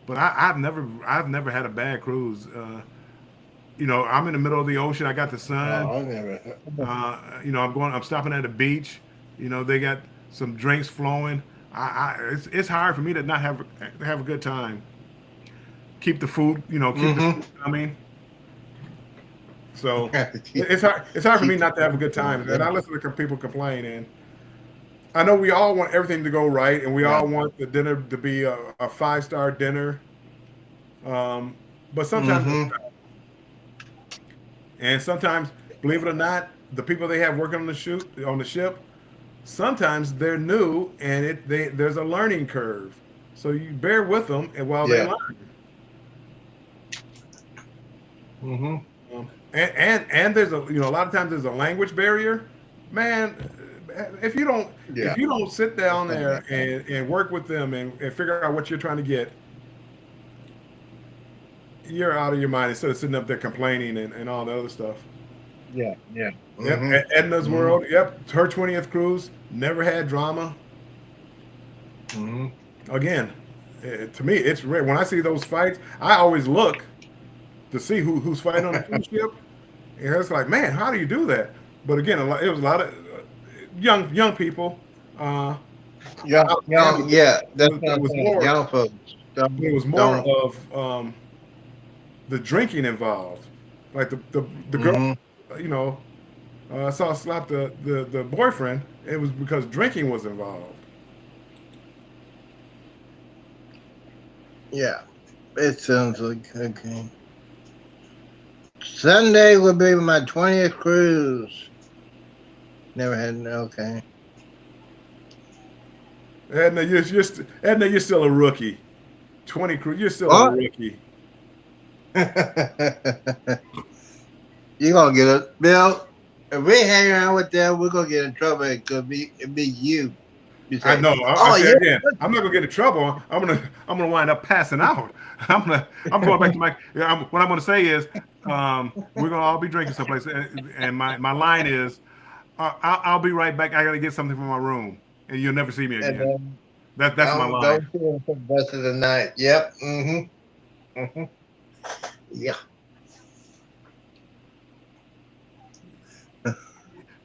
but I've never had a bad cruise. I'm in the middle of the ocean. I got the sun. Oh, I never. I'm stopping at a beach. They got some drinks flowing. It's hard for me to not have a good time. Keep the food, keep the food coming. So it's hard for me not to have a good time. And I listen to people complain, and I know we all want everything to go right, and we all want the dinner to be a 5-star dinner. But sometimes, and sometimes, believe it or not, the people they have working on the ship, sometimes they're new, and there's a learning curve. So you bear with them, and while they Yeah. learn. And there's a lot of times there's a language barrier, man. If you don't sit down there and work with them and figure out what you're trying to get, you're out of your mind instead of sitting up there complaining and all the other stuff. Yeah. Yep. Edna's World. Yep. Her 20th cruise never had drama. Again, to me, it's rare. When I see those fights, I always look to see who's fighting on the cruise ship. And it's like, man, how do you do that? But again, it was a lot of young people. Yeah. That's what It I'm was saying. more. Young folks. It was more of the drinking involved. Like the girl, saw slap the boyfriend. It was because drinking was involved. Yeah. It sounds like okay. Sunday will be my 20th cruise. Never had okay. Edna, you're still a rookie. 20 cruise, you're still a rookie. You're gonna get it, Bill. If we hang around with them, we're gonna get in trouble. It could be you. Say, I know. I say again, I'm not gonna get in trouble. I'm gonna wind up passing out. I'm going back to my. What I'm gonna say is, we're gonna all be drinking someplace, and my line is, I'll be right back. I gotta get something from my room, and you'll never see me again. That's my line. Don't see them for the rest of the night. Yep. Yeah.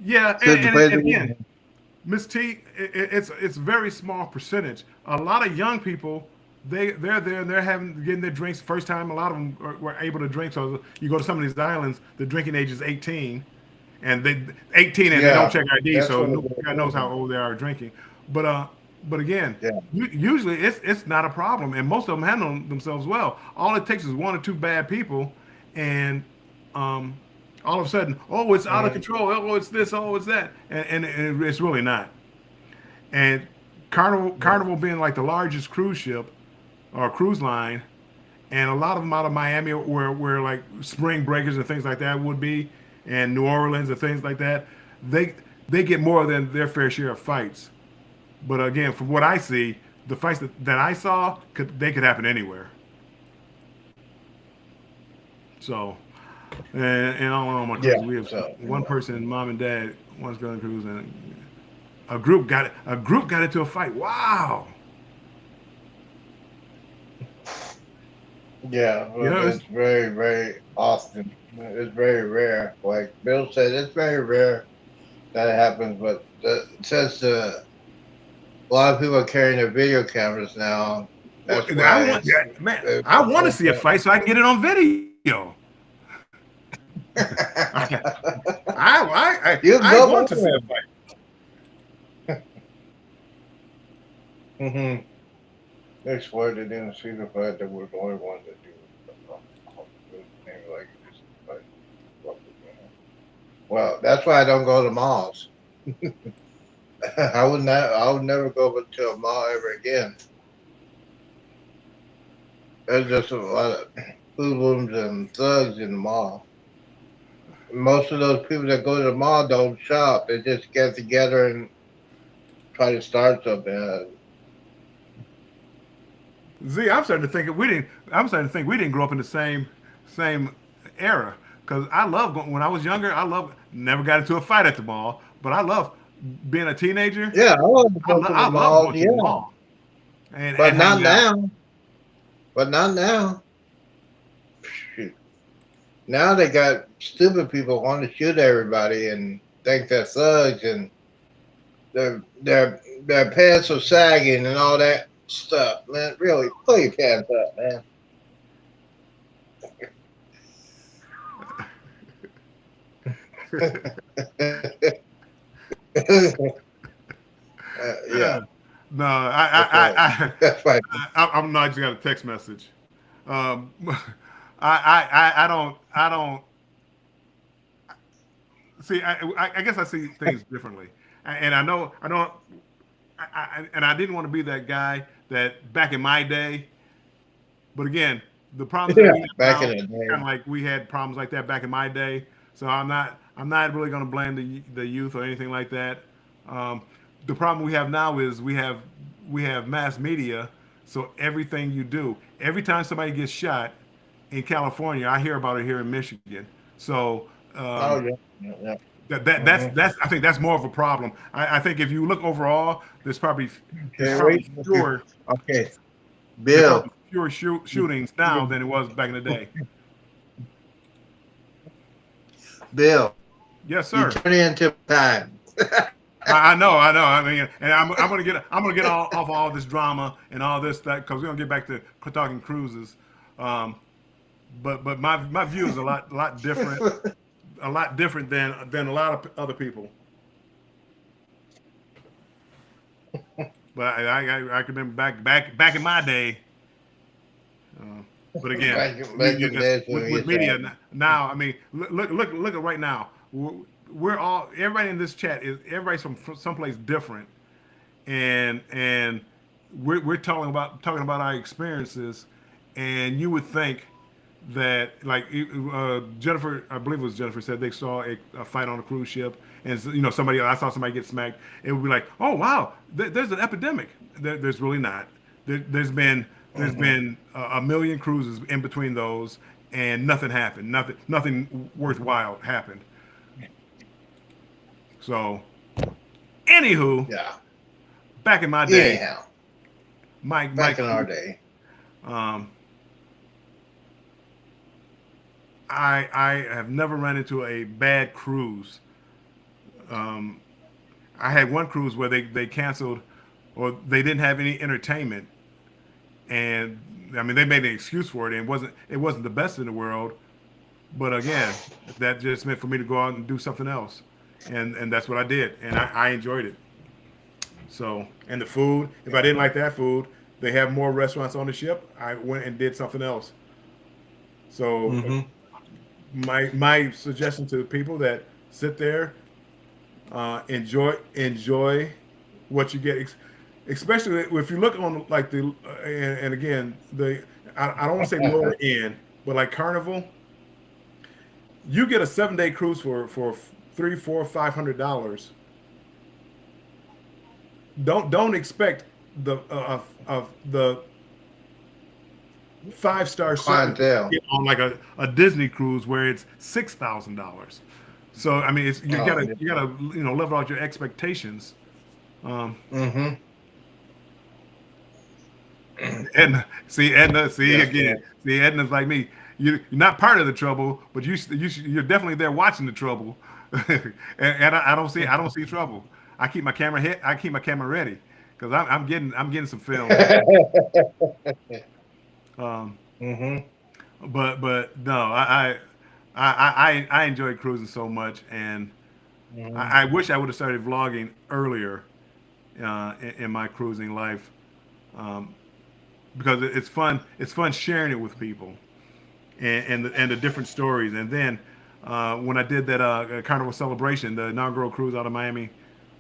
Yeah, and again, Miss T, it's a very small percentage. A lot of young people, they're there and they're getting their drinks first time. A lot of them were able to drink. So you go to some of these islands, the drinking age is 18, and they don't check ID, so nobody knows how old they are drinking. But again, usually it's not a problem, and most of them handle themselves well. All it takes is one or two bad people, and all of a sudden, it's out of control. Oh, it's this. Oh, it's that, and it's really not. And Carnival being like the largest cruise ship or cruise line, and a lot of them out of Miami, where like Spring Breakers and things like that would be, and New Orleans and things like that, they get more than their fair share of fights. But again, from what I see, the fights that I saw could happen anywhere. So. And on my cruise, we have one person, mom and dad, one's going to cruise, and a group got into a fight. Wow. Yeah, it's very, very often. It's very rare. Like Bill said, it's very rare that it happens. But since a lot of people are carrying their video cameras now, That's I why want, yeah, man, I want to see a fight so I can get it on video. You I go want to on see there. a fight. Mm-hmm. They swear they didn't see the fight. They were the only ones that do. Like this, but, well, that's why I don't go to malls. I would not. I would never go to a mall ever again. There's just a lot of hoodlums and thugs in the mall. Most of those people that go to the mall don't shop. They just get together and try to start something. Z, I'm starting to think we didn't. I'm starting to think we didn't grow up in the same era. Because I love going, when I was younger. I love never got into a fight at the mall, but I love being a teenager. Yeah, I want to go to I the love mall. going to Yeah, the mall but and not hanging out. now. But not now. Shoot. Now they got stupid people want to shoot everybody and think they're thugs and their pants are sagging and all that stuff. Man, really, pull your pants up, man. Yeah, No, that's right. That's right. I'm not. I just got a text message. Um, I don't see. I guess I see things differently, and I don't. And I didn't want to be that guy that back in my day. But again, the problems that Yeah, we have back in now, the kind of day. like we had problems like that back in my day. So I'm not really going to blame the youth or anything like that. Um, the problem we have now is we have mass media. So everything you do, every time somebody gets shot in California, I hear about it here in Michigan. So Oh yeah, yeah, yeah. Hmm. that's I think that's more of a problem. I think if you look overall, there's Can't probably wait. fewer Okay, there's Bill. probably fewer shootings now than it was back in the day. Bill, Yes, you sir. turn into time. I know. I mean, and I'm gonna get off all this drama and all this that because we're gonna get back to talking cruises. Um, but my view is a lot different than a lot of other people. But I can remember back in my day. Uh, but again, back in the days when we with used to media have now, I mean, look at right now. We're all everybody in this chat is everybody's from someplace different, and we're talking about our experiences, and you would think that like Jennifer, I believe it was Jennifer said they saw a fight on a cruise ship, and somebody I saw somebody get smacked. It would be like, oh wow, there's an epidemic. There's really not. There's been a million cruises in between those, and nothing happened. Nothing worthwhile happened. So, anywho, yeah. back in my day, Anyhow, my back in our day. um, I have never run into a bad cruise. Um, I had one cruise where they canceled or they didn't have any entertainment, and I mean they made an excuse for it, and it wasn't the best in the world. But again, that just meant for me to go out and do something else, and that's what I did, and I enjoyed it. So, and the food, if I didn't like that food, they have more restaurants on the ship. I went and did something else. So Hmm. my suggestion to the people that sit there, enjoy what you get, especially if you look on like and again I don't want to say lower end, but like Carnival, you get a 7-day cruise for $300, $400, $500. Don't expect the 5-star service Clientele. on like a Disney cruise where it's $6,000. So I mean, you Oh, gotta yeah. you gotta level out your expectations. Um, Hmm. Edna, see Yeah, again, see Edna's like me. You're not part of the trouble, but you're definitely there watching the trouble. and I don't see trouble. I keep my camera ready, because I'm getting some film. Um, hmm but no, I enjoy cruising so much, and I wish I would have started vlogging earlier in my cruising life, um, because it's fun. It's fun sharing it with people and the different stories. And then when I did that Carnival celebration, the inaugural cruise out of Miami,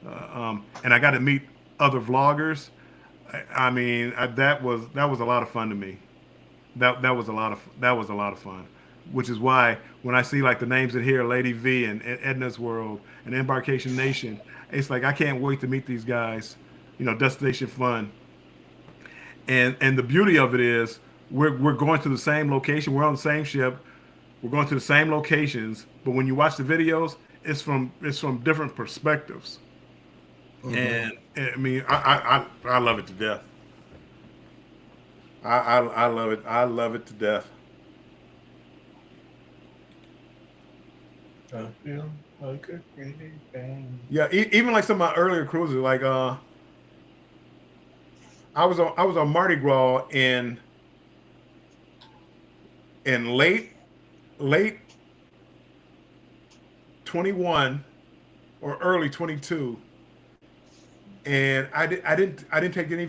and I got to meet other vloggers. I mean, that was a lot of fun to me. That was a lot of fun, which is why when I see like the names in here, Lady V and Edna's World and Embarkation Nation, it's like I can't wait to meet these guys. You know, Destination Fun, and the beauty of it is we're going to the same location. We're on the same ship. We're going to the same locations, but when you watch the videos, it's from different perspectives. And I mean, I love it to death. I love it. I love it to death. I feel like a great bang. Yeah, even like some of my earlier cruises, like I was on Mardi Gras in late 21 or early 22, and I didn't take any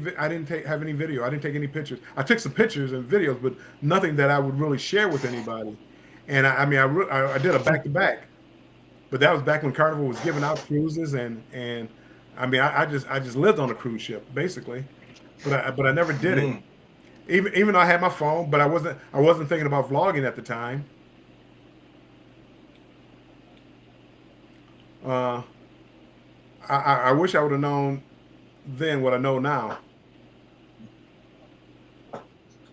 have any video. I didn't take any pictures. I took some pictures and videos, but nothing that I would really share with anybody. And I mean I did a back to back, but that was back when Carnival was giving out cruises, and I mean I just lived on a cruise ship basically, but I never did it. Even though I had my phone, but I wasn't thinking about vlogging at the time. I wish I would have known then what I know now.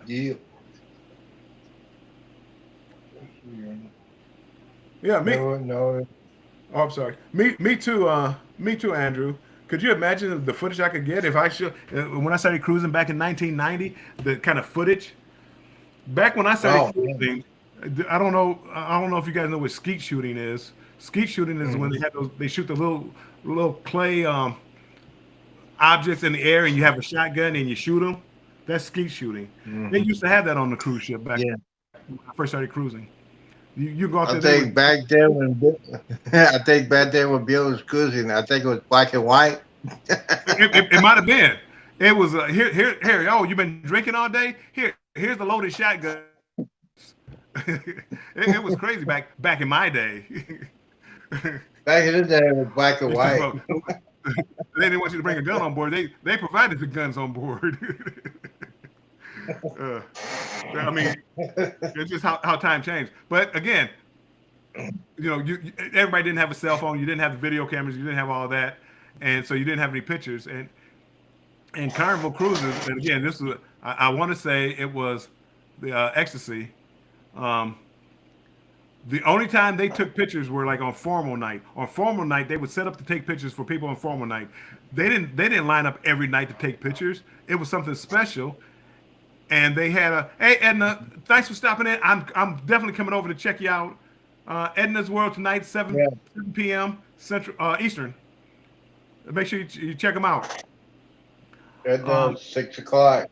Yeah. Yeah, me. No. Oh, I'm sorry. Me too. Me too, Andrew. Could you imagine the footage I could get if I should when I started cruising back in 1990? The kind of footage back when I started Oh, man. cruising. I don't know. I don't know if you guys know what skeet shooting is. Skeet shooting is when they have those. They shoot the little clay objects in the air, and you have a shotgun and you shoot them. That's skeet shooting. They used to have that on the cruise ship back Yeah. when I first started cruising. You go out I there. think back then when I think back then when Bill was cruising, I think it was black and white. It might have been. It was here. Oh, you been drinking all day? Here's the loaded shotgun. it was crazy back in my day. Back in the day, it was black and white. They didn't want you to bring a gun on board. They provided the guns on board. I mean, it's just how time changed. But again, you know, everybody didn't have a cell phone. You didn't have the video cameras. You didn't have all that, and so you didn't have any pictures. And Carnival Cruises. And again, this was I want to say it was the Ecstasy. The only time they took pictures were like on formal night. On formal night, they would set up to take pictures for people on formal night. They didn't line up every night to take pictures. It was something special. And they had hey Edna, thanks for stopping in. I'm definitely coming over to check you out. Edna's World tonight, 7 p.m. Central Eastern. Make sure you check them out. At 6 o'clock.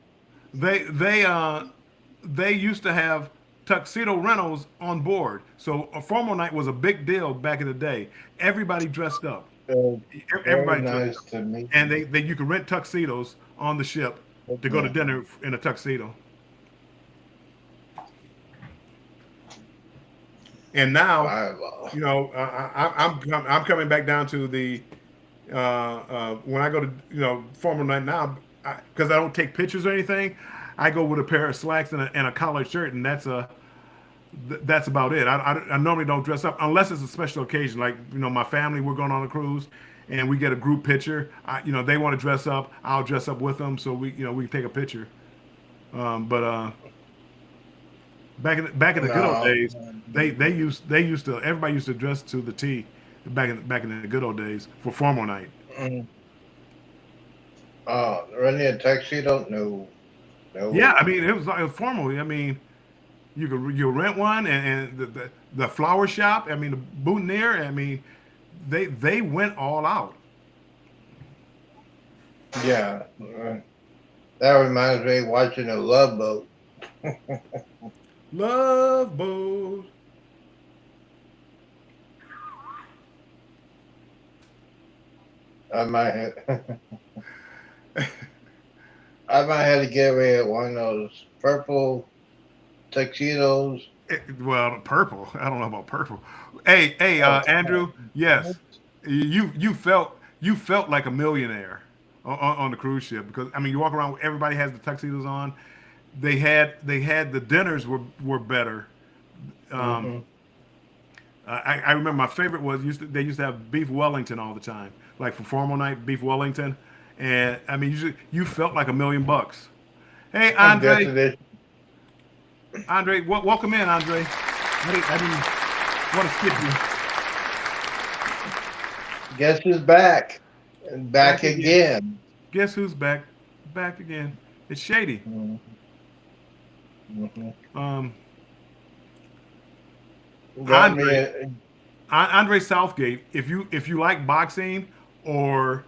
They used to have tuxedo rentals on board, so a formal night was a big deal back in the day. Everybody dressed up. Everybody nice dressed to up. meet And they you could rent tuxedos on the ship to go to dinner in a tuxedo. And now, you know, I'm coming back down to the when I go to formal night now, because I don't take pictures or anything. I go with a pair of slacks and a collared shirt, and that's about it. I normally don't dress up unless it's a special occasion, like my family. We're going on a cruise, and we get a group picture. They want to dress up. I'll dress up with them, so we can take a picture. But back in the good old days, everybody used to dress to the T. Back in the good old days for formal night. Running a tuxedo? No. Yeah, I mean it was like formal. I mean, you rent one, and the flower shop. I mean, the boutonniere. I mean, they went all out. Yeah. That reminds me of watching a Love Boat. Love Boat. I might have, I might have to get rid of one of those purple tuxedos. Well, purple. I don't know about purple. Hey, Oh, Andrew. Yes, you felt like a millionaire on the cruise ship because I mean you walk around. Everybody has the tuxedos on. They had the dinners were better. Um, hmm I remember my favorite was they used to have beef Wellington all the time, like for formal night beef Wellington, and I mean you felt like $1,000,000. Hey, I'm guessing this. Welcome in, Andre. I didn't want to skip you. Guess who's back? Back Back again. again. Guess who's back? Back again. It's Shady. hmm Um, Got me. Andre Southgate. If you like boxing or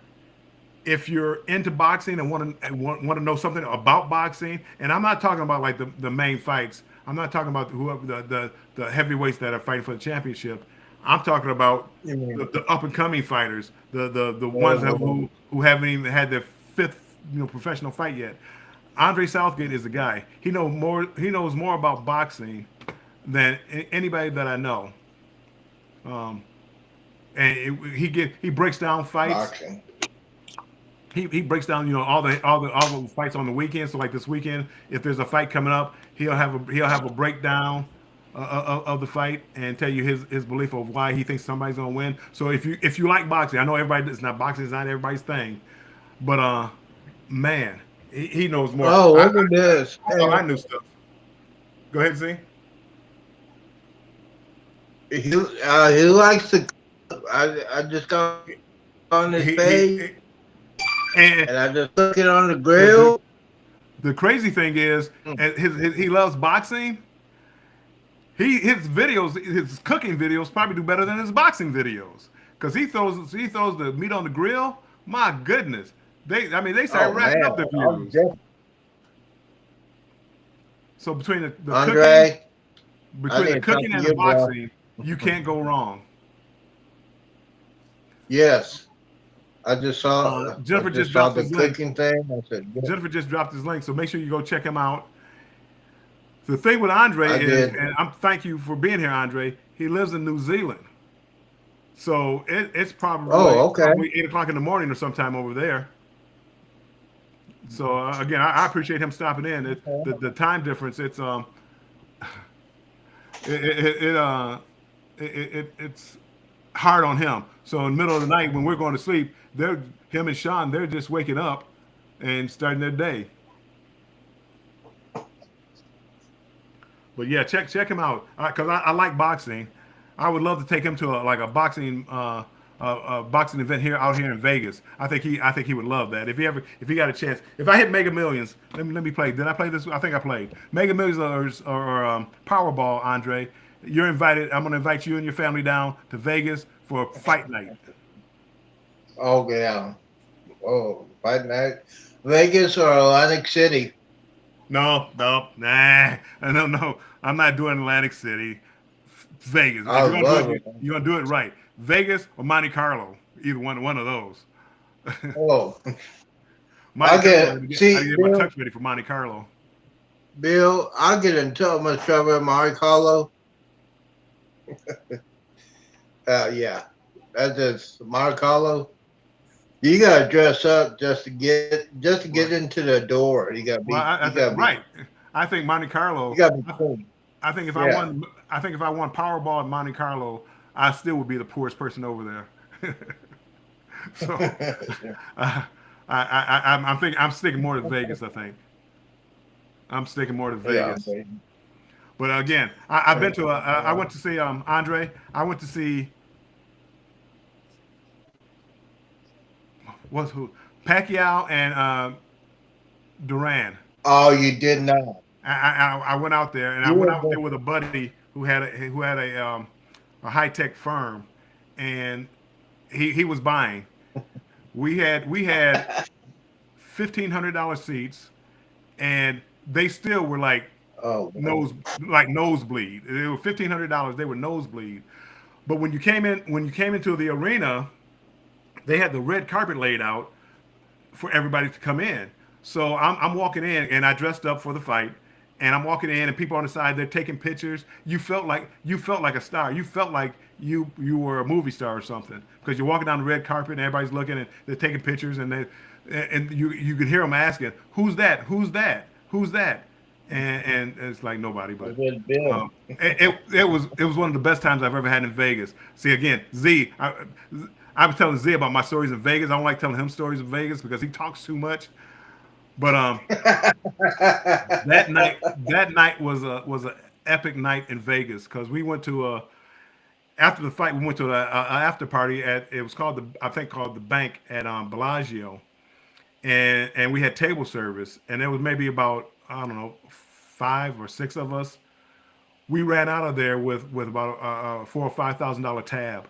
if you're into boxing and want to know something about boxing, and I'm not talking about like the main fights. I'm not talking about whoever the heavyweights that are fighting for the championship. I'm talking about You mean, the up and coming fighters, the ones who haven't even had their fifth professional fight yet. Andre Southgate is the guy. He knows more about boxing than anybody that I know. Um, and he breaks down fights. boxing. He breaks down all the fights on the weekend. So like this weekend, if there's a fight coming up, he'll have a breakdown of the fight and tell you his belief of why he thinks somebody's gonna win. So if you like boxing, I know everybody it's not boxing is not everybody's thing, but man, he knows more. Oh, look at this. I thought I knew stuff. Go ahead, Z. He likes to. I just got on his He, page and and I just took it on the grill. the crazy thing is, he loves boxing. His videos, his cooking videos, probably do better than his boxing videos because he throws the meat on the grill. My goodness, they start Oh racking man, up their I'm views. just, So between the cooking, Andre, I between the need to talk cooking to and you, the bro. boxing, you can't go wrong. Yes, I just saw. Jennifer I just just saw dropped the his link. cooking thing. I said, yeah, Jennifer just dropped his link, so make sure you go check him out. The thing with Andre I is, did. and thank you for being here, Andre. He lives in New Zealand, so it's Oh, okay. probably 8 o'clock in the morning or sometime over there. So again, I appreciate him stopping in. The time difference, it's hard on him. So in the middle of the night when we're going to sleep, him and Sean, they're just waking up and starting their day. But yeah, check him out because I like boxing. I would love to take him to a boxing event out here in Vegas. I think he would love that. If he got a chance. If I hit Mega Millions, let me play. Did I play this? I think I played Mega Millions or Powerball. Andre, you're invited. I'm gonna invite you and your family down to Vegas for a fight night. Oh yeah. Oh, fight night. Vegas or Atlantic City? No, nah. No. I'm not doing Atlantic City. Vegas. If I you're gonna love do it. it, you're gonna do it right. Vegas or Monte Carlo. Either one of those. Oh, Monte I get Carlo. I see, gotta get my Bill. tux ready for Monte Carlo. Bill, I get in so much trouble in Monte Carlo. Yeah, that's just Monte Carlo. You gotta dress up just to get into the door. You gotta be. Well, I You think gotta be. right. I think Monte Carlo. You gotta be cool. I think if Yeah. I think if I won Powerball at Monte Carlo, I still would be the poorest person over there. So I'm sticking more to Vegas. I think I'm sticking more to Yeah. Vegas. But again, I've been to I went to see Andre. I went to see who Pacquiao and Duran. Oh, you did not. I went out there and I went out there with a buddy who had a high tech firm, and he was buying. We had $1,500 seats, and they still were like Oh, man. nosebleed. They were $1,500. They were nosebleed. But when you came into the arena, they had the red carpet laid out for everybody to come in. So I'm walking in, and I dressed up for the fight, and I'm walking in, and people on the side, they're taking pictures. You felt like a star. You felt like you were a movie star or something, because you're walking down the red carpet and everybody's looking and they're taking pictures, and you could hear them asking, "Who's that? Who's that? Who's that?" And it's like nobody, but It was Bill. it was one of the best times I've ever had in Vegas. See, again, I was telling Z about my stories in Vegas. I don't like telling him stories in Vegas because he talks too much. But that night was a epic night in Vegas, because we went to after the fight, we went to a after party at, it was called the Bank at Bellagio, and we had table service, and there was maybe about, I don't know, 5 or 6 of us. We ran out of there with about a $4,000 or $5,000 tab,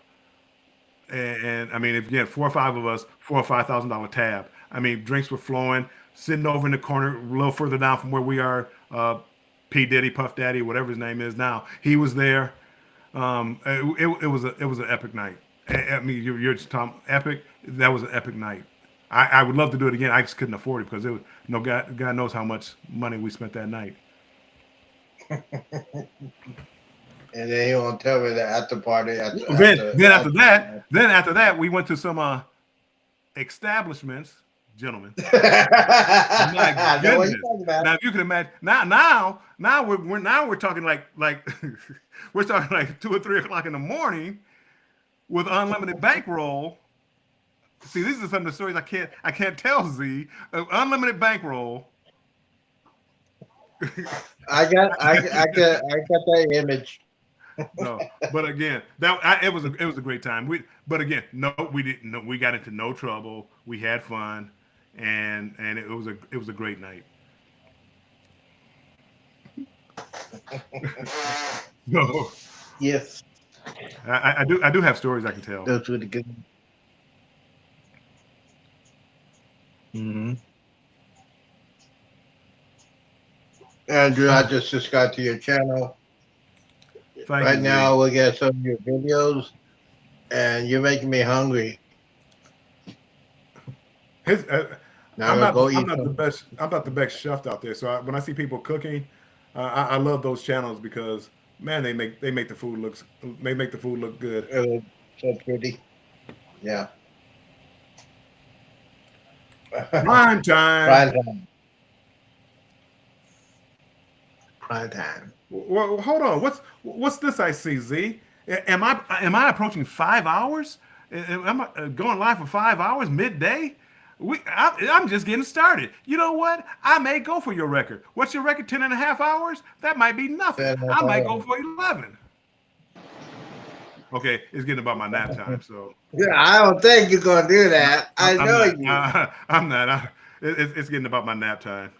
and I mean, if you had 4 or 5 of us, $4,000 or $5,000 tab. I mean, drinks were flowing. Sitting over in the corner, a little further down from where we are, P Diddy, Puff Daddy, whatever his name is now, he was there. It was an epic night. I mean, you're just talking epic. That was an epic night. I would love to do it again. I just couldn't afford it because it was God knows how much money we spent that night. And then he won't tell me the after party. Then after that, we went to some establishments, gentlemen. My I know what goodness. you're talking about. Now, if you can imagine, now we're talking like we're talking like 2 or 3 o'clock in the morning with unlimited bankroll. See, these are some of the stories I can't tell Z. Unlimited bankroll. I got that image. No, but again, it was a great time. We didn't. No, we got into no trouble. We had fun, and it was a great night. No, Yes, I do have stories I can tell. those were the good. Mm-hmm. Andrew, I just subscribed to your channel. Thank Right you, now, Z. we'll get some of your videos, and you're making me hungry. Now I'm I'm go not eat the some. best. I'm not the best chef out there. So when I see people cooking, I love those channels because, man, they make the food look good. It was so pretty. Yeah. Prime time. Prime time. Prime time. Well, hold on. What's this I see, Z? Am I approaching 5 hours? Am I going live for 5 hours midday? I'm just getting started. You know what? I may go for your record. What's your record? 10.5 hours? That might be nothing. 10.5 I might go hours. for 11. Okay, it's getting about my nap time, so Yeah, I don't think you're gonna do that. I I'm know not. you. I'm not. It's getting about my nap time.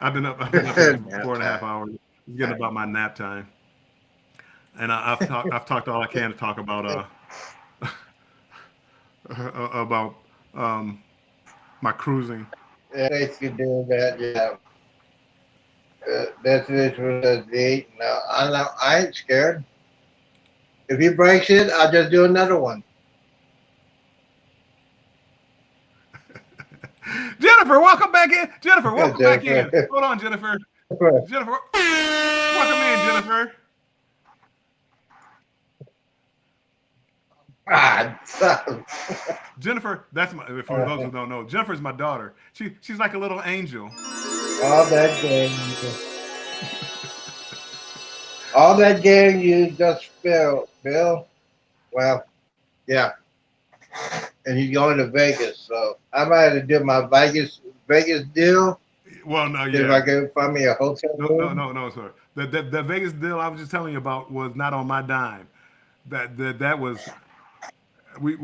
I've been up here for Nap 4.5 time. hours. It's getting about my nap time, and I've talked all I can to talk about about my cruising. Yeah, if you do that, yeah. That's it for the date. No, I ain't scared. If he breaks it, I'll just do another one. Jennifer, welcome back in. Jennifer, welcome back in. Jennifer. Hold on, Jennifer. Jennifer, welcome in, Jennifer. Ah, Jennifer, that's my. For those who don't know, Jennifer's my daughter. She's like a little angel. all that game. All that game you just spilled, Bill. Well, yeah. And he's going to Vegas, so I might have to do my Vegas deal. Well, no, If yeah. I can find me a hotel room. No, sir. The Vegas deal I was just telling you about was not on my dime. That was the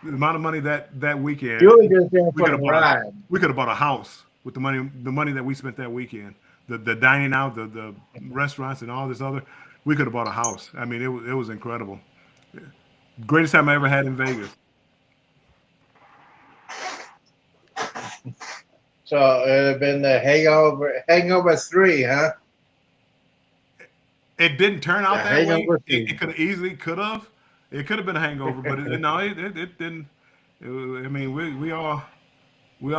amount of money that weekend. You were just there We for could the have ride. bought a house with the money that we spent that weekend. The dining out, the restaurants, and all this other. We could have bought a house. I mean, it was incredible. Greatest time I ever had in Vegas. So it'd have been the Hangover 3, huh? It didn't turn out The that way. Hangover It 3. could have easily could have. It could have been a hangover, but no, it didn't. I mean, we all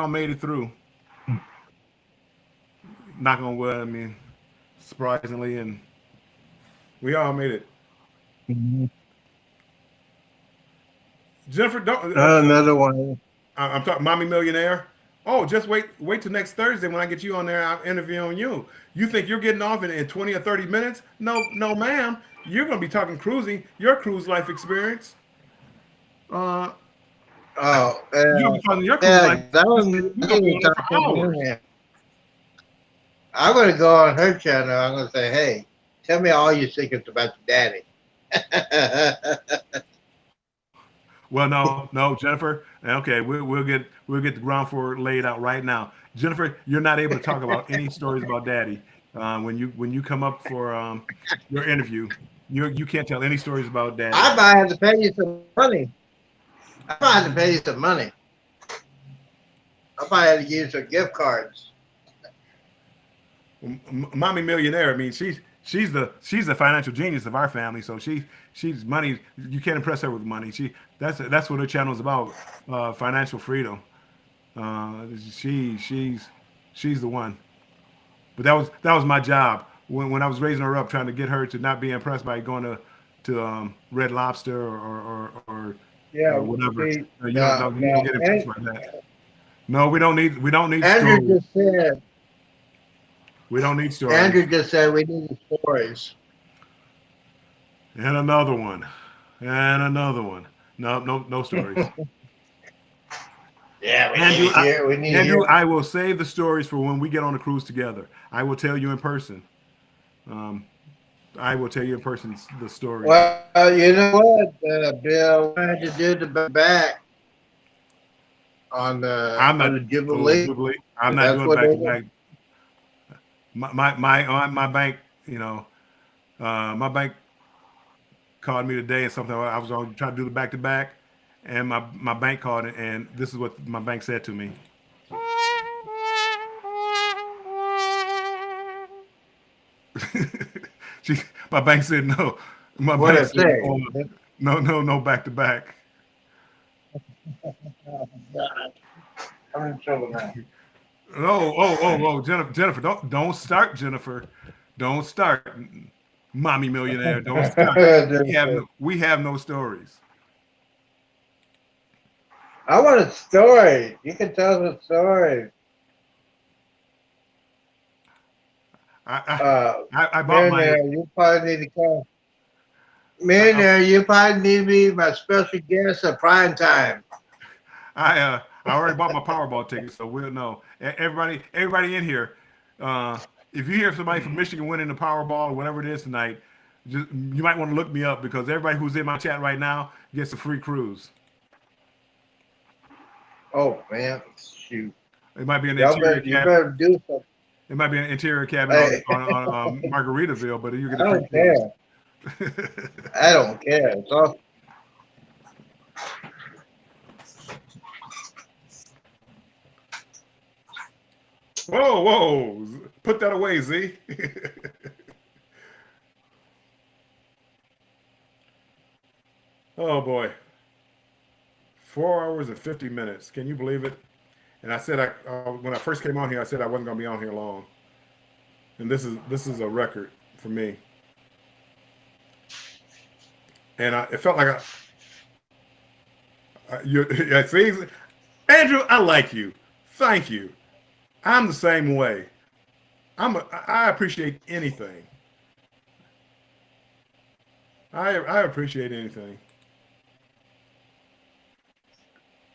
made it through. Knock on wood. I mean, surprisingly, and we all made it. Jennifer, don't. Another one. I'm talking, Mommy Millionaire. Oh, just wait till next Thursday when I get you on there. I'm interviewing you. You think you're getting off in 20 or 30 minutes? No, ma'am. You're going to be talking cruising, your cruise life experience. Oh, You're going to be talking your cruise yeah, life. that We're one. going to be on there for hours. I'm gonna go on her channel. I'm gonna say, "Hey, tell me all your secrets about your daddy." Well, no, Jennifer. Okay, we'll get the ground floor laid out right now. Jennifer, you're not able to talk about any stories about Daddy when you come up for your interview. You can't tell any stories about Daddy. I might have to pay you some money. I might have to pay you some money. I might have to give you some gift cards. Mommy Millionaire. I mean, she's the financial genius of our family. So she's money. You can't impress her with money. That's what her channel is about. Financial freedom. She's the one. But that was my job when I was raising her up, trying to get her to not be impressed by going to Red Lobster or whatever. See, You don't get impressed by that. No, we don't need Andrew stories. just said. We don't need stories. Andrew just said we need stories. And another one. No stories. Yeah, we need Andrew, I will save the stories for when we get on a cruise together. I will tell you in person. I will tell you in person the story. Well, you know what, Bill? I had to do the back on the Jubilee. I'm not doing back to back. My bank, my bank called me today and something. I was going to try to do the back to back, and my bank called, and this is what my bank said to me. My bank said no. My What bank I said say? no back to back. Oh, God. I'm in trouble now. Oh, Jennifer, don't start, Jennifer. Don't start, Mommy Millionaire. Don't start. We have no stories. I want a story. You can tell us a story. I bought Millionaire, you probably need to come. Millionaire, you probably need to be my special guest at prime time. I already bought my Powerball ticket, so we'll know. Everybody in here, if you hear somebody from Michigan winning the Powerball or whatever it is tonight, you might want to look me up because everybody who's in my chat right now gets a free cruise. Oh man, shoot! It might be an You interior cabin. better do something. It might be an interior cabin on Margaritaville, but you get I a don't free care. cruise. I don't care. It's all. Whoa! Put that away, Z. Oh boy. 4 hours and 50 minutes. Can you believe it? And I said when I first came on here, I said I wasn't going to be on here long. And this is a record for me. And it felt like see, Andrew, I like you. Thank you. I'm the same way. I appreciate anything. I appreciate anything.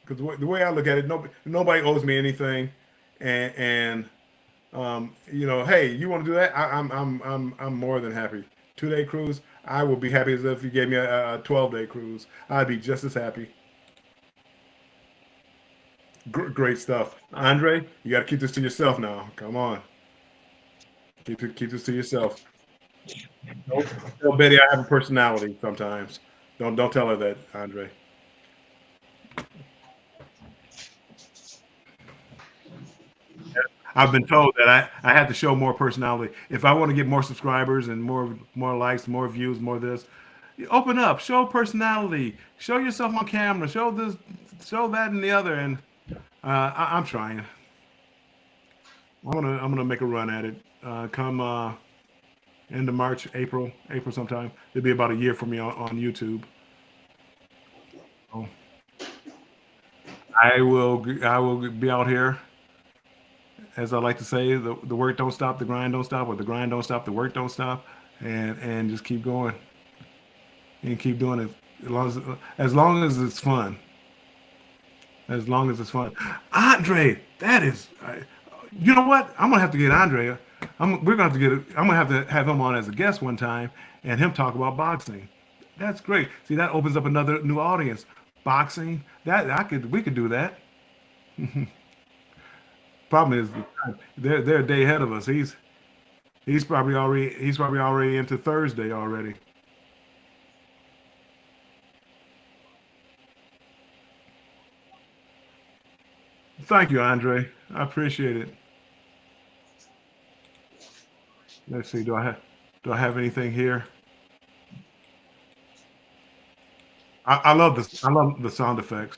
Because the way I look at it, nobody owes me anything, and hey, you want to do that? I'm more than happy. 2-day cruise, I will be happy as if you gave me a 12-day cruise. I'd be just as happy. Great stuff, Andre. You got to keep this to yourself now. Come on, keep this to yourself. Don't tell Betty I have a personality sometimes. Don't tell her that, Andre. I've been told that I have to show more personality if I want to get more subscribers and more likes, more views, more this. You open up, show personality, show yourself on camera, show this, show that, and the other. And I'm trying. I'm gonna make a run at it. Come end of March, April sometime. It'll be about a year for me on YouTube. So I will be out here, as I like to say, the work don't stop, the grind don't stop, or the grind don't stop, the work don't stop, and just keep going and keep doing it as long as it's fun. As long as it's fun. Andre, that is, you know what? I'm gonna have to get Andre. We're gonna have to get. I'm gonna have to have him on as a guest one time and him talk about boxing. That's great. See, that opens up another new audience. Boxing. We could do that. Problem is, they're a day ahead of us. He's probably already into Thursday already. Thank you, Andre. I appreciate it. Let's see. Do I have anything here? I love this. I love the sound effects.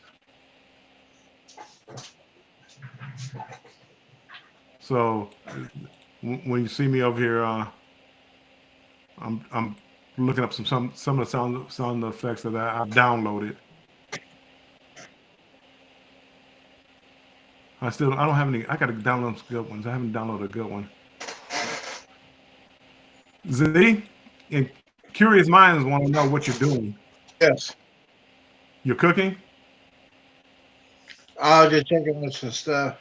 So when you see me over here, I'm looking up some of the sound effects that I've downloaded. I don't have any. I got to download some good ones. I haven't downloaded a good one. Z, and curious minds want to know what you're doing. Yes. You're cooking? I was just checking on some stuff.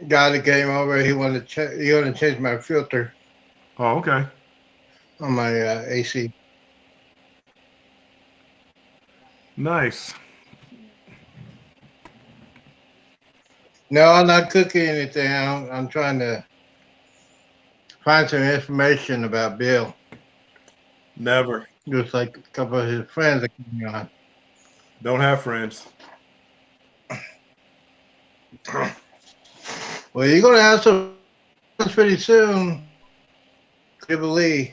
Guy that came over, he wanted to check. He wanted to change my filter Oh, okay. on my AC. Nice. No, I'm not cooking anything. I'm trying to find some information about Bill. Never. Just like a couple of his friends are coming on. Don't have friends. Well, you're gonna have some friends pretty soon. Jubilee.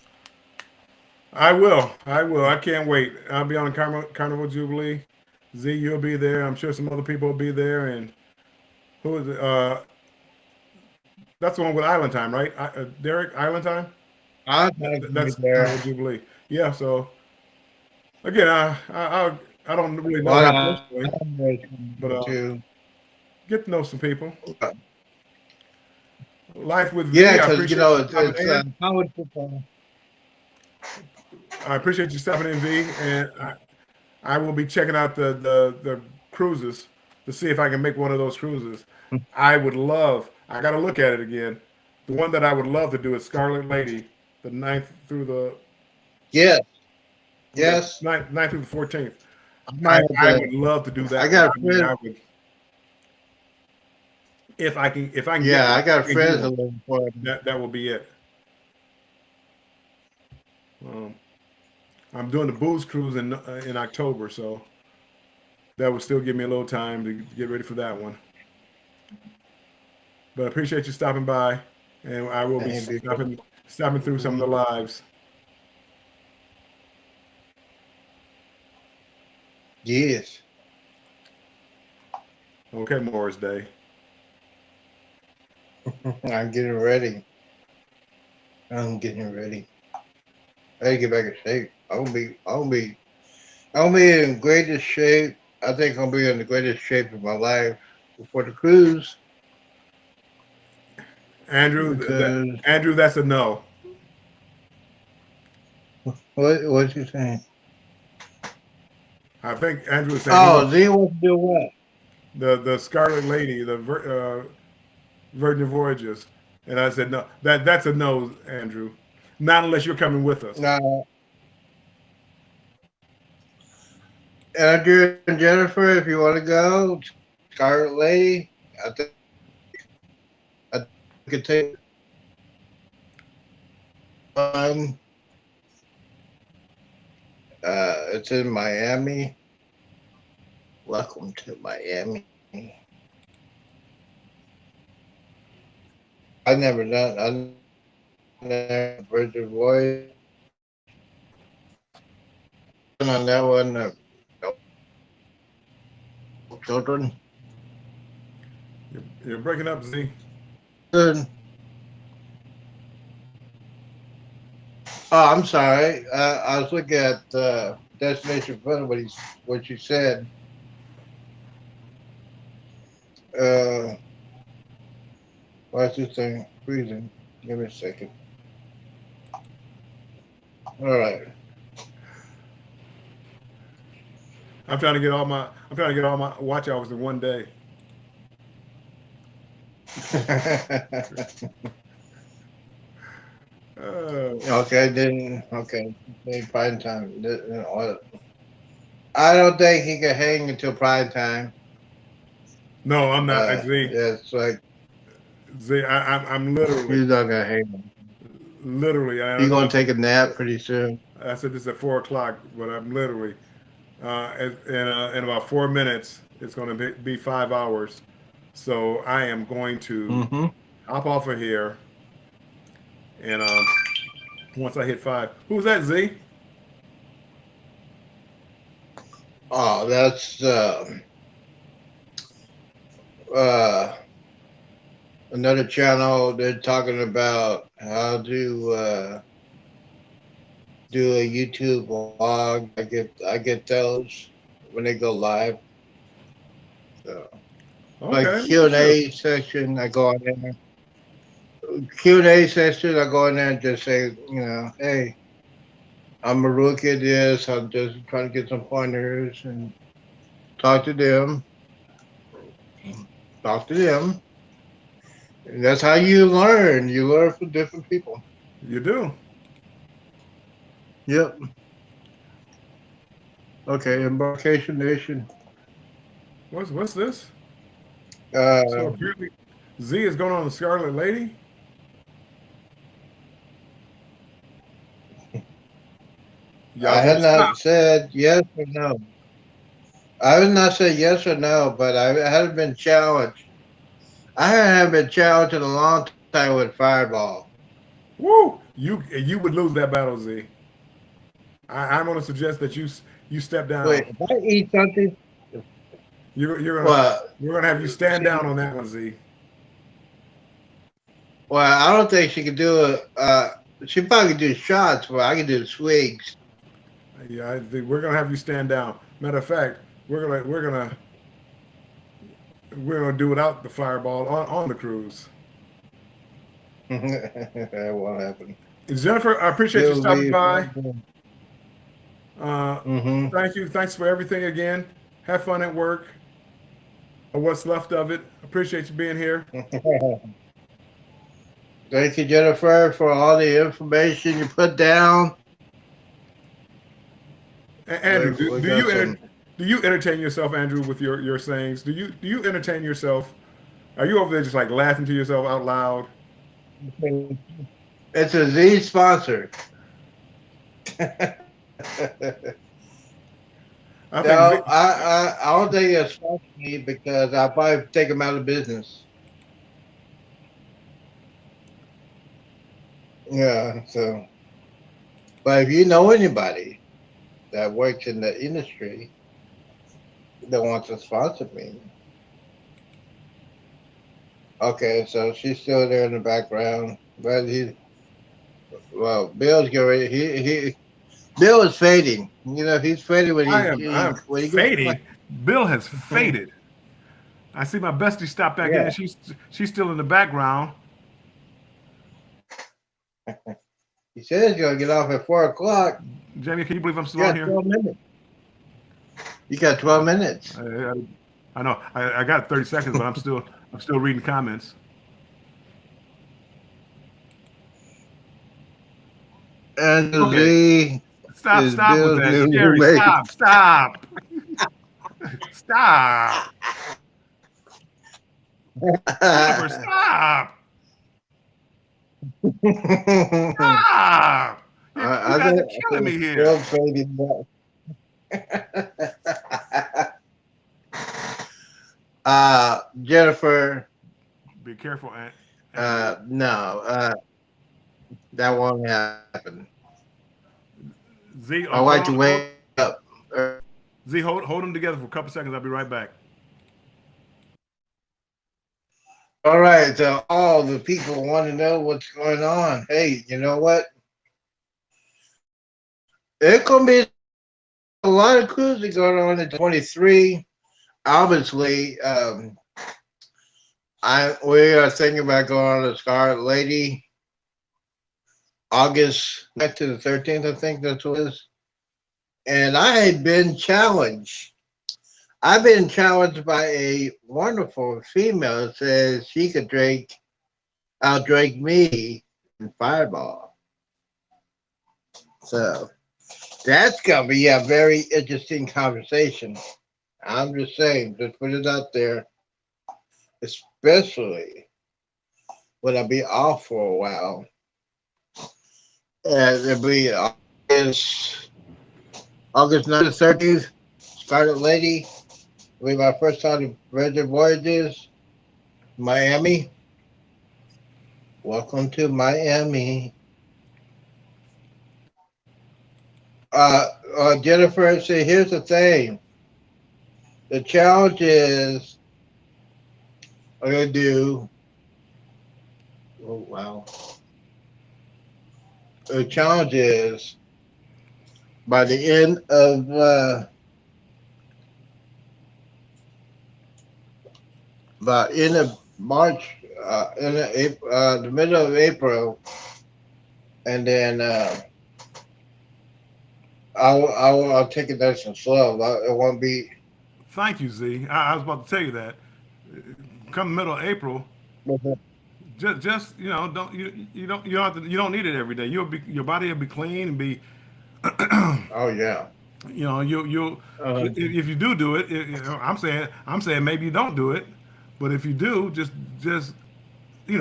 I will. I can't wait. I'll be on Carnival Jubilee. Z, you'll be there. I'm sure some other people will be there. And who is it? That's the one with Island Time, right? Derek, Island Time? I'm That's there. Carnival Jubilee. Yeah, so again, I don't really know Well, him personally, but too. get to know some people. Life with Yeah, V, I because appreciate you know you it's stopping in. college football. I appreciate you stopping in, V, and I will be checking out the cruises to see if I can make one of those cruises. I would love. I got to look at it again. The one that I would love to do is Scarlet Lady, the 9th through the Yes. Yes. 9th through the 14th. I I would love to do that. I got mean, friends. I would, if I can Yeah, get I got one, friends that live for it. that will be it. I'm doing the booze cruise in October, so that would still give me a little time to get ready for that one. But I appreciate you stopping by, and I will be Hey, stopping through some of the lives. Yes. Okay, Morris Day. I'm getting ready. I'm getting ready. I gotta get back in shape. I'll be in greatest shape. I think I'll be in the greatest shape of my life before the cruise. Andrew, Because Andrew, that's a no. what you saying? I think Andrew is saying Oh, Z wants to do what? the Scarlet Lady, the Virgin Voyages, and I said no. That's a no, Andrew. Not unless you're coming with us. No. Andrew and Jennifer, if you want to go, Scarlet Lady, I think I could take. It's in Miami. Welcome to Miami. I never done. I never Virgin Voice on that one. Children. You're breaking up, Z. Good. Oh, I'm sorry. I was looking at Destination Fun. What you said. What's this thing freezing? Give me a second. All right. I'm trying to get all my watch hours in one day. Okay, then okay. Prime time. I don't think he can hang until prime time. No, I'm not. Z. Yeah, it's like Z. I'm literally. he's not gonna hang. Literally. He's gonna take a nap pretty soon. I said this at 4:00, but I'm literally. In about 4 minutes, it's going to be 5 hours. So I am going to hop off of here. And once I hit 5, who's that, Z? Oh, that's another channel. They're talking about how to do a YouTube vlog. I get those when they go live. So like Q&A section, I go on there. Q&A session, I go in there and just say, hey, I'm a rookie at this. I'm just trying to get some pointers and talk to them. And that's how you learn. You learn from different people. You do. Yep. Okay, Embarkation Nation. What's this? So apparently Z is going on the Scarlet Lady. I have not said yes or no. I have not said yes or no, but I haven't been challenged. I haven't been challenged in a long time with Fireball. Woo! You would lose that battle, Z. I'm going to suggest that you step down. Wait, if I eat something, we're gonna have you stand down on that one, Z. Well, I don't think she could do it. She probably could do shots, but I can do swigs. Yeah, I think we're gonna have you stand down. Matter of fact, we're gonna do without the Fireball on the cruise. That won't happen. Jennifer, I appreciate you stopping by. Mm-hmm. Thank you. Thanks for everything again. Have fun at work, or what's left of it. Appreciate you being here. Thank you, Jennifer, for all the information you put down. Andrew, do you entertain yourself, Andrew, with your sayings? Do you entertain yourself? Are you over there just like laughing to yourself out loud? It's a Z sponsor. I don't think it's sponsor me because I'll probably take them out of business. Yeah, so. But if you know anybody that works in the industry that wants to sponsor me. Okay, so she's still there in the background, but Bill's getting ready. Bill is fading. He's fading when I'm fading. Bill has faded. I see my bestie stop back in. She's still in the background. He says he's gonna get off at 4:00. Jamie, can you believe I'm still on here? 12 minutes. You got 12 minutes. I know. I got 30 seconds, but I'm still reading comments. And Z. Stop with that, Jerry. Stop. Stop. Oliver, stop. Stop. You guys are killing me here. Jennifer. Be careful, No, that won't happen. Z, I hold like on, to wake up. Z, hold them together for a couple seconds. I'll be right back. All right, so all the people want to know what's going on. Hey, you know what? There's gonna be a lot of cruising going on in 23. Obviously, we are thinking about going on the Scarlet Lady, August 9th to the 13th. I think that's what it is. And I had been challenged. I've been challenged by a wonderful female that says she could outdrink me in Fireball. So that's gonna be a very interesting conversation. I'm just saying, just put it out there. Especially when I'll be off for a while. It'll be August 9th to 30th, Scarlet Lady. It'll be my first time to Virgin Voyages, Miami. Welcome to Miami. Jennifer, see, here's the thing. The challenge is I'm gonna do. Oh wow! The challenge is by the end of March, the middle of April, and then I'll take it nice and slow. It won't be. Thank you, Z. I was about to tell you that. Come middle of April, just don't you don't need it every day. Your body will be clean and be. Oh yeah. You'll if you do it. I'm saying maybe you don't do it, but if you do, just here's a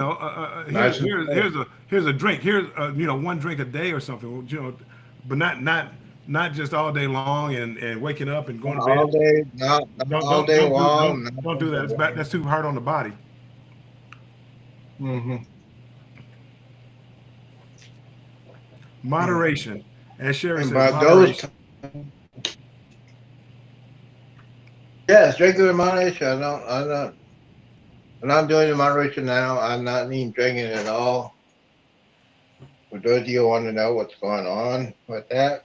drink. Here's one drink a day or something. But not just all day long and waking up and going to bed. All day, not all day long. Don't do that. That's too hard on the body. Mm-hmm. Moderation, as Sherry says. By Moderation. Yes, regular moderation. I'm not doing the moderation now. I'm not even drinking at all. For those of you who want to know what's going on with that.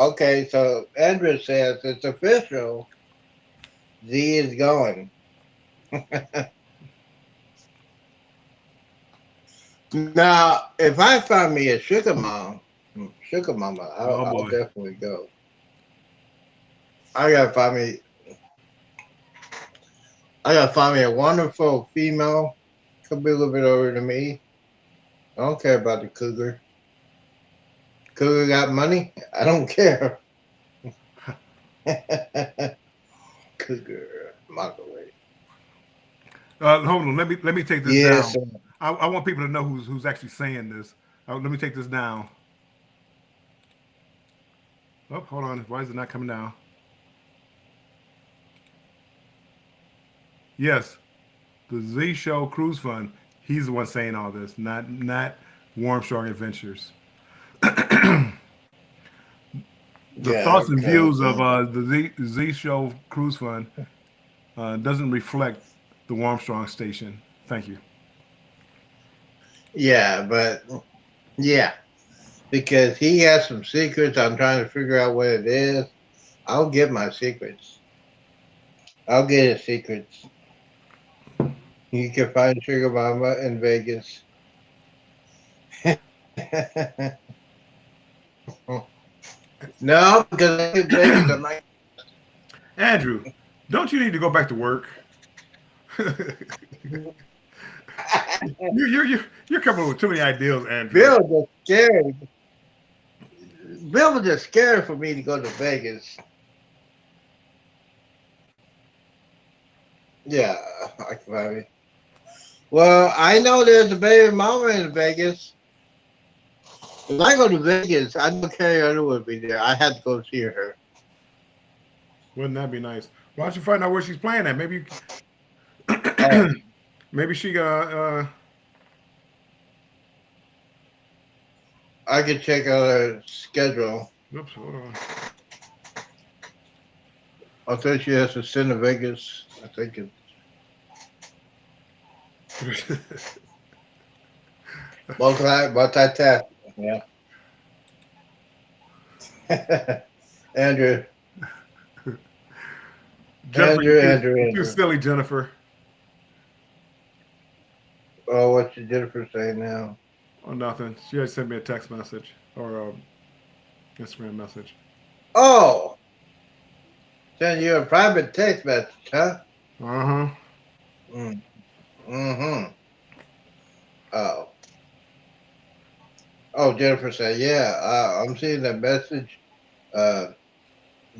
Okay. So Andrew says it's official. Z is going. Now, if I find me a sugar mama, I'll definitely go. I gotta find me a wonderful female. Could be a little bit older than me. I don't care about the cougar. Cougar got money? I don't care. Cougar, microwave. Hold on. Let me take this Yes. down. I want people to know who's actually saying this. Let me take this down. Oh, hold on. Why is it not coming down? Yes, the Z Show Cruise Fund. He's the one saying all this, not Warm Shark Adventures. The thoughts and views of the Z Show Cruise Fund doesn't reflect the Warmstrong station. Thank you. Yeah, but yeah, because he has some secrets. I'm trying to figure out what it is. I'll get my secrets. I'll get his secrets. You can find Sugar Mama in Vegas. No, because in Vegas, I'm like, Andrew, don't you need to go back to work? You're coming up with too many ideas, Andrew. Bill was scared. Bill was just scared for me to go to Vegas. Yeah, I can find it. Well, I know there's a baby mama in Vegas. If I go to Vegas, I know Carrie Underwood will be there. I had to go see her. Wouldn't that be nice? Why don't you find out where she's playing at? Maybe, Oh, maybe she I could check out her schedule. oops, hold on. I think she has to send to Vegas. I think it's multi-task. Yeah. Andrew, Jennifer, Andrew. you're too silly, Jennifer. Oh, what's Jennifer saying now? Oh, nothing. She had sent me a text message or Instagram message. Oh, send you a private text message, huh? Uh huh. Mm-hmm. Oh. Oh, Jennifer said, yeah, I'm seeing the message.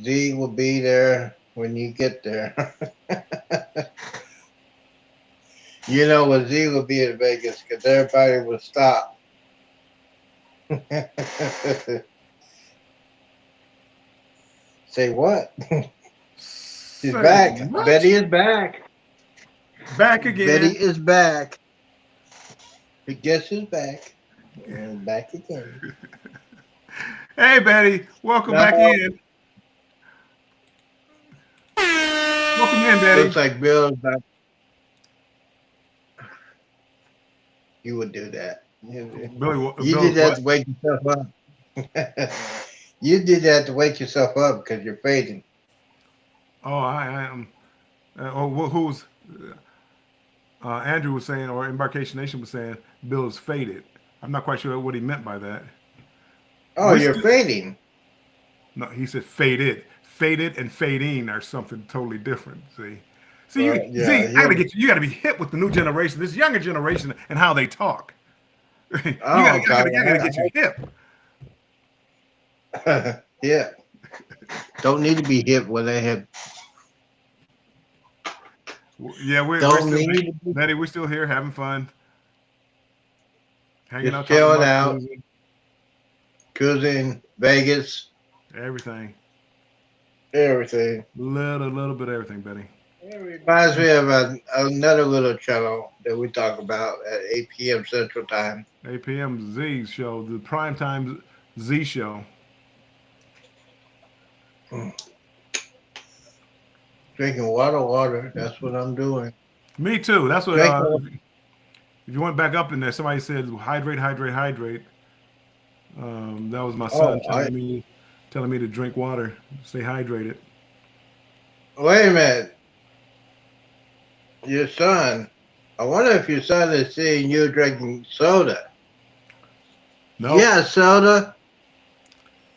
Z will be there when you get there. You know when Z will be in Vegas because everybody will stop. Say what? She's Say back. what? Betty is back. Back again. Betty is back. Guess who's back? And back again. Hey, Betty. Welcome back No. in. Welcome in, Betty. Looks like Bill's back. You would do that. Billy, You Billy, did that what? to wake yourself up. You did that to wake yourself up because you're fading. Oh, I am. Who's? Andrew was saying, or Embarkation Nation was saying, Bill is faded. I'm not quite sure what he meant by that. Oh, We you're still- fading. No, he said faded. Faded and fading are something totally different. See, Well, yeah, I gotta you're- get you. You gotta be hip with the new generation, this younger generation, and how they talk. you Oh, gotta okay. get you hip. Yeah. Don't need to be hip when they have. Yeah, we're Don't still, need to be Betty. We're still here having fun, hanging Just out, talking chilling about out. cruising, cruising, Vegas, everything, everything. little bit of everything, Betty. It reminds me of another little channel that we talk about at 8 p.m. Central Time. 8 p.m. Z show, the primetime Z show. Drinking water. That's what I'm doing. Me too. That's what. Drink If you went back up in there, somebody said hydrate. That was my son telling me to drink water, stay hydrated. Wait a minute. Your son. I wonder if your son is seeing you drinking soda. No. Yeah, soda.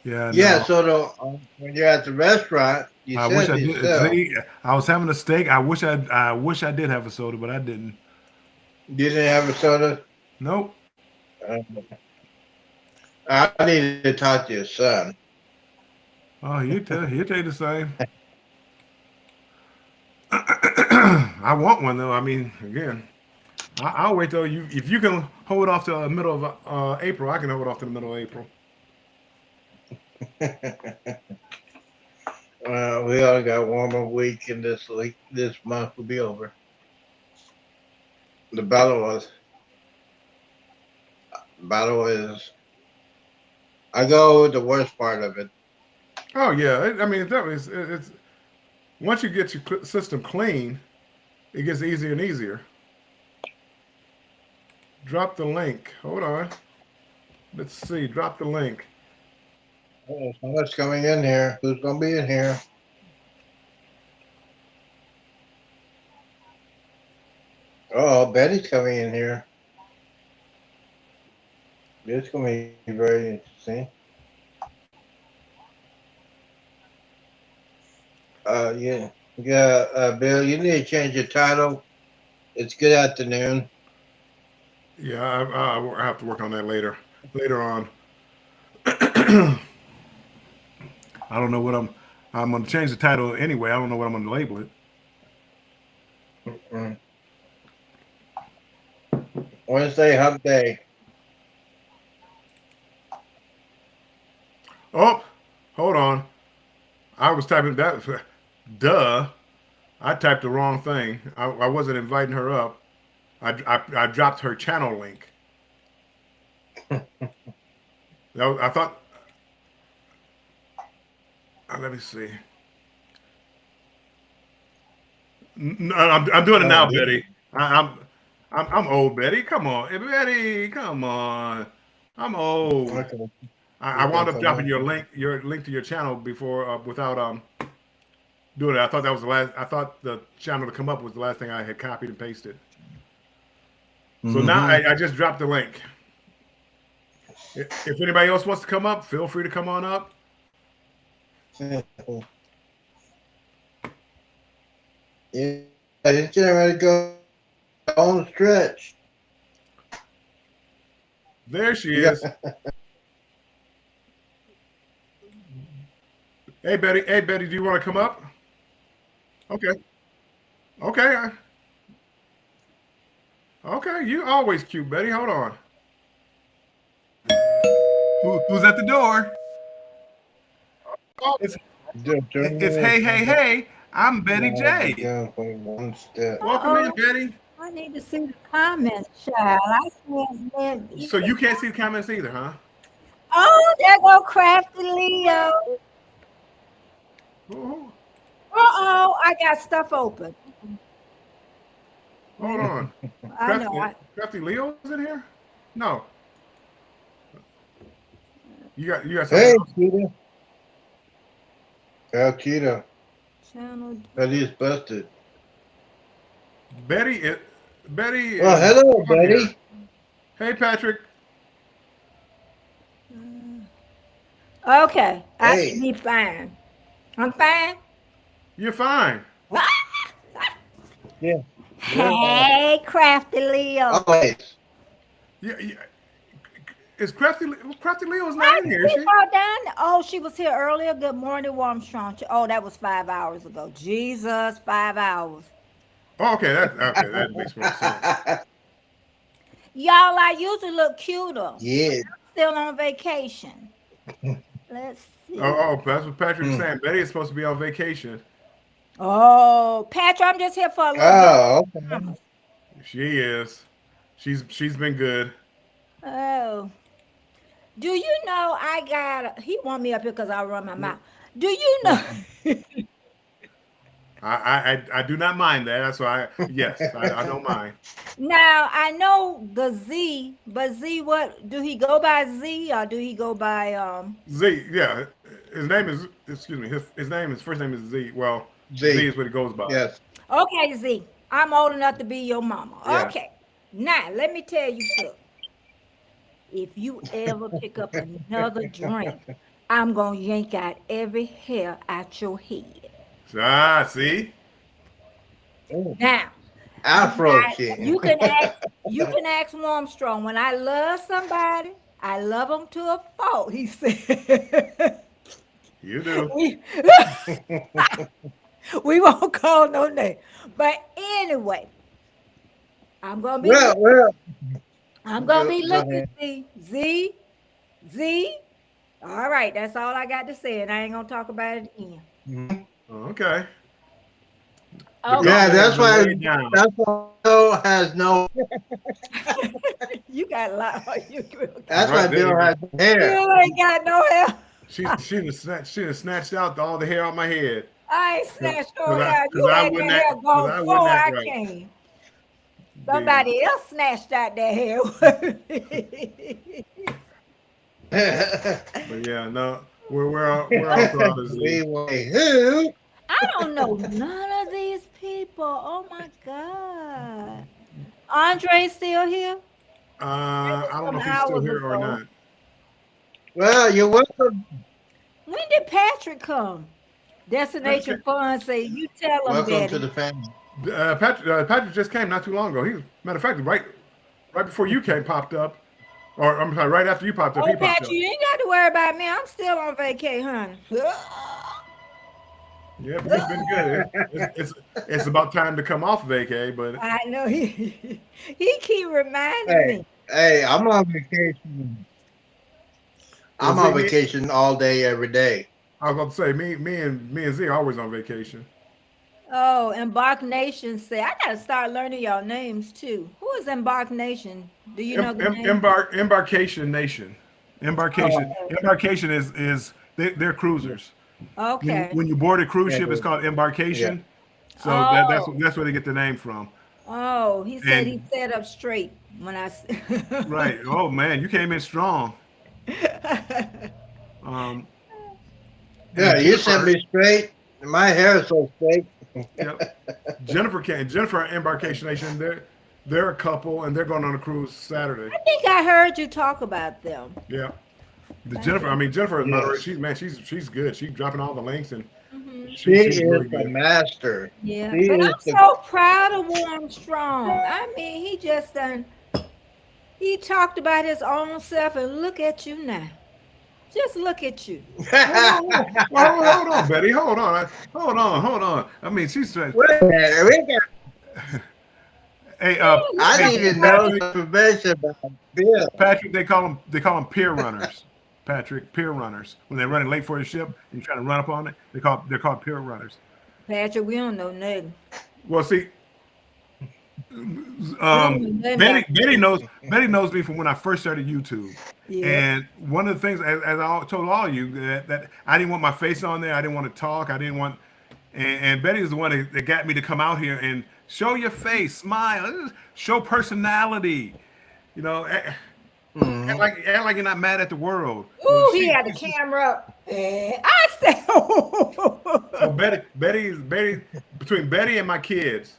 Yeah. Yeah, No. soda. When you're at the restaurant, you I wish said I you did. sell. See, I was having a steak. I wish I did have a soda, but I didn't. You didn't have a soda? Nope. I need to talk to your son. Oh, he'll tell you the same. I want one though. I mean, again, I'll wait though. If you can hold off to the middle of April, I can hold off to the middle of April. We all got one more week, and this month will be over. The battle is. I go with the worst part of it. Oh yeah, I mean it's once you get your system clean, it gets easier and easier. Drop the link. Hold on. Let's see. Drop the link. Oh, someone's coming in here. Who's gonna be in here? Oh, Betty's coming in here. It's gonna be very interesting. Bill, you need to change your title. It's good afternoon. Yeah, I have to work on that later on. I don't know what I'm going to change the title anyway. I don't know what I'm going to label it. Mm-mm. Wednesday Hump Day. Oh, hold on. I was typing that. Duh. I typed the wrong thing. I wasn't inviting her up. I dropped her channel link. I thought. Let me see. No, I'm doing it now, Betty. I'm old, Betty. Come on, hey, Betty. Come on. I'm old. Okay. I wound up dropping your link to your channel before without doing it. I thought that was the last. I thought the channel to come up was the last thing I had copied and pasted. So now I just dropped the link. If anybody else wants to come up, feel free to come on up. Yeah, it's getting ready to go on the stretch. There she is. Hey Betty. Hey Betty, do you want to come up? Okay. Okay. Okay. You always cute, Betty. Hold on. Who's at the door? It's hey. I'm Betty J. One step. Welcome in, Betty. I need to see the comments, child. I can't live. So you can't see the comments either, huh? Oh, there go Crafty Leo. Ooh, Uh-oh, I got stuff open. hold on. I know. Crafty Leo's in here? No. You got something Hey, else? Cheetah. Cal Cheetah. Channel. Betty's busted. Betty. Oh, hello, Betty. Hey, Patrick. Okay, I Hey. should be fine. I'm fine. You're fine. Yeah. Hey, Crafty Leo. Always. Yeah. Is Crafty Leo's not in here? Is She she? fell down. Oh, she was here earlier. Good morning, Armstrong. Oh, that was 5 hours ago. Jesus, 5 hours. Oh, okay. That makes more sense. Y'all, I usually look cuter. Yeah. Still on vacation. Let's see. Oh, that's what Patrick is saying. Betty is supposed to be on vacation. Oh, Patrick, I'm just here for a little Oh, okay. bit. She is. She's been good. Oh. Do you know he want me up here because I run my mouth. Do you know? I do not mind that. That's why I don't mind. Now I know the Z, but Z, what do he go by Z or do he go by Z, yeah. His name is his first name is Z. Well, Z is what it goes by. Yes. Okay, Z. I'm old enough to be your mama. Yeah. Okay. Now let me tell you something. If you ever pick up another drink, I'm gonna yank out every hair out your head. See? Now, Afro kid. you can ask Armstrong. When I love somebody, I love them to a fault. He said. You do. We won't call no name, but anyway, I'm gonna be. I'm gonna be Go looking. Z. All right, that's all I got to say, and I ain't gonna talk about it again. Okay. Okay. Yeah, that's why. Lay down. That's why Bill has no. You got a lot. That's Right, why there you Bill go. has no hair. You ain't got no hair. She done snatched out all the hair on my head. I ain't snatched your 'Cause I- hair. 'cause You I had wouldn't that hair act- 'cause gone I before wouldn't I act right. came. Somebody else snatched out that hair. But yeah, no, we're all proud of Z. Anyway, who? I don't know none of these people. Oh my God. Andre still here? I don't know if he's Some still hours here or ago. not. Well, you're welcome. When did Patrick come? Destination Fun say, you tell him, Welcome Daddy. to the family. Patrick just came not too long ago. Matter of fact, right before you came, popped up, or I'm sorry, right after you popped up, Oh, he popped Patrick, up. you ain't got to worry about me. I'm still on vacation, honey. Yeah, we've been good. It's about time to come off vacay, but I know he keep reminding me. Hey, I'm on vacation. I'm Well, on see, vacation all day, every day. I was about to say me and Z are always on vacation. Oh, Embark Nation say I gotta start learning y'all names too. Who is Embark Nation? Do you know the name? Embarkation Nation. Embarkation is they're cruisers. Okay. When you board a cruise Yeah, ship, it's called yeah. embarkation. So Oh, that's where they get the name from. oh, he said he And sat up straight when I. right, oh man, you came in strong. Um, Yeah, and you set Jennifer, me straight. My hair is so straight. yep, Jennifer Embarkation Nation. They're a couple, and they're going on a cruise Saturday. I think I heard you talk about them. Yeah, the I Jennifer. I think. mean, Jennifer is moderator. Yes. She's good. She's dropping all the links, and Mhm. She she's is really the good. master. Yeah, She but is I'm the so proud of Armstrong. I mean, he just done. He talked about his own self, and look at you now. Just look at you. Hold on, Betty. Hold on. I mean, she's trying. Wait a minute, Hey, I hey, need to know Patrick. some information about Bill. Patrick, they call them peer runners. Patrick, peer runners. When they're running late for the ship, and you're trying to run up on it. They're called peer runners. Patrick, we don't know nothing. Well, see, We don't know nothing about. Betty knows me from when I first started YouTube. Yeah. And one of the things, as I told all of you, that I didn't want my face on there. I didn't want to talk. I didn't want. And Betty is the one that got me to come out here and show your face, smile, show personality. You know, act Mhm. like you're not mad at the world. Ooh, She- he had the camera up. And I said, So Betty, between Betty and my kids,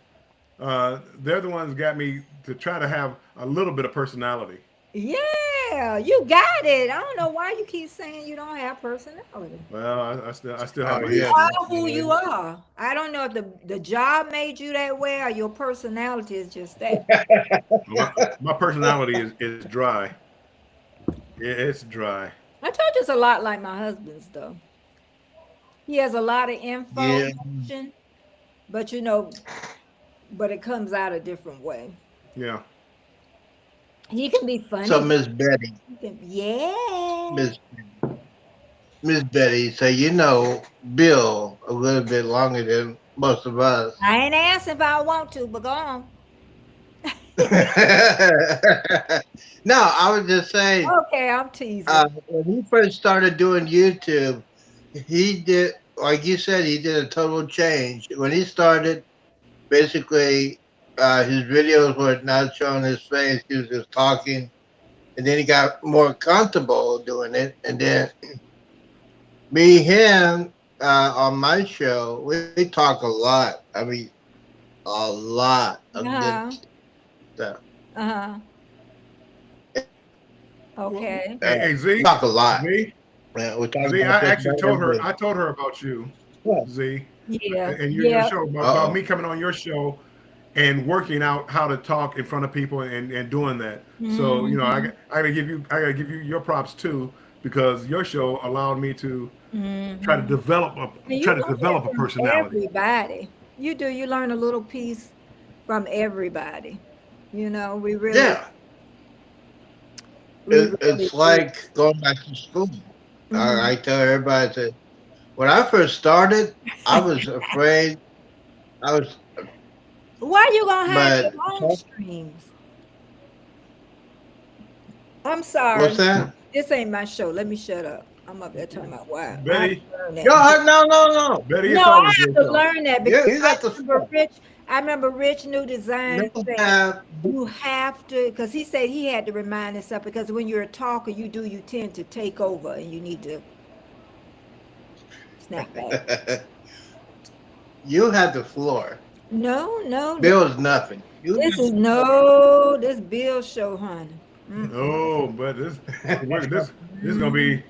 they're the ones that got me to try to have a little bit of personality. yeah, you got it. I don't know why you keep saying you don't have personality. Well, I still have Oh, my yeah. You issues. are who you are. I don't know if the job made you that way or your personality is just that. My personality is dry. It's dry. I told you it's a lot like my husband's though. He has a lot of Yeah. information, but but it comes out a different way. Yeah. He can be funny. So Miss Betty, Yeah. Miss Betty, so you know Bill a little bit longer than most of us. I ain't asking if I want to, but go on. No, I was just saying, Okay, I'm teasing. when he first started doing YouTube, he did, like you said, he did a total change. When he started, basically, his videos were not showing his face, he was just talking. And then he got more comfortable doing it. And then me, him, on my show, we talk a lot. I mean, a lot of Uh-huh. good stuff. Uh-huh. Okay. Hey, Z, Talk a lot. Z, Yeah, we talk Z. I about this actually better told her. than- I told her about you, What? Z, Yeah. and your Yeah. show about Uh-oh. me coming on your show and working out how to talk in front of people and doing that. So you know, I gotta give you your props too, because your show allowed me to try to develop And a you try to learn develop a from personality. everybody. You do. You learn a little piece from everybody. You know, we really. Yeah, we really it's do. like going back to school. I tell everybody that when I first started, I was afraid. I was, Why you gonna have but your own streams? I'm sorry. what's that? This ain't my show. Let me shut up. I'm up there talking about why. Betty. No. Betty, it's No, I always have your to show. learn that Yeah, because you got to I remember Rich New Design No, said you have to, because he said he had to remind himself because when you're a talker, you tend to take over and you need to snap back. You had the floor. No. Bill's nothing. You This is this Bill show, honey. No, but this is gonna be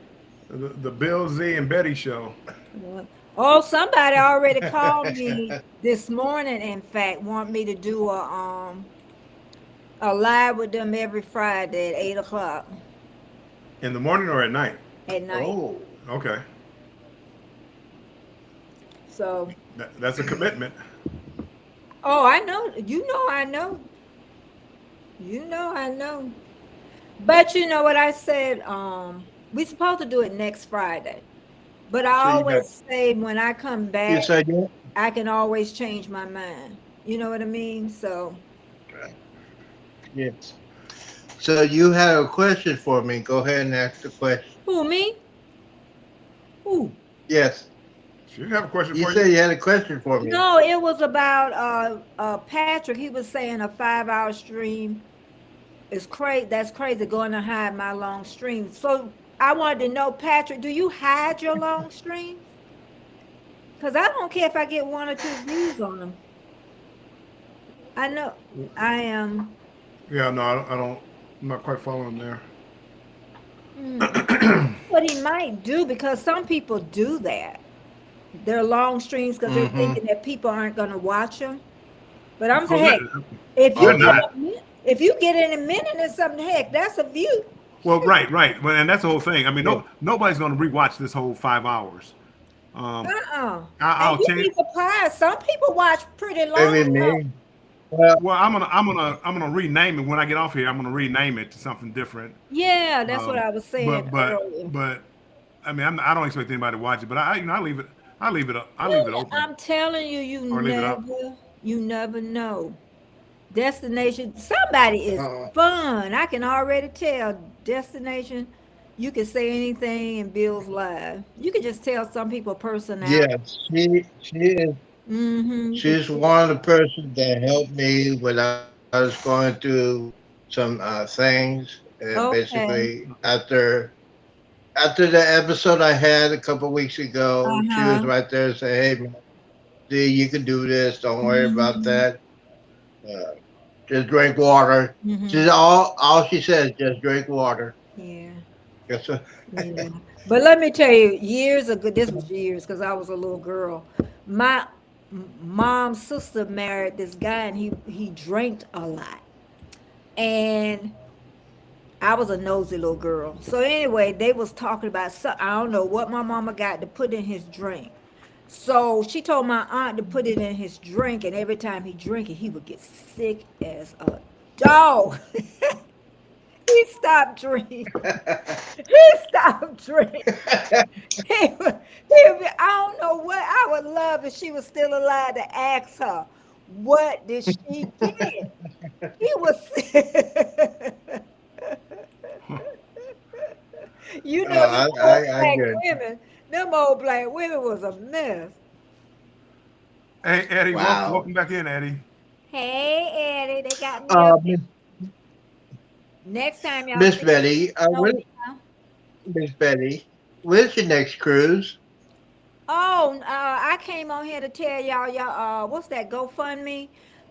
the Bill Z and Betty show. Oh, somebody already called me this morning. In fact, want me to do a live with them every Friday at 8:00 In the morning or at night? at night. Oh, Okay, So, that's a commitment. oh, I know. I know. I know. But you know what I said? We supposed to do it next Friday. But I So you always say when I come you back, said you I can always change my mind. You know what I mean? So, Yes. So you had a question for me. Go ahead and ask the question. who, me? Who? Yes. She didn't have a question You for said you. you had a question for me. No, it was about Patrick. He was saying a 5-hour stream is crazy. That's crazy going to hide my long stream. So I wanted to know, Patrick, do you hide your long stream? Because I don't care if I get 1 or 2 views on them. I know I am. Yeah, no, I don't. I'm not quite following there. What he might do, because some people do that. They're long streams because they're thinking that people aren't going to watch them. But I'm saying, hey, if you get in a minute or something, heck, that's a view. Well, right. Well, and that's the whole thing. I mean, nobody's going to rewatch this whole 5 hours. I'll And you'd change. be surprised. Some people watch pretty long. Maybe me. Well, Well, I'm gonna rename it when I get off here. I'm gonna rename it to something different. Yeah, that's what I was saying earlier. But I mean, I don't expect anybody to watch it. But I leave it. I leave it up. I leave it open. I'm telling you, Or leave it up. you never know. Destination, somebody is fun. I can already tell. Destination, you can say anything in Bill's live. You can just tell some people personality. yeah, she is. She's one of the persons that helped me when I was going through some things. Basically, after the episode I had a couple weeks ago, she was right there and said, "Hey, man, see, you can do this. Don't worry about that. Just drink water." She's all she says, just drink water. Yeah. Yes, sir. Yeah. But let me tell you, years ago, this was years because I was a little girl. My mom's sister married this guy and he drank a lot. And I was a nosy little girl. So anyway, they was talking about, I don't know what my mama got to put in his drink. So she told my aunt to put it in his drink, and every time he drank it, he would get sick as a dog. He stopped drinking. He stopped drinking. He would be, I don't know what I would love if she was still alive to ask her, what did she get? He was you know, I black women, them old black women was a mess. Hey, Eddie, Wow. welcome back in, Eddie. Hey, Eddie, they got me. Next time, y'all. Miss Betty, Miss Betty, where's your next cruise? Oh, I came on here to tell y'all, what's that GoFundMe?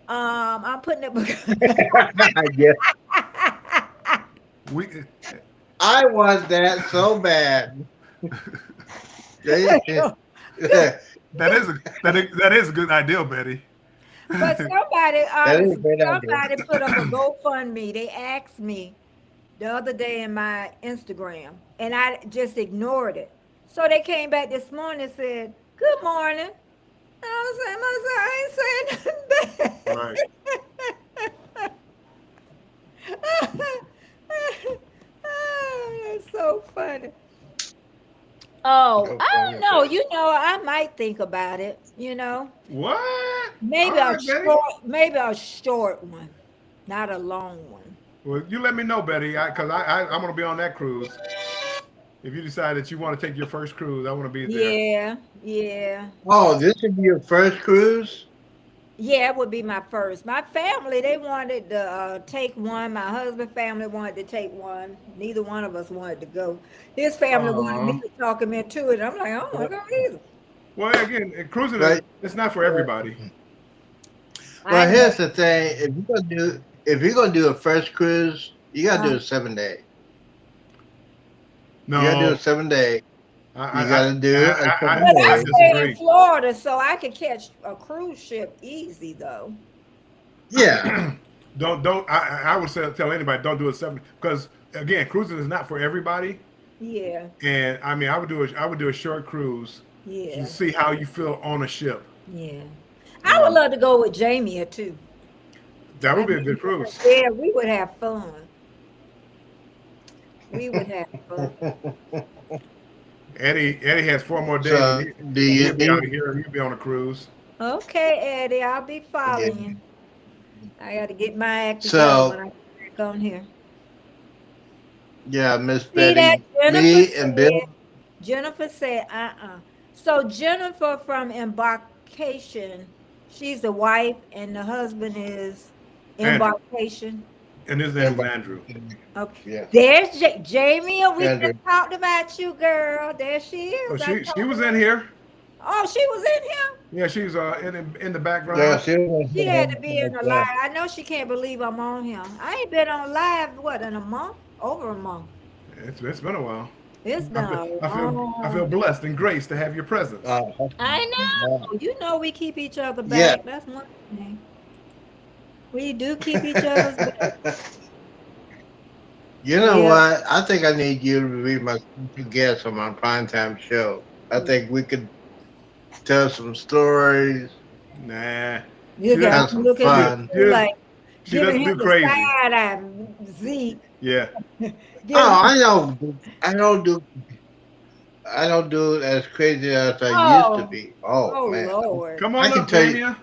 I'm putting it. Yes. We I want that so bad. that is a good idea, Betty. But somebody put up a GoFundMe. They asked me the other day in my Instagram, and I just ignored it. So they came back this morning and said, "Good morning." I ain't saying nothing bad. Right. That's so funny. Oh, I don't know. You know, I might think about it. You know, What? maybe All right, maybe a short one, not a long one. Well, you let me know, Betty, because I'm going to be on that cruise. If you decide that you want to take your first cruise, I want to be there. Yeah. Oh, this would be your first cruise? Yeah, it would be my first. My family, they wanted to take one. My husband's family wanted to take one. Neither one of us wanted to go. His family wanted me to talk him into it. I'm like, I don't want to go either. Well, again, cruising it's not for everybody. Well, here's the thing: if you're gonna do a first cruise, you gotta do a 7-day. No, You gotta do a 7-day. You gotta do a But 7 I days. stay in Florida, so I could catch a cruise ship easy, though. Yeah. don't. I would tell anybody don't do a 7 because again, cruising is not for everybody. Yeah. And I mean, I would do a short cruise Yeah. to see how you feel on a ship. Yeah. I would love to go with Jamie too. That would be a good cruise. Yeah, we would have fun. We would have fun. Eddie has 4 more days. So, do you He'll be out of here. He'll be on a cruise. Okay, Eddie, I'll be Yeah. following you. I got to get my act together when So I get back on here. yeah, Miss See that Betty, me and Bill. Jennifer said, So Jennifer from Embarkation, she's the wife and the husband is Andrew. Embarkation. And his name is Andrew. Okay. Yeah, There's Jamie, and we Andrew. just talked about you, girl. There she Oh, is. I she told was her. in here. Oh, she was in here? Yeah, she's in the background. Yeah, she was. She had to be in the live. I know she can't believe I'm on here. I ain't been on live, what, in a month? Over a month. It's been a while. It's been a I feel blessed and graced to have your presence. I know. You know we keep each other Yeah. back. That's one thing. We do keep each other's back. You know Yeah. what? I think I need you to be my special guest on my primetime show. I think we could tell some stories. Nah, You She got have to some look at fun. you like she doesn't giving do him the crazy. side eye, Zeke. Yeah, Give Oh, him- I don't do it as crazy as I Oh. used to be. Oh, Oh man. Lord. come I on can up, tell you- Damia.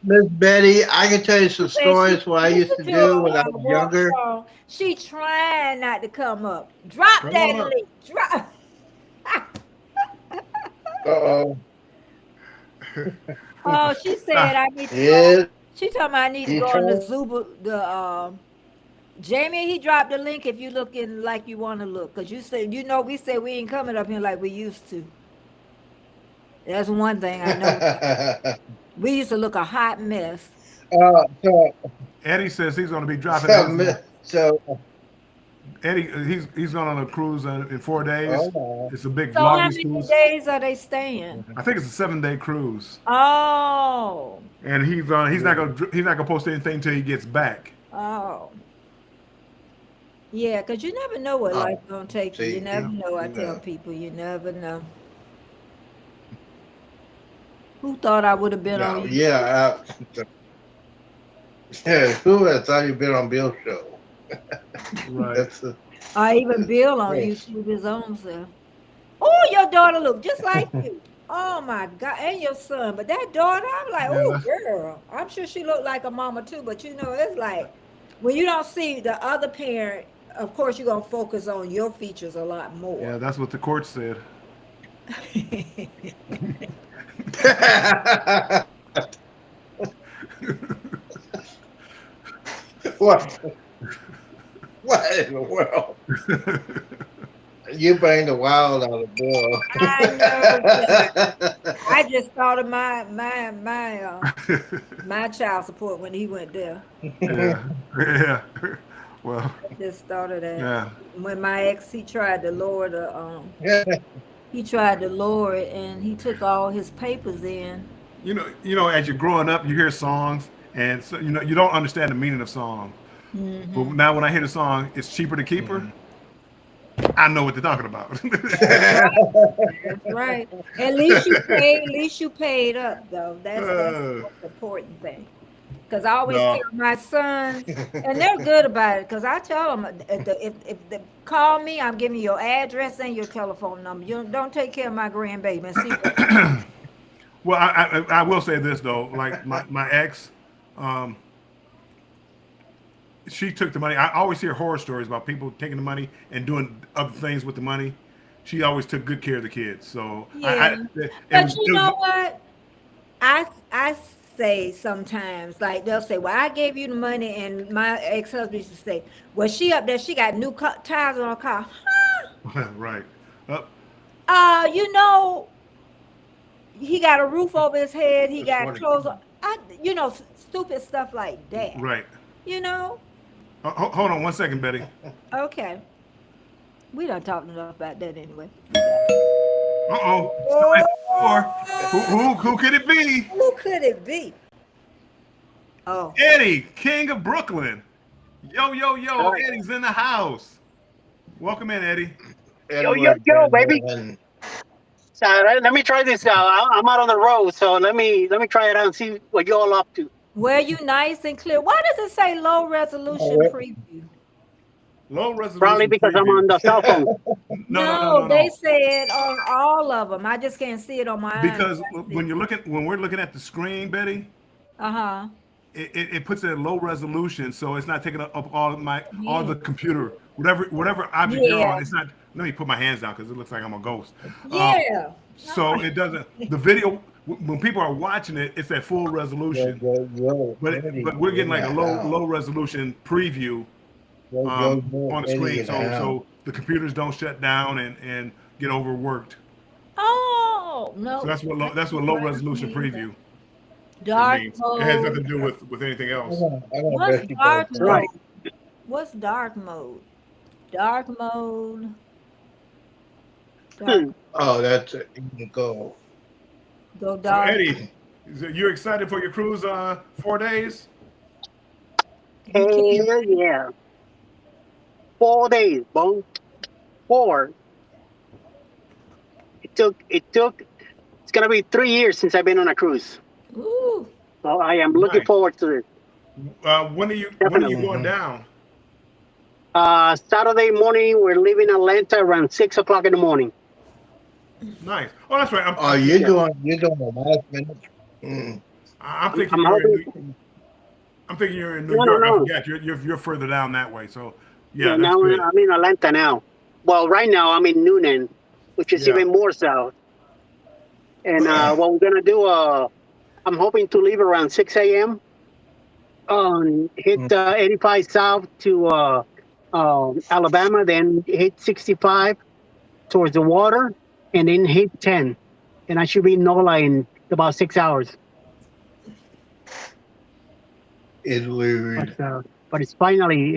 Miss Betty, I can tell you some Say stories she- what I used to listen do when I her, was younger. walk on. She trying not to come up. Drop Come that on up. link. Drop. Uh-oh. Oh, she said I need to. Yeah. She told me I need to You go on the trying? Zuba. Jamie, he dropped the link if you looking like you want to look, cause you said we said we ain't coming up here like we used to. That's one thing I know. We used to look a hot mess. so, Eddie says he's going to be dropping. so, Eddie, he's going on a cruise in 4 days. oh, It's a big So how vlogging many cruise. days are they staying? I think it's a 7-day cruise, Oh, and he's not gonna post anything until he gets back. oh. Yeah, cause you never know what Oh, life's gonna take you. see, You never know. I you tell know. people, you never know. Who thought I would have been no, on? yeah. Yeah, who would have thought you'd been on Bill's show? Right. That's I even Bill on Yes. YouTube his own self. Oh, your daughter look just like you. Oh my God, and your son. But that daughter, I'm like, Yeah, oh that's- girl. I'm sure she looked like a mama too. But you know, it's like when you don't see the other parent, of course you're gonna focus on your features a lot more. Yeah, that's what the court said. what? What in the world? You bring the wild out of Bill. I just thought of my child support when he went there. Yeah, yeah. Well, I just thought of that. yeah. When my ex, he tried to lower it, and he took all his papers in. You know, as you're growing up, you hear songs, and so you don't understand the meaning of song. Mhm. But now when I hear the song, it's cheaper to keep her. I know what they're talking about. That's right. At least you paid up though. That's the most important thing. Because I always No. tell my sons, and they're good about it. Because I tell them if they call me, I'm giving you your address and your telephone number. You don't take care of my grandbaby. And see Well, I will say this though, like my ex, she took the money. I always hear horror stories about people taking the money and doing other things with the money. She always took good care of the kids. So Yeah. it But was- you know what? I say sometimes, like they'll say, "Well, I gave you the money," and my ex-husband used to say, "Well, she up there, she got new tires on her car." right. You know, he got a roof over his head. He got 20. clothes on. Stupid stuff like that. Right. You know. Hold on 1 second, Betty. Okay. We done talked enough about that anyway. Uh-oh. Who could it be? Who could it be? Oh. Eddie, King of Brooklyn. Yo, Hi. Eddie's in the house. Welcome in, Eddie. Yo, baby. So let me try this out. I'm out on the road, so let me try it out and see what you all up to. Well, you nice and clear. Why does it say low resolution Oh, preview? Low resolution. Probably because I'm preview. on the cell phone. No, they said on all of them. I just can't see it on mine. Because when we're looking at the screen, Betty, Uh-huh. it puts it at low resolution, so it's not taking up all the Yeah. computer, whatever object you're Yeah. on. It's not. Let me put my hands down because it looks like I'm a ghost. Yeah. So it doesn't. The video when people are watching it, it's at full resolution. But we're getting like a low resolution preview on the screen, so the computers don't shut down and get overworked. Oh no. So that's what low resolution preview Dark means. mode. It has nothing to do with anything else. What's dark mode? Right. What's dark mode? Dark mode. Oh, that's it. You can go. Go So dark. Eddie, you excited for your cruise? 4 days. Hell yeah. 4 days, bro. 4. It's gonna be 3 years since I've been on a cruise. Ooh. So I am looking Nice. forward to it. When are you Definitely. going down? Saturday morning, we're leaving Atlanta around 6 o'clock in the morning. Nice. Oh, that's right. Oh, you're doing the last minute. Mm. I'm thinking I'm you're in New No, York. no, I no. forgot you're further down that way. So Yeah, yeah, that's now good. I'm in Atlanta now. Well, right now I'm in Noonan, which is Yeah. even more south. And what we're gonna do, I'm hoping to leave around 6 a.m. Hit 85 south to Alabama, then hit 65 towards the water, and then hit 10. And I should be in NOLA in about 6 hours. It's weird. But it's finally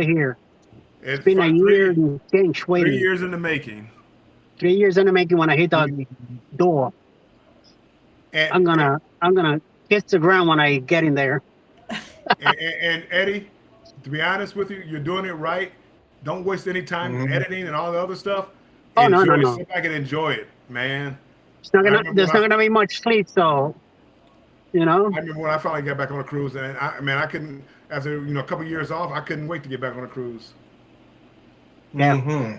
here. It's Been a fun. year and change 3 waiting. years in the making. 3 years in the making. When I hit the door, And, I'm gonna kiss the ground when I get in there. and Eddie, to be honest with you, you're doing it right. Don't waste any time editing and all the other stuff. Oh, no. Sit back and enjoy it, man. It's not I gonna. remember There's when not gonna be much sleep, so you know. I remember when I finally got back on a cruise, and I couldn't. After a couple of years off, I couldn't wait to get back on a cruise. Yeah. Mm-hmm.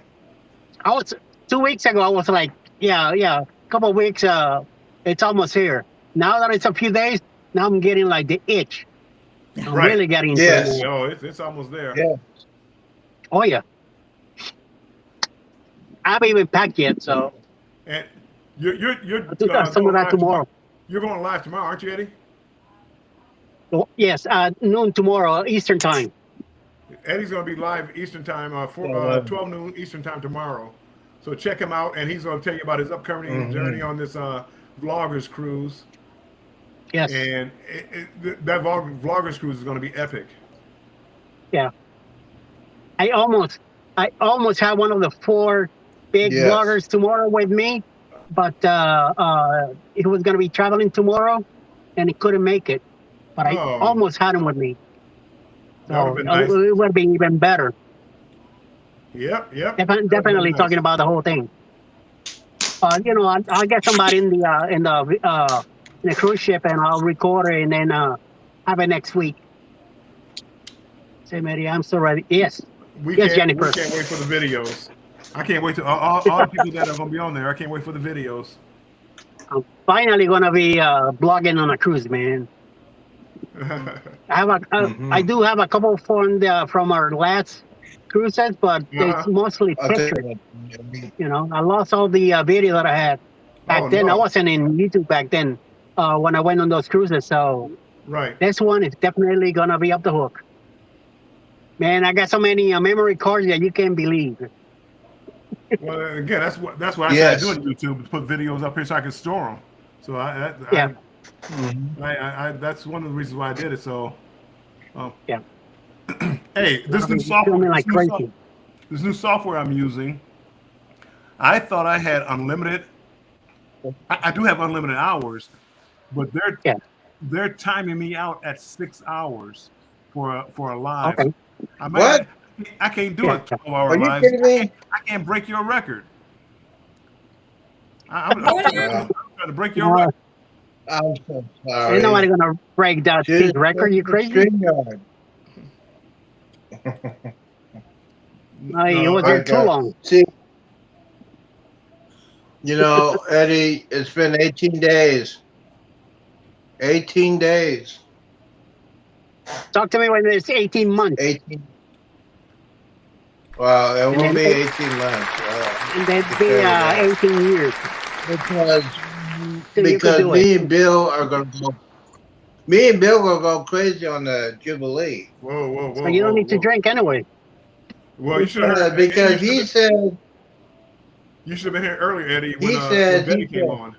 I was 2 weeks ago. I was like, yeah. A couple of weeks. It's almost here. Now that it's a few days, now I'm getting like the itch. I'm Right. really getting into Yes. it. Oh, it's almost there. Yeah. Oh yeah. I haven't even packed yet, so And you're I'll do some of that tomorrow. You're going live tomorrow, aren't you, Eddie? Oh, yes, noon tomorrow, Eastern time. Eddie's going to be live Eastern time, 12 noon Eastern time tomorrow. So check him out, and he's going to tell you about his upcoming journey on this vloggers cruise. Yes. And that vloggers cruise is going to be epic. Yeah. I almost had one of the 4 big Yes. bloggers tomorrow with me, but he was going to be traveling tomorrow, and he couldn't make it. But I Oh. almost had him with me. That So would've been nice. it would be even better. Yep. Definitely talking about the whole thing. I'll get somebody in the cruise ship, and I'll record it, and then have it next week. Say, Mary, I'm so ready. Yes. Yes, Jennifer. We can't wait for the videos. I can't wait to all the people that are going to be on there. I can't wait for the videos. I'm finally gonna be blogging on a cruise, man. I do have a couple from our last cruises, but it's mostly I'll tell pictures. you what. I lost all the video that I had back Oh, then. no. I wasn't in YouTube back then when I went on those cruises. So Right. this one is definitely gonna be up the hook. Man, I got so many memory cards that you can't believe. Well, again, that's what I Yes. started doing YouTube, to put videos up here so I can store them. So Yeah. I that's one of the reasons why I did it. So, Yeah. Hey, this new Filming software, like crazy. this new software I'm using, I thought I had unlimited. I do have unlimited hours, but they're timing me out at 6 hours for a live. Okay. What? I can't do Yeah. a 12-hour Are you live. kidding me? I can't break your record. I'm trying to break your Uh, record. I'm so sorry. Ain't nobody gonna break that big record. You crazy? StreamYard. No, it was there too long. See, You know, Eddie, it's been 18 days. 18 days. Talk to me when it's 18 months. 18. Well, it And will then be eight- 18 months. And then to be tell you that. 18 years. Because So you could do me it. and Bill are going to go. Me and Bill gonna go crazy on the Jubilee. Whoa, whoa, whoa, So you don't whoa, need to whoa. drink anyway. Well, you should have heard. Because he said You should have been here earlier, Eddie, He when said Betty he came said- on.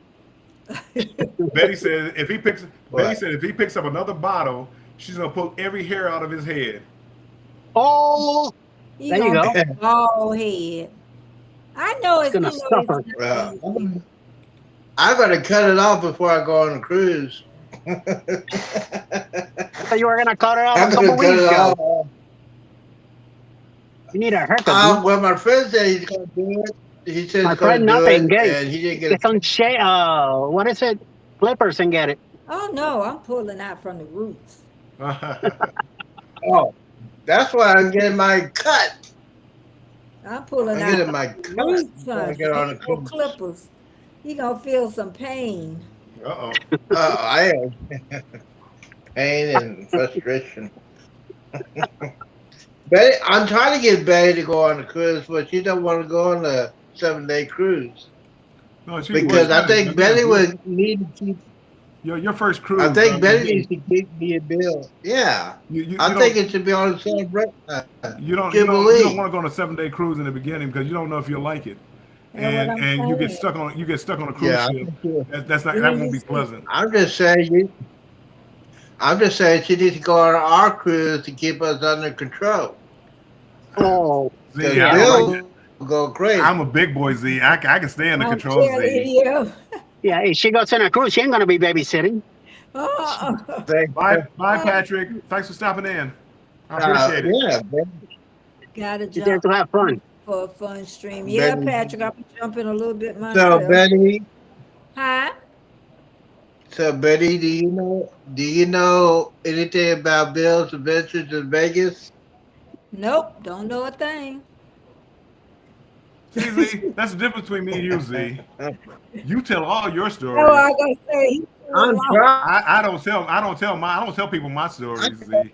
Betty said if he picks What? Betty said if he picks up another bottle, she's gonna pull every hair out of his head. Oh, He there you gonna go. be bald head. I know it's, Gonna you know, suffer. it's Well, not easy. I gotta cut it off before I go on a cruise. So you were gonna cut it out I'm a gonna couple cut weeks it ago. off. You need a haircut. dude. Well, my friend said he's gonna do it. He said My he's gonna friend, do nothing. it, Get, and he didn't get get some what is it? Clippers and get it. Oh no, I'm pulling out from the roots. Oh, that's why I'm getting my cut. I'm pulling I'm out getting from my the cut. roots, before I son. get on the Ain't no cruise. clippers. You gonna feel some pain. Uh-oh. I am. Pain and frustration. Betty, I'm trying to get Betty to go on the cruise, but she don't want to go on the 7-day cruise No, she because was- I think Betty would need to keep. your first cruise. I think Betty you, needs to keep me a bill. Yeah, you I don't- think it should be on the celebration. you don't Jubilee. want to go on a 7-day cruise in the beginning because you don't know if you'll like it, That's what I'm and you get saying. stuck on a cruise Yeah, ship. That won't be pleasant. I'm just saying. I'm just saying she needs to go on our cruise to keep us under control. Oh, Z, Because I Bill don't like will go crazy. I'm a big boy, Z. I can stay under I'm control, telling Z. you. yeah. If she goes on a cruise, she ain't gonna be babysitting. Uh-uh. Bye, Patrick. Thanks for stopping in. I appreciate it. Yeah, Betty. Gotta She's there jump to have fun. for a fun stream. Yeah, Betty. Patrick, I'll be jumping a little bit myself. So Betty, Huh? Betty, do you know anything about Bill's adventures in Vegas? Nope, don't know a thing. See, Z, that's the difference between me and you, Z. You tell all your stories. Oh, I gotta say, I'm trying. I don't tell people my stories, Z.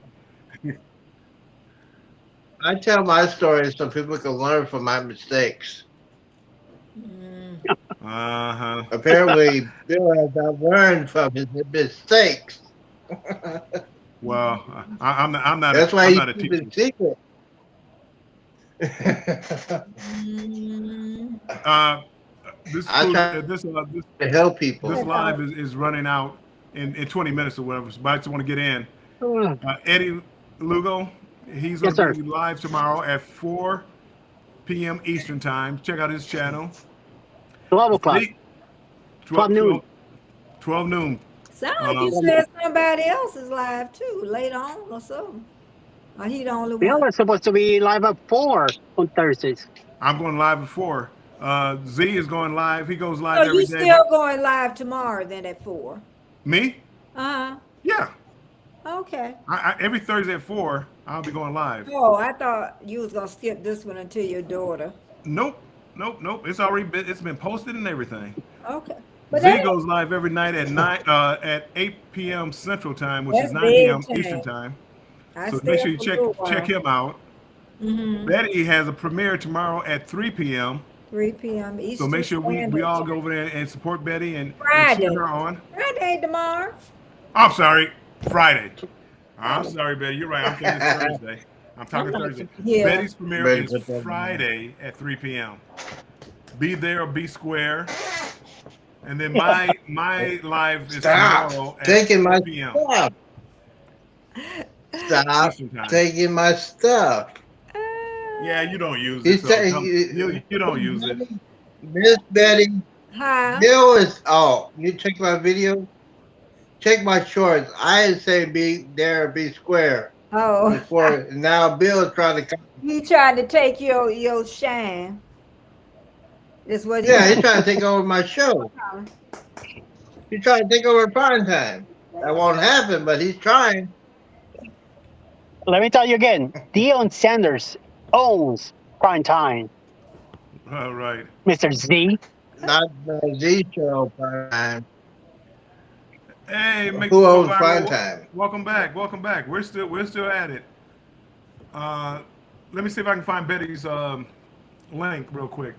I tell my stories so people can learn from my mistakes. Mm, Uh-huh. Apparently, Bill has not learned from his mistakes. Well, I'm not That's why I'm he not a keeps teacher. it secret. mm, This I cruise- try- this To help people. this live is running out in 20 minutes or whatever. So I just want to get in. Oh, Eddie Lugo, he's Yes, going to sir. be live tomorrow at 4 p.m. Eastern time. Check out his channel. 12 o'clock. 12 noon. 12 noon. sound like you said somebody else is live too, later on or something. Or he the only Bill one. is supposed to be live at 4 on Thursdays. I'm going live at 4. Z is going live. He goes live So every you day. still going live tomorrow then at 4? Me? Uh-huh. Yeah. Okay. Every Thursday at 4, I'll be going live. Oh, I thought you was gonna skip this one until your daughter. Nope. It's been posted and everything. Okay. But Z that, goes live every night at 8 p.m. Central Time, which That's is 9 p.m. big Eastern time. Time. I So stay make sure up you a little while. check him out. Mm-hmm. Betty has a premiere tomorrow at 3 p.m. 3 p.m. Eastern. So make sure we Standard all go Time. over there and support Betty and Friday. cheer her on. Friday tomorrow. I'm sorry, Friday. I'm sorry, Betty. You're right. I'm thinking it's Thursday. I'm talking Thursday. Yeah. Betty's premiere Betty's is at that Friday at 3 p.m. Be there or be square. And then my live is tomorrow Stop at taking my 4 p.m. stuff. Stop Eastern Time. taking my stuff. Yeah, you don't use He's it. So saying you don't use it. Miss Betty, Huh? Bill is. Oh, you check my video. Check my shorts. I didn't say be there or be square Oh, before. Now Bill is trying to. he trying to take your shine. Is what he Yeah, he's trying to take over my show. He's trying to take over prime time. That won't happen, but he's trying. Let me tell you again. Deion Sanders owns prime time, All right. Mr. Z. not the Z show prime time. Hey, make Who this go owns prime viral. time? Welcome back. Welcome back. We're still at it. Let me see if I can find Betty's link real quick.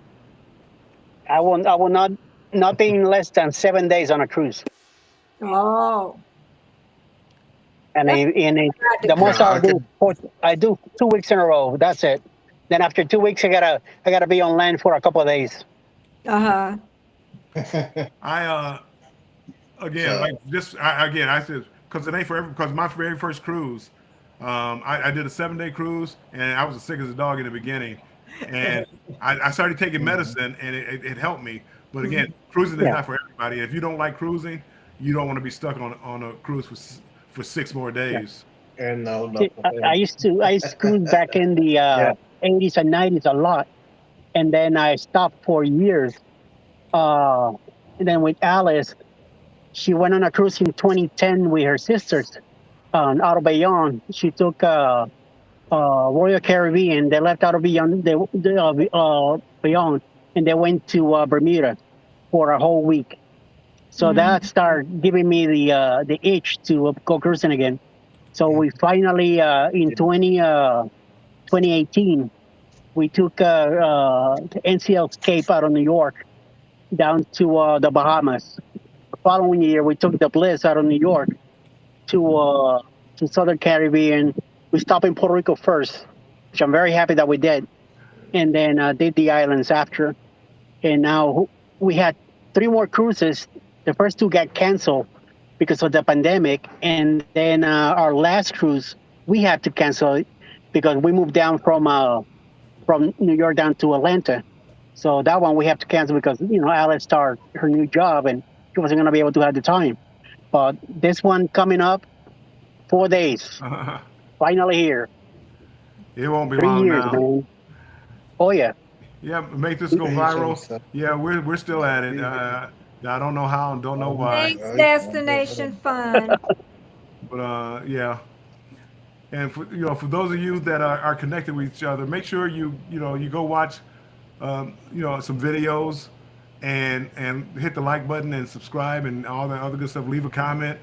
I will not nothing less than 7 days on a cruise. Oh, And that's the most Yeah, I'll do, I do 2 weeks in a row. That's it. Then after 2 weeks, I gotta be on land for a couple of days. uh-huh. I again So- I said because it ain't for because my very first cruise, I did a 7-day cruise and I was as sick as a dog in the beginning, and I started taking medicine and it helped me. But again, cruising is Yeah. not for everybody. If you don't like cruising, you don't want to be stuck on a cruise for 6 more days. And no. See, I used to cruise back in the Yeah. 80s and 90s a lot, and then I stopped for years. And then with Alice, she went on a cruise in 2010 with her sisters out of Bayonne. She took Royal Caribbean. They left out of Bayonne, Bayonne, and they went to Bermuda for a whole week. So that started giving me the itch to go cruising again. So we finally in 2018 we took the NCL Cape out of New York down to the Bahamas. The following year we took the Bliss out of New York to Southern Caribbean. We stopped in Puerto Rico first, which I'm very happy that we did, and then did the islands after. And now we had 3 more cruises. The first 2 got canceled because of the pandemic, and then our last cruise we had to cancel it because we moved down from New York down to Atlanta. So that one we have to cancel because Alice started her new job and she wasn't going to be able to have the time. But this one coming up, 4 days, finally here. It won't be 3 long years, now. man. Oh yeah. Yeah, make this go viral. Yeah, we're still at it. I don't know how and don't know why, Thanks, Destination Fun. but yeah. And for those of you that are connected with each other, make sure you go watch some videos and hit the like button and subscribe and all that other good stuff. Leave a comment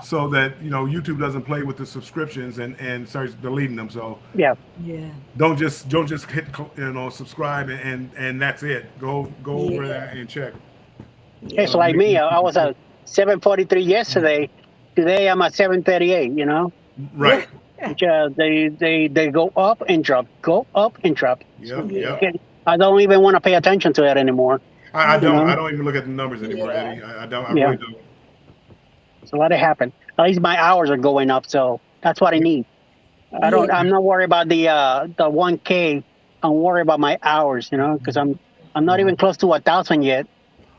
so that YouTube doesn't play with the subscriptions and starts deleting them. So Yeah. Yeah. don't just hit subscribe and that's it. Go over there and check. It's like me. I was at 743 yesterday. Today I'm at 738. Right. Which, they go up and drop, go up and drop. Yep. I don't even want to pay attention to it anymore. I don't. Mhm. I don't even look at the numbers anymore, Yeah. Eddie. I don't. I Yeah. really don't. So let it happen. At least my hours are going up, so that's what I need. I'm not worried about the 1K. I'm worried about my hours, because I'm not even close to 1,000 yet,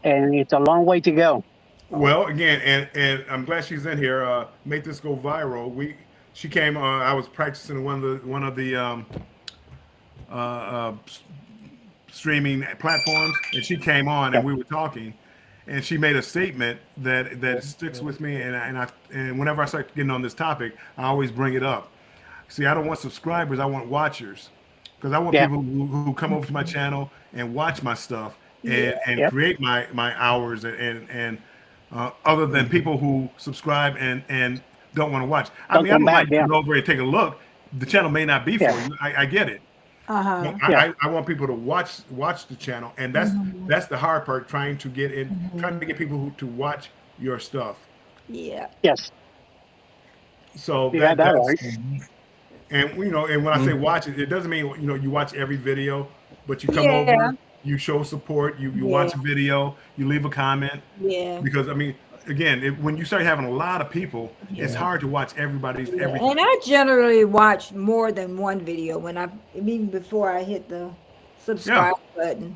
and it's a long way to go. Well, again, and I'm glad she's in here. Make this go viral. She came. I was practicing one of the streaming platforms, and she came on, and we were talking, and she made a statement that sticks with me, and whenever I start getting on this topic, I always bring it up. See, I don't want subscribers; I want watchers, because I want people who come over to my channel and watch my stuff and create my hours and other than people who subscribe and don't want to watch. I Don't mean, I come don't back, mind go over and take a look. The channel may not be for Yeah. you. I get it. Uh-huh. But I want people to watch the channel, and that's the hard part. Trying to get people to watch your stuff. Yeah. Yes. So Yeah, that's that's right. and and when I say watch it, it doesn't mean you watch every video, but you come Yeah. over, you show support, you watch a video, you leave a comment, Yeah. because I mean, again, when you start having a lot of people, it's hard to watch everybody's everything. And I generally watch more than one video even before I hit the subscribe button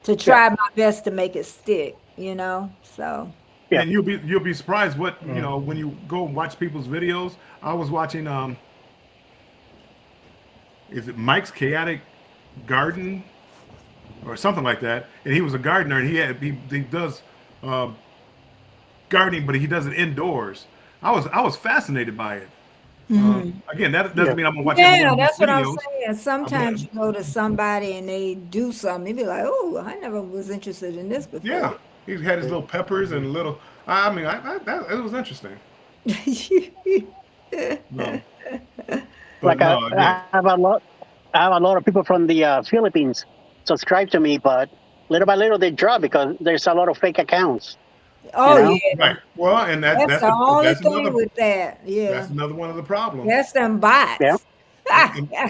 to try my best to make it stick, so. Yeah. And you'll be surprised what when you go watch people's videos. I was watching is it Mike's Chaotic Garden or something like that, and he was a gardener, and he does gardening, but he does it indoors. I was fascinated by it. Again, that doesn't Yeah. mean I'm gonna watch every Yeah, one of that's these what I'm videos. saying. Sometimes you go to somebody and they do something, you be like, "Oh, I never was interested in this Yeah, before." he had his little peppers and little. I mean, that it was interesting. No, but Like no, again, I have a lot of people from the Philippines subscribe to me, but little by little they drop because there's a lot of fake accounts. Oh know? yeah, right. Well, and that's the only thing with that. that's Yeah, another one of the problems. that's them Yeah. bots.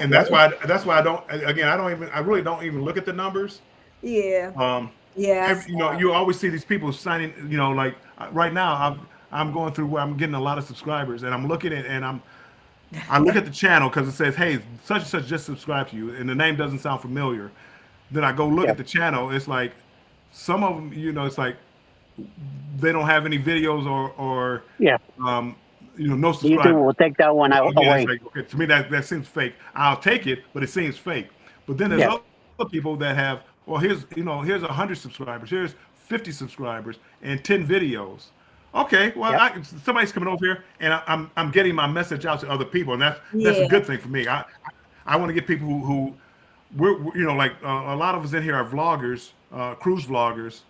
And that's why I don't. Again, I really don't even look at the numbers. Yeah, Um, yeah, you always see these people signing. Like right now, I'm going through where I'm getting a lot of subscribers, and I'm looking at and I look at the channel because it says, "Hey, such and such just subscribed to you," and the name doesn't sound familiar. Then I go look Yeah. at the channel. It's like some of them, it's like they don't have any videos or Yeah. um, no YouTube subscribers. will take that one out Again, away. it's like, okay, to me that seems fake. I'll take it, but it seems fake. But then there's Yeah. other people that have, well, here's 100 subscribers, here's 50 subscribers, and 10 videos. Okay, well, Yeah. somebody's coming over here, and I'm getting my message out to other people, and that's a yeah, good thing for me. I want to get people who we're like a lot of us in here are vloggers, cruise vloggers.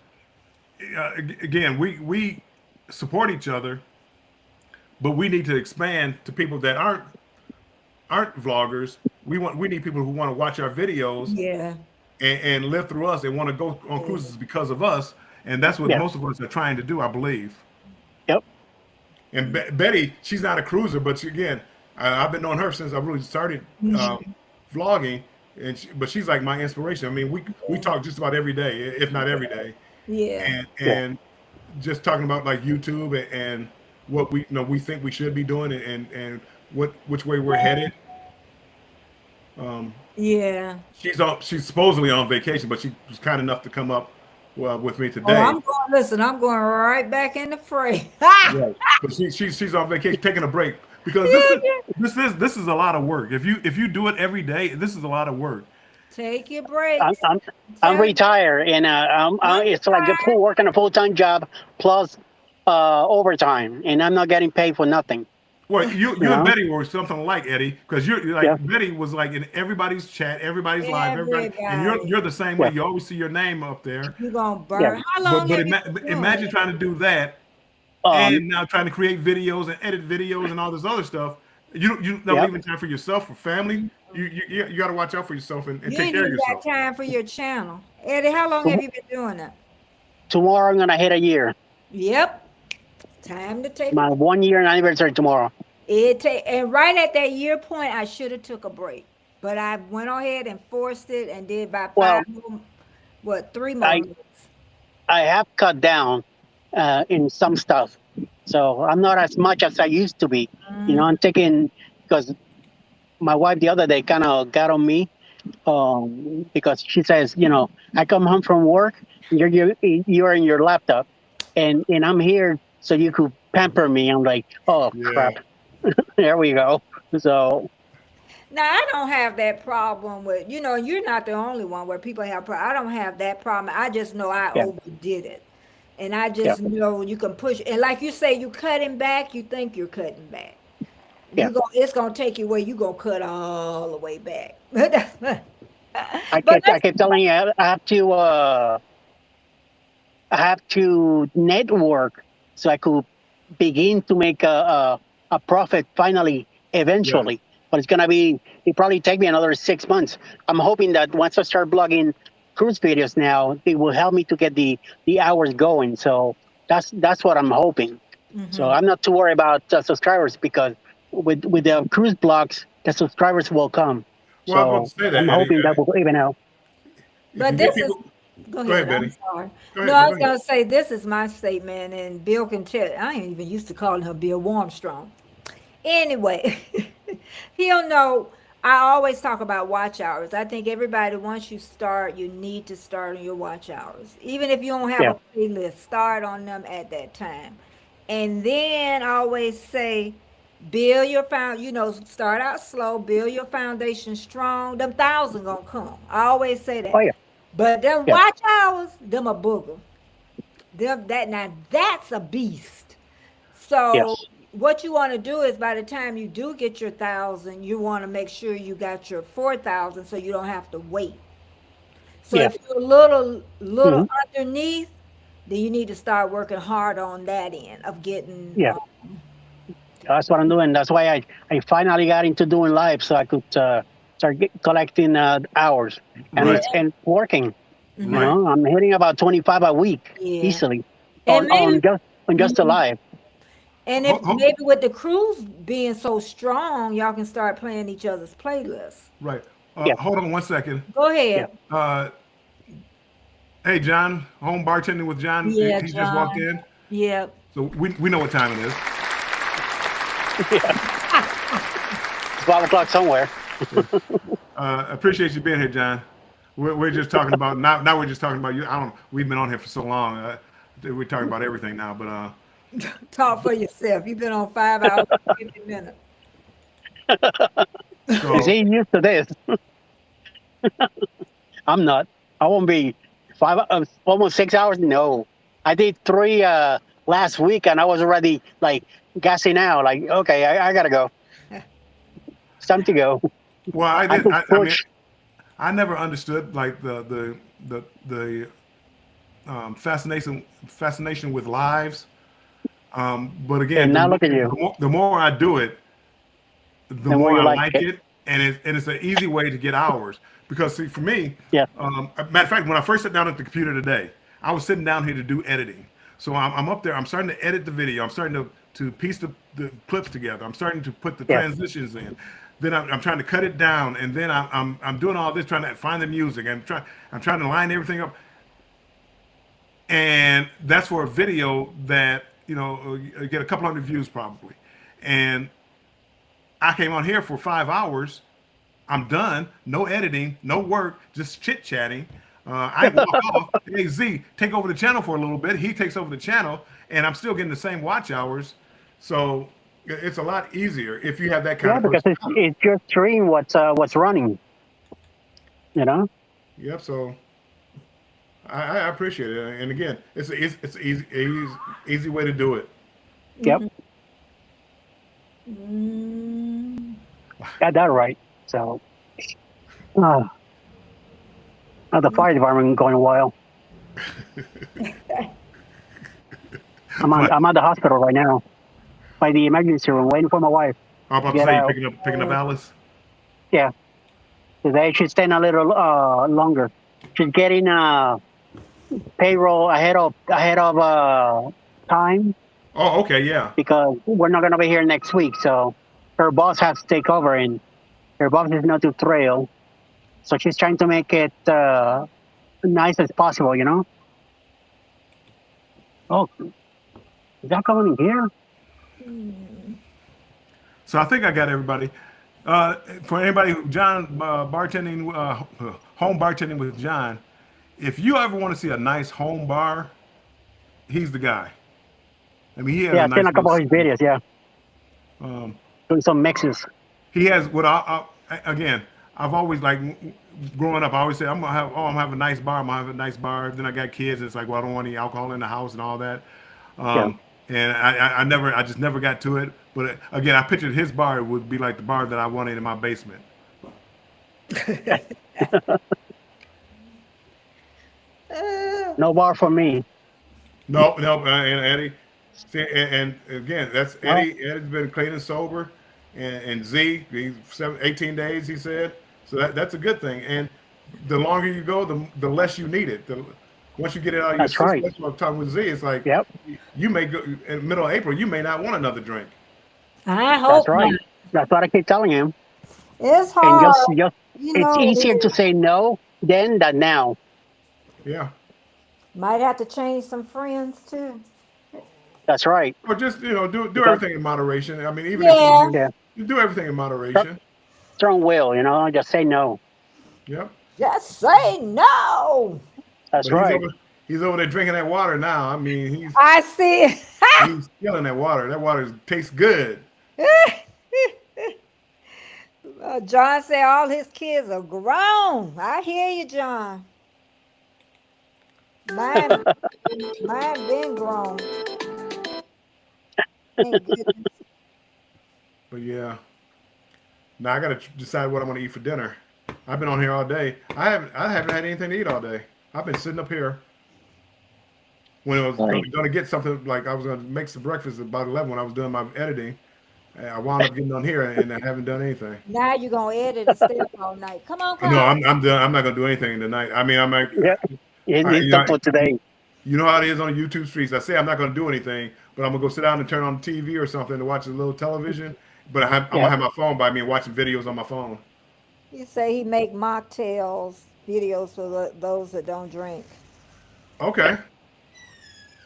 Again, we support each other, but we need to expand to people that aren't vloggers. We need people who want to watch our videos yeah. and live through us and want to go on cruises because of us, and that's what Yeah. most of us are trying to do, I believe. Yep. And Betty, she's not a cruiser, but again, I've been knowing her since I really started vlogging, but she's like my inspiration. I mean, we talk just about every day, if not every day, Yeah. and just talking about like YouTube and what we think we should be doing and which way we're headed. Yeah. She's supposedly on vacation, but she was kind enough to come up with me Oh, today. I'm going. Listen, I'm going right back in the fray. Right. But she's on vacation, taking a break because this is a lot of work. If you do it every day, this is a lot of work. Take your break. I'm retired, and it's like working a full-time job plus overtime, and I'm not getting paid for nothing. Well, you and know? Betty were something like Eddie, because you're like Betty was like in everybody's chat, everybody's live, everybody, and you're the same way. You always see your name up there. You're gonna burn. Yeah. How long But have you been doing imagine it? trying to do that and now trying to create videos and edit videos and all this other stuff. You don't even time for yourself, for family. You got to watch out for yourself and You take ain't care of even yourself. got time for your channel. Eddie, how long have you been doing it? Tomorrow I'm gonna hit a year. Yep. Time to take My 1 year anniversary tomorrow. and right at that year point, I should have took a break, but I went ahead and forced it and did about Well, 3 more I- months. I have cut down in some stuff, so I'm not as much as I used to be. You know, I'm taking because my wife the other day kind of got on me because she says, I come home from work, you're in your laptop, and I'm here so you could pamper me. I'm like, oh Yeah. crap, there we go. So Now I don't have that problem with you're not the only one where people have. I don't have that problem. I just know I Yeah. overdid it, and I just know you can push. And like you say, you cutting back. You think you're cutting back. Yeah. It's gonna take you where you gonna cut all the way back. I But kept telling you I have to network so I could begin to make a profit finally, eventually. But it probably take me another 6 months. I'm hoping that once I start blogging cruise videos now, it will help me to get the hours going. So that's what I'm hoping. So I'm not too worried about subscribers because with the cruise blogs, the subscribers will come. Well, I was about to say that, I'm Eddie. hoping that will even out. If But you get this is. people- Go Go ahead. ahead, I'm Betty. sorry. Go No, ahead, I was go ahead. gonna say this is my statement, and Bill can tell. I ain't even used to calling her Bill Warmstrong. Anyway, he'll know. I always talk about watch hours. I think everybody, once you start, you need to start on your watch hours. Even if you don't have a playlist, start on them at that time. And then I always say, build your start out slow, build your foundation strong. Them 1,000 gonna come. I always say that. Oh yeah. But them Yeah. watch hours, them a booger. That's a beast. So Yes. what you want to do is by the time you do get your 1,000, you want to make sure you got your 4,000 so you don't have to wait. So Yeah. if you're a little Mhm. underneath, then you need to start working hard on that end of getting. Yeah. That's what I'm doing. That's why I finally got into doing live so I could start collecting hours, and Right. it's working. Mhm. You know, I'm hitting about 25 a week Yeah. easily And maybe, on just the Mhm. live. and if Ho- ho- maybe with the crews being so strong, y'all can start playing each other's playlists. Right. Yeah. Hold on one second. Go ahead. Hey, John, home bartending with John. Yeah, He just walked John. in. Yeah. So we know what time it is. 12 o'clock somewhere. Appreciate you being here, John. We're just talking about now. We're just talking about you. I don't. We've been on here for so long. We're talking about everything now. But Talk for yourself. You've been on 5 hours and 50 minutes. so Is he used to this? I'm not. I won't be almost 6 hours. No, I did 3 last week, and I was already like gassing out. Like, okay, I gotta go. It's time to go. well, I I did. could I mean, push. I never understood like the fascination with lives. But again, And now look at you. the more I do it, the The more more you I like like it. it, and it's an easy way to get hours. Because see, for me, Yeah. matter of fact, when I first sat down at the computer today, I was sitting down here to do editing. So I'm up there. I'm starting to edit the video. I'm starting to piece the clips together. I'm starting to put the Yeah. transitions in. Then I'm trying to cut it down, and then I'm doing all this, trying to find the music. I'm trying to line everything up, and that's for a video that you get a couple hundred views probably. And I came on here for 5 hours. I'm done. No editing, no work, just chit chatting. I walk off. Hey Z, take over the channel for a little bit. He takes over the channel, and I'm still getting the same watch hours. So it's a lot easier if you have that kind Yeah, of because personality. it's your stream what's running. You know. Yep. So I appreciate it, and again, it's easy way to do it. Yep. Got that right. So. The fire department going a while. I'm at the hospital right now, by the emergency room, waiting for my wife. I'm about to Get say out. picking up Alice. Yeah, today she's staying a little longer. She's getting payroll ahead of time Oh, okay, yeah. because we're not gonna be here next week. So her boss has to take over, and her boss is not too thrilled. So she's trying to make it nice as possible, you know. Oh, is that coming in here? So I think I got everybody. For anybody, John, bartending, home bartending with John. If you ever want to see a nice home bar, he's the guy. I mean, he has Yeah, a I've seen nice a couple of his little- videos. Yeah, doing some mixes. He has what again. I've always like growing up. I always say I'm gonna have a nice bar. I'm gonna have a nice bar. Then I got kids. It's like, well, I don't want any alcohol in the house and all that. And I just never got to it. But again, I pictured his bar would be like the bar that I wanted in my basement. No bar for me. No, and Eddie. See, and again, that's Eddie. Eddie's been clean and sober, and Z, he's 18 days, he said. So that's a good thing. And the longer you go, the less you need it. Once you get it out of your That's system, right. that's what I'm talking with Z. It's like Yep, you may go in the middle of April, you may not want another drink. I hope that's right. not. That's what I keep telling him. It's And hard. just You it's know, easier to say no then than now. Yeah. might have to change some friends too. That's right. Or just do Because- everything in moderation. I mean, even Yeah. if Yeah, you do everything in moderation. strong will. You know, just say no. Yep. Just say no. That's But right. he's over there drinking that water now. I mean, I see. he's killing that water. That water tastes good. John said all his kids are grown. I hear you, John. Mine been grown. Thank goodness. But yeah, now I gotta decide what I'm gonna eat for dinner. I've been on here all day. I haven't had anything to eat all day. I've been sitting up here when I was Right. gonna get something like I was gonna make some breakfast about 11 when I was doing my editing. And I wound up getting on here and I haven't done anything. Now you're gonna edit and stay up all night. Come on, No, Carl. I'm done. I'm not gonna do anything tonight. I mean, I'm like, Yeah. You I, need you some know, for today. you know how it is on the YouTube streets. I say I'm not gonna do anything, but I'm gonna go sit down and turn on the TV or something to watch a little television. But I'm gonna Yeah. have my phone by me and watching videos on my phone. You say he make mocktails videos for those that don't drink. Okay,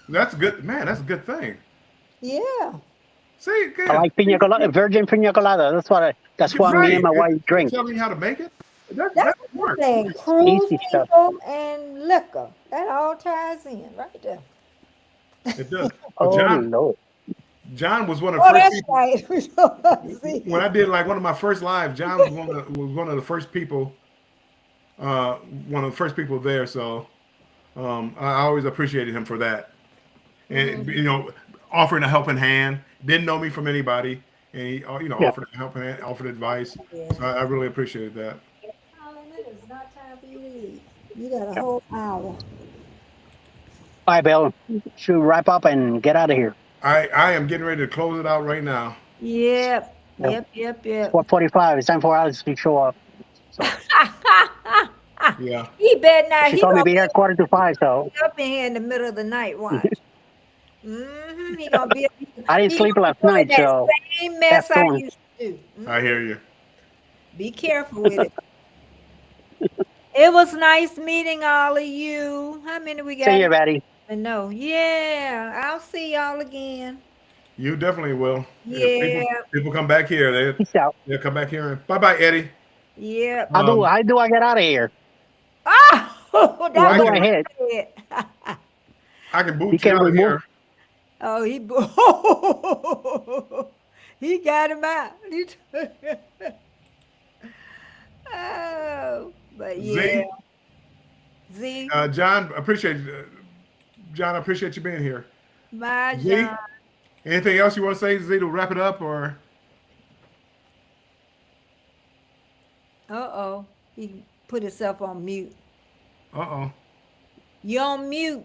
that's good, man. That's a good thing. Yeah. See, good. I like pina colada, virgin pina colada. That's what me and my wife You drink. tell me how to make it. That That's would the work. thing. Cruise Easy stuff. people and liquor. That all ties in right there. It does. But Oh John no. was one of the Oh, first that's people. right. We don't see. When I did like one of my first lives, John was one of the first people. One of the first people there. So I always appreciated him for that. And offering a helping hand. Didn't know me from anybody, and he Yeah. offered a helping hand, offered advice. Yeah. So I really appreciated that. Colin, it is not time for you to eat. You got a whole hour. All right, Bill. Should we wrap up and get out of here? I am getting ready to close it out right now. Yep. Yep. Yep. 4:45. It's time for Alex to show up. So Yeah. He better not. she He told me gonna to be here 4:45. So be up in here in the middle of the night. Watch. He gonna be. I didn't he sleep gonna last be doing night. that So same mess that's I going. used to do. I hear you. Be careful with it. It was nice meeting all of you. How many we got? See you, Betty. No. Yeah. I'll see y'all again. You definitely will. Yeah. If people come back here, Peace out. they'll come back here. And bye, Eddie. Yep. How do I get out of here? Oh, Well, How do that I hit? was it. I can boot You you can out of remove. here. Oh, he got him out. Oh, but yeah. Z, John, John, I appreciate you being here. my Z, John. anything else you want to say, Z, to wrap it up, or? Uh-oh. He put himself on mute. Uh-oh. You on mute.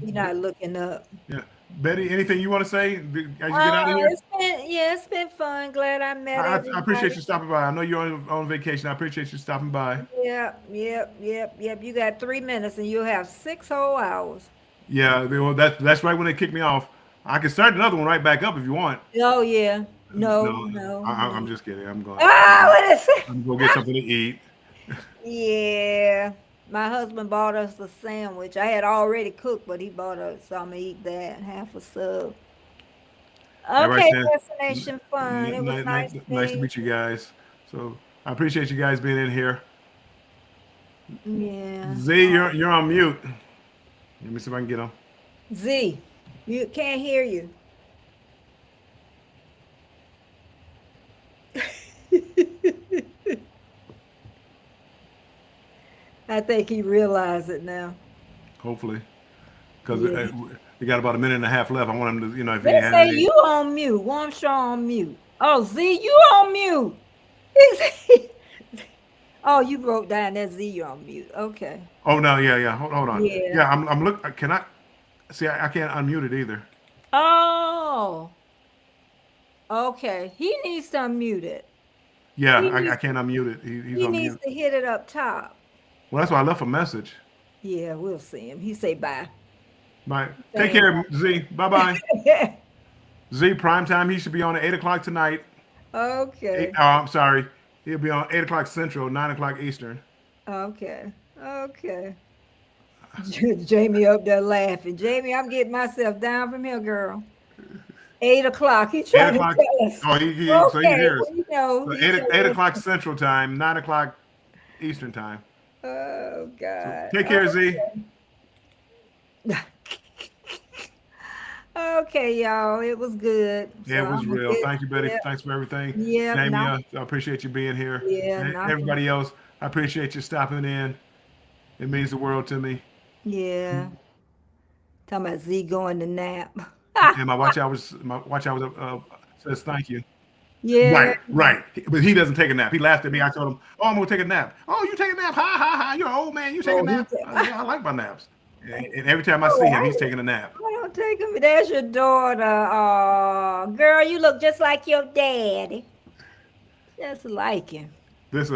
You're not looking up. Yeah. Betty, anything you want to say as you get out of here? It's been fun. Glad I met I everybody. appreciate you stopping by. I know you're on vacation. I appreciate you stopping by. Yep. You got 3 minutes and you'll have 6 whole hours. Yeah, that's right when they kick me off. I can start another one right back up if you want. Oh, yeah. No. I'm just kidding. I'm going. What is it? I'm going to get something to eat. Yeah. My husband bought us a sandwich. I had already cooked, but he bought us, so I'm going to eat that. Half a sub. All right, Okay, then. Destination Fun. It was nice to meet you guys. So I appreciate you guys being in here. Yeah. Z, you're on mute. Let me see if I can get him. Z, you can't hear you. I think he realized it now. Hopefully, because Yeah. we got about a minute and a half left. I want him to, if he They has say any. you on mute. One show on mute. Oh, Z, you on mute. Oh, you wrote down that Z, you're on mute. Okay. Oh no, yeah. Hold on. Yeah. Yeah, I'm look. Can I? See, I can't unmute it either. Oh. Okay. He needs to unmute it. Yeah, He I needs- can't unmute it. He's He on needs mute. to hit it up top. Well, that's why I left a message. Yeah, we'll see him. He say bye. Bye. Take care, Z. Bye bye. Z, prime time. He should be on at 8 o'clock tonight. Okay. I'm sorry. He'll be on 8 o'clock Central, 9 o'clock Eastern. Okay. Jamie up there laughing. Jamie, I'm getting myself down from here, girl. 8 o'clock. He 8 trying o'clock. to tell us. Oh, so he hears. well, you know, So he 8 said- o'clock Central Time, 9 o'clock Eastern Time. Oh God. Take care, Z. Okay, y'all. It was good. Yeah, So it was I'm real. good. Thank you, Betty. Yeah. Thanks for everything. Yeah, Jamie, no. I appreciate you being here. Yeah, And no. everybody else, I appreciate you stopping in. It means the world to me. Yeah. Talking about Z going to nap. And my watch hours says thank you. Yeah. Right. But he doesn't take a nap. He laughed at me. I told him, "Oh, I'm gonna take a nap." "Oh, you take a nap? Ha ha ha! You're an old man. You take a Oh, he nap?" ta- I said, "Yeah, I like my naps." And every time I Oh, see him, I he's taking a nap. don't take him. There's your daughter. Oh, girl, you look just like your daddy. Just like him. This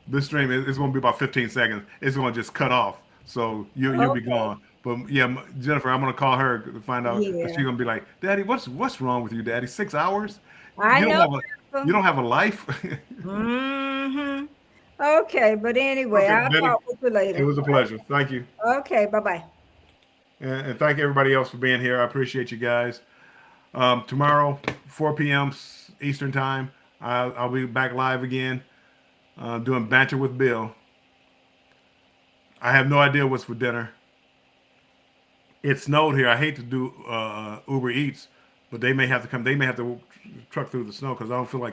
this stream is going to be about 15 seconds. It's going to just cut off, so you'll be Okay. gone. But yeah, Jennifer, I'm going to call her to find out. Yeah. She's going to be like, "Daddy, what's wrong with you, Daddy? 6 hours? I You don't know. you don't have a life." Mm-hmm. Okay, but anyway, Okay, I'll Betty, talk with you it later. was a pleasure. Thank you, Okay, bye-bye. and thank everybody else for being here. I appreciate you guys. Tomorrow, 4 p.m. Eastern time, I'll be back live again, doing banter with Bill. I have no idea what's for dinner. It snowed here. I hate to do Uber Eats, but they may have to come. They may have to truck through the snow because I don't feel like